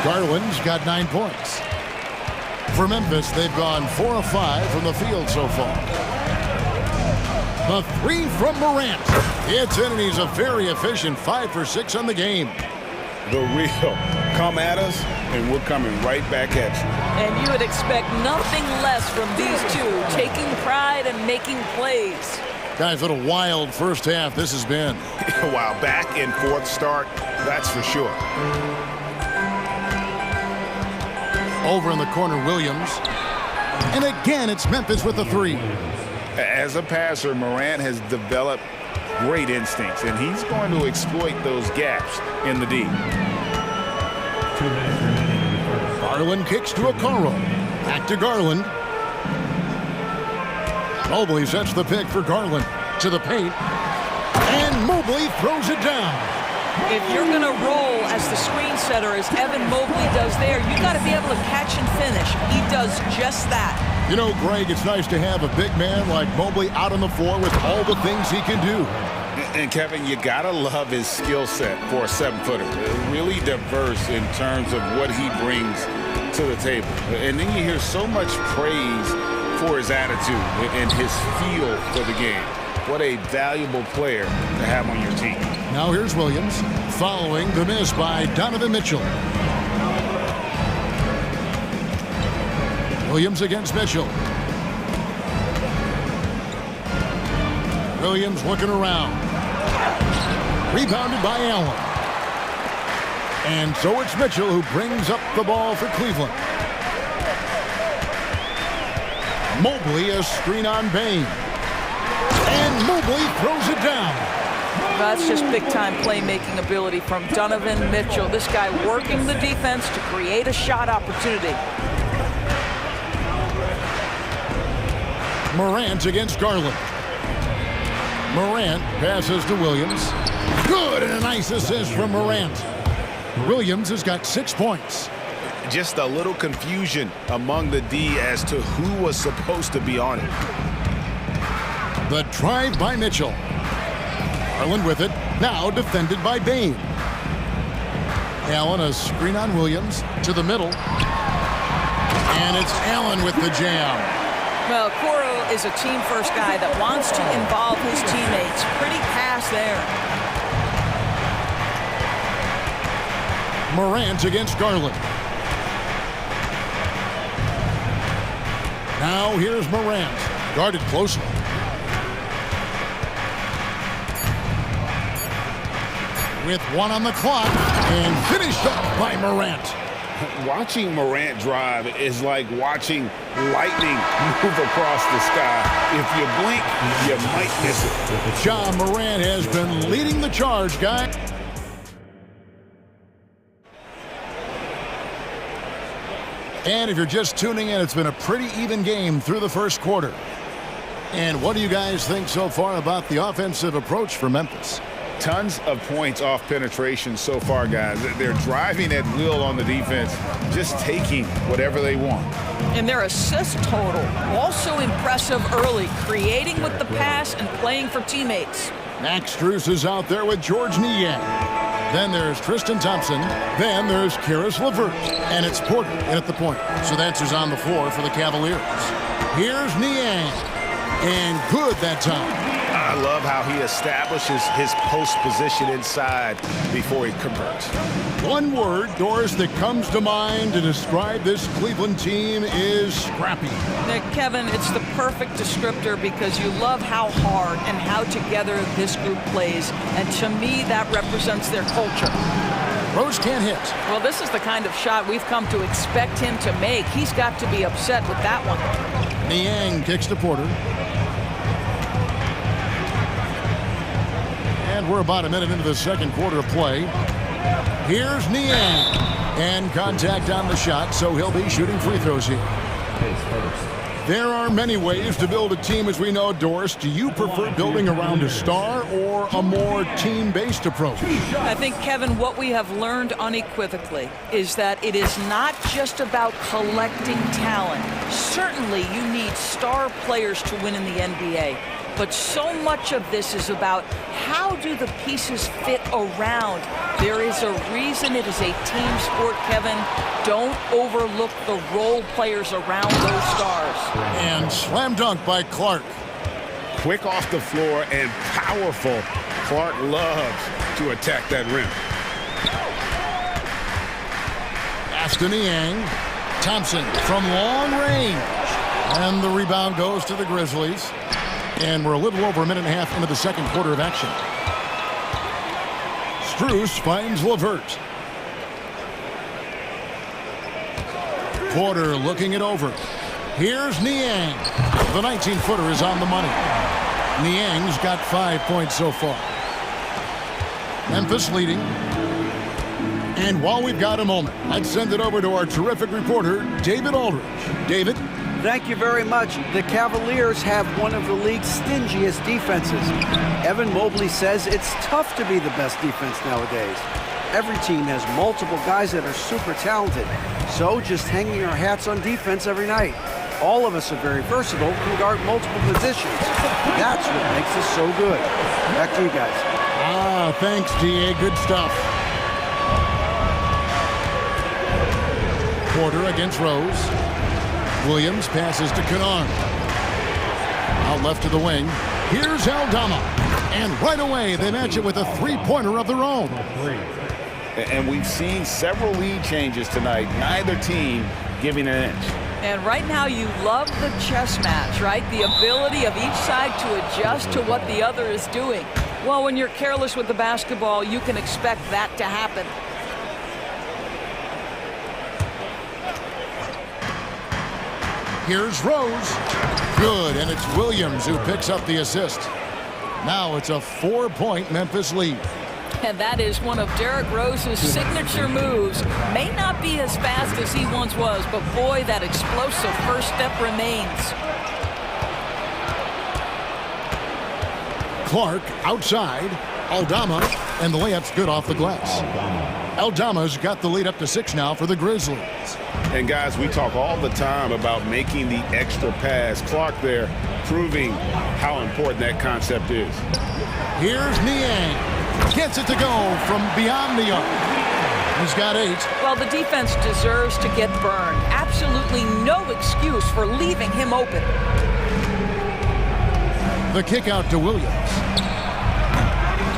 Garland's got 9 points. For Memphis, they've gone 4 of 5 from the field so far. The 3 from Morant. It's in, and he's a very efficient 5 for 6 on the game. The real come at us, and we're coming right back at you. And you would expect nothing less from these two, taking pride and making plays. Guys, what a wild first half this has been. Wow, back and forth start, that's for sure. Over in the corner, Williams. And again, it's Memphis with the 3. As a passer, Morant has developed great instincts, and he's going to exploit those gaps in the D. Garland kicks to Okoro. Back to Garland. Mobley sets the pick for Garland. To the paint. And Mobley throws it down. If you're going to roll as the screen setter, as Evan Mobley does there, you got to be able to catch and finish. He does just that. You know, Greg, it's nice to have a big man like Mobley out on the floor with all the things he can do. And Kevin, you got to love his skill set for a 7-footer. Really diverse in terms of what he brings to the table. And then you hear so much praise for his attitude and his feel for the game. What a valuable player to have on your team. Now here's Williams following the miss by Donovan Mitchell. Williams against Mitchell. Williams looking around. Rebounded by Allen. And so it's Mitchell who brings up the ball for Cleveland. Mobley, a screen on Bain. And Mobley throws it down. That's just big-time playmaking ability from Donovan Mitchell. This guy working the defense to create a shot opportunity. Morant against Garland. Morant passes to Williams. Good, and a nice assist from Morant. Williams has got 6 points. Just a little confusion among the D as to who was supposed to be on it. The drive by Mitchell. Garland with it. Now defended by Bain. Allen, a screen on Williams to the middle. And it's Allen with the jam. Well, Coro is a team-first guy that wants to involve his teammates. Pretty pass there. Morant against Garland. Now here's Morant. Guarded closely. With one on the clock and finished off by Morant. Watching Morant drive is like watching lightning move across the sky. If you blink, you might miss it. Ja Morant has been leading the charge, guys. And if you're just tuning in, it's been a pretty even game through the first quarter. And what do you guys think so far about the offensive approach for Memphis? Tons of points off penetration so far, guys. They're driving at will on the defense, just taking whatever they want. And their assist total, also impressive early, creating with the pass and playing for teammates. Max Strus is out there with George Niang. Then there's Tristan Thompson. Then there's Karis LeVert. And it's Porter in at the point. So that's who's on the floor for the Cavaliers. Here's Niang. And good that time. I love how he establishes his post position inside before he converts. One word, Doris, that comes to mind to describe this Cleveland team is scrappy. Kevin, it's the perfect descriptor because you love how hard and how together this group plays. And to me, that represents their culture. Rose can't hit. Well, this is the kind of shot we've come to expect him to make. He's got to be upset with that one. Niang kicks to Porter. And we're about a minute into the second quarter of play. Here's Niang. And contact on the shot, so he'll be shooting free throws here. There are many ways to build a team, as we know, Doris. Do you prefer building around a star or a more team-based approach? I think, Kevin, what we have learned unequivocally is that it is not just about collecting talent. Certainly, you need star players to win in the NBA. But so much of this is about how do the pieces fit around. There is a reason it is a team sport, Kevin. Don't overlook the role players around those stars. And slam dunk by Clark. Quick off the floor and powerful. Clark loves to attack that rim. Pass to Niang. Thompson from long range. And the rebound goes to the Grizzlies. And we're a little over a minute and a half into the second quarter of action. Strus finds LeVert. Porter looking it over. Here's Niang. The 19-footer is on the money. Niang's got 5 points so far. Memphis leading. And while we've got a moment, I'd send it over to our terrific reporter, David Aldridge. David? Thank you very much. The Cavaliers have one of the league's stingiest defenses. Evan Mobley says it's tough to be the best defense nowadays. Every team has multiple guys that are super talented. So just hanging our hats on defense every night. All of us are very versatile, can guard multiple positions. That's what makes us so good. Back to you guys. Thanks, T.A. Good stuff. Porter against Rose. Williams passes to Kennard. Out left to the wing. Here's Aldama. And right away, they match it with a three-pointer of their own. And we've seen several lead changes tonight. Neither team giving an inch. And right now, you love the chess match, right? The ability of each side to adjust to what the other is doing. Well, when you're careless with the basketball, you can expect that to happen. Here's Rose. Good, and it's Williams who picks up the assist. Now it's a 4-point Memphis lead. And that is one of Derrick Rose's signature moves. May not be as fast as he once was, but boy, that explosive first step remains. Clark outside. Aldama, And the layup's good off the glass. Aldama's got the lead up to 6 now for the Grizzlies. And guys, we talk all the time about making the extra pass. Clark there proving how important that concept is. Here's Niang. Gets it to go from beyond the arc. He's got 8. Well, the defense deserves to get burned. Absolutely no excuse for leaving him open. The kick out to Williams.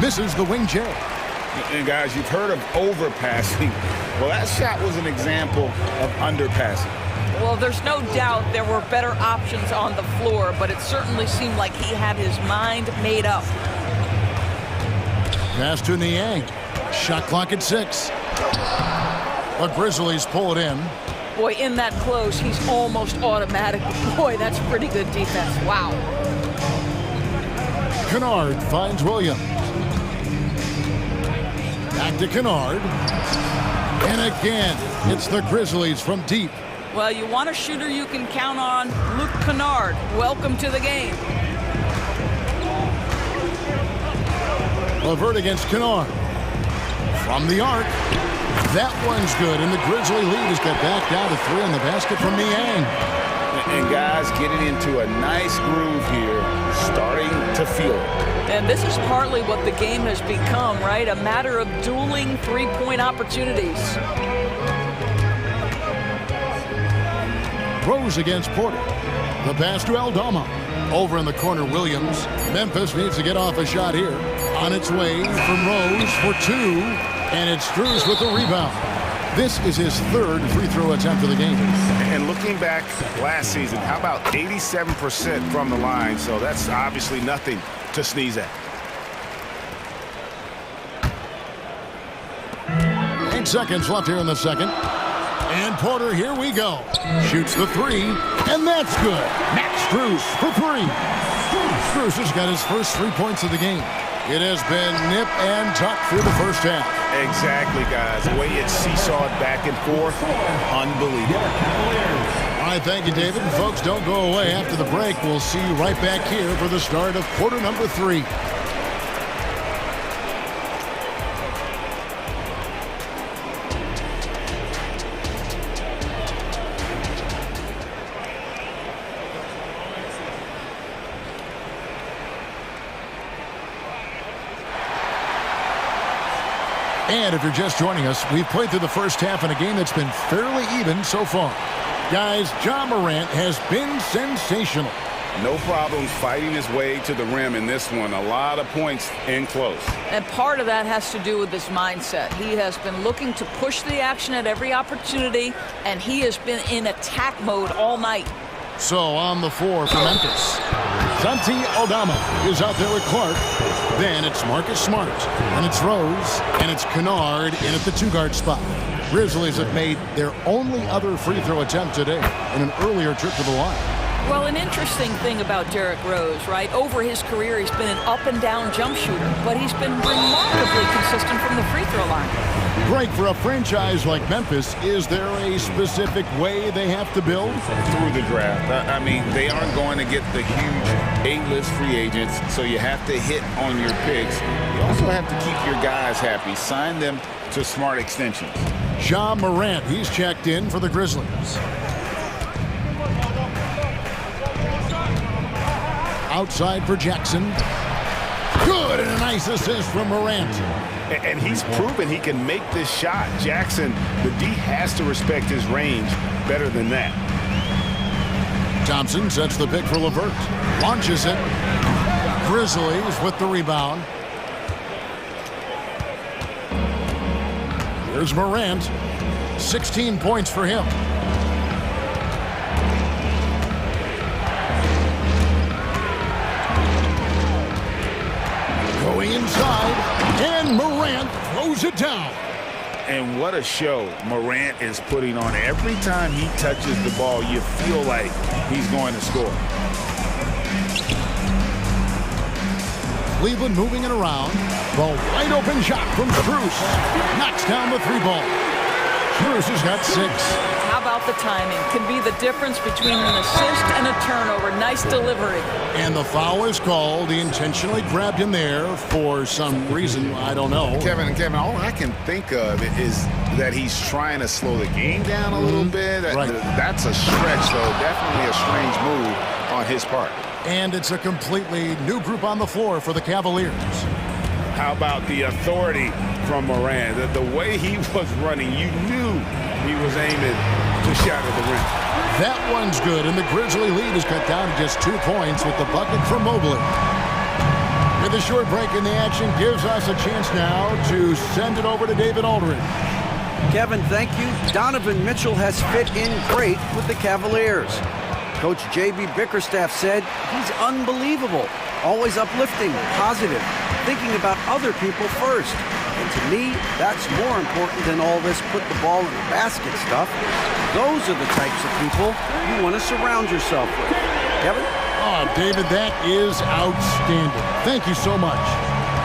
Misses the wing J. And guys, you've heard of overpassing. Well, that shot was an example of underpassing. Well, there's no doubt there were better options on the floor, but it certainly seemed like he had his mind made up. Pass to Niang. Shot clock at 6. The Grizzlies pull it in. Boy, in that close, he's almost automatic. Boy, that's pretty good defense. Wow. Kennard finds Williams. Back to Kennard. And again, it's the Grizzlies from deep. Well, you want a shooter you can count on. Luke Kennard, welcome to the game. LeVert against Kennard. From the arc. That one's good, and the Grizzly lead has got back down to 3 on the basket from Niang. And guys getting into a nice groove here, starting to feel it. And this is partly what the game has become, right? A matter of dueling three-point opportunities. Rose against Porter. The pass to Aldama. Over in the corner, Williams. Memphis needs to get off a shot here. On its way from Rose for 2. And it's Strus with the rebound. This is his 3rd free throw attempt of the game. And looking back last season, how about 87% from the line? So that's obviously nothing to sneeze at. 8 seconds left here in the second. And Porter, here we go. Shoots the 3, and that's good. Max Strus for 3. Strus has got his first 3 points of the game. It has been nip and tuck through the first half. Exactly, guys. The way it's seesawed back and forth, unbelievable. All right, thank you, David. And folks, don't go away. After the break, we'll see you right back here for the start of quarter number 3. And if you're just joining us, we've played through the first half in a game that's been fairly even so far. Guys, Ja Morant has been sensational. No problems fighting his way to the rim in this one. A lot of points in close. And part of that has to do with his mindset. He has been looking to push the action at every opportunity, and he has been in attack mode all night. So on the floor for Memphis, Santi Aldama is out there with Clark. Then it's Marcus Smart, and it's Rose, and it's Kennard in at the 2-guard spot. Grizzlies have made their only other free throw attempt today in an earlier trip to the line. Well, an interesting thing about Derrick Rose, right? Over his career, he's been an up-and-down jump shooter, but he's been remarkably consistent from the free throw line. Greg, for a franchise like Memphis, is there a specific way they have to build? Through the draft. I mean, they aren't going to get the huge A-list free agents, so you have to hit on your picks. You also have to keep your guys happy. Sign them to smart extensions. Ja Morant, he's checked in for the Grizzlies. Outside for Jackson. Good, and a nice assist from Morant. And he's proven he can make this shot. Jackson, the D has to respect his range better than that. Thompson sets the pick for LeVert. Launches it. Grizzlies with the rebound. Here's Morant. 16 points for him. Going inside, and Morant throws it down. And what a show Morant is putting on. Every time he touches the ball, you feel like he's going to score. Cleveland moving it around. The wide open shot from Strus. Knocks down the 3 ball. Strus has got 6. How about the timing. Can be the difference between an assist and a turnover. Nice delivery. And the foul is called. He intentionally grabbed him there for some reason. I don't know. Kevin, all I can think of is that he's trying to slow the game down a little bit. Right. That's a stretch, though. Definitely a strange move on his part. And it's a completely new group on the floor for the Cavaliers. How about the authority from Moran? The way he was running, you knew he was aiming to shatter the rim. That one's good, and the Grizzly lead is cut down to just 2 points with the bucket from Mobley. With a short break in the action gives us a chance now to send it over to David Aldridge. Kevin, thank you. Donovan Mitchell has fit in great with the Cavaliers. Coach J.B. Bickerstaff said he's unbelievable, always uplifting, positive, thinking about other people first. And to me, that's more important than all this put the ball in the basket stuff. Those are the types of people you want to surround yourself with. Kevin? Oh, David, that is outstanding. Thank you so much.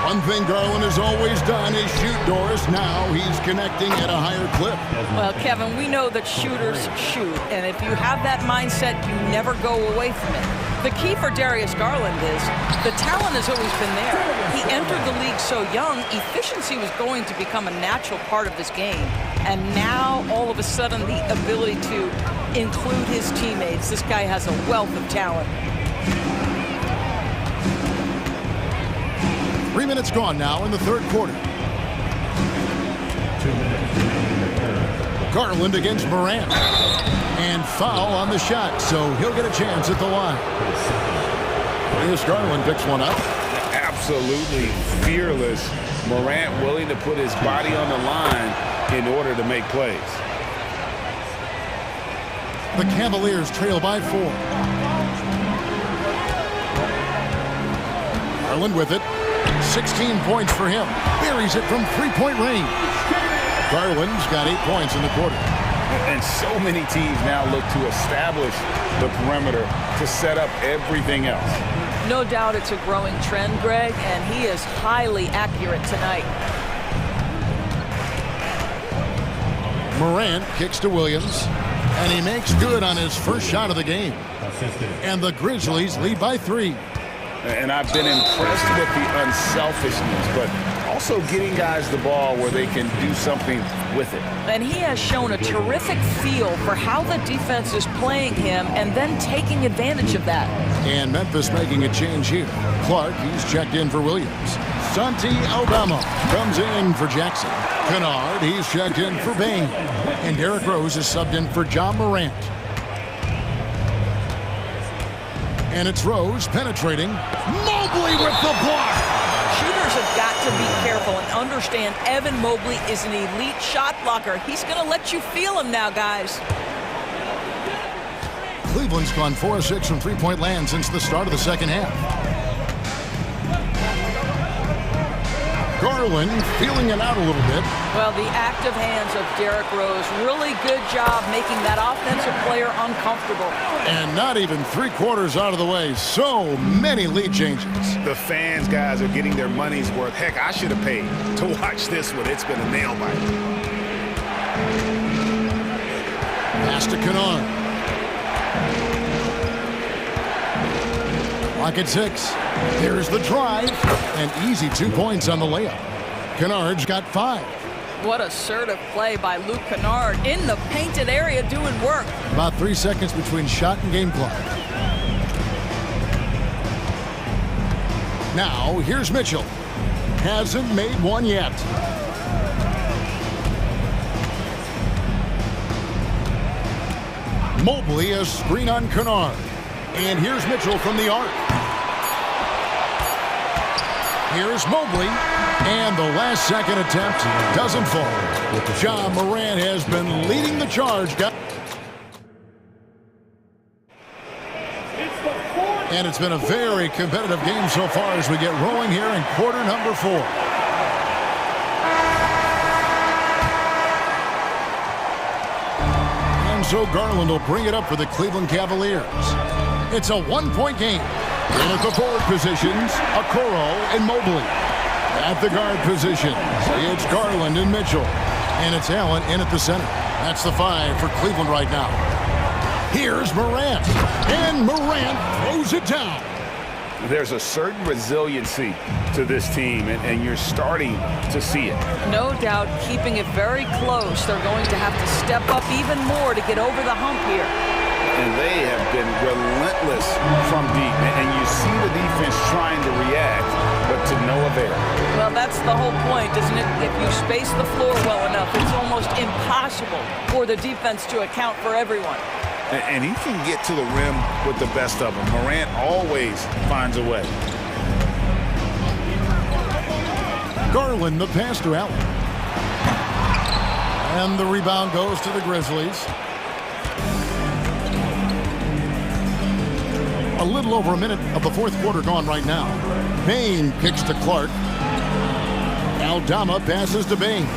One thing Garland has always done is shoot Doris. Now he's connecting at a higher clip. Well, Kevin, we know that shooters shoot, and if you have that mindset, you never go away from it. The key for Darius Garland is the talent has always been there. He entered the league so young, efficiency was going to become a natural part of his game. And now, all of a sudden, the ability to include his teammates. This guy has a wealth of talent. 3 minutes gone now in the third quarter. Garland against Morant. And foul on the shot, so he'll get a chance at the line. Here's Garland, picks one up. Absolutely fearless. Morant willing to put his body on the line in order to make plays. The Cavaliers trail by 4. Garland with it. 16 points for him. Buries it from three-point range. Garland's got 8 points in the quarter. And so many teams now look to establish the perimeter to set up everything else. No doubt it's a growing trend, Greg, and he is highly accurate tonight. Morant kicks to Williams, and he makes good on his first shot of the game. And the Grizzlies lead by 3. And I've been impressed with the unselfishness, but also getting guys the ball where they can do something with it. And he has shown a terrific feel for how the defense is playing him and then taking advantage of that. And Memphis making a change here. Clark, he's checked in for Williams. Santi Aldama comes in for Jackson. Kennard, he's checked in for Bain. And Derrick Rose is subbed in for John Morant. And it's Rose penetrating. Mobley with the block. Shooters have got to be careful and understand Evan Mobley is an elite shot blocker. He's going to let you feel him now, guys. Cleveland's gone 4-6 from three-point land since the start of the second half. Garland feeling it out a little bit. Well, the active hands of Derrick Rose, really good job making that offensive player uncomfortable. And not even 3/4 out of the way. So many lead changes. The fans, guys, are getting their money's worth. Heck, I should have paid to watch this one. It's been a nail biter. Pass to Kennard. Clock at 6. There's the drive. An easy 2 points on the layup. Kennard's got 5. What assertive play by Luke Kennard in the painted area doing work. About 3 seconds between shot and game clock. Now, here's Mitchell. Hasn't made one yet. Mobley a screen on Kennard. And here's Mitchell from the arc. Here's Mobley. And the last second attempt doesn't fall. John Morant has been leading the charge. And it's been a very competitive game so far as we get rolling here in quarter number 4. And so Garland will bring it up for the Cleveland Cavaliers. It's a 1-point game. In at the forward positions, Okoro and Mobley. At the guard positions, it's Garland and Mitchell. And it's Allen in at the center. That's the 5 for Cleveland right now. Here's Morant. And Morant throws it down. There's a certain resiliency to this team, and you're starting to see it. No doubt, keeping it very close. They're going to have to step up even more to get over the hump here. And they have been relentless from deep. And you see the defense trying to react, but to no avail. Well, that's the whole point, isn't it? If you space the floor well enough, it's almost impossible for the defense to account for everyone. And he can get to the rim with the best of them. Morant always finds a way. Garland, the pass to Allen. And the rebound goes to the Grizzlies. A little over a minute of the fourth quarter gone right now. Bain kicks to Clark. Aldama passes to Bain.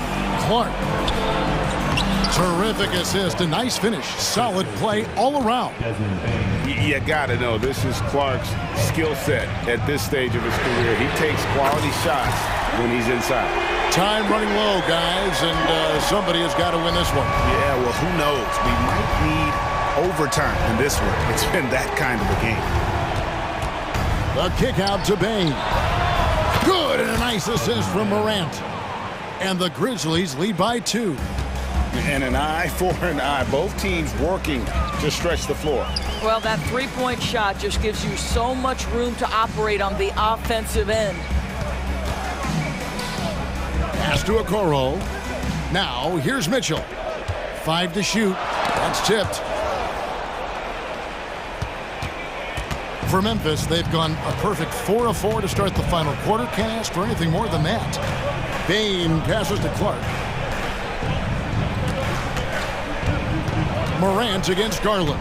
Clark. Terrific assist, a nice finish. Solid play all around. You got to know, this is Clark's skill set at this stage of his career. He takes quality shots when he's inside. Time running low, guys, and somebody has got to win this one. Yeah, well, who knows? We might need overtime in this one. It's been that kind of a game. The kick out to Bain. Good, and a nice assist from Morant. And the Grizzlies lead by 2. And an eye for an eye. Both teams working to stretch the floor. Well, that three-point shot just gives you so much room to operate on the offensive end. Pass to Okoro. Now, here's Mitchell. 5 to shoot. That's tipped. For Memphis, they've gone a perfect 4 of 4 to start the final quarter. Can't ask for anything more than that. Bain passes to Clark. Morant against Garland.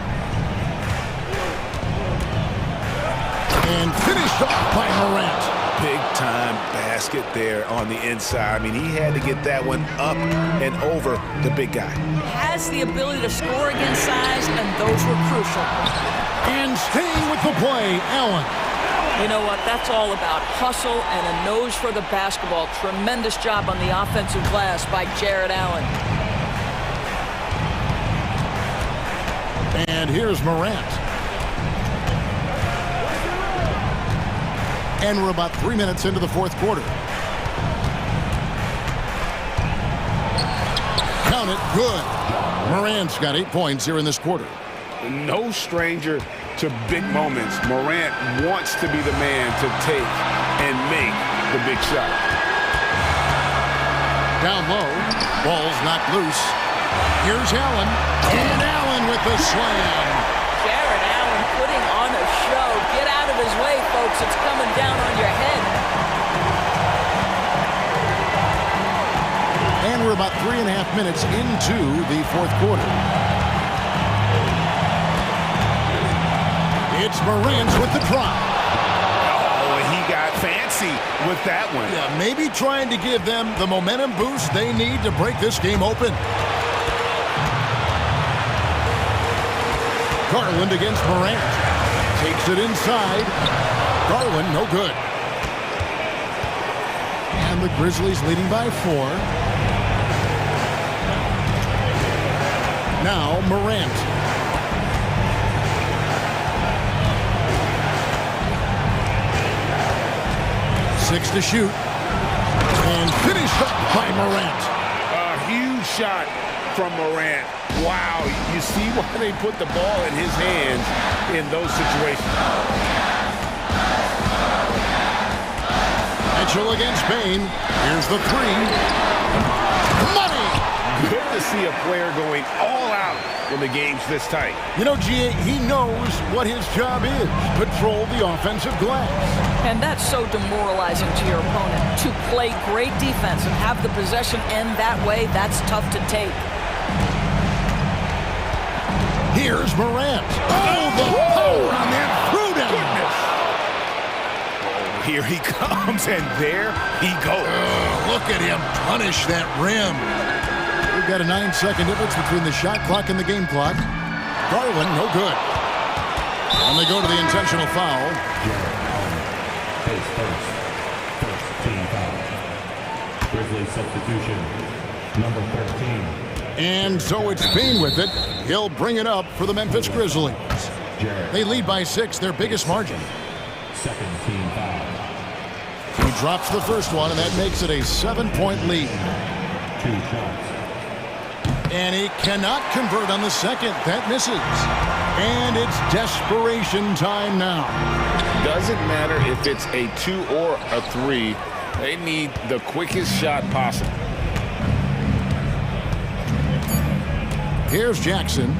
And finished off by Morant. Big time basket there on the inside. I mean, he had to get that one up and over the big guy. Has the ability to score against size, and those were crucial. And staying with the play, Allen. You know what? That's all about hustle and a nose for the basketball. Tremendous job on the offensive glass by Jared Allen. And here's Morant. And we're about 3 minutes into the fourth quarter. Count it, good. Morant's got 8 points here in this quarter. No stranger to big moments. Morant wants to be the man to take and make the big shot. Down low, ball's knocked loose. Here's Allen, and Allen with the slam. Jared Allen putting on a show. Get out of his way, folks. It's coming down on your head. And we're about 3.5 minutes into the fourth quarter. It's Morant with the drop. Oh, and he got fancy with that one. Yeah, maybe trying to give them the momentum boost they need to break this game open. Garland against Morant. Takes it inside. Garland, no good. And the Grizzlies leading by 4. Now Morant. Six to shoot. And finished up by Morant. A huge shot from Morant. Wow, you see why they put the ball in his hands in those situations. Mitchell against Bain. Here's the 3. Money! Good to see a player going all out when the game's this tight. You know, G.A., he knows what his job is. Patrol the offensive glass. And that's so demoralizing to your opponent. To play great defense and have the possession end that way, that's tough to take. Here's Morant. Oh, the power on that throwdown. Here he comes, and there he goes. Look at him punish that rim. We've got a 9-second difference between the shot clock and the game clock. Garland, no good. And they go to the intentional foul. First team foul. Grizzlies substitution, number 13. And so it's Payne with it. He'll bring it up for the Memphis Grizzlies. They lead by 6, their biggest margin. Second team foul. He drops the first one, and that makes it a 7-point lead. 2 shots. And he cannot convert on the second. That misses. And it's desperation time now. Doesn't matter if it's a 2 or a 3. They need the quickest shot possible. Here's Jackson.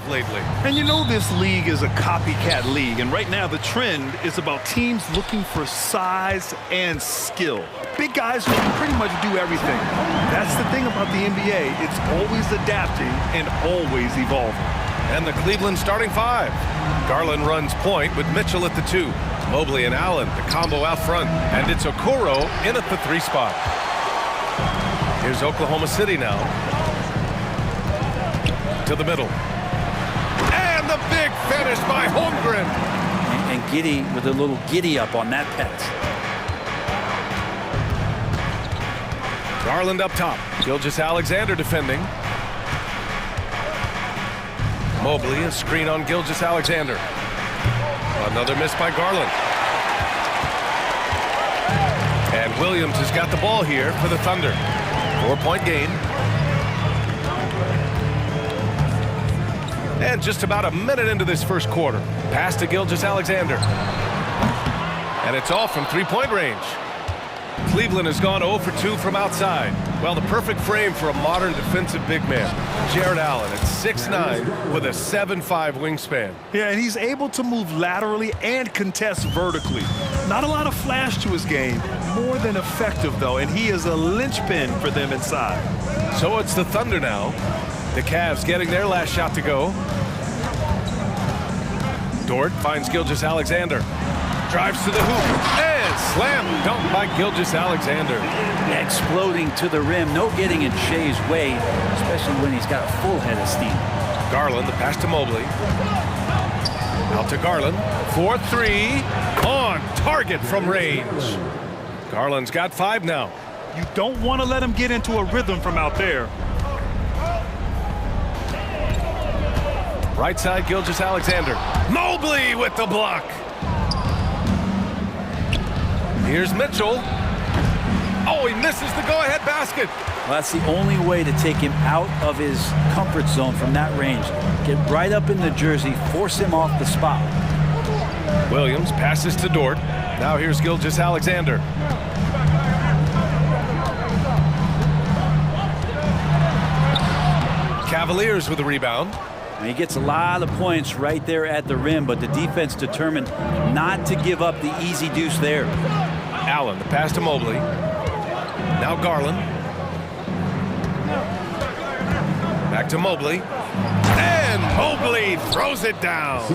lately. And you know this league is a copycat league, and right now the trend is about teams looking for size and skill. Big guys who can pretty much do everything. That's the thing about the NBA. It's always adapting and always evolving. And the Cleveland starting five. Garland runs point with Mitchell at the 2. Mobley and Allen, the combo out front. And it's Okoro in at the 3 spot. Here's Oklahoma City now. To the middle. And the big finish by Holmgren. And Giddy with a little giddy up on that pass. Garland up top. Gilgeous-Alexander defending. Mobley, a screen on Gilgeous-Alexander. Another miss by Garland. And Williams has got the ball here for the Thunder. 4-point game. And just about a minute into this first quarter. Pass to Gilgeous-Alexander. And it's off from 3-point range. Cleveland has gone 0 for 2 from outside. Well, the perfect frame for a modern defensive big man. Jared Allen at 6'9" with a 7'5" wingspan. Yeah, and he's able to move laterally and contest vertically. Not a lot of flash to his game, more than effective though, and he is a linchpin for them inside. So it's the Thunder now. The Cavs getting their last shot to go. Dort finds Gilgeous-Alexander. Drives to the hoop. And slam dunk by Gilgeous-Alexander. Exploding to the rim. No getting in Shea's way, especially when he's got a full head of steam. Garland, the pass to Mobley. Out to Garland. 4-3. On target from range. Garland's got 5 now. You don't want to let him get into a rhythm from out there. Right side, Gilgeous-Alexander. Mobley with the block. Here's Mitchell. Oh, he misses the go-ahead basket. Well, that's the only way to take him out of his comfort zone from that range. Get right up in the jersey, force him off the spot. Williams passes to Dort. Now here's Gilgeous-Alexander. Cavaliers with the rebound. And he gets a lot of points right there at the rim, but the defense determined not to give up the easy deuce there. Allen, the pass to Mobley. Now Garland. Back to Mobley. And Mobley throws it down.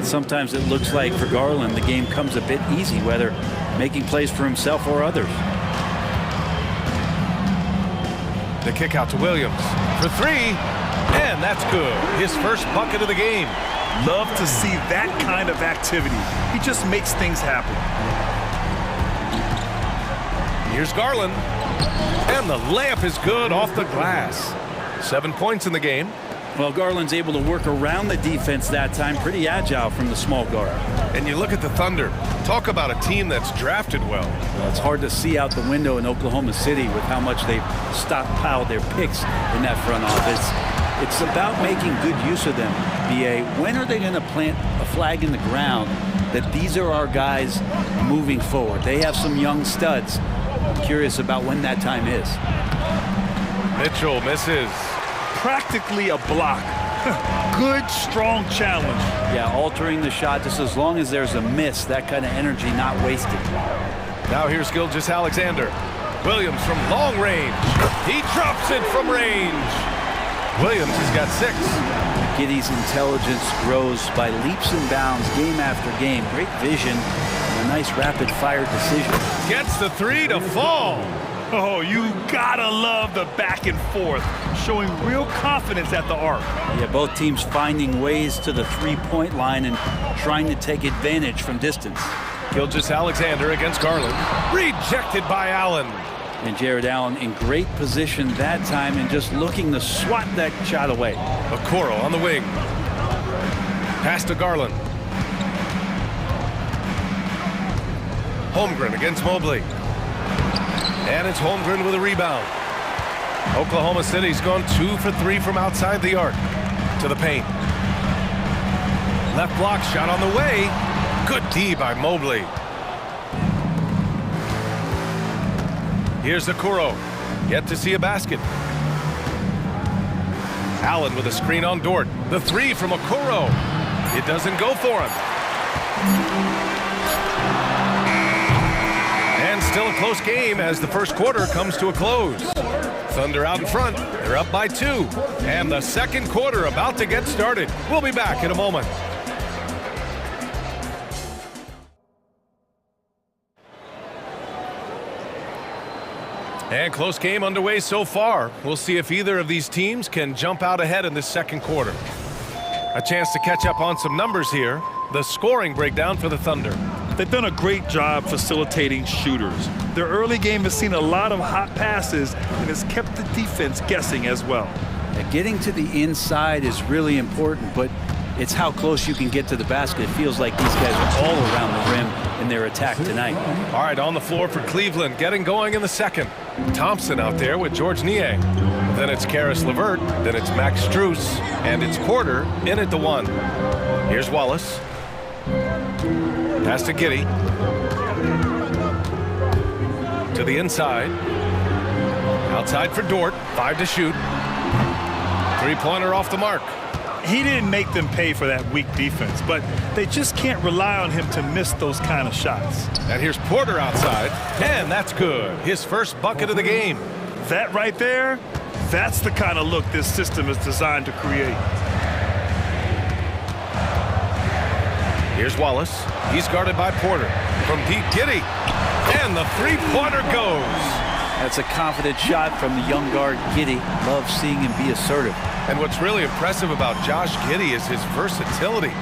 Sometimes it looks like for Garland the game comes a bit easy, whether making plays for himself or others. The kick out to Williams for 3. And that's good. His first bucket of the game. Love to see that kind of activity. He just makes things happen. Here's Garland. And the layup is good off the glass. 7 points in the game. Well, Garland's able to work around the defense that time. Pretty agile from the small guard. And you look at the Thunder. Talk about a team that's drafted well. Well, it's hard to see out the window in Oklahoma City with how much they've stockpiled their picks in that front office. It's about making good use of them, BA. When are they going to plant a flag in the ground that these are our guys moving forward? They have some young studs. I'm curious about when that time is. Mitchell misses. Practically a block. Good, strong challenge. Yeah, altering the shot just as long as there's a miss. That kind of energy not wasted. Now here's Gilgeous-Alexander. Williams from long range. He drops it from range. Williams has got 6. Giddy's intelligence grows by leaps and bounds game after game. Great vision and a nice rapid-fire decision. Gets the 3 to fall. Oh, you gotta love the back and forth, showing real confidence at the arc. Yeah, both teams finding ways to the three-point line and trying to take advantage from distance. Gilgeous-Alexander against Garland. Rejected by Allen. And Jared Allen in great position that time and just looking to swat that shot away. Okoro on the wing. Pass to Garland. Holmgren against Mobley. And it's Holmgren with a rebound. Oklahoma City's gone 2 for 3 from outside the arc. To the paint. Left block shot on the way. Good D by Mobley. Here's Okoro. Yet to see a basket. Allen with a screen on Dort. The three from Okoro. It doesn't go for him. And still a close game as the first quarter comes to a close. Thunder out in front. They're up by 2. And the second quarter about to get started. We'll be back in a moment. And close game underway so far. We'll see if either of these teams can jump out ahead in this second quarter. A chance to catch up on some numbers here. The scoring breakdown for the Thunder. They've done a great job facilitating shooters. Their early game has seen a lot of hot passes and has kept the defense guessing as well. Getting to the inside is really important, but it's how close you can get to the basket. It feels like these guys are all around the rim in their attack tonight. All right, on the floor for Cleveland, getting going in the second. Thompson out there with George Niang. Then it's Karis LeVert, then it's Max Strus, and it's Porter in at the 1. Here's Wallace. Pass to Giddey. To the inside. Outside for Dort, 5 to shoot. Three-pointer off the mark. He didn't make them pay for that weak defense, but they just can't rely on him to miss those kind of shots. And here's Porter outside, and that's good. His first bucket of the game. That right there, that's the kind of look this system is designed to create. Here's Wallace. He's guarded by Porter. From deep, Giddey. And the three-pointer goes. That's a confident shot from the young guard, Giddey. Love seeing him be assertive. And what's really impressive about Josh Giddey is his versatility.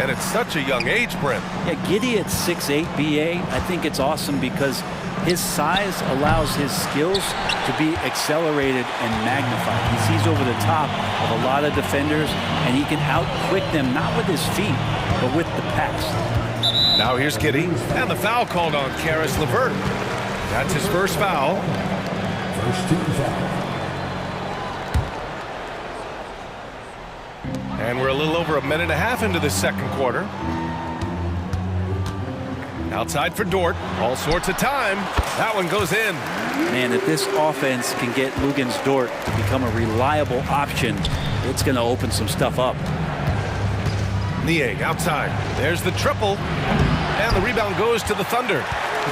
And at such a young age, Brent. Yeah, Giddey at 6'8", BA, I think it's awesome because his size allows his skills to be accelerated and magnified. He sees over the top of a lot of defenders, and he can out-quick them, not with his feet, but with the pass. Now here's Giddey, and the foul called on Karis LeVert. That's his first foul. First team foul. And we're a little over a minute and a half into the second quarter. Outside for Dort. All sorts of time. That one goes in. Man, if this offense can get Luguentz Dort to become a reliable option, it's going to open some stuff up. Niang outside. There's the triple. And the rebound goes to the Thunder.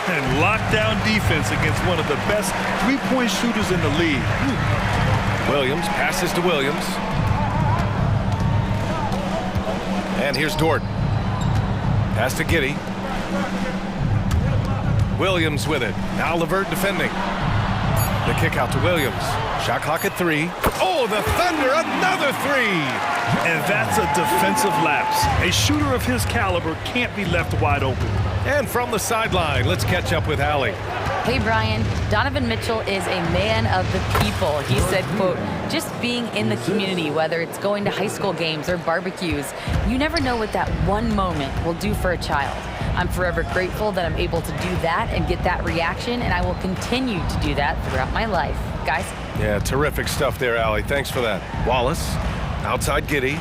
And lockdown defense against one of the best three-point shooters in the league. Williams passes to Williams. And here's Dort. Pass to Giddey. Williams with it. Now LeVert defending. The kick out to Williams. Shot clock at 3. Oh, the Thunder, another 3! And that's a defensive lapse. A shooter of his caliber can't be left wide open. And from the sideline, let's catch up with Allie. Hey, Brian, Donovan Mitchell is a man of the people. He said, quote, just being in the community, whether it's going to high school games or barbecues, you never know what that one moment will do for a child. I'm forever grateful that I'm able to do that and get that reaction, and I will continue to do that throughout my life. Guys? Yeah, terrific stuff there, Allie. Thanks for that. Wallace, outside Giddey.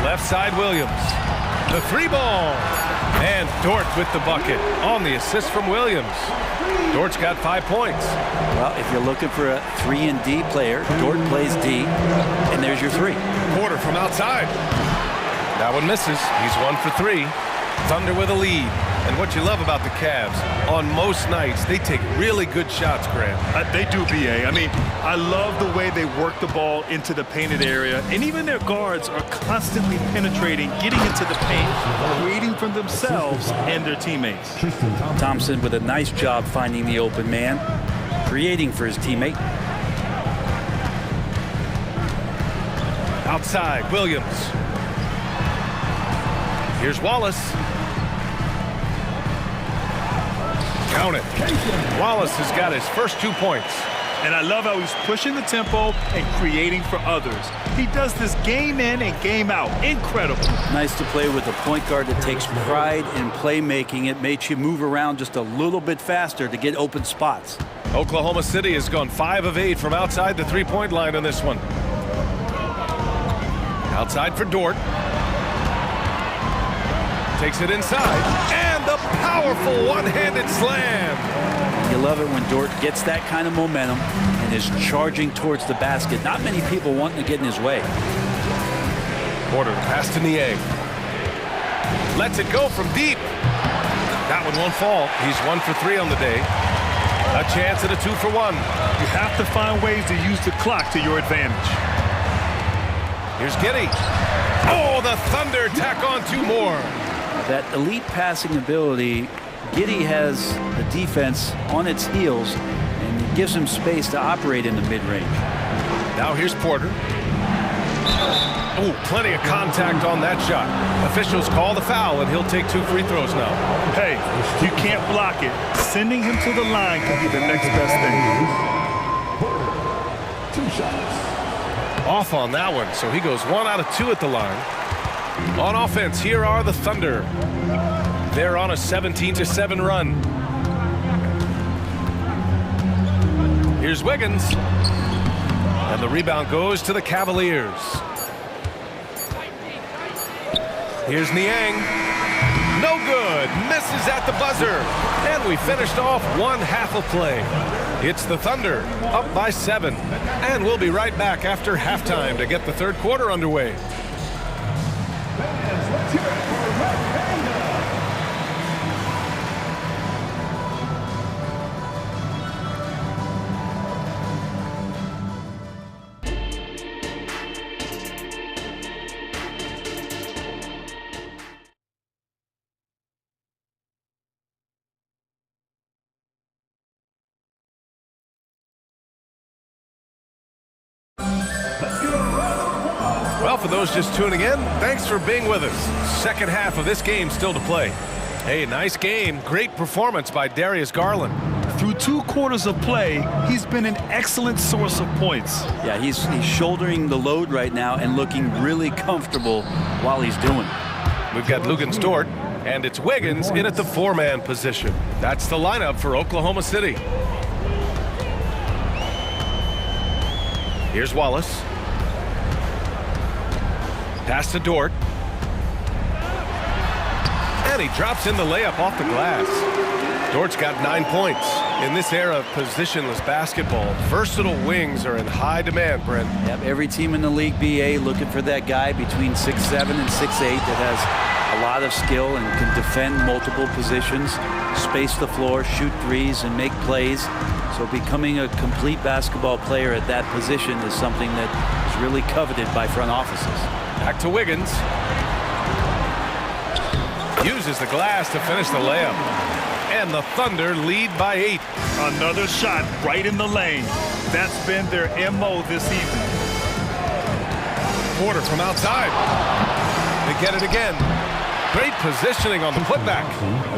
Left side Williams. The 3-ball. And Dort with the bucket on the assist from Williams. Dort's got 5 points. Well, if you're looking for a 3-and-D player, Dort plays D, and there's your 3. Porter from outside. That one misses. He's 1 for 3. Thunder with a lead. And what you love about the Cavs, on most nights, they take really good shots, Grant. They do, BA. I mean, I love the way they work the ball into the painted area, and even their guards are constantly penetrating, getting into the paint, creating for themselves and their teammates. Thompson with a nice job finding the open man, creating for his teammate. Outside, Williams. Here's Wallace. Count it. Wallace has got his first 2 points. And I love how he's pushing the tempo and creating for others. He does this game in and game out. Incredible. Nice to play with a point guard that takes pride in playmaking. It makes you move around just a little bit faster to get open spots. Oklahoma City has gone 5 of 8 from outside the three-point line on this one. Outside for Dort. Takes it inside. And the powerful one-handed slam. You love it when Dort gets that kind of momentum and and is charging towards the basket. Not many people wanting to get in his way. Porter pass to Niang. Lets it go from deep. That one won't fall. He's 1 for 3 on the day. A chance at a 2 for 1. You have to find ways to use the clock to your advantage. Here's Giddey. Oh, the Thunder tack on 2 more. That elite passing ability, Giddey has the defense on its heels, and it gives him space to operate in the mid-range. Now here's Porter. Oh, plenty of contact on that shot. Officials call the foul, and he'll take 2 free throws now. Hey, you can't block it. Sending him to the line can be the next best thing. 2 shots. Off on that one, so he goes 1 out of 2 at the line. On offense, here are the Thunder. They're on a 17-7 run. Here's Wiggins. And the rebound goes to the Cavaliers. Here's Niang. No good. Misses at the buzzer. And we finished off 1 half of play. It's the Thunder up by 7. And we'll be right back after halftime to get the third quarter underway. Well, for those just tuning in, thanks for being with us. Second half of this game still to play. Hey, nice game. Great performance by Darius Garland. Through 2 quarters of play, he's been an excellent source of points. Yeah, he's shouldering the load right now and looking really comfortable while he's doing it. We've got Lugens Dort, and it's Wiggins in at the 4-man position. That's the lineup for Oklahoma City. Here's Wallace. Pass to Dort. And he drops in the layup off the glass. Dort's got 9 points. In this era of positionless basketball, versatile wings are in high demand, Brent. Yep, every team in the league, BA, looking for that guy between 6'7" and 6'8" that has a lot of skill and can defend multiple positions, space the floor, shoot threes, and make plays. So becoming a complete basketball player at that position is something that is really coveted by front offices. Back to Wiggins. Uses the glass to finish the layup. And the Thunder lead by 8. Another shot right in the lane. That's been their MO this evening. Porter from outside. They get it again. Great positioning on the putback.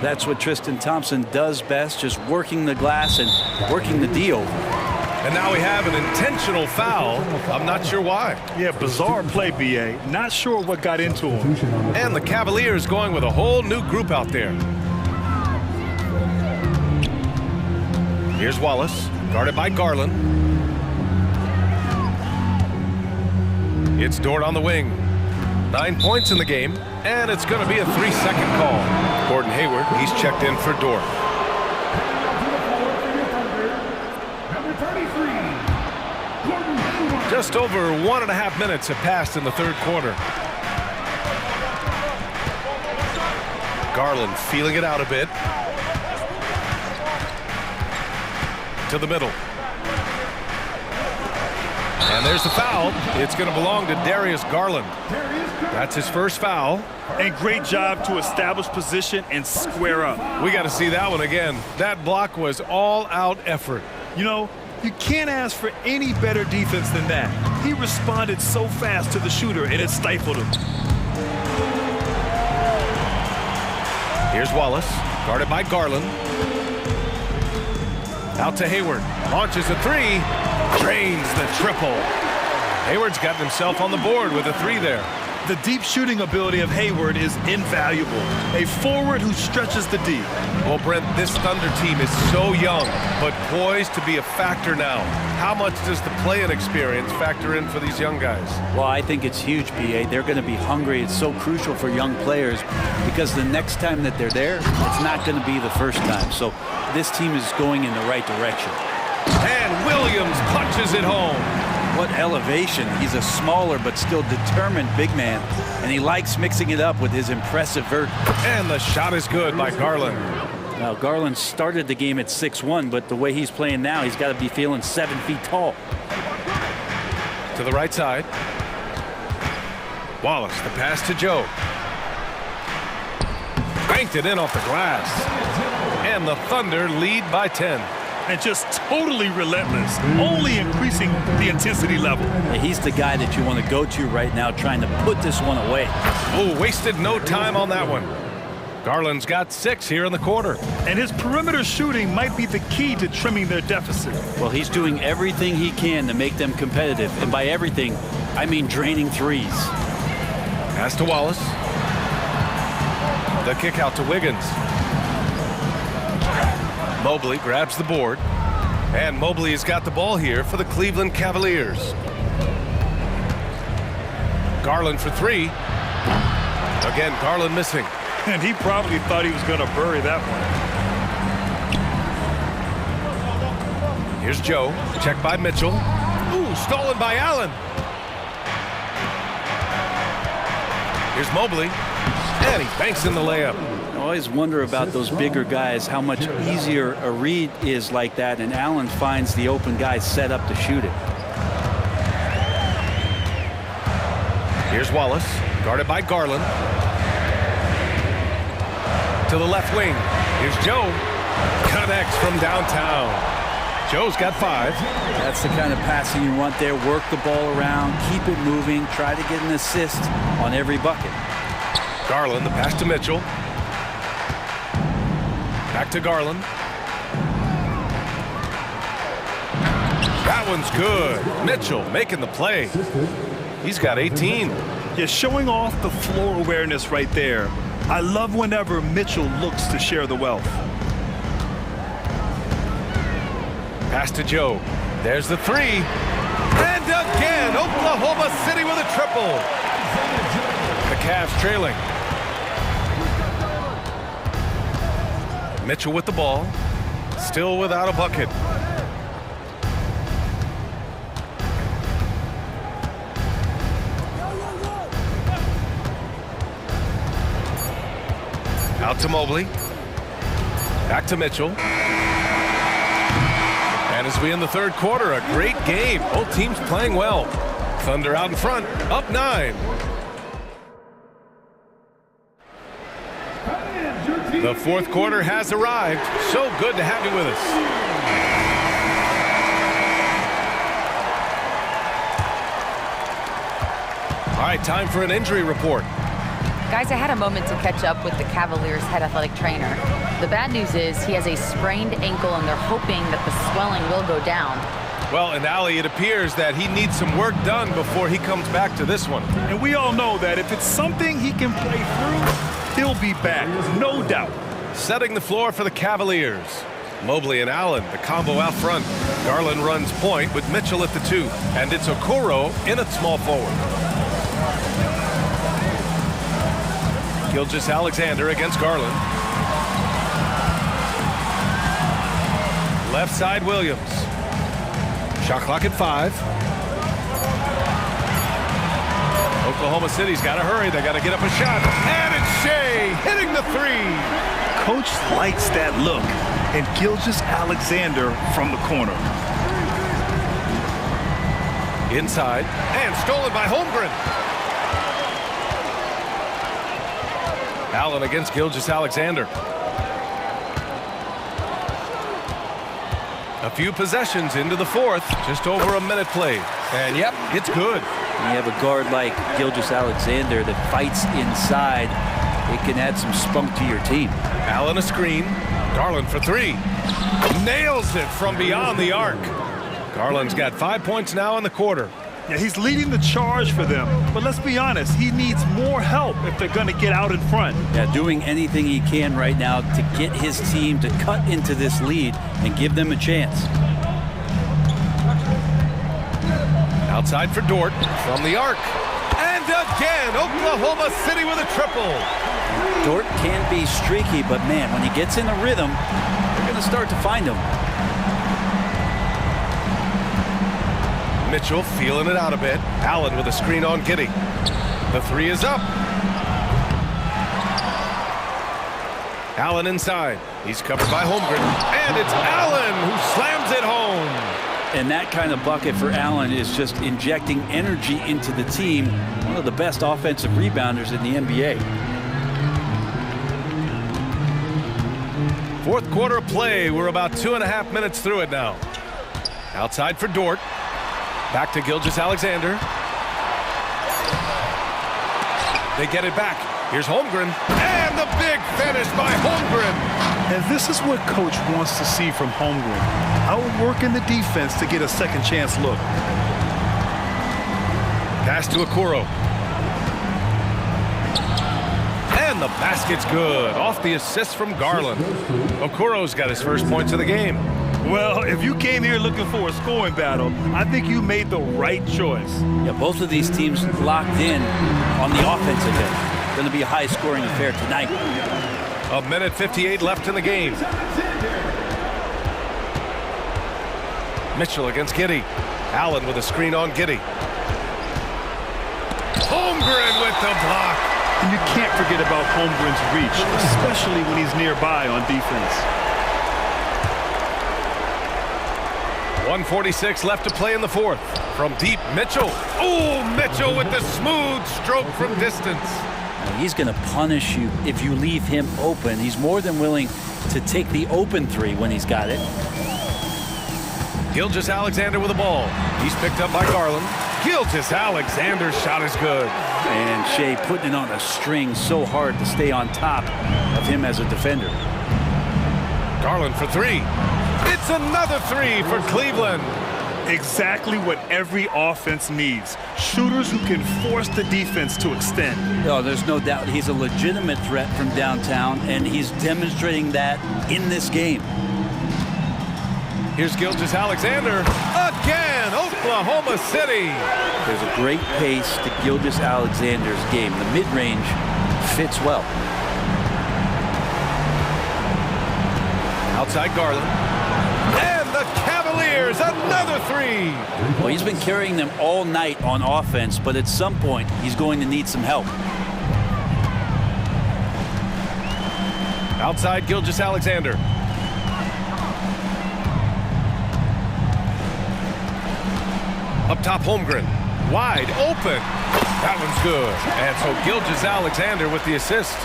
That's what Tristan Thompson does best, just working the glass and working the D over. And now we have an intentional foul. I'm not sure why. Yeah, bizarre play, BA. Not sure what got into him. And the Cavaliers going with a whole new group out there. Here's Wallace, guarded by Garland. It's Dort on the wing. 9 points in the game, and it's going to be a 3-second call. Gordon Hayward, he's checked in for Dort. Just over 1.5 minutes have passed in the third quarter. Garland feeling it out a bit. To the middle. And there's the foul. It's going to belong to Darius Garland. That's his first foul. And great job to establish position and square up. We got to see that one again. That block was all-out effort. You know, you can't ask for any better defense than that. He responded so fast to the shooter, and it stifled him. Here's Wallace, guarded by Garland. Out to Hayward, launches a 3, drains the triple. Hayward's gotten himself on the board with a 3 there. The deep shooting ability of Hayward is invaluable. A forward who stretches the D. Well, Brent, this Thunder team is so young, but poised to be a factor now. How much does the play-in experience factor in for these young guys? Well, I think it's huge, BA. They're going to be hungry. It's so crucial for young players because the next time that they're there, it's not going to be the first time. So this team is going in the right direction. And Williams punches pushes it home. What elevation. He's a smaller but still determined big man, and he likes mixing it up with his impressive vert. And the shot is good by Garland. Now, Garland started the game at 6'1", but the way he's playing now, he's got to be feeling 7 feet tall. To the right side. Wallace, the pass to Joe. Banked it in off the glass. And the Thunder lead by 10. And just totally relentless, only increasing the intensity level. He's the guy that you want to go to right now, trying to put this one away. Oh, wasted no time on that one. Garland's got 6 here in the quarter. And his perimeter shooting might be the key to trimming their deficit. Well, he's doing everything he can to make them competitive. And by everything, I mean draining threes. Pass to Wallace. The kick out to Wiggins. Mobley grabs the board. And Mobley has got the ball here for the Cleveland Cavaliers. Garland for 3. Again, Garland missing. And he probably thought he was going to bury that one. Here's Joe. Checked by Mitchell. Ooh, stolen by Allen. Here's Mobley. And he banks in the layup. I always wonder about those bigger guys, how much easier a read is like that, and Allen finds the open guy set up to shoot it. Here's Wallace, guarded by Garland. To the left wing. Here's Joe. Connects from downtown. Joe's got 5. That's the kind of passing you want there. Work the ball around, keep it moving, try to get an assist on every bucket. Garland, the pass to Mitchell. Back to Garland. That one's good. Mitchell making the play. He's got 18. Yeah, showing off the floor awareness right there. I love whenever Mitchell looks to share the wealth. Pass to Joe. There's the 3. And again, Oklahoma City with a triple. The Cavs trailing. Mitchell with the ball. Still without a bucket. Out to Mobley. Back to Mitchell. And as we end the third quarter, a great game. Both teams playing well. Thunder out in front, up 9. The fourth quarter has arrived. So good to have you with us. All right, time for an injury report. Guys, I had a moment to catch up with the Cavaliers' head athletic trainer. The bad news is he has a sprained ankle, and they're hoping that the swelling will go down. Well, and Allie, it appears that he needs some work done before he comes back to this one. And we all know that if it's something he can play through, he'll be back, no doubt. Setting the floor for the Cavaliers. Mobley and Allen, the combo out front. Garland runs point with Mitchell at the 2. And it's Okoro in at small forward. Gilgeous-Alexander against Garland. Left side, Williams. Shot clock at 5. Oklahoma City's got to hurry. They got to get up a shot. And it's Shea hitting the 3. Coach likes that look. And Gilgeous-Alexander from the corner. Inside. And stolen by Holmgren. Allen against Gilgeous-Alexander. A few possessions into the fourth. Just over a minute played. And yep, it's good. When you have a guard like Gilgeous-Alexander that fights inside, it can add some spunk to your team. Allen a screen. Garland for 3. Nails it from beyond the arc. Garland's got 5 points now in the quarter. Yeah, he's leading the charge for them. But let's be honest, he needs more help if they're going to get out in front. Yeah, doing anything he can right now to get his team to cut into this lead and give them a chance. Outside for Dort from the arc. And again, Oklahoma City with a triple. Dort can be streaky, but man, when he gets in a rhythm, they're going to start to find him. Mitchell feeling it out a bit. Allen with a screen on Giddey. The three is up. Allen inside. He's covered by Holmgren. And it's Allen who slams it home. And that kind of bucket for Allen is just injecting energy into the team. One of the best offensive rebounders in the NBA. Fourth quarter of play. We're about 2.5 minutes through it now. Outside for Dort. Back to Gilgeous-Alexander. They get it back. Here's Holmgren. And the big finish by Holmgren. And this is what coach wants to see from Holmgren. Outworking the defense to get a second chance look. Pass to Okoro. And the basket's good. Off the assist from Garland. Okoro's got his first points of the game. Well, if you came here looking for a scoring battle, I think you made the right choice. Yeah, both of these teams locked in on the offensive end. Going to be a high-scoring affair tonight. A minute 58 left in the game. Mitchell against Giddey. Allen with a screen on Giddey. Holmgren with the block. And you can't forget about Holmgren's reach, especially when he's nearby on defense. 1:46 left to play in the fourth. From deep, Mitchell. Oh, Mitchell with the smooth stroke from distance. He's going to punish you if you leave him open. He's more than willing to take the open three when he's got it. Gilgeous-Alexander with the ball. He's picked up by Garland. Gilgeous-Alexander's shot is good. And Shea putting it on a string so hard to stay on top of him as a defender. Garland for three. It's another three for Cleveland. Exactly what every offense needs. Shooters who can force the defense to extend. No, there's no doubt he's a legitimate threat from downtown, and he's demonstrating that in this game. Here's Gilgeous-Alexander again, Oklahoma City. There's a great pace to Gilgeous-Alexander's game. The mid-range fits well. Outside Garland. And the Cavaliers, another three. Well, he's been carrying them all night on offense, but at some point, he's going to need some help. Outside Gilgeous-Alexander. Up top, Holmgren. Wide open. That one's good. And so Gilgeous-Alexander with the assist.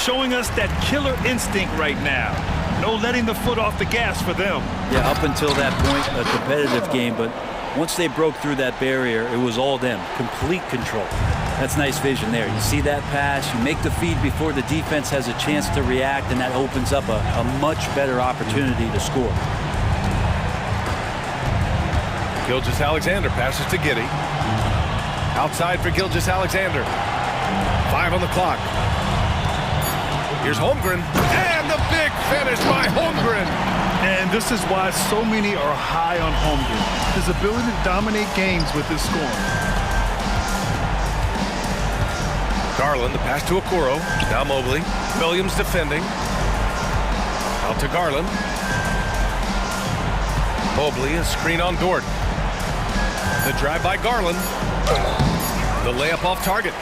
Showing us that killer instinct right now. No letting the foot off the gas for them. Yeah, up until that point, a competitive game, but once they broke through that barrier, it was all them. Complete control. That's nice vision there. You see that pass, you make the feed before the defense has a chance to react, and that opens up a much better opportunity to score. Gilgeous-Alexander passes to Giddey. Outside for Gilgeous-Alexander. 5 on the clock. Here's Holmgren. And the big finish by Holmgren. And this is why so many are high on Holmgren. His ability to dominate games with his scoring. Garland, the pass to Okoro. Now Mobley. Williams defending. Out to Garland. Mobley, a screen on Dort. The drive by Garland. The layup off target.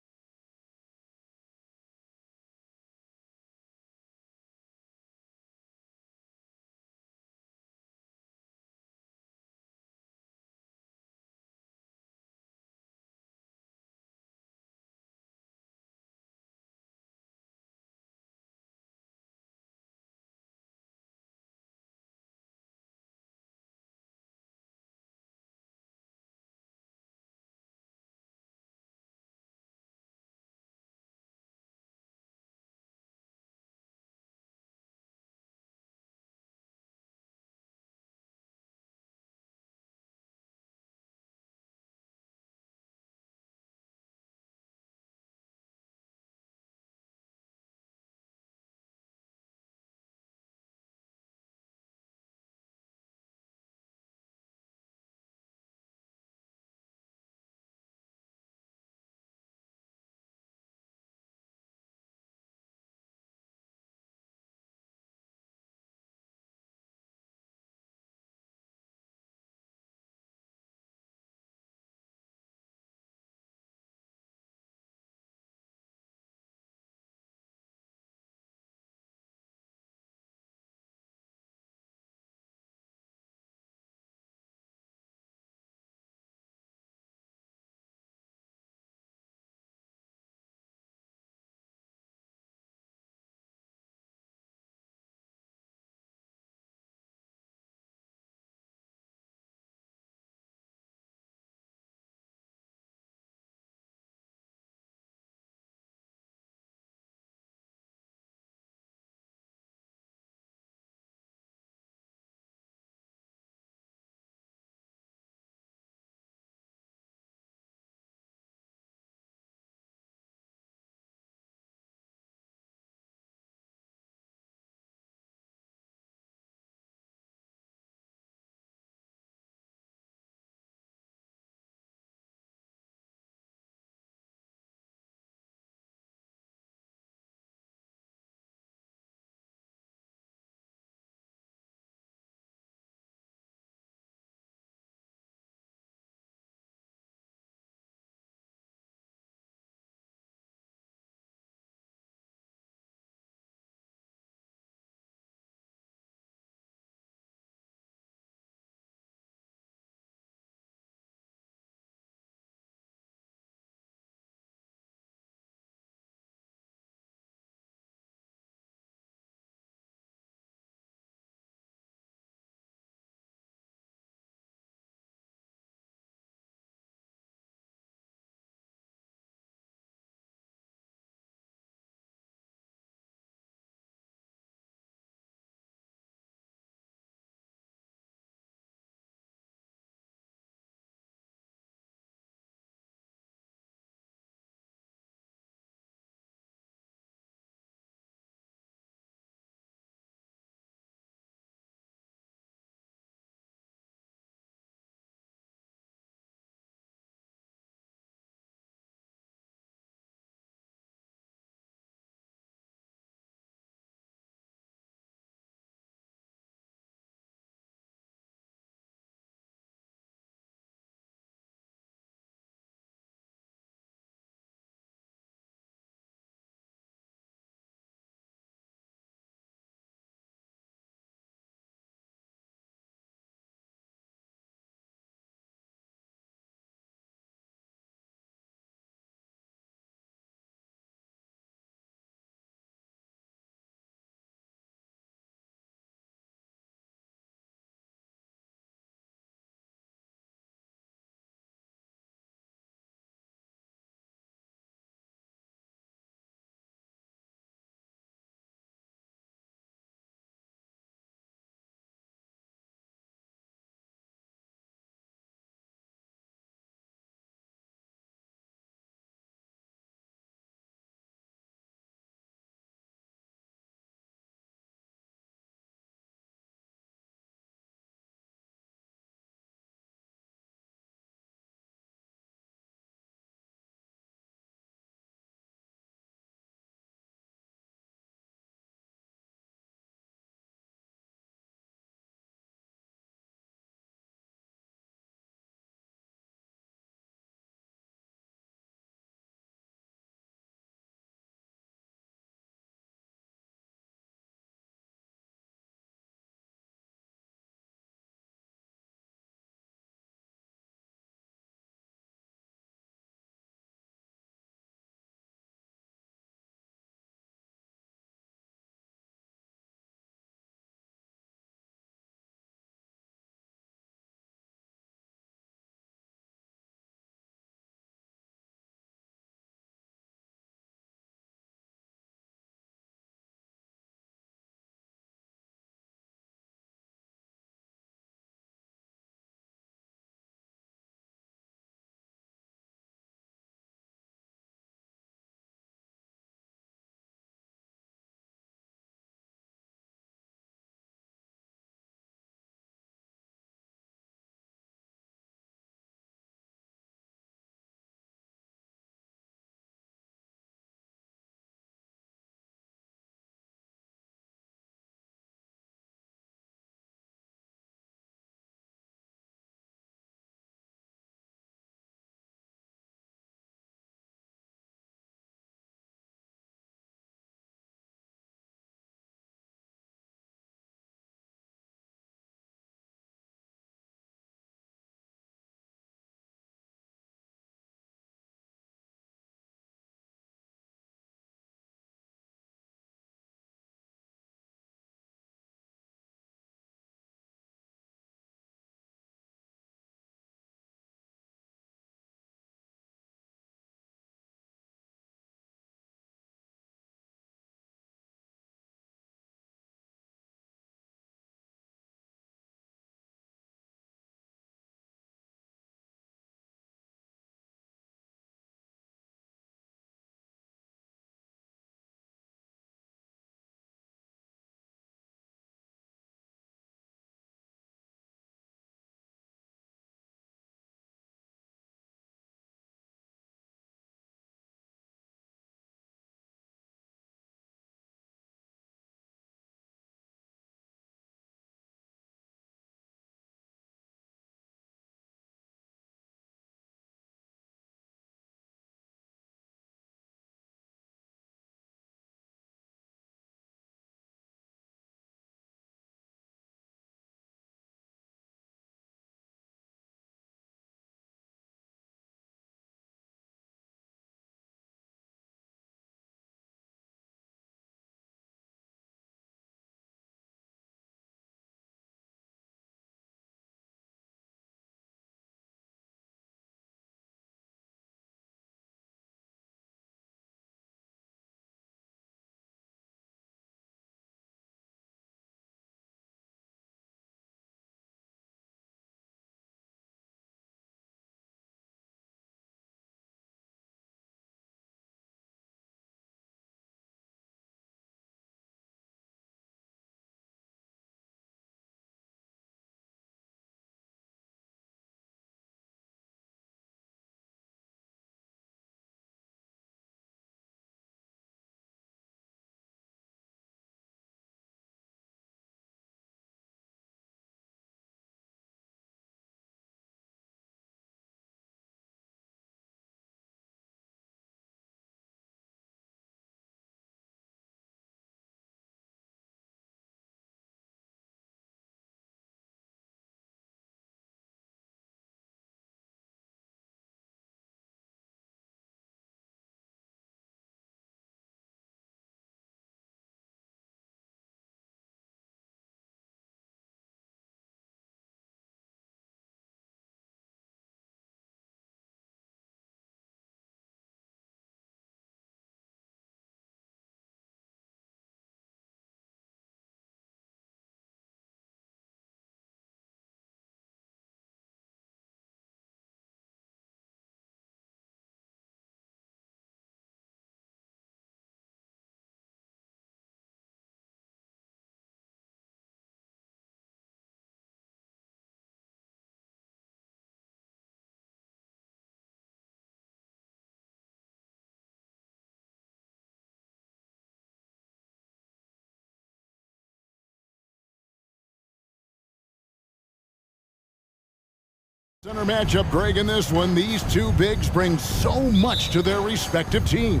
Center matchup, Greg, in this one. These two bigs bring so much to their respective teams.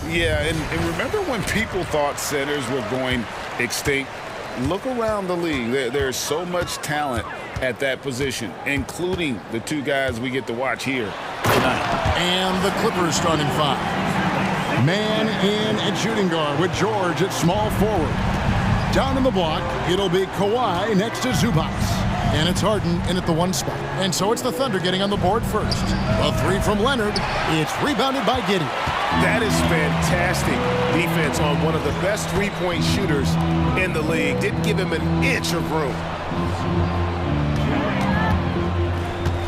Yeah, and remember when people thought centers were going extinct? Look around the league. There's so much talent at that position, including the two guys we get to watch here tonight. And the Clippers starting five. Man in at shooting guard with George at small forward. Down in the block, it'll be Kawhi next to Zubats. And it's Harden in at the one spot. And so it's the Thunder getting on the board first. A three from Leonard. It's rebounded by Giddey. That is fantastic defense on one of the best three-point shooters in the league. Didn't give him an inch of room.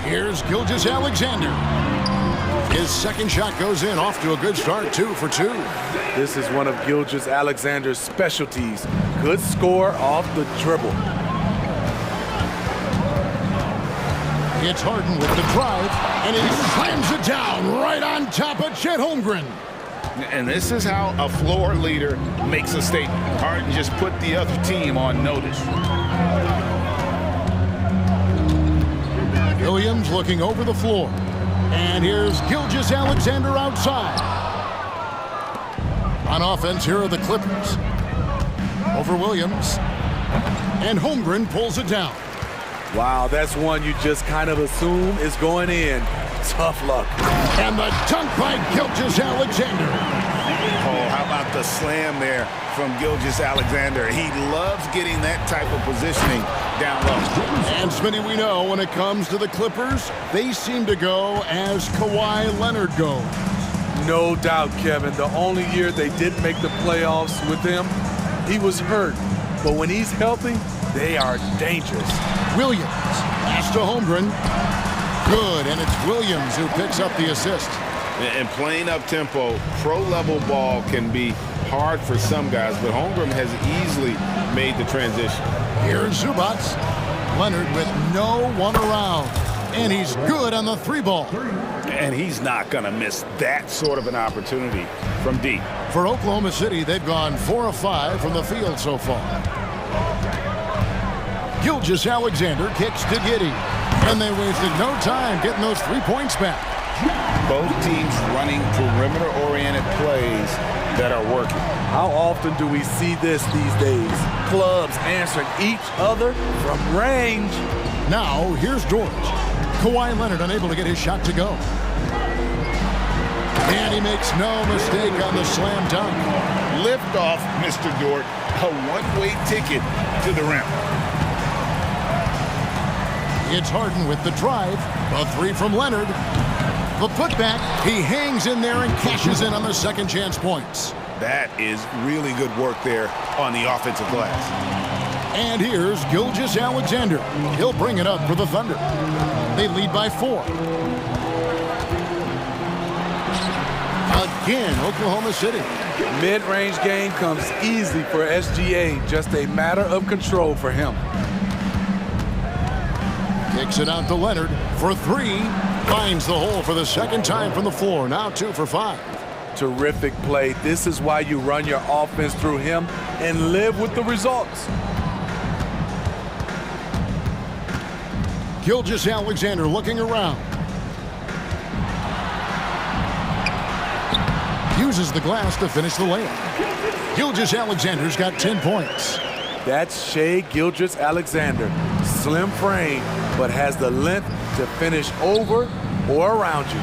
Here's Gilgeous-Alexander. His second shot goes in, off to a good start, 2 for 2. This is one of Gilgeous-Alexander's specialties. Good score off the dribble. It's Harden with the drive, and he slams it down right on top of Chet Holmgren. And this is how a floor leader makes a statement. Harden just put the other team on notice. Williams looking over the floor. And here's Gilgeous-Alexander outside. On offense, here are the Clippers. Over Williams. And Holmgren pulls it down. Wow, that's one you just kind of assume is going in. Tough luck. And the dunk by Gilgeous-Alexander. Oh, how about the slam there from Gilgeous-Alexander? He loves getting that type of positioning down low. And Smitty, we know when it comes to the Clippers, they seem to go as Kawhi Leonard goes. No doubt, Kevin. The only year they didn't make the playoffs with him, he was hurt. But when he's healthy, they are dangerous. Williams, pass to Holmgren. Good, and it's Williams who picks up the assist. And playing up-tempo, pro-level ball can be hard for some guys, but Holmgren has easily made the transition. Here's Zubats. Leonard with no one around. And he's good on the three ball. And he's not going to miss that sort of an opportunity from deep. For Oklahoma City, they've gone 4 of 5 from the field so far. Gilgeous-Alexander kicks to Giddey. And they wasted no time getting those 3 points back. Both teams running perimeter-oriented plays that are working. How often do we see this these days? Clubs answering each other from range. Now, here's George. Kawhi Leonard unable to get his shot to go. And he makes no mistake on the slam dunk. Lift off, Mr. Dort. A one-way ticket to the rim. It's Harden with the drive. A three from Leonard. The putback. He hangs in there and cashes in on the second chance points. That is really good work there on the offensive glass. And here's Gilgeous-Alexander. He'll bring it up for the Thunder. They lead by 4. Again, Oklahoma City. Mid-range game comes easy for SGA. Just a matter of control for him. Kicks it out to Leonard for 3. Finds the hole for the second time from the floor. Now 2 for 5. Terrific play. This is why you run your offense through him and live with the results. Gilgeous-Alexander looking around. Uses the glass to finish the layup. Gilgeous-Alexander's got 10 points. That's Shai Gilgeous-Alexander. Slim frame, but has the length to finish over or around you.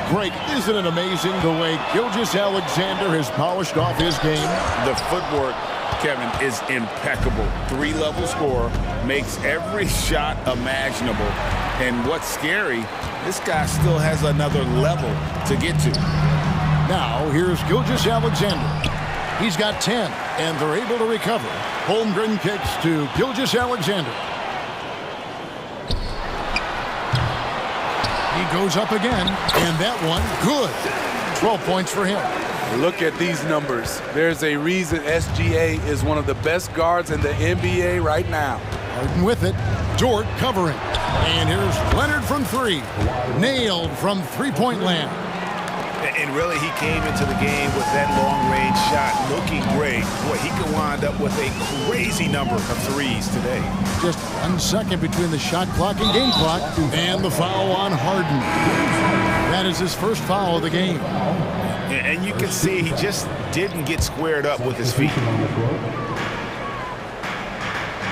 Greg, isn't it amazing the way Gilgeous-Alexander has polished off his game? The footwork, Kevin, is impeccable. 3-level scorer, makes every shot imaginable. And what's scary, this guy still has another level to get to. Now, here's Gilgeous-Alexander. He's got 10, and they're able to recover. Holmgren kicks to Gilgeous-Alexander. He goes up again, and that one, good. 12 points for him. Look at these numbers. There's a reason SGA is one of the best guards in the NBA right now. Harden with it. Dort covering. And here's Leonard from 3. Nailed from three-point land. And really, he came into the game with that long-range shot looking great. Boy, he could wind up with a crazy number of threes today. Just 1 second between the shot clock and game clock. And the foul on Harden. That is his first foul of the game. And you can see he just didn't get squared up with his feet.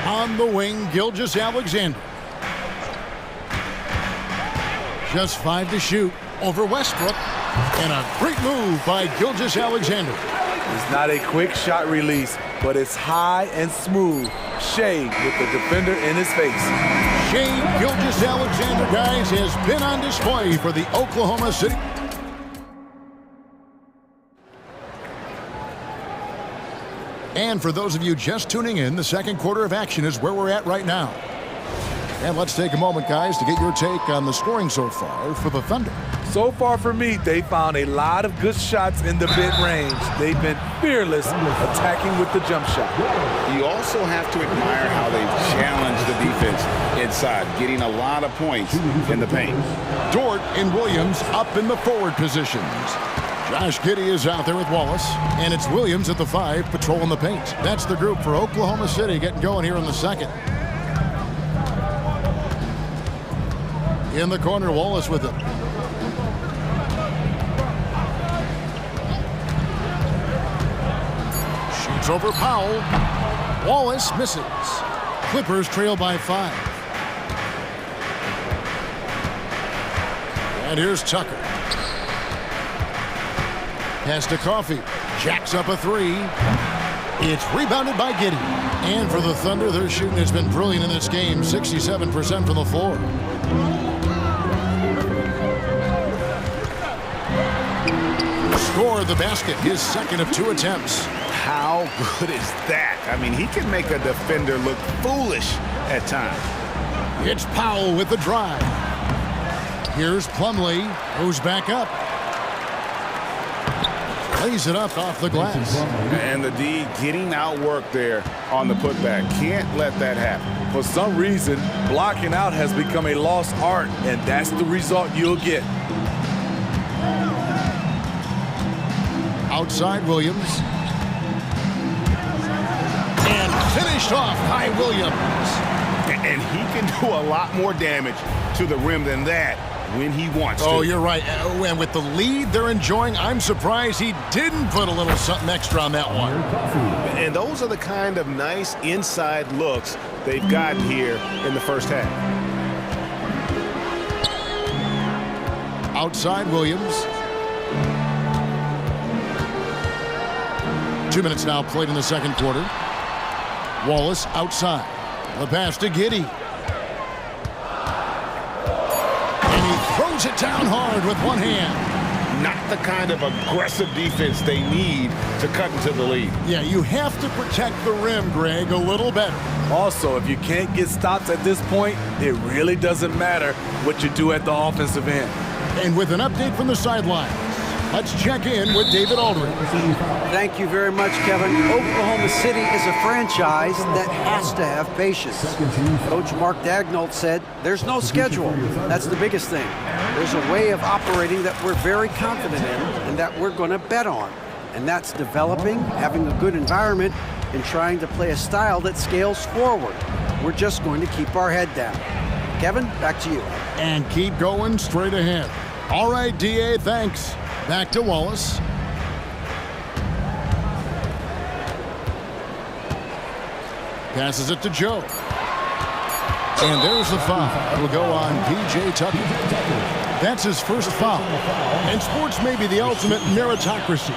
On the wing, Gilgeous-Alexander. Just 5 to shoot over Westbrook. And a great move by Gilgeous-Alexander. It's not a quick shot release, but it's high and smooth. Shea with the defender in his face. Shea Gilgeous-Alexander, guys, has been on display for the Oklahoma City. And for those of you just tuning in, the second quarter of action is where we're at right now. And let's take a moment, guys, to get your take on the scoring so far for the Thunder. So far for me, they found a lot of good shots in the mid-range. They've been fearless attacking with the jump shot. You also have to admire how they've challenged the defense inside, getting a lot of points in the paint. Dort and Williams up in the forward positions. Josh Giddey is out there with Wallace, and it's Williams at the 5 patrolling the paint. That's the group for Oklahoma City getting going here in the second. In the corner, Wallace with it. Shoots over Powell. Wallace misses. Clippers trail by 5. And here's Tucker. Pass to Coffey. Jacks up a 3. It's rebounded by Giddey. And for the Thunder, their shooting has been brilliant in this game. 67% from the floor. Scored the basket, his second of 2 attempts. How good is that? I mean, he can make a defender look foolish at times. It's Powell with the drive. Here's Plumlee, who's back up. Lays it up off the glass. And the D getting outworked there on the putback. Can't let that happen. For some reason, blocking out has become a lost art, and that's the result you'll get. Outside Williams. And finished off by Williams. And he can do a lot more damage to the rim than that when he wants to. Oh, you're right. And with the lead they're enjoying, I'm surprised he didn't put a little something extra on that one. And those are the kind of nice inside looks they've gotten here in the first half. Outside Williams. 2 minutes now played in the second quarter. Wallace outside. The pass to Giddey. And he throws it down hard with one hand. Not the kind of aggressive defense they need to cut into the lead. Yeah, you have to protect the rim, Greg, a little better. Also, if you can't get stops at this point, it really doesn't matter what you do at the offensive end. And with an update from the sideline, let's check in with David Aldridge. Thank you very much, Kevin. Oklahoma City is a franchise that has to have patience. Coach Mark Daigneault said, there's no schedule. That's the biggest thing. There's a way of operating that we're very confident in and that we're going to bet on. And that's developing, having a good environment, and trying to play a style that scales forward. We're just going to keep our head down. Kevin, back to you. And keep going straight ahead. All right, DA, thanks. Back to Wallace. Passes it to Joe. And there's the foul. It'll go on P.J. Tucker. That's his first foul. And sports may be the ultimate meritocracy.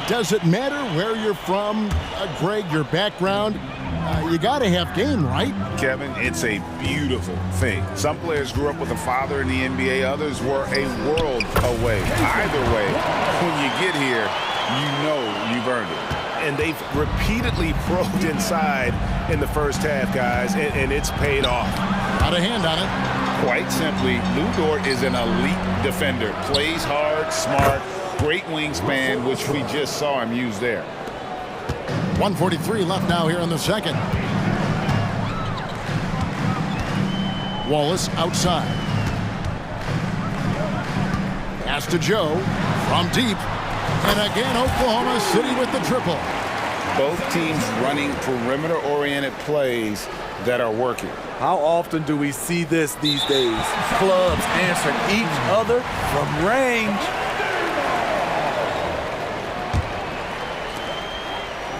Does it matter where you're from, Greg, your background? You got to have game, right? Kevin, it's a beautiful thing. Some players grew up with a father in the NBA. Others were a world away. Either way, when you get here, you know you've earned it. And they've repeatedly probed inside in the first half, guys, and it's paid off. Got a hand on it. Quite simply, Lou Dort is an elite defender. Plays hard, smart, great wingspan, which we just saw him use there. 1:43 left now here in the second. Wallace outside. Pass to Joe. From deep. And again, Oklahoma City with the triple. Both teams running perimeter-oriented plays that are working. How often do we see this these days? Clubs answering each other from range.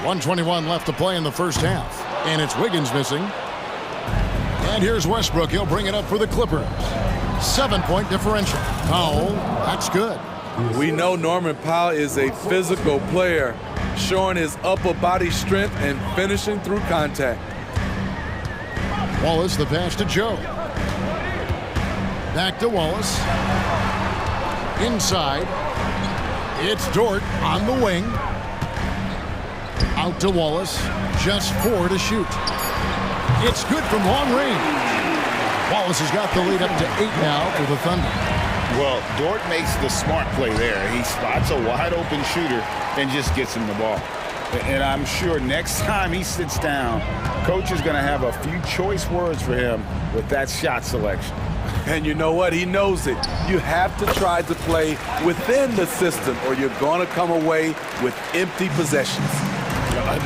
1:21 left to play in the first half. And it's Wiggins missing. And here's Westbrook. He'll bring it up for the Clippers. 7-point differential. Powell, that's good. We know Norman Powell is a physical player, showing his upper body strength and finishing through contact. Wallace, the pass to Joe. Back to Wallace. Inside. It's Dort on the wing. Out to Wallace. Just 4 to shoot. It's good from long range. Wallace has got the lead up to 8 now for the Thunder. Well, Dort makes the smart play there. He spots a wide open shooter and just gets him the ball. And I'm sure next time he sits down, coach is going to have a few choice words for him with that shot selection. And you know what? He knows it. You have to try to play within the system or you're going to come away with empty possessions.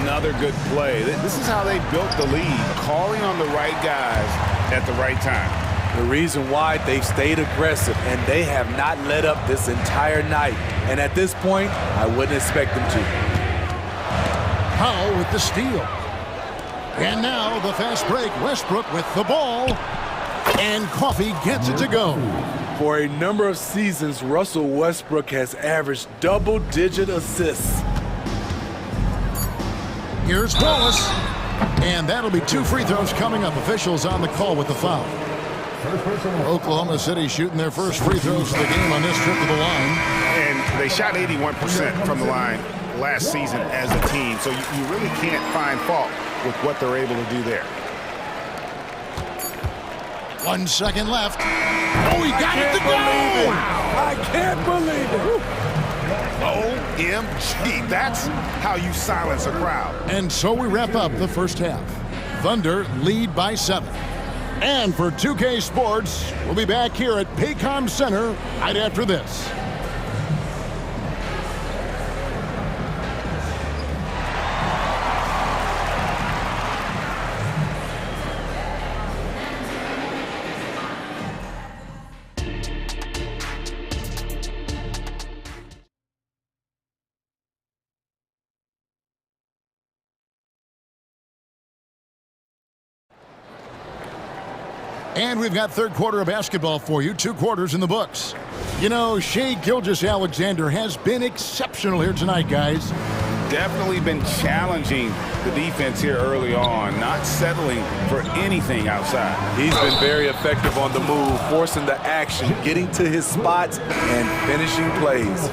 Another good play. This is how they built the lead, calling on the right guys at the right time. The reason why they've stayed aggressive and they have not let up this entire night. And at this point, I wouldn't expect them to. Powell with the steal. And now the fast break. Westbrook with the ball. And Coffey gets it to go. For a number of seasons, Russell Westbrook has averaged double-digit assists. Here's Wallace. And that'll be 2 free throws coming up. Officials on the call with the foul. Oklahoma City shooting their first free throws of the game on this trip to the line. And they shot 81% from the line last season as a team. So you really can't find fault with what they're able to do there. 1 second left. Oh, he got it to go! Wow. I can't believe it. OMG. That's how you silence a crowd. And so we wrap up the first half. Thunder lead by 7. And for 2K Sports, we'll be back here at Paycom Center right after this. And we've got third quarter of basketball for you. 2 quarters in the books. You know, Shai Gilgeous-Alexander has been exceptional here tonight, guys. Definitely been challenging the defense here early on, not settling for anything outside. He's been very effective on the move, forcing the action, getting to his spots, and finishing plays.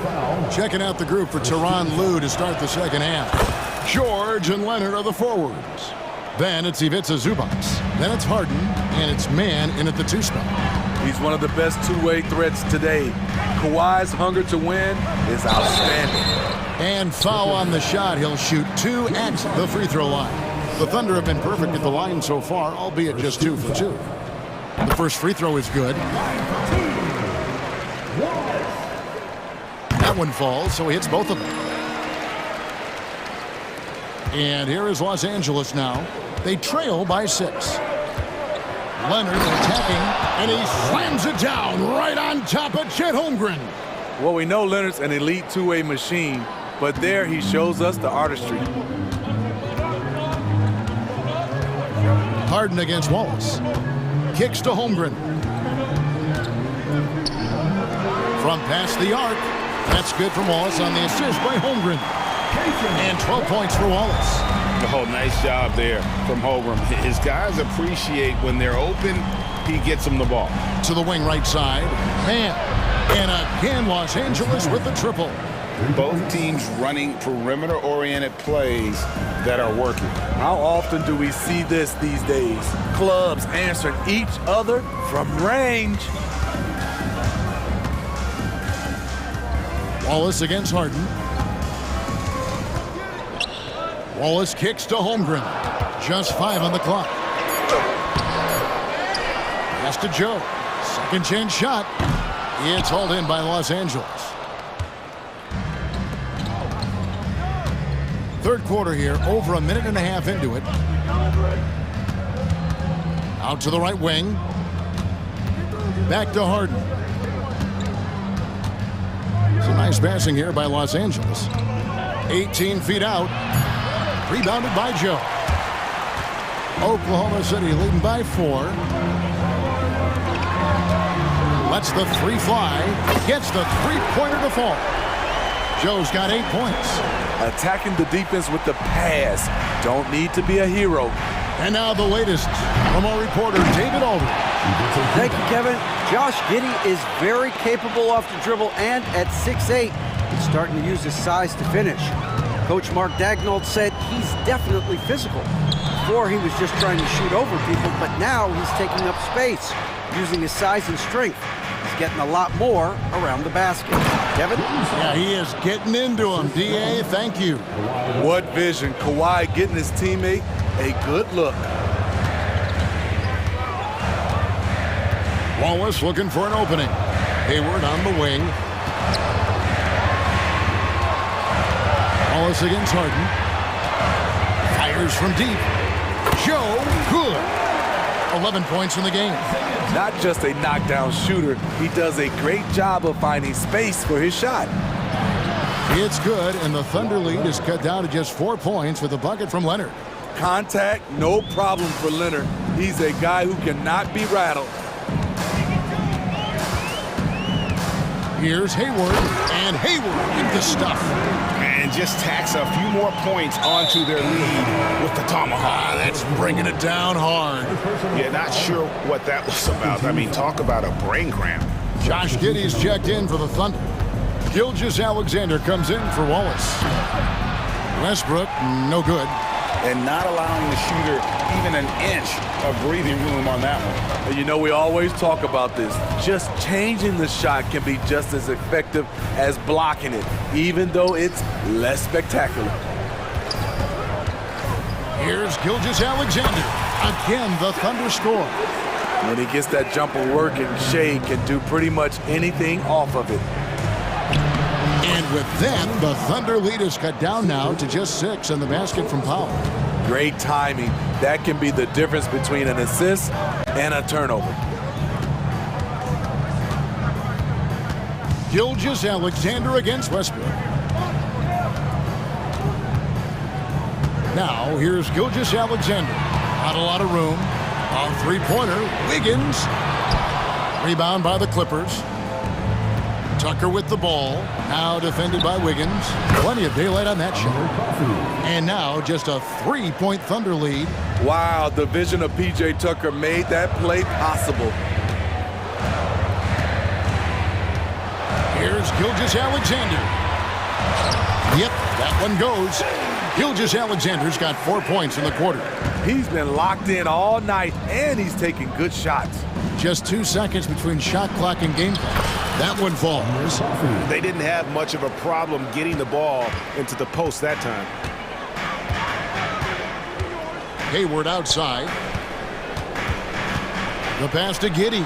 Checking out the group for Tyronn Lue to start the second half. George and Leonard are the forwards. Then it's Ivica Zubac. Then it's Harden, and it's Mann in at the 2 spot. He's one of the best two-way threats today. Kawhi's hunger to win is outstanding. And foul on the shot. He'll shoot 2 at the free throw line. The Thunder have been perfect at the line so far, albeit just 2 for 2. The first free throw is good. That one falls, so he hits both of them. And here is Los Angeles now. They trail by 6. Leonard attacking, and he slams it down right on top of Chet Holmgren. Well, we know Leonard's an elite two-way machine, but there he shows us the artistry. Harden against Wallace. Kicks to Holmgren. From past the arc. That's good from Wallace on the assist by Holmgren. And 12 points for Wallace. Oh, nice job there from Holmgren. His guys appreciate when they're open, he gets them the ball. To the wing right side. Man. And again, Los Angeles with the triple. Both teams running perimeter-oriented plays that are working. How often do we see this these days? Clubs answering each other from range. Wallace against Harden. Wallace kicks to Holmgren. Just 5 on the clock. Pass to Joe. Second chance shot. It's hauled in by Los Angeles. Third quarter here, over a minute and a half into it. Out to the right wing. Back to Harden. Some nice passing here by Los Angeles. 18 feet out. Rebounded by Joe. Oklahoma City leading by 4. Lets the three fly. Gets the three-pointer to fall. Joe's got 8 points. Attacking the defense with the pass. Don't need to be a hero. And now the latest from our reporter, David Aldridge. Thank you, Kevin. Josh Giddey is very capable off the dribble, and at 6'8", he's starting to use his size to finish. Coach Mark Daignault said he's definitely physical. Before, he was just trying to shoot over people, but now he's taking up space, using his size and strength. He's getting a lot more around the basket. Kevin? Yeah, he is getting into him. D.A., thank you. What vision. Kawhi getting his teammate a good look. Wallace looking for an opening. Hayward on the wing. Wallace against Harden. Fires from deep. Joe, good. 11 points in the game. Not just a knockdown shooter, he does a great job of finding space for his shot. It's good, and the Thunder lead is cut down to just 4 points with a bucket from Leonard. Contact, no problem for Leonard. He's a guy who cannot be rattled. Here's Hayward, and Hayward with the stuff. And just tacks a few more points onto their lead with the tomahawk. That's bringing it down hard. Yeah, not sure what that was about. I mean, talk about a brain cramp. Josh Giddey's checked in for the Thunder. Gilgeous-Alexander comes in for Wallace. Westbrook, no good. And not allowing the shooter even an inch of breathing room on that one. And you know, we always talk about this. Just changing the shot can be just as effective as blocking it, even though it's less spectacular. Here's Gilgeous-Alexander. Again, the Thunder score. When he gets that jumper working, Shea can do pretty much anything off of it. And with that, the Thunder lead is cut down now to just 6 and the basket from Powell. Great timing. That can be the difference between an assist and a turnover. Gilgeous-Alexander against Westbrook. Now, here's Gilgeous-Alexander. Not a lot of room. A three-pointer. Wiggins. Rebound by the Clippers. Tucker with the ball. Now defended by Wiggins. Plenty of daylight on that shot. And now just a 3-point Thunder lead. Wow, the vision of P.J. Tucker made that play possible. Here's Gilgeous-Alexander. Yep, that one goes. Gilgeous-Alexander's got 4 points in the quarter. He's been locked in all night, and he's taking good shots. Just 2 seconds between shot clock and game clock. That one falls. They didn't have much of a problem getting the ball into the post that time. Hayward outside. The pass to Giddey.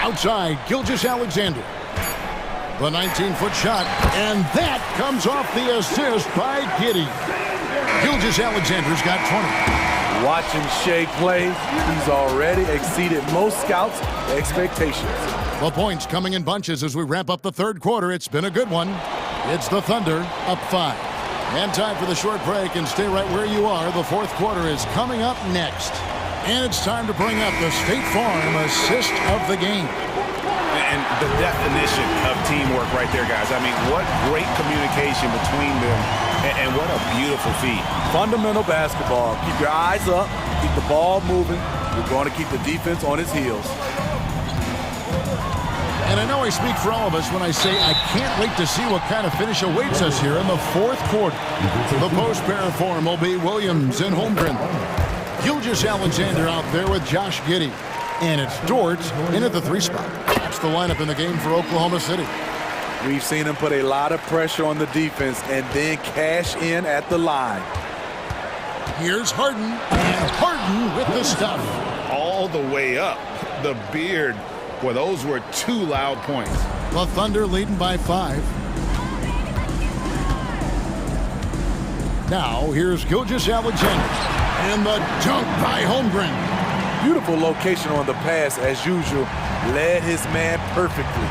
Outside, Gilgeous-Alexander. The 19-foot shot, and that comes off the assist by Giddey. Gilgeous-Alexander's got 20. Watching Shea play, he's already exceeded most scouts' expectations. The points coming in bunches as we wrap up the third quarter. It's been a good one. It's the Thunder up 5. And time for the short break, and stay right where you are. The fourth quarter is coming up next. And it's time to bring up the State Farm assist of the game. And the definition of teamwork right there, guys. I mean, what great communication between them, and what a beautiful feat. Fundamental basketball. Keep your eyes up, keep the ball moving. You're going to keep the defense on its heels. And I know I speak for all of us when I say I can't wait to see what kind of finish awaits us here in the fourth quarter. The post pair form will be Williams and Holmgren. Gilgeous-Alexander out there with Josh Giddey. And it's Dort in at the 3 spot. That's the lineup in the game for Oklahoma City. We've seen him put a lot of pressure on the defense and then cash in at the line. Here's Harden, and Harden with the stuff. All the way up. The beard. Well, those were 2 loud points. The Thunder leading by 5. Now, here's Gilgeous-Alexander. And the dunk by Holmgren. Beautiful location on the pass, as usual. Led his man perfectly.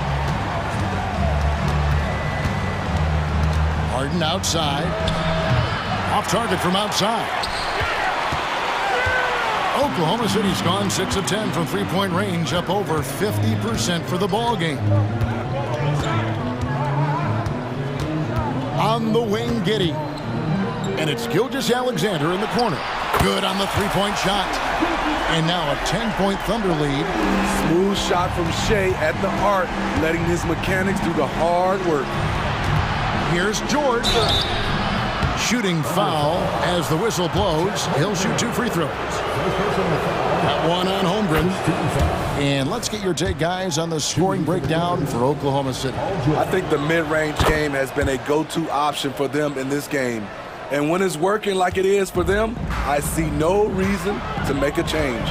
Harden outside. Off target from outside. Oklahoma City's gone 6 of 10 from three-point range, up over 50% for the ball game. On the wing, Giddey. And it's Gilgeous-Alexander in the corner. Good on the three-point shot. And now a 10-point Thunder lead. Smooth shot from Shea at the arc, letting his mechanics do the hard work. Here's George. Shooting foul as the whistle blows. He'll shoot 2 free throws. That one on Holmgren. And let's get your take, guys, on the scoring breakdown for Oklahoma City. I think the mid-range game has been a go-to option for them in this game. And when it's working like it is for them, I see no reason to make a change.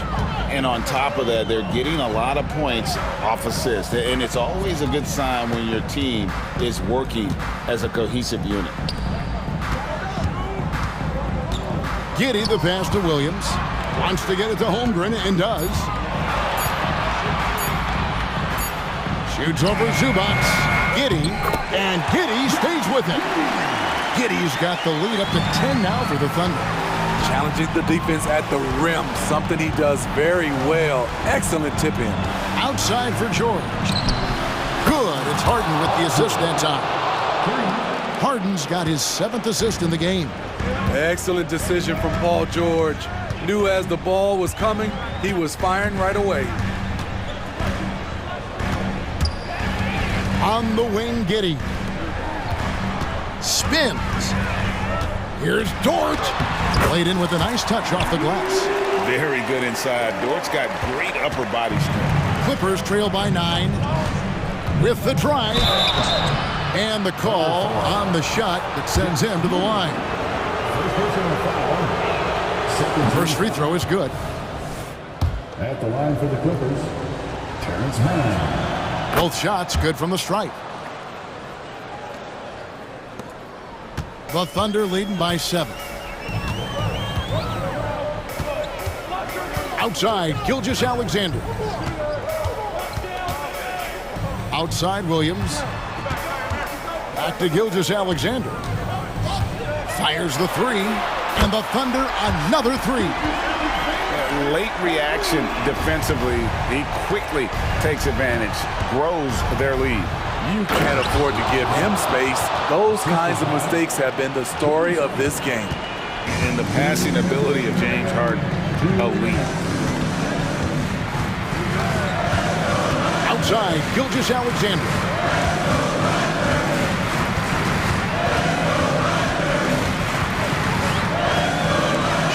And on top of that, they're getting a lot of points off assists. And it's always a good sign when your team is working as a cohesive unit. Giddey, the pass to Williams. Wants to get it to Holmgren and does. Shoots over Zubats. Giddey, and Giddey stays with it. Giddey's got the lead up to 10 now for the Thunder. Challenging the defense at the rim, something he does very well. Excellent tip in. Outside for George. Good. It's Harden with the assist that time. Harden's got his 7th assist in the game. Excellent decision from Paul George. Knew as the ball was coming, he was firing right away. On the wing, Giddey. Spins. Here's Dort. Played in with a nice touch off the glass. Very good inside. Dort's got great upper body strength. Clippers trail by 9. With the drive. And the call on the shot that sends him to the line. First free throw is good. At the line for the Clippers, Terrence Mann. Both shots good from the stripe. The Thunder leading by 7. Outside, Gilgeous-Alexander. Outside, Williams. Back to Gilgeous-Alexander. Fires the 3, and the Thunder another 3. Late reaction defensively. He quickly takes advantage, grows their lead. You can't afford to give him space. Those kinds of mistakes have been the story of this game. And the passing ability of James Harden, elite. Outside, Gilgeous-Alexander.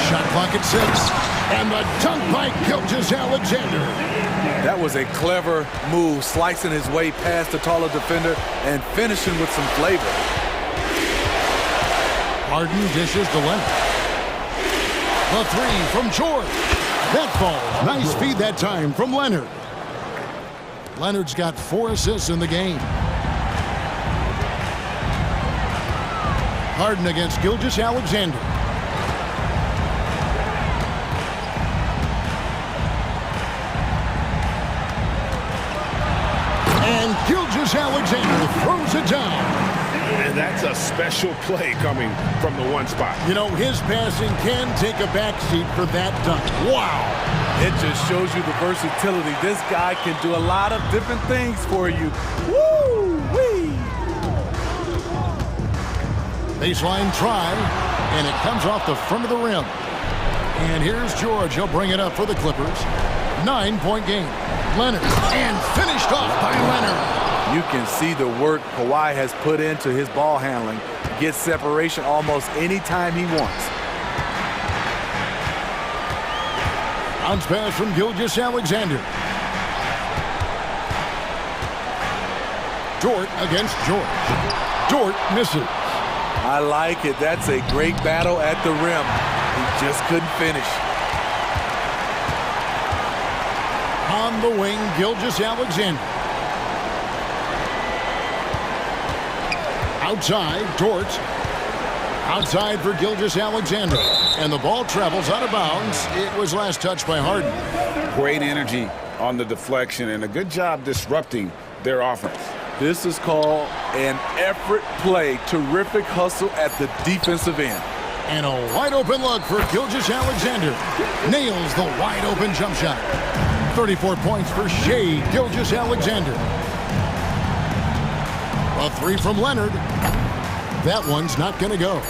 Shot clock at 6. And the dunk by Gilgeous-Alexander. That was a clever move, slicing his way past the taller defender and finishing with some flavor. Harden dishes to Leonard. The 3 from George. That falls. Nice feed that time from Leonard. Leonard's got 4 assists in the game. Harden against Gilgeous-Alexander. And Gilgeous-Alexander throws it down. And that's a special play coming from the one spot. You know, his passing can take a backseat for that dunk. Wow. It just shows you the versatility. This guy can do a lot of different things for you. Woo-wee! Baseline try, and it comes off the front of the rim. And here's George. He'll bring it up for the Clippers. 9-point game. Leonard, and finished off by Leonard. You can see the work Kawhi has put into his ball handling. Gets separation almost any time he wants. Bounce pass from Gilgeous-Alexander. Dort against George. Dort misses. I like it. That's a great battle at the rim. He just couldn't finish. On the wing, Gilgeous-Alexander. Outside, Dort. Outside for Gilgeous-Alexander. And the ball travels out of bounds. It was last touched by Harden. Great energy on the deflection and a good job disrupting their offense. This is called an effort play. Terrific hustle at the defensive end. And a wide open look for Gilgeous-Alexander. Nails the wide open jump shot. 34 points for Shai Gilgeous-Alexander. A three from Leonard. That one's not going to go.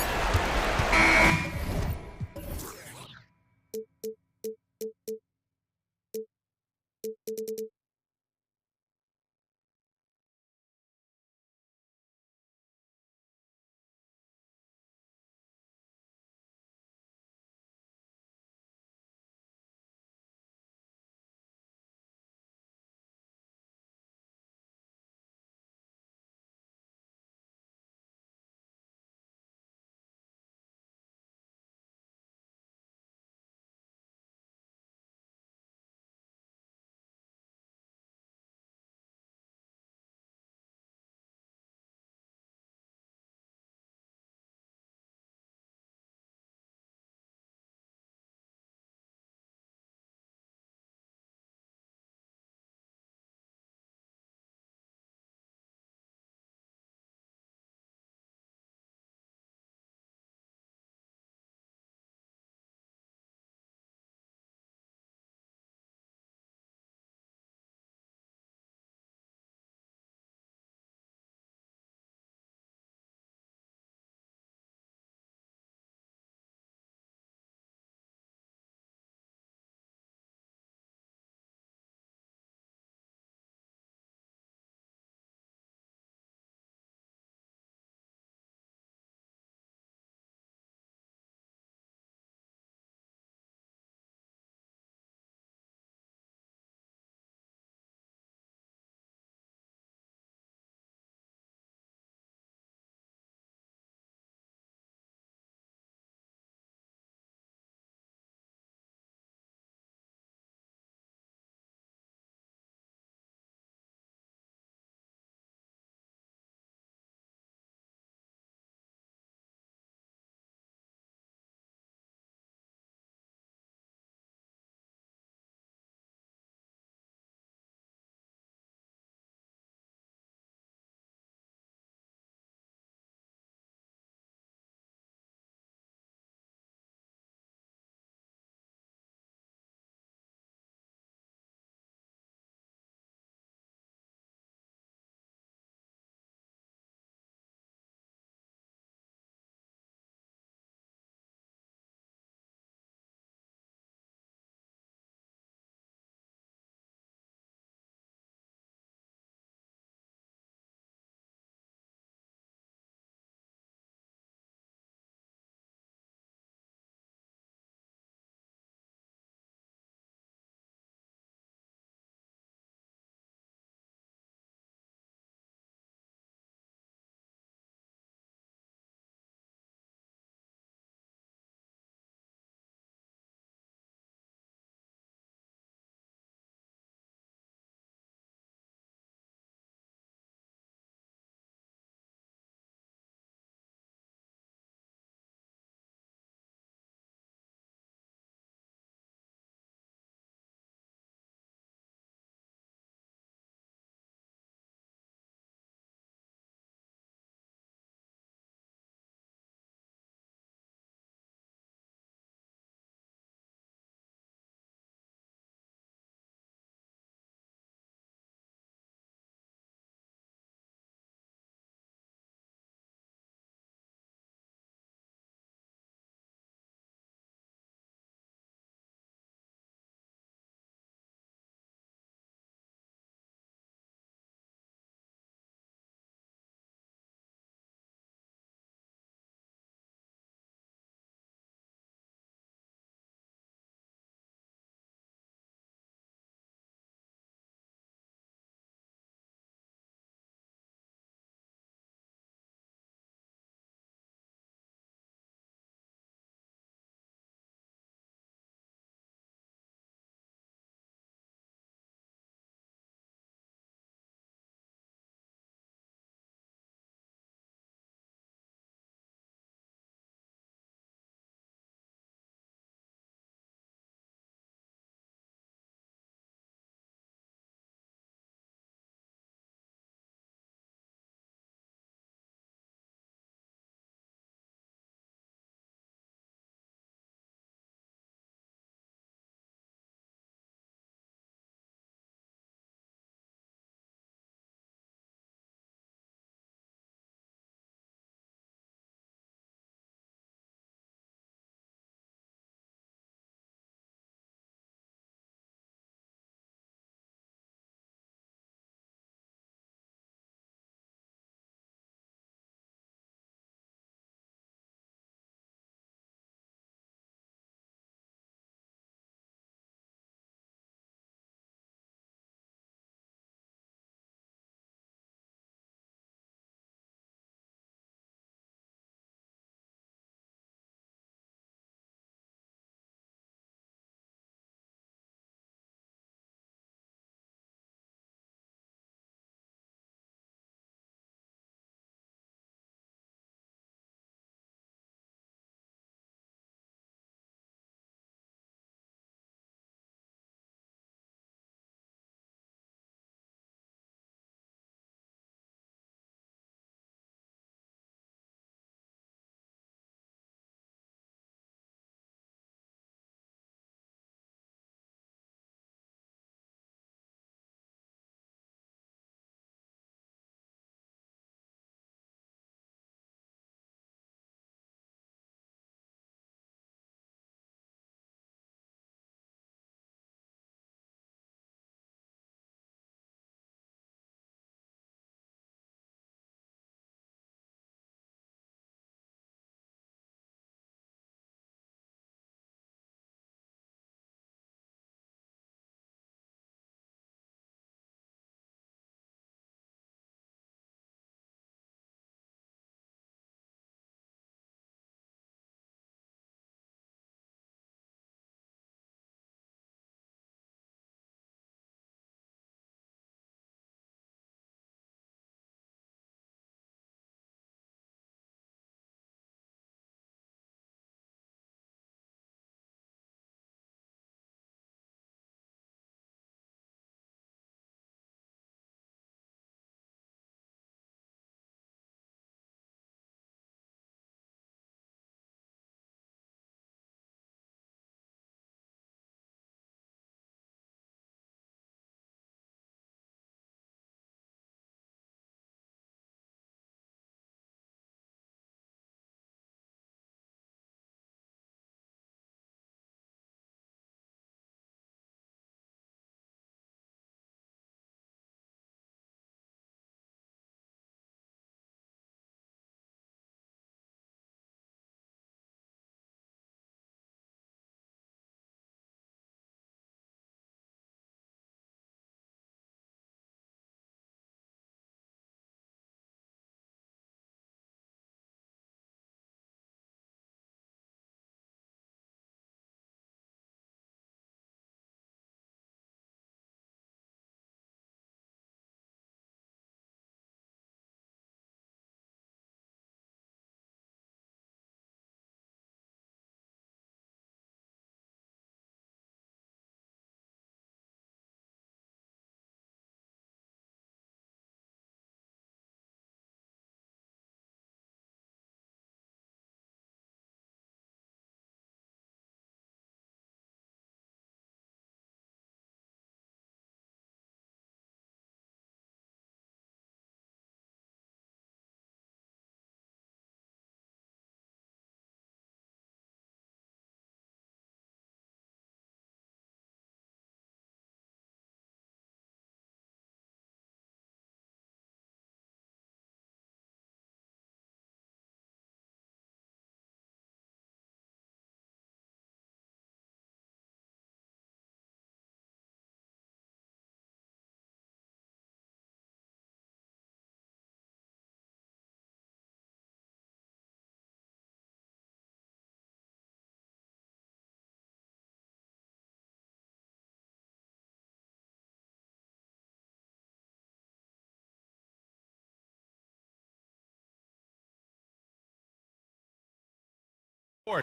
And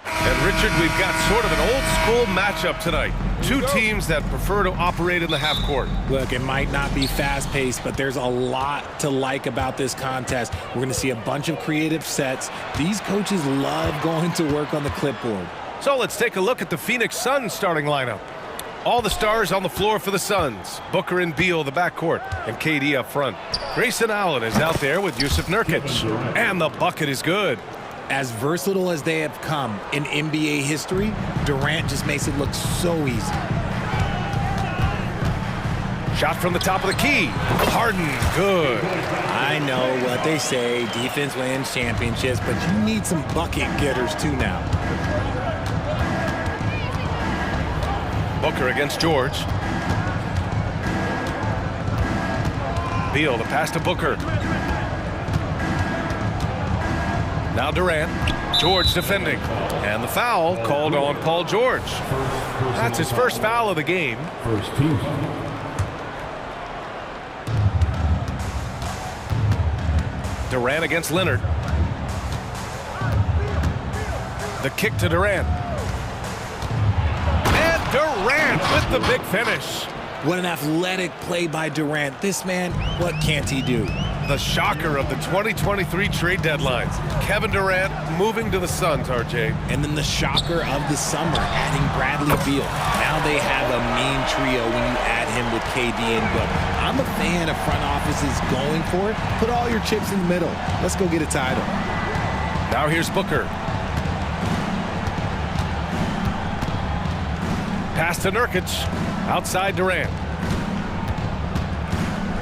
Richard, we've got sort of an old-school matchup tonight. Two teams that prefer to operate in the half court. Look, it might not be fast-paced, but there's a lot to like about this contest. We're going to see a bunch of creative sets. These coaches love going to work on the clipboard. So let's take a look at the Phoenix Suns starting lineup. All the stars on the floor for the Suns. Booker and Beal, the backcourt, and KD up front. Grayson Allen is out there with Yusuf Nurkic. And the bucket is good. As versatile as they have come in NBA history, Durant just makes it look so easy. Shot from the top of the key. Harden, good. I know what they say, defense wins championships, but you need some bucket getters too now. Booker against George. Beal, the pass to Booker. Now Durant. George defending. And the foul called on Paul George. That's his first foul of the game. First team. Durant against Leonard. The kick to Durant. And Durant with the big finish. What an athletic play by Durant. This man, what can't he do? The shocker of the 2023 trade deadlines. Kevin Durant moving to the Suns, RJ. And then the shocker of the summer, adding Bradley Beal. Now they have a mean trio when you add him with KD and Book. I'm a fan of front offices going for it. Put all your chips in the middle. Let's go get a title. Now here's Booker. Pass to Nurkic. Outside Durant.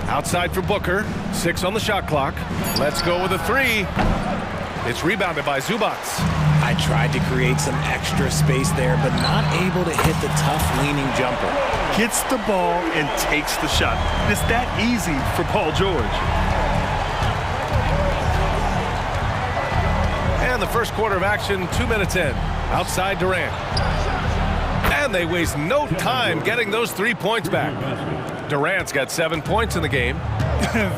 Outside for Booker. 6 on the shot clock. Let's go with a 3. It's rebounded by Zubac. I tried to create some extra space there, but not able to hit the tough leaning jumper. Gets the ball and takes the shot. It's that easy for Paul George. And the first quarter of action, 2 minutes in. Outside Durant. And they waste no time getting those 3 points back. Durant's got 7 points in the game.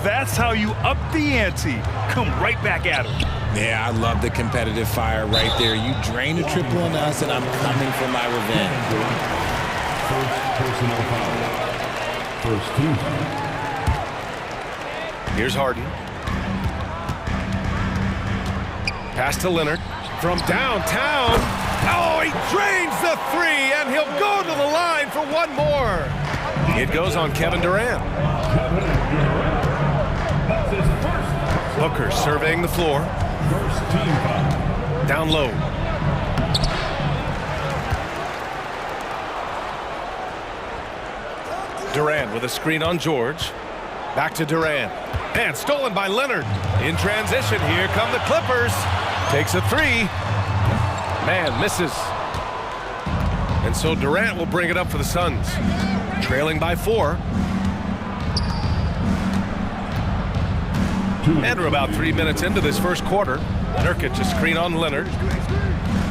That's how you up the ante. Come right back at him. Yeah, I love the competitive fire right there. You drain a triple on us, and I'm coming for my revenge. First team. Here's Harden. Pass to Leonard from downtown. Oh, he drains the 3, and he'll go to the line for one more. It goes on Kevin Durant. Booker surveying the floor. Down low. Durant with a screen on George. Back to Durant. And stolen by Leonard. In transition, here come the Clippers. Takes a 3. Man, misses. And so Durant will bring it up for the Suns. Trailing by 4. And we're about 3 minutes into this first quarter. Nurkic a screen on Leonard.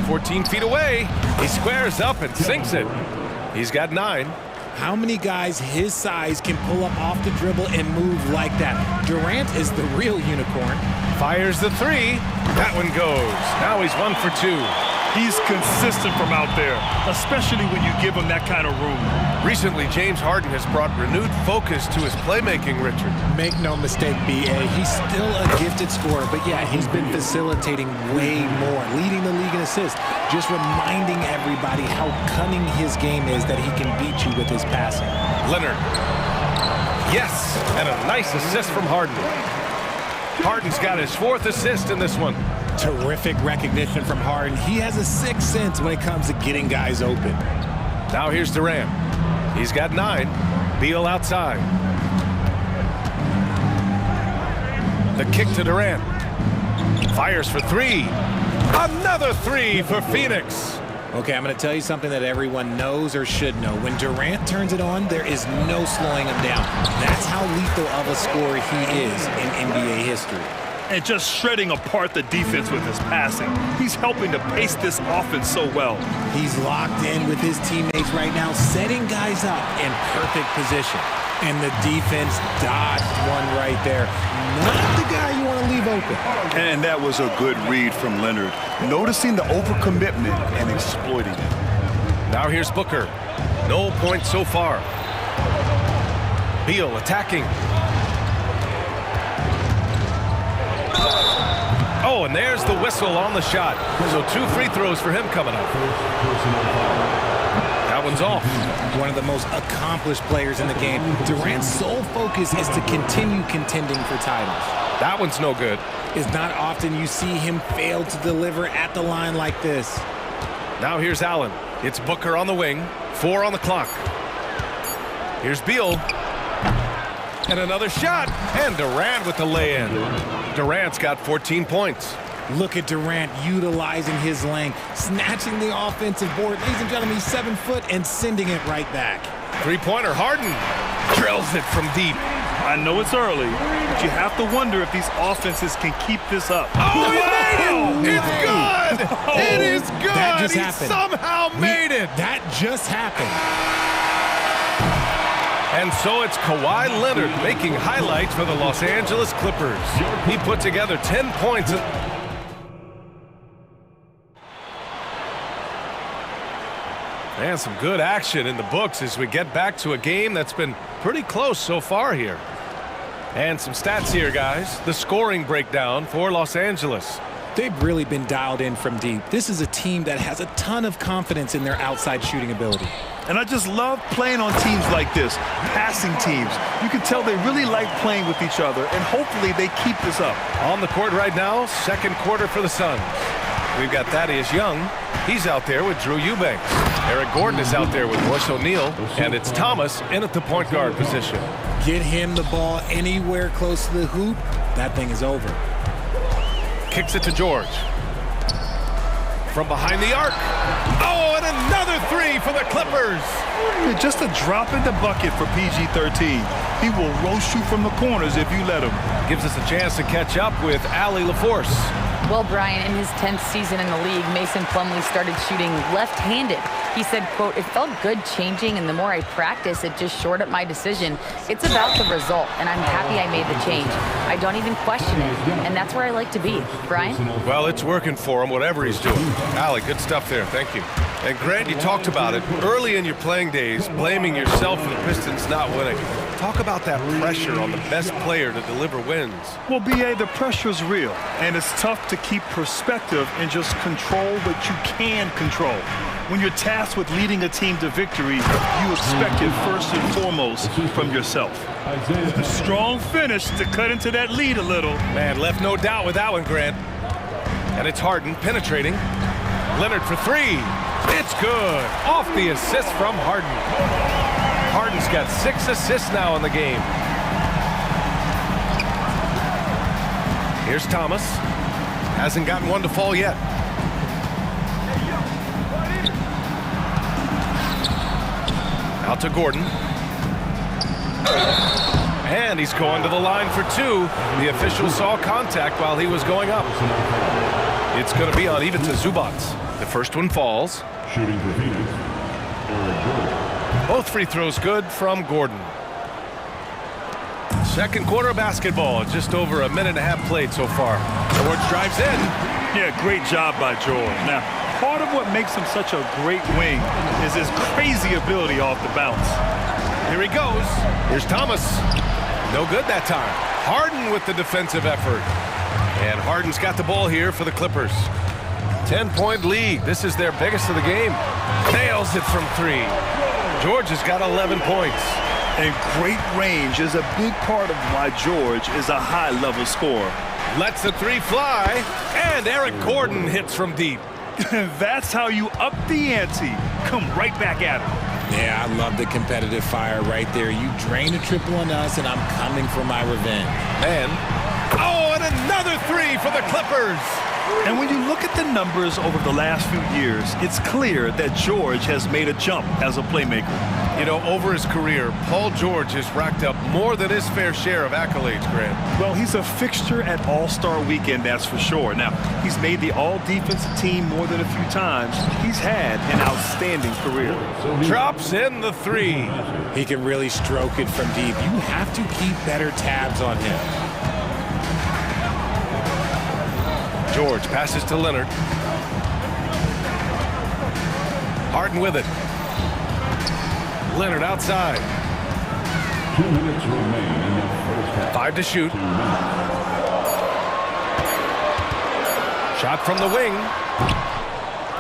14 feet away. He squares up and sinks it. He's got 9. How many guys his size can pull up off the dribble and move like that? Durant is the real unicorn. Fires the 3. That one goes. Now he's 1 for 2. He's consistent from out there, especially when you give him that kind of room. Recently, James Harden has brought renewed focus to his playmaking, Richard. Make no mistake, B.A., he's still a gifted scorer, but yeah, he's been facilitating way more, leading the league in assists, just reminding everybody how cunning his game is, that he can beat you with his passing. Leonard. Yes, and a nice assist from Harden. Harden's got his 4th assist in this one. Terrific recognition from Harden. He has a 6th sense when it comes to getting guys open. Now here's Durant. He's got 9. Beal outside. The kick to Durant. Fires for 3. Another 3 for Phoenix. Okay, I'm going to tell you something that everyone knows or should know. When Durant turns it on, there is no slowing him down. That's how lethal of a scorer he is in NBA history. And just shredding apart the defense with his passing. He's helping to pace this offense so well. He's locked in with his teammates right now, setting guys up in perfect position. And the defense dodged one right there. Not the guy you want to leave open. open. And that was a good read from Leonard, noticing the overcommitment and exploiting it. Now here's Booker. No points so far. Beal attacking. Oh, and there's the whistle on the shot. So 2 free throws for him coming up. That one's off. One of the most accomplished players in the game. Durant's sole focus is to continue contending for titles. That one's no good. It's not often you see him fail to deliver at the line like this. Now here's Allen. It's Booker on the wing. 4 on the clock. Here's Beal. And another shot. And Durant with the lay-in. Durant's got 14 points. Look at Durant utilizing his length, snatching the offensive board. Ladies and gentlemen, he's 7 foot and sending it right back. Three-pointer, Harden drills it from deep. I know it's early, but you have to wonder if these offenses can keep this up. Oh, he made it! It's good! It is good! That just he happened. Somehow made it! That just happened. And so it's Kawhi Leonard making highlights for the Los Angeles Clippers. He put together 10 points. And some good action in the books as we get back to a game that's been pretty close so far here. And some stats here, guys. The scoring breakdown for Los Angeles. They've really been dialed in from deep. This is a team that has a ton of confidence in their outside shooting ability. And I just love playing on teams like this, passing teams. You can tell they really like playing with each other, and hopefully they keep this up. On the court right now, second quarter for the Suns. We've got Thaddeus Young. He's out there with Drew Eubanks. Eric Gordon is out there with Royce O'Neal. And it's Thomas in at the point guard position. Get him the ball anywhere close to the hoop, that thing is over. Kicks it to George. From behind the arc. Oh, and another 3 for the Clippers. Just a drop in the bucket for PG-13. He will roast you from the corners if you let him. Gives us a chance to catch up with Allie LaForce. Well, Brian, in his 10th season in the league, Mason Plumlee started shooting left-handed. He said, quote, "It felt good changing, and the more I practice, it just shored up my decision. It's about the result, and I'm happy I made the change. I don't even question it, and that's where I like to be." Brian? Well, it's working for him, whatever he's doing. Allie, good stuff there. Thank you. And Grant, you talked about it early in your playing days, blaming yourself for the Pistons not winning. Talk about that pressure on the best player to deliver wins. Well, B.A., the pressure's real, and it's tough to keep perspective and just control what you can control. When you're tasked with leading a team to victory, you expect it first and foremost from yourself. Strong finish to cut into that lead a little. Man, left no doubt with that one, Grant. And it's Harden penetrating. Leonard for 3. It's good. Off the assist from Harden. Harden's got 6 assists now in the game. Here's Thomas. Hasn't gotten one to fall yet. Out to Gordon. And he's going to the line for 2. The official saw contact while he was going up. It's going to be on Ivica Zubac. The first one falls. Shooting for Phoenix. Both free throws good from Gordon. Second quarter of basketball. Just over a minute and a half played so far. George drives in. Yeah, great job by George. Now, part of what makes him such a great wing is his crazy ability off the bounce. Here he goes. Here's Thomas. No good that time. Harden with the defensive effort. And Harden's got the ball here for the Clippers. 10-point lead. This is their biggest of the game. Nails it from 3. George has got 11 points. And great range is a big part of why George is a high-level scorer. Lets the 3 fly. And Eric Gordon hits from deep. That's how you up the ante. Come right back at him. Yeah, I love the competitive fire right there. You drain a triple on us, and I'm coming for my revenge. And, oh, and another 3 for the Clippers. And when you look at the numbers over the last few years, it's clear that George has made a jump as a playmaker. You know, over his career, Paul George has racked up more than his fair share of accolades, Grant. Well, he's a fixture at All-Star Weekend, that's for sure. Now, he's made the All-Defensive team more than a few times. He's had an outstanding career. Drops in the 3. He can really stroke it from deep. You have to keep better tabs on him. George passes to Leonard. Harden with it. Leonard outside. 2 minutes remain in the first half. 5 to shoot. Shot from the wing.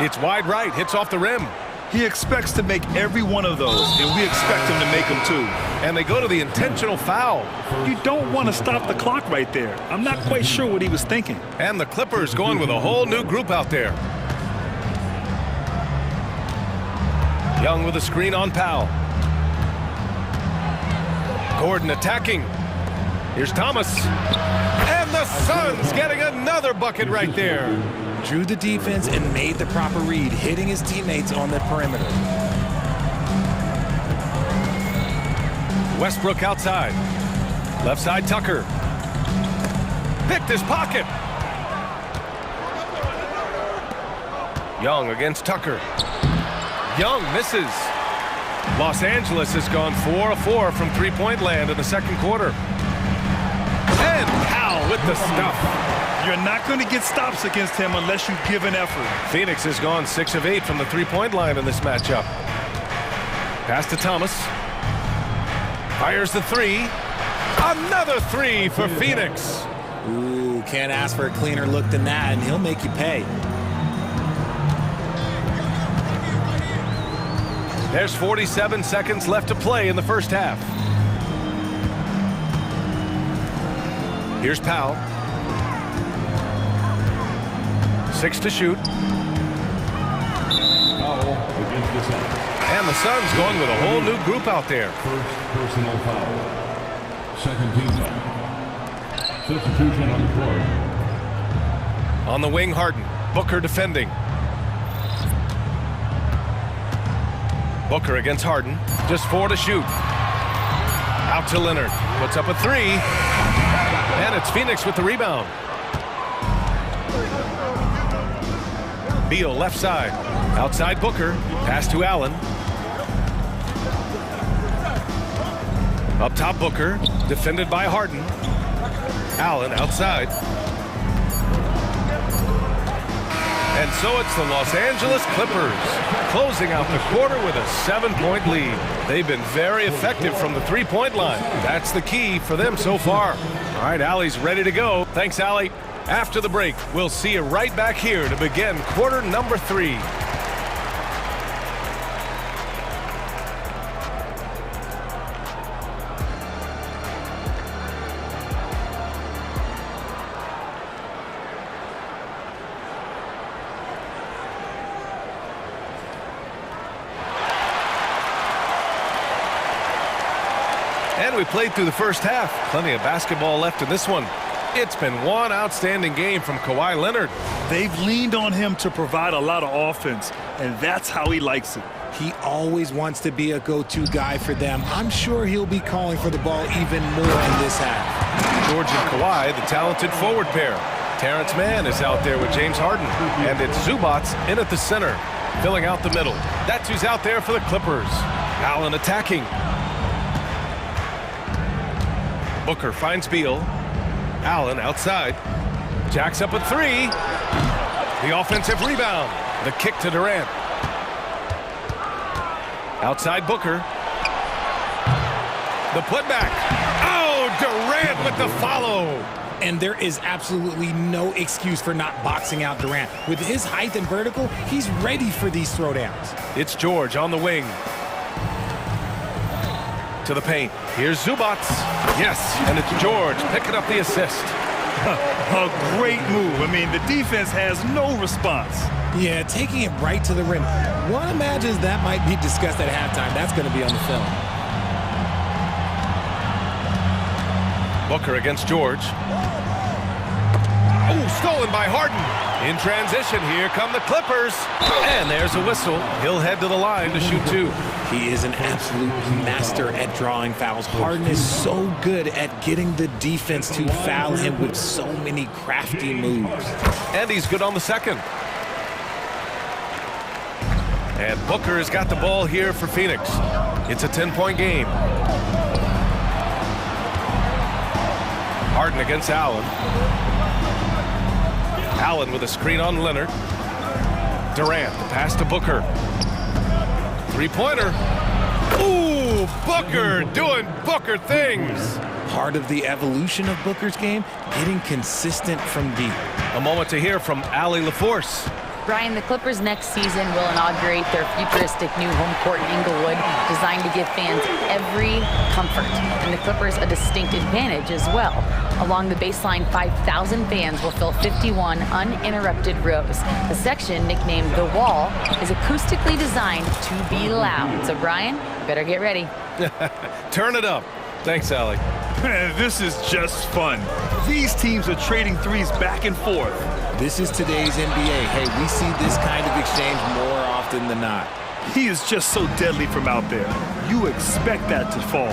It's wide right, hits off the rim. He expects to make every one of those, and we expect him to make them too. And they go to the intentional foul. You don't want to stop the clock right there. I'm not quite sure what he was thinking. And the Clippers going with a whole new group out there. Young with a screen on Powell. Gordon attacking. Here's Thomas. And the Suns getting another bucket right there. Drew the defense and made the proper read, hitting his teammates on the perimeter. Westbrook outside. Left side Tucker. Picked his pocket. Young against Tucker. Young misses. Los Angeles has gone 4 of 4 from three-point land in the second quarter. And Powell with the stuff. You're not going to get stops against him unless you give an effort. Phoenix has gone 6 of 8 from the three-point line in this matchup. Pass to Thomas. Fires the three. Another three for Phoenix. Ooh, can't ask for a cleaner look than that, and he'll make you pay. There's 47 seconds left to play in the first half. Here's Powell. 6 to shoot. And the Suns going with a whole new group out there. First personal foul. Second team foul. Substitution on the court. On the wing, Harden. Booker defending. Booker against Harden. Just 4 to shoot. Out to Leonard. Puts up a three. And it's Phoenix with the rebound. Beal left side. Outside Booker. Pass to Allen. Up top Booker. Defended by Harden. Allen outside. And so it's the Los Angeles Clippers closing out the quarter with a 7-point lead. They've been very effective from the three-point line. That's the key for them so far. All right, Allie's ready to go. Thanks, Allie. After the break, we'll see you right back here to begin quarter number 3. And we played through the first half. Plenty of basketball left in this one. It's been one outstanding game from Kawhi Leonard. They've leaned on him to provide a lot of offense, and that's how he likes it. He always wants to be a go-to guy for them. I'm sure he'll be calling for the ball even more in this half. George and Kawhi, the talented forward pair. Terrence Mann is out there with James Harden. And it's Zubats in at the center, filling out the middle. That's who's out there for the Clippers. Allen attacking. Booker finds Beal. Allen outside. Jacks up a three. The offensive rebound. The kick to Durant. Outside Booker. The putback. Oh, Durant with the follow. And there is absolutely no excuse for not boxing out Durant. With his height and vertical, he's ready for these throwdowns. It's George on the wing. To the paint. Here's Zubats. Yes, and it's George picking up the assist. A great move. I mean, the defense has no response. Yeah, taking it right to the rim. One imagines that might be discussed at halftime. That's going to be on the film. Booker against George. Oh, stolen by Harden. In transition, here come the Clippers. And there's a whistle. He'll head to the line to shoot 2. He is an absolute master at drawing fouls. Harden is so good at getting the defense to foul him with so many crafty moves. And he's good on the second. And Booker has got the ball here for Phoenix. It's a 10-point game. Harden against Allen. Allen with a screen on Leonard. Durant, the pass to Booker. Three-pointer. Ooh, Booker doing Booker things. Part of the evolution of Booker's game, getting consistent from deep. A moment to hear from Allie LaForce. Brian, the Clippers next season will inaugurate their futuristic new home court in Inglewood, designed to give fans every comfort, and the Clippers a distinct advantage as well. Along the baseline, 5,000 fans will fill 51 uninterrupted rows. The section, nicknamed The Wall, is acoustically designed to be loud. So, Brian, you better get ready. Turn it up. Thanks, Allie. Man, this is just fun. These teams are trading threes back and forth. This is today's NBA. Hey, we see this kind of exchange more often than not. He is just so deadly from out there. You expect that to fall.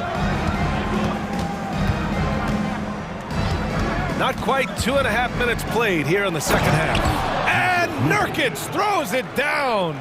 Not quite 2.5 minutes played here in the second half. And Nurkic throws it down.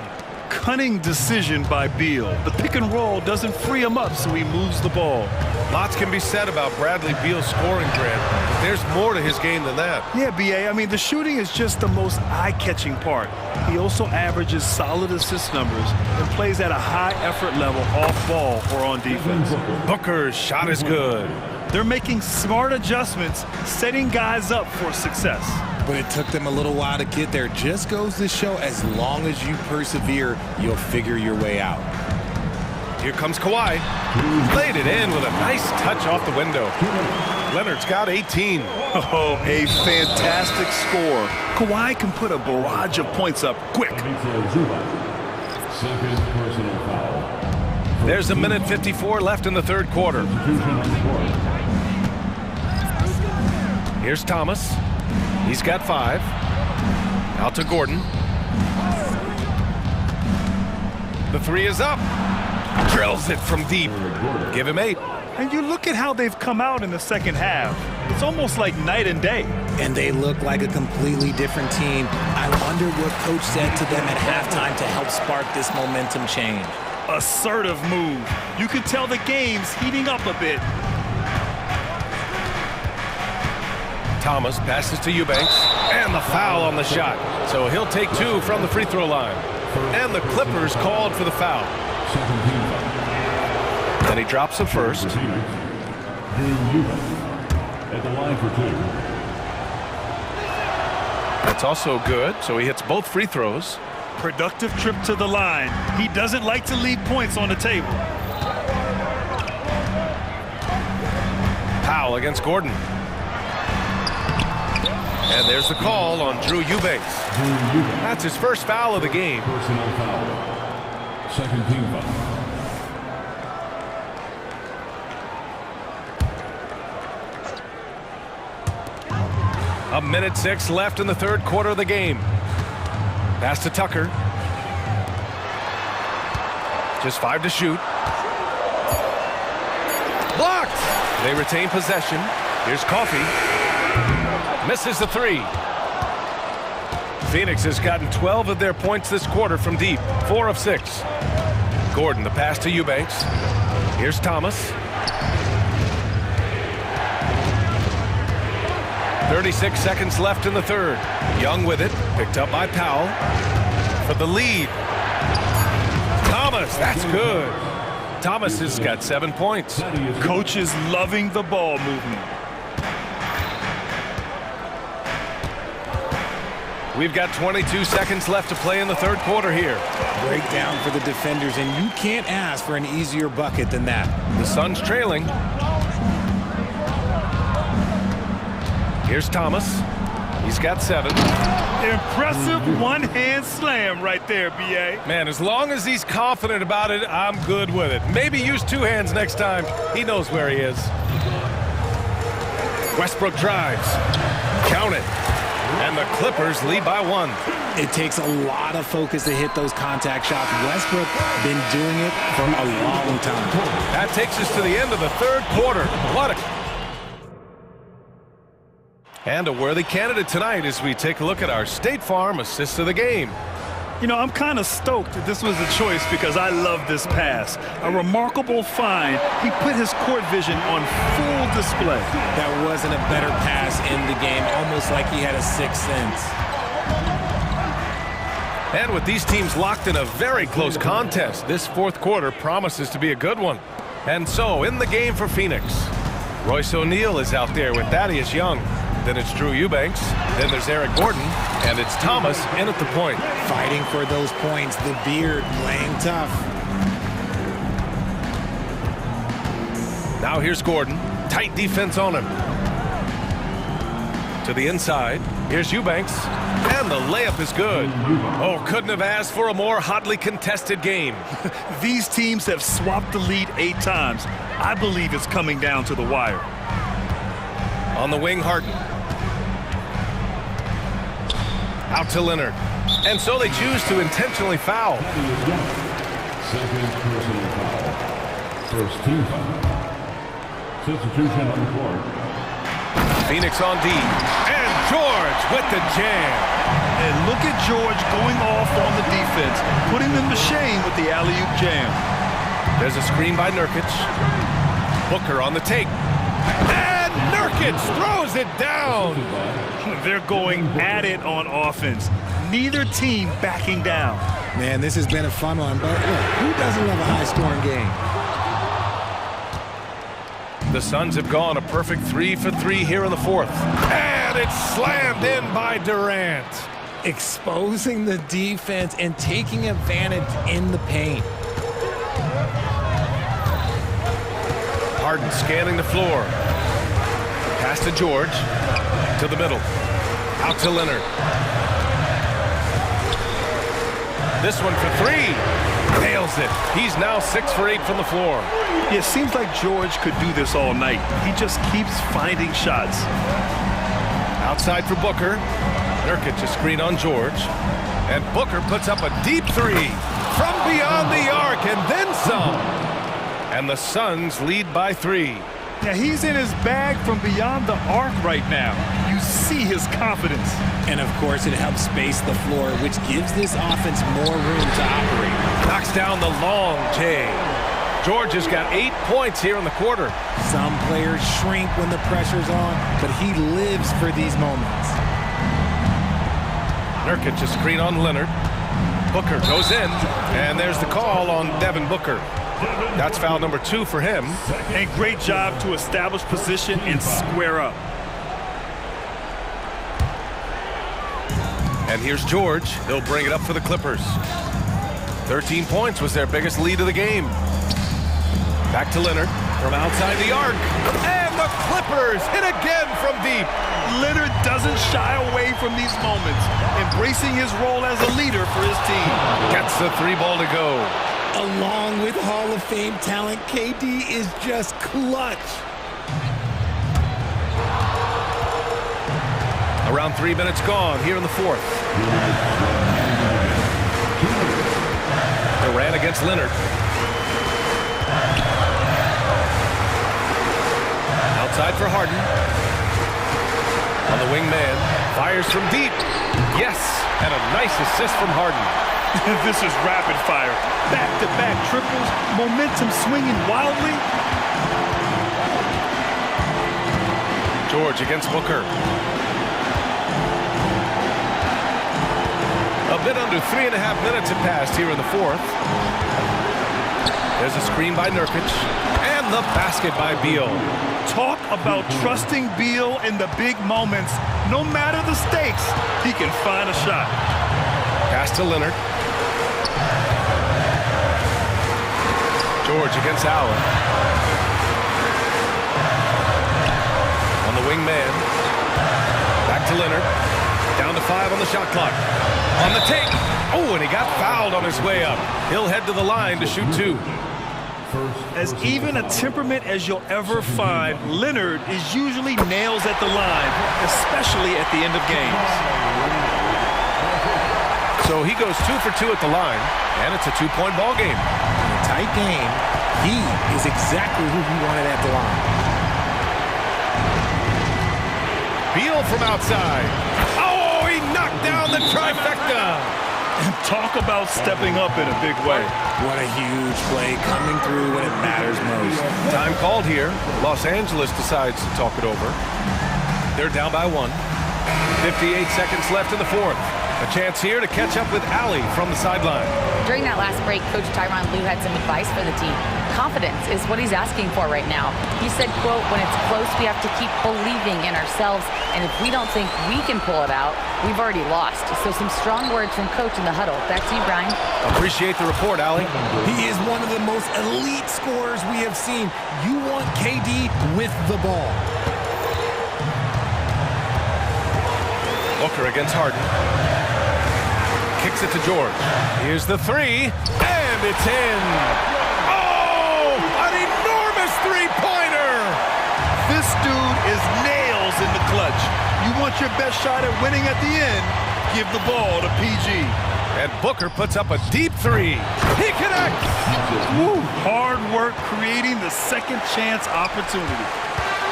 Cunning decision by Beal. The pick and roll doesn't free him up, so he moves the ball. Lots can be said about Bradley Beal's scoring, Grant. There's more to his game than that. Yeah, B.A., I mean, the shooting is just the most eye-catching part. He also averages solid assist numbers and plays at a high effort level off ball or on defense. Booker's shot is good. They're making smart adjustments, setting guys up for success. But it took them a little while to get there. Just goes to show, as long as you persevere, you'll figure your way out. Here comes Kawhi. Played it in with a nice touch off the window. Leonard's got 18. Oh, a fantastic score. Kawhi can put a barrage of points up quick. Second personal foul. There's a minute 54 left in the third quarter. Here's Thomas. He's got 5. Out to Gordon. The 3 is up. Drills it from deep. Give him 8. And you look at how they've come out in the second half. It's almost like night and day. And they look like a completely different team. I wonder what coach said to them at halftime to help spark this momentum change. Assertive move. You can tell the game's heating up a bit. Thomas passes to Eubanks, and the foul on the shot. So he'll take 2 from the free throw line. And the Clippers called for the foul. And he drops the first. At the line for 2. That's also good, so he hits both free throws. Productive trip to the line. He doesn't like to leave points on the table. Foul against Gordon. And there's the call on Drew Eubanks. That's his first foul of the game. Personal foul. Second team foul. A minute 6 left in the third quarter of the game. Pass to Tucker. Just 5 to shoot. Blocked! They retain possession. Here's Coffey. Misses the 3. Phoenix has gotten 12 of their points this quarter from deep. 4 of 6. Gordon, the pass to Eubanks. Here's Thomas. 36 seconds left in the third. Young with it. Picked up by Powell. For the lead. Thomas, that's good. Thomas has got 7 points. Coach is loving the ball movement. We've got 22 seconds left to play in the third quarter here. Breakdown for the defenders, and you can't ask for an easier bucket than that. The Suns trailing. Here's Thomas. He's got 7. Impressive one-hand slam right there, B.A. Man, as long as he's confident about it, I'm good with it. Maybe use 2 hands next time. He knows where he is. Westbrook drives. Count it. And the Clippers lead by 1. It takes a lot of focus to hit those contact shots. Westbrook been doing it for a long time. That takes us to the end of the third quarter. And a worthy candidate tonight as we take a look at our State Farm assist of the game. You know, I'm kind of stoked that this was a choice because I love this pass. A remarkable find. He put his court vision on full display. That wasn't a better pass in the game, almost like he had a 6th sense. And with these teams locked in a very close contest, this fourth quarter promises to be a good one. And so, in the game for Phoenix, Royce O'Neal is out there with Thaddeus Young. Then it's Drew Eubanks. Then there's Eric Gordon. And it's Thomas in at the point. Fighting for those points. The beard playing tough. Now here's Gordon. Tight defense on him. To the inside. Here's Eubanks. And the layup is good. Oh, couldn't have asked for a more hotly contested game. These teams have swapped the lead 8 times. I believe it's coming down to the wire. On the wing, Harden. Out to Leonard. And so they choose to intentionally foul. Second personal foul. First team foul. Substitution on the court. Phoenix on D. And George with the jam. And look at George going off on the defense, putting them to shame with the alley-oop jam. There's a screen by Nurkic. Booker on the take. And Nurkic throws it down. They're going at it on offense. Neither team backing down. Man, this has been a fun one, but look, who doesn't love a high-scoring game? The Suns have gone a perfect 3 for 3 here in the fourth. And it's slammed in by Durant. Exposing the defense and taking advantage in the paint. Harden scanning the floor. Pass to George. To the middle. Out to Leonard. This one for 3. Nails it. He's now 6 for 8 from the floor. It seems like George could do this all night. He just keeps finding shots. Outside for Booker. Nurkic a screen on George. And Booker puts up a deep 3 from beyond the arc and then some. And the Suns lead by 3. Now he's in his bag from beyond the arc right now. You see his confidence. And of course it helps space the floor, which gives this offense more room to operate. Knocks down the long J. George has got 8 points here in the quarter. Some players shrink when the pressure's on, but he lives for these moments. Nurkic a screen on Leonard. Booker goes in, and there's the call on Devin Booker. That's foul number 2 for him. And great job to establish position and square up. And here's George. He'll bring it up for the Clippers. 13 points was their biggest lead of the game. Back to Leonard from outside the arc. And the Clippers hit again from deep. Leonard doesn't shy away from these moments, embracing his role as a leader for his team. Gets the 3 ball to go. Along with Hall of Fame talent, KD is just clutch. Around 3 minutes gone here in the fourth. Durant against Leonard. Outside for Harden. On the wing man. Fires from deep. Yes, and a nice assist from Harden. This is rapid fire. Back-to-back triples, momentum swinging wildly. George against Booker. A bit under 3.5 minutes have passed here in the fourth. There's a screen by Nurkic. And the basket by Beal. Talk about trusting Beal in the big moments. No matter the stakes, he can find a shot. Pass to Leonard. George against Allen. On the wing man. Back to Leonard. Down to 5 on the shot clock. On the take. Oh, and he got fouled on his way up. He'll head to the line to shoot 2. As even a temperament as you'll ever find, Leonard is usually nails at the line, especially at the end of games. So he goes 2 for 2 at the line, and it's a 2-point ball game. In a tight game, he is exactly who he wanted at the line. Beal from outside. Oh, he knocked down the trifecta. Talk about stepping up in a big way. What a huge play coming through when it matters most. Time called here. Los Angeles decides to talk it over. They're down by 1. 58 seconds left in the fourth. A chance here to catch up with Allie from the sideline. During that last break, Coach Tyronn Lue had some advice for the team. Confidence is what he's asking for right now. He said, quote, when it's close, we have to keep believing in ourselves. And if we don't think we can pull it out, we've already lost. So some strong words from Coach in the huddle. Back to you, Brian. Appreciate the report, Allie. He is one of the most elite scorers we have seen. You want KD with the ball. Booker against Harden. Kicks it to George. Here's the three, and it's in. Oh, an enormous three-pointer. This dude is nails in the clutch. You want your best shot at winning at the end, give the ball to PG. And Booker puts up a deep three. He connects. Woo, hard work creating the second chance opportunity.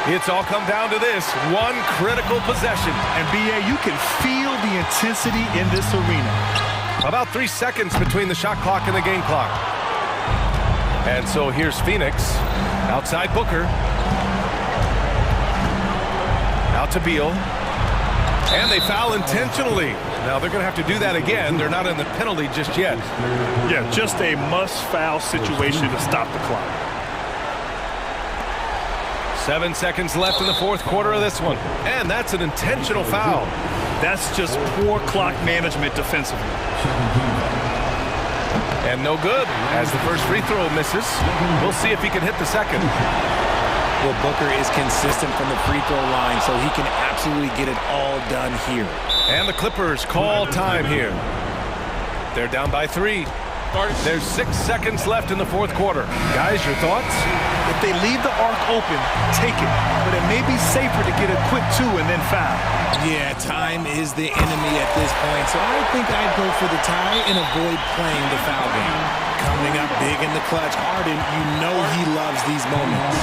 It's all come down to this one critical possession. And BA, you can feel the intensity in this arena. About 3 seconds between the shot clock and the game clock. And so here's Phoenix. Outside Booker. Out to Beal. And they foul intentionally. Now they're going to have to do that again. They're not in the penalty just yet. Yeah, just a must-foul situation to stop the clock. 7 seconds left in the fourth quarter of this one. And that's an intentional foul. That's just poor clock management defensively. And no good as the first free throw misses. We'll see if he can hit the second. Well, Booker is consistent from the free throw line, so he can absolutely get it all done here. And the Clippers call time here. They're down by 3. There's 6 seconds left in the fourth quarter. Guys, your thoughts? If they leave the arc open, take it. But it may be safer to get a quick 2 and then foul. Yeah, time is the enemy at this point, so I think I'd go for the tie and avoid playing the foul game. Coming up big in the clutch, Harden, you know he loves these moments.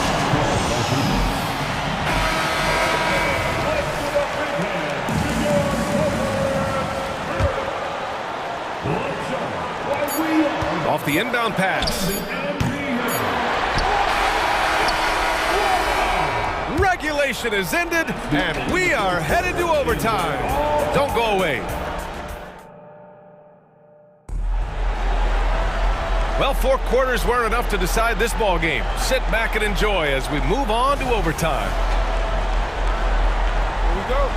Off the inbound pass. Regulation is ended, and we are headed to overtime. Don't go away. Well, 4 quarters weren't enough to decide this ball game. Sit back and enjoy as we move on to overtime. Here we go.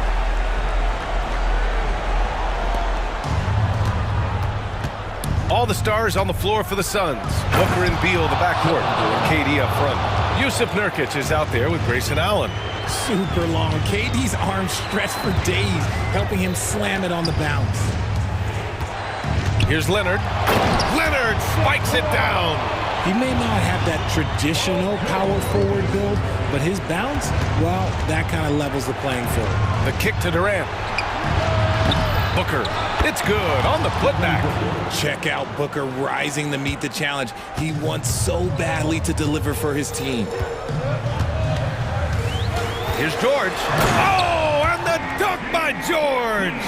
All the stars on the floor for the Suns. Booker and Beal, the backcourt. KD up front. Yusuf Nurkic is out there with Grayson Allen. Super long. KD's arms stretched for days, helping him slam it on the bounce. Here's Leonard. Leonard spikes it down. He may not have that traditional power forward build, but his bounce, well, that kind of levels the playing field. The kick to Durant. Booker, it's good on the putback. Check out Booker rising to meet the challenge. He wants so badly to deliver for his team. Here's George. Oh, and the dunk by George.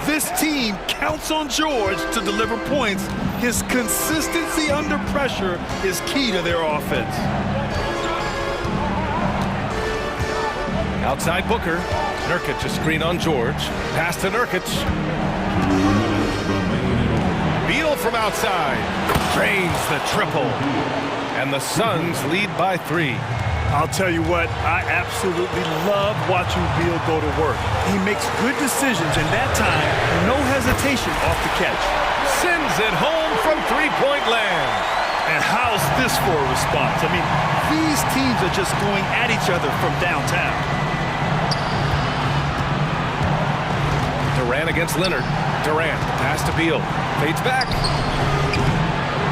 This team counts on George to deliver points. His consistency under pressure is key to their offense. Outside Booker. Nurkic a screen on George. Pass to Nurkic. Beal from outside. Drains the triple. And the Suns lead by 3. I'll tell you what, I absolutely love watching Beal go to work. He makes good decisions, and that time, no hesitation off the catch. Sends it home from three-point land. And how's this for a response? I mean, these teams are just going at each other from downtown. Durant against Leonard. Durant, pass to Beal. Fades back.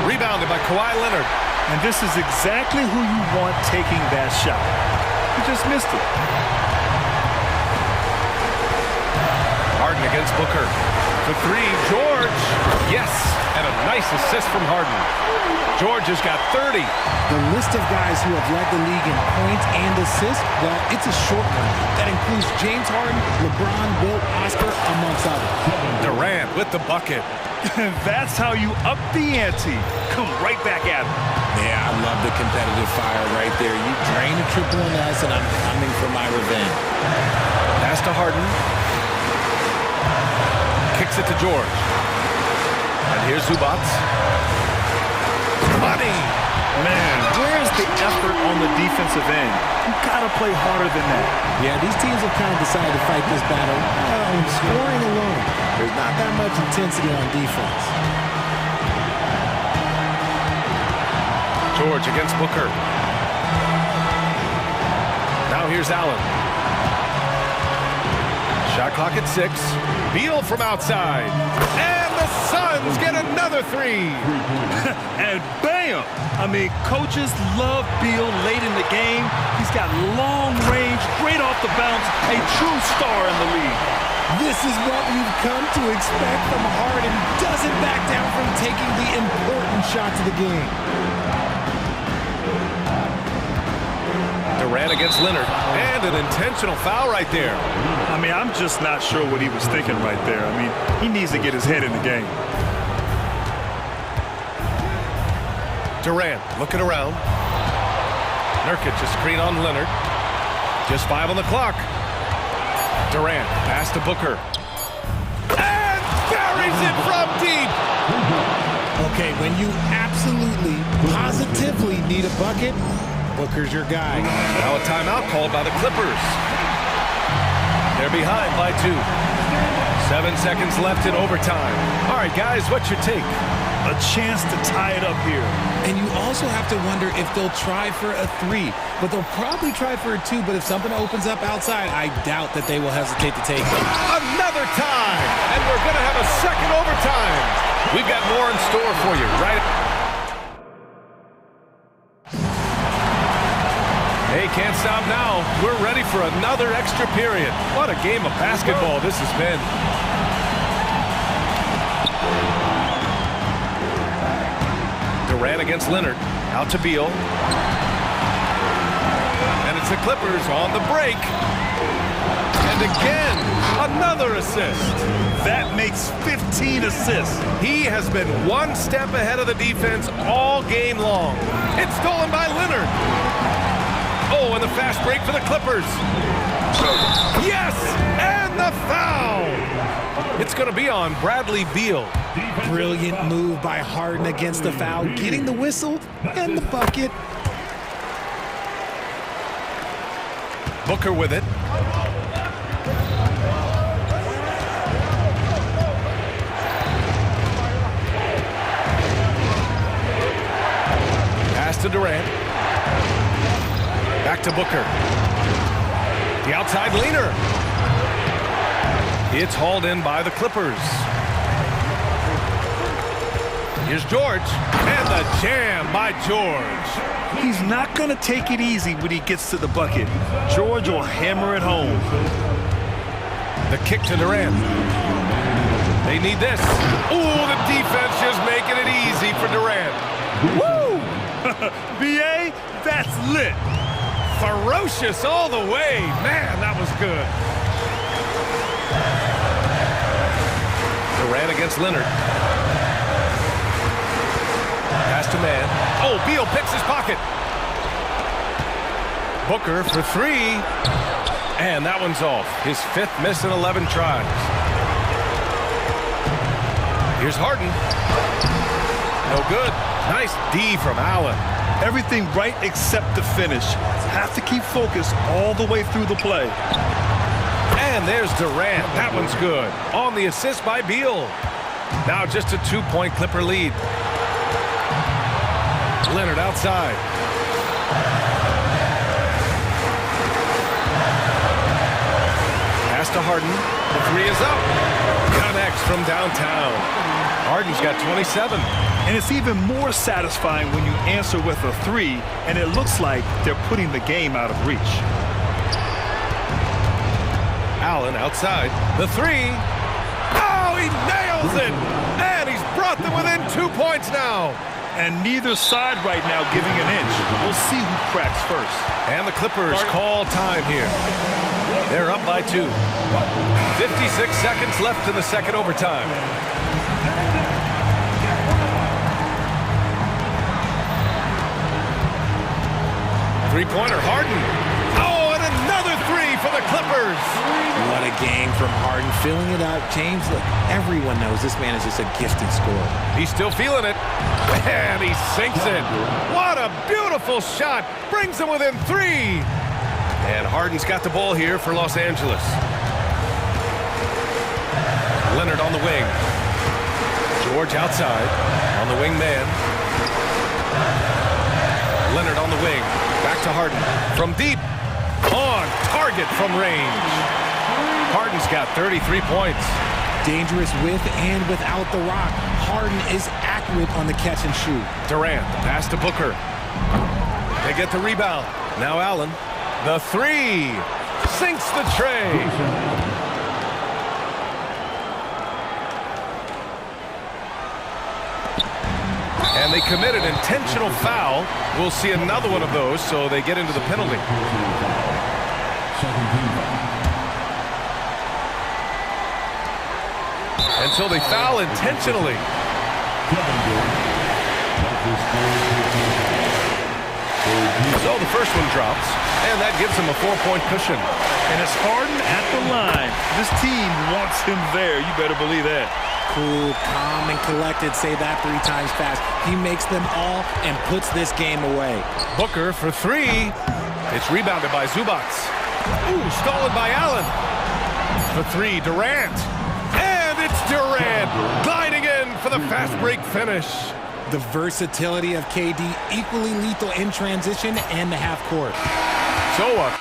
Rebounded by Kawhi Leonard. And this is exactly who you want taking that shot. He just missed it. Harden against Booker. For 3, George. Yes, and a nice assist from Harden. George has got 30. The list of guys who have led the league in points and assists, well, it's a short one. That includes James Harden, LeBron, Wilt, Oscar, amongst others. Durant with the bucket. That's how you up the ante. Come right back at him. Yeah, I love the competitive fire right there. You drain a triple on us, and I'm coming for my revenge. Pass to Harden. Kicks Kicks it to George. And here's Zubats. Money! Man, where's the effort on the defensive end? You gotta play harder than that. Yeah, these teams have kind of decided to fight this battle on scoring alone. There's not that much intensity on defense. George against Booker. Now here's Allen. Shot clock at 6. Beal from outside. And the Suns get another 3. And bam! I mean, coaches love Beal late in the game. He's got long range, great off the bounce, a true star in the league. This is what we've come to expect from Harden. Doesn't back down from taking the important shots of the game. Durant against Leonard. And an intentional foul right there. I mean, I'm just not sure what he was thinking right there. I mean, he needs to get his head in the game. Durant looking around. Nurkic a screen on Leonard. Just 5 on the clock. Durant pass to Booker. And buries it from deep. Okay, when you absolutely, positively need a bucket, Booker's your guy. Now a timeout called by the Clippers. They're behind by 2. 7 seconds left in overtime. All right, guys, what's your take? A chance to tie it up here. And you also have to wonder if they'll try for a 3. But they'll probably try for a 2. But if something opens up outside, I doubt that they will hesitate to take it. Another time! And we're going to have a second overtime. We've got more in store for you, right? Hey, can't stop now. We're ready for another extra period. What a game of basketball this has been. Durant against Leonard. Out to Beal. And it's the Clippers on the break. And again, another assist. That makes 15 assists. He has been one step ahead of the defense all game long. It's stolen by Leonard. Oh, and the fast break for the Clippers. Yes, and the foul. It's going to be on Bradley Beal. Brilliant move by Harden against the foul, getting the whistle and the bucket. Booker with it. Pass to Durant. Back to Booker. The outside leaner. It's hauled in by the Clippers. Here's George. And the jam by George. He's not going to take it easy when he gets to the bucket. George will hammer it home. The kick to Durant. They need this. Ooh, the defense just making it easy for Durant. Woo! BA, that's lit. Ferocious all the way. Man, that was good. Durant against Leonard. Pass to man. Oh, Beal picks his pocket. Booker for 3. And that one's off. His 5th miss in 11 tries. Here's Harden. No good. Nice D from Allen. Everything right except the finish. Have to keep focused all the way through the play. And there's Durant. That one's good. On the assist by Beal. Now just a 2-point Clipper lead. Leonard outside. Pass to Harden. The 3 is up. Connects from downtown. Harden's got 27. And it's even more satisfying when you answer with a 3, and it looks like they're putting the game out of reach. Allen outside. The 3. Oh, he nails it! And he's brought them within 2 points now. And neither side right now giving an inch. We'll see who cracks first. And the Clippers call time here. They're up by 2. 56 seconds left in the second overtime. Three-pointer, Harden. Oh, and another 3 for the Clippers. What a game from Harden, filling it up. James, look, everyone knows this man is just a gifted scorer. He's still feeling it, and he sinks it. What a beautiful shot. Brings him within 3. And Harden's got the ball here for Los Angeles. Leonard on the wing. George outside on the wing man. Leonard on the wing. Back to Harden. From deep. On target from range. Harden's got 33 points. Dangerous with and without the rock. Harden is accurate on the catch and shoot. Durant, pass to Booker. They get the rebound. Now Allen. The 3. Sinks the tray. And they committed intentional foul. We'll see another one of those, so they get into the penalty. And so they foul intentionally. So the first one drops, and that gives them a 4-point cushion. And it's Harden at the line. This team wants him there. You better believe that. Cool, calm, and collected. Say that 3 times fast. He makes them all and puts this game away. Booker for 3. It's rebounded by Zubac. Ooh, stolen by Allen. For 3, Durant. And it's Durant gliding in for the fast break finish. The versatility of KD, equally lethal in transition and the half court. So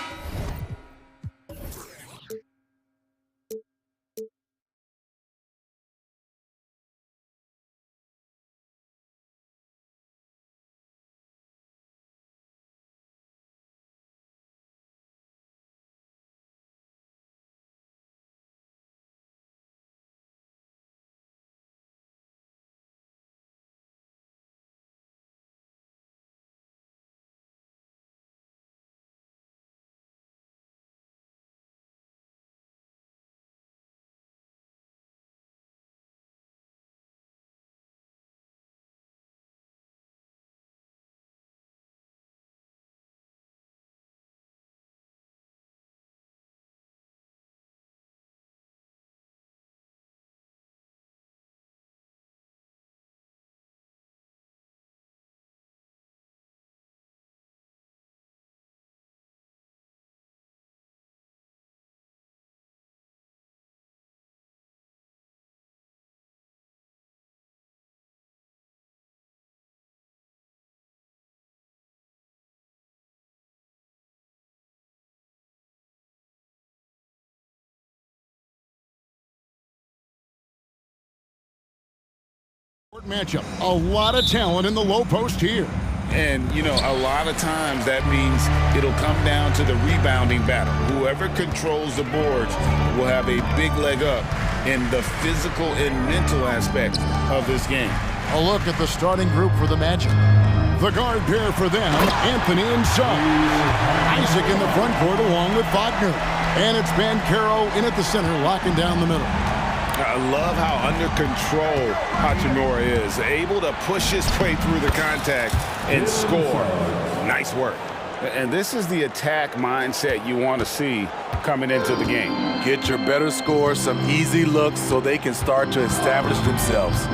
matchup. A lot of talent in the low post here. And, you know, a lot of times that means it'll come down to the rebounding battle. Whoever controls the boards will have a big leg up in the physical and mental aspect of this game. A look at the starting group for the matchup. The guard pair for them, Anthony and Son. Isaac in the front court along with Wagner. And it's Banchero in at the center, locking down the middle. I love how under control Hachimura is, able to push his way through the contact and score. Nice work. And this is the attack mindset you want to see coming into the game. Get your better scores some easy looks so they can start to establish themselves.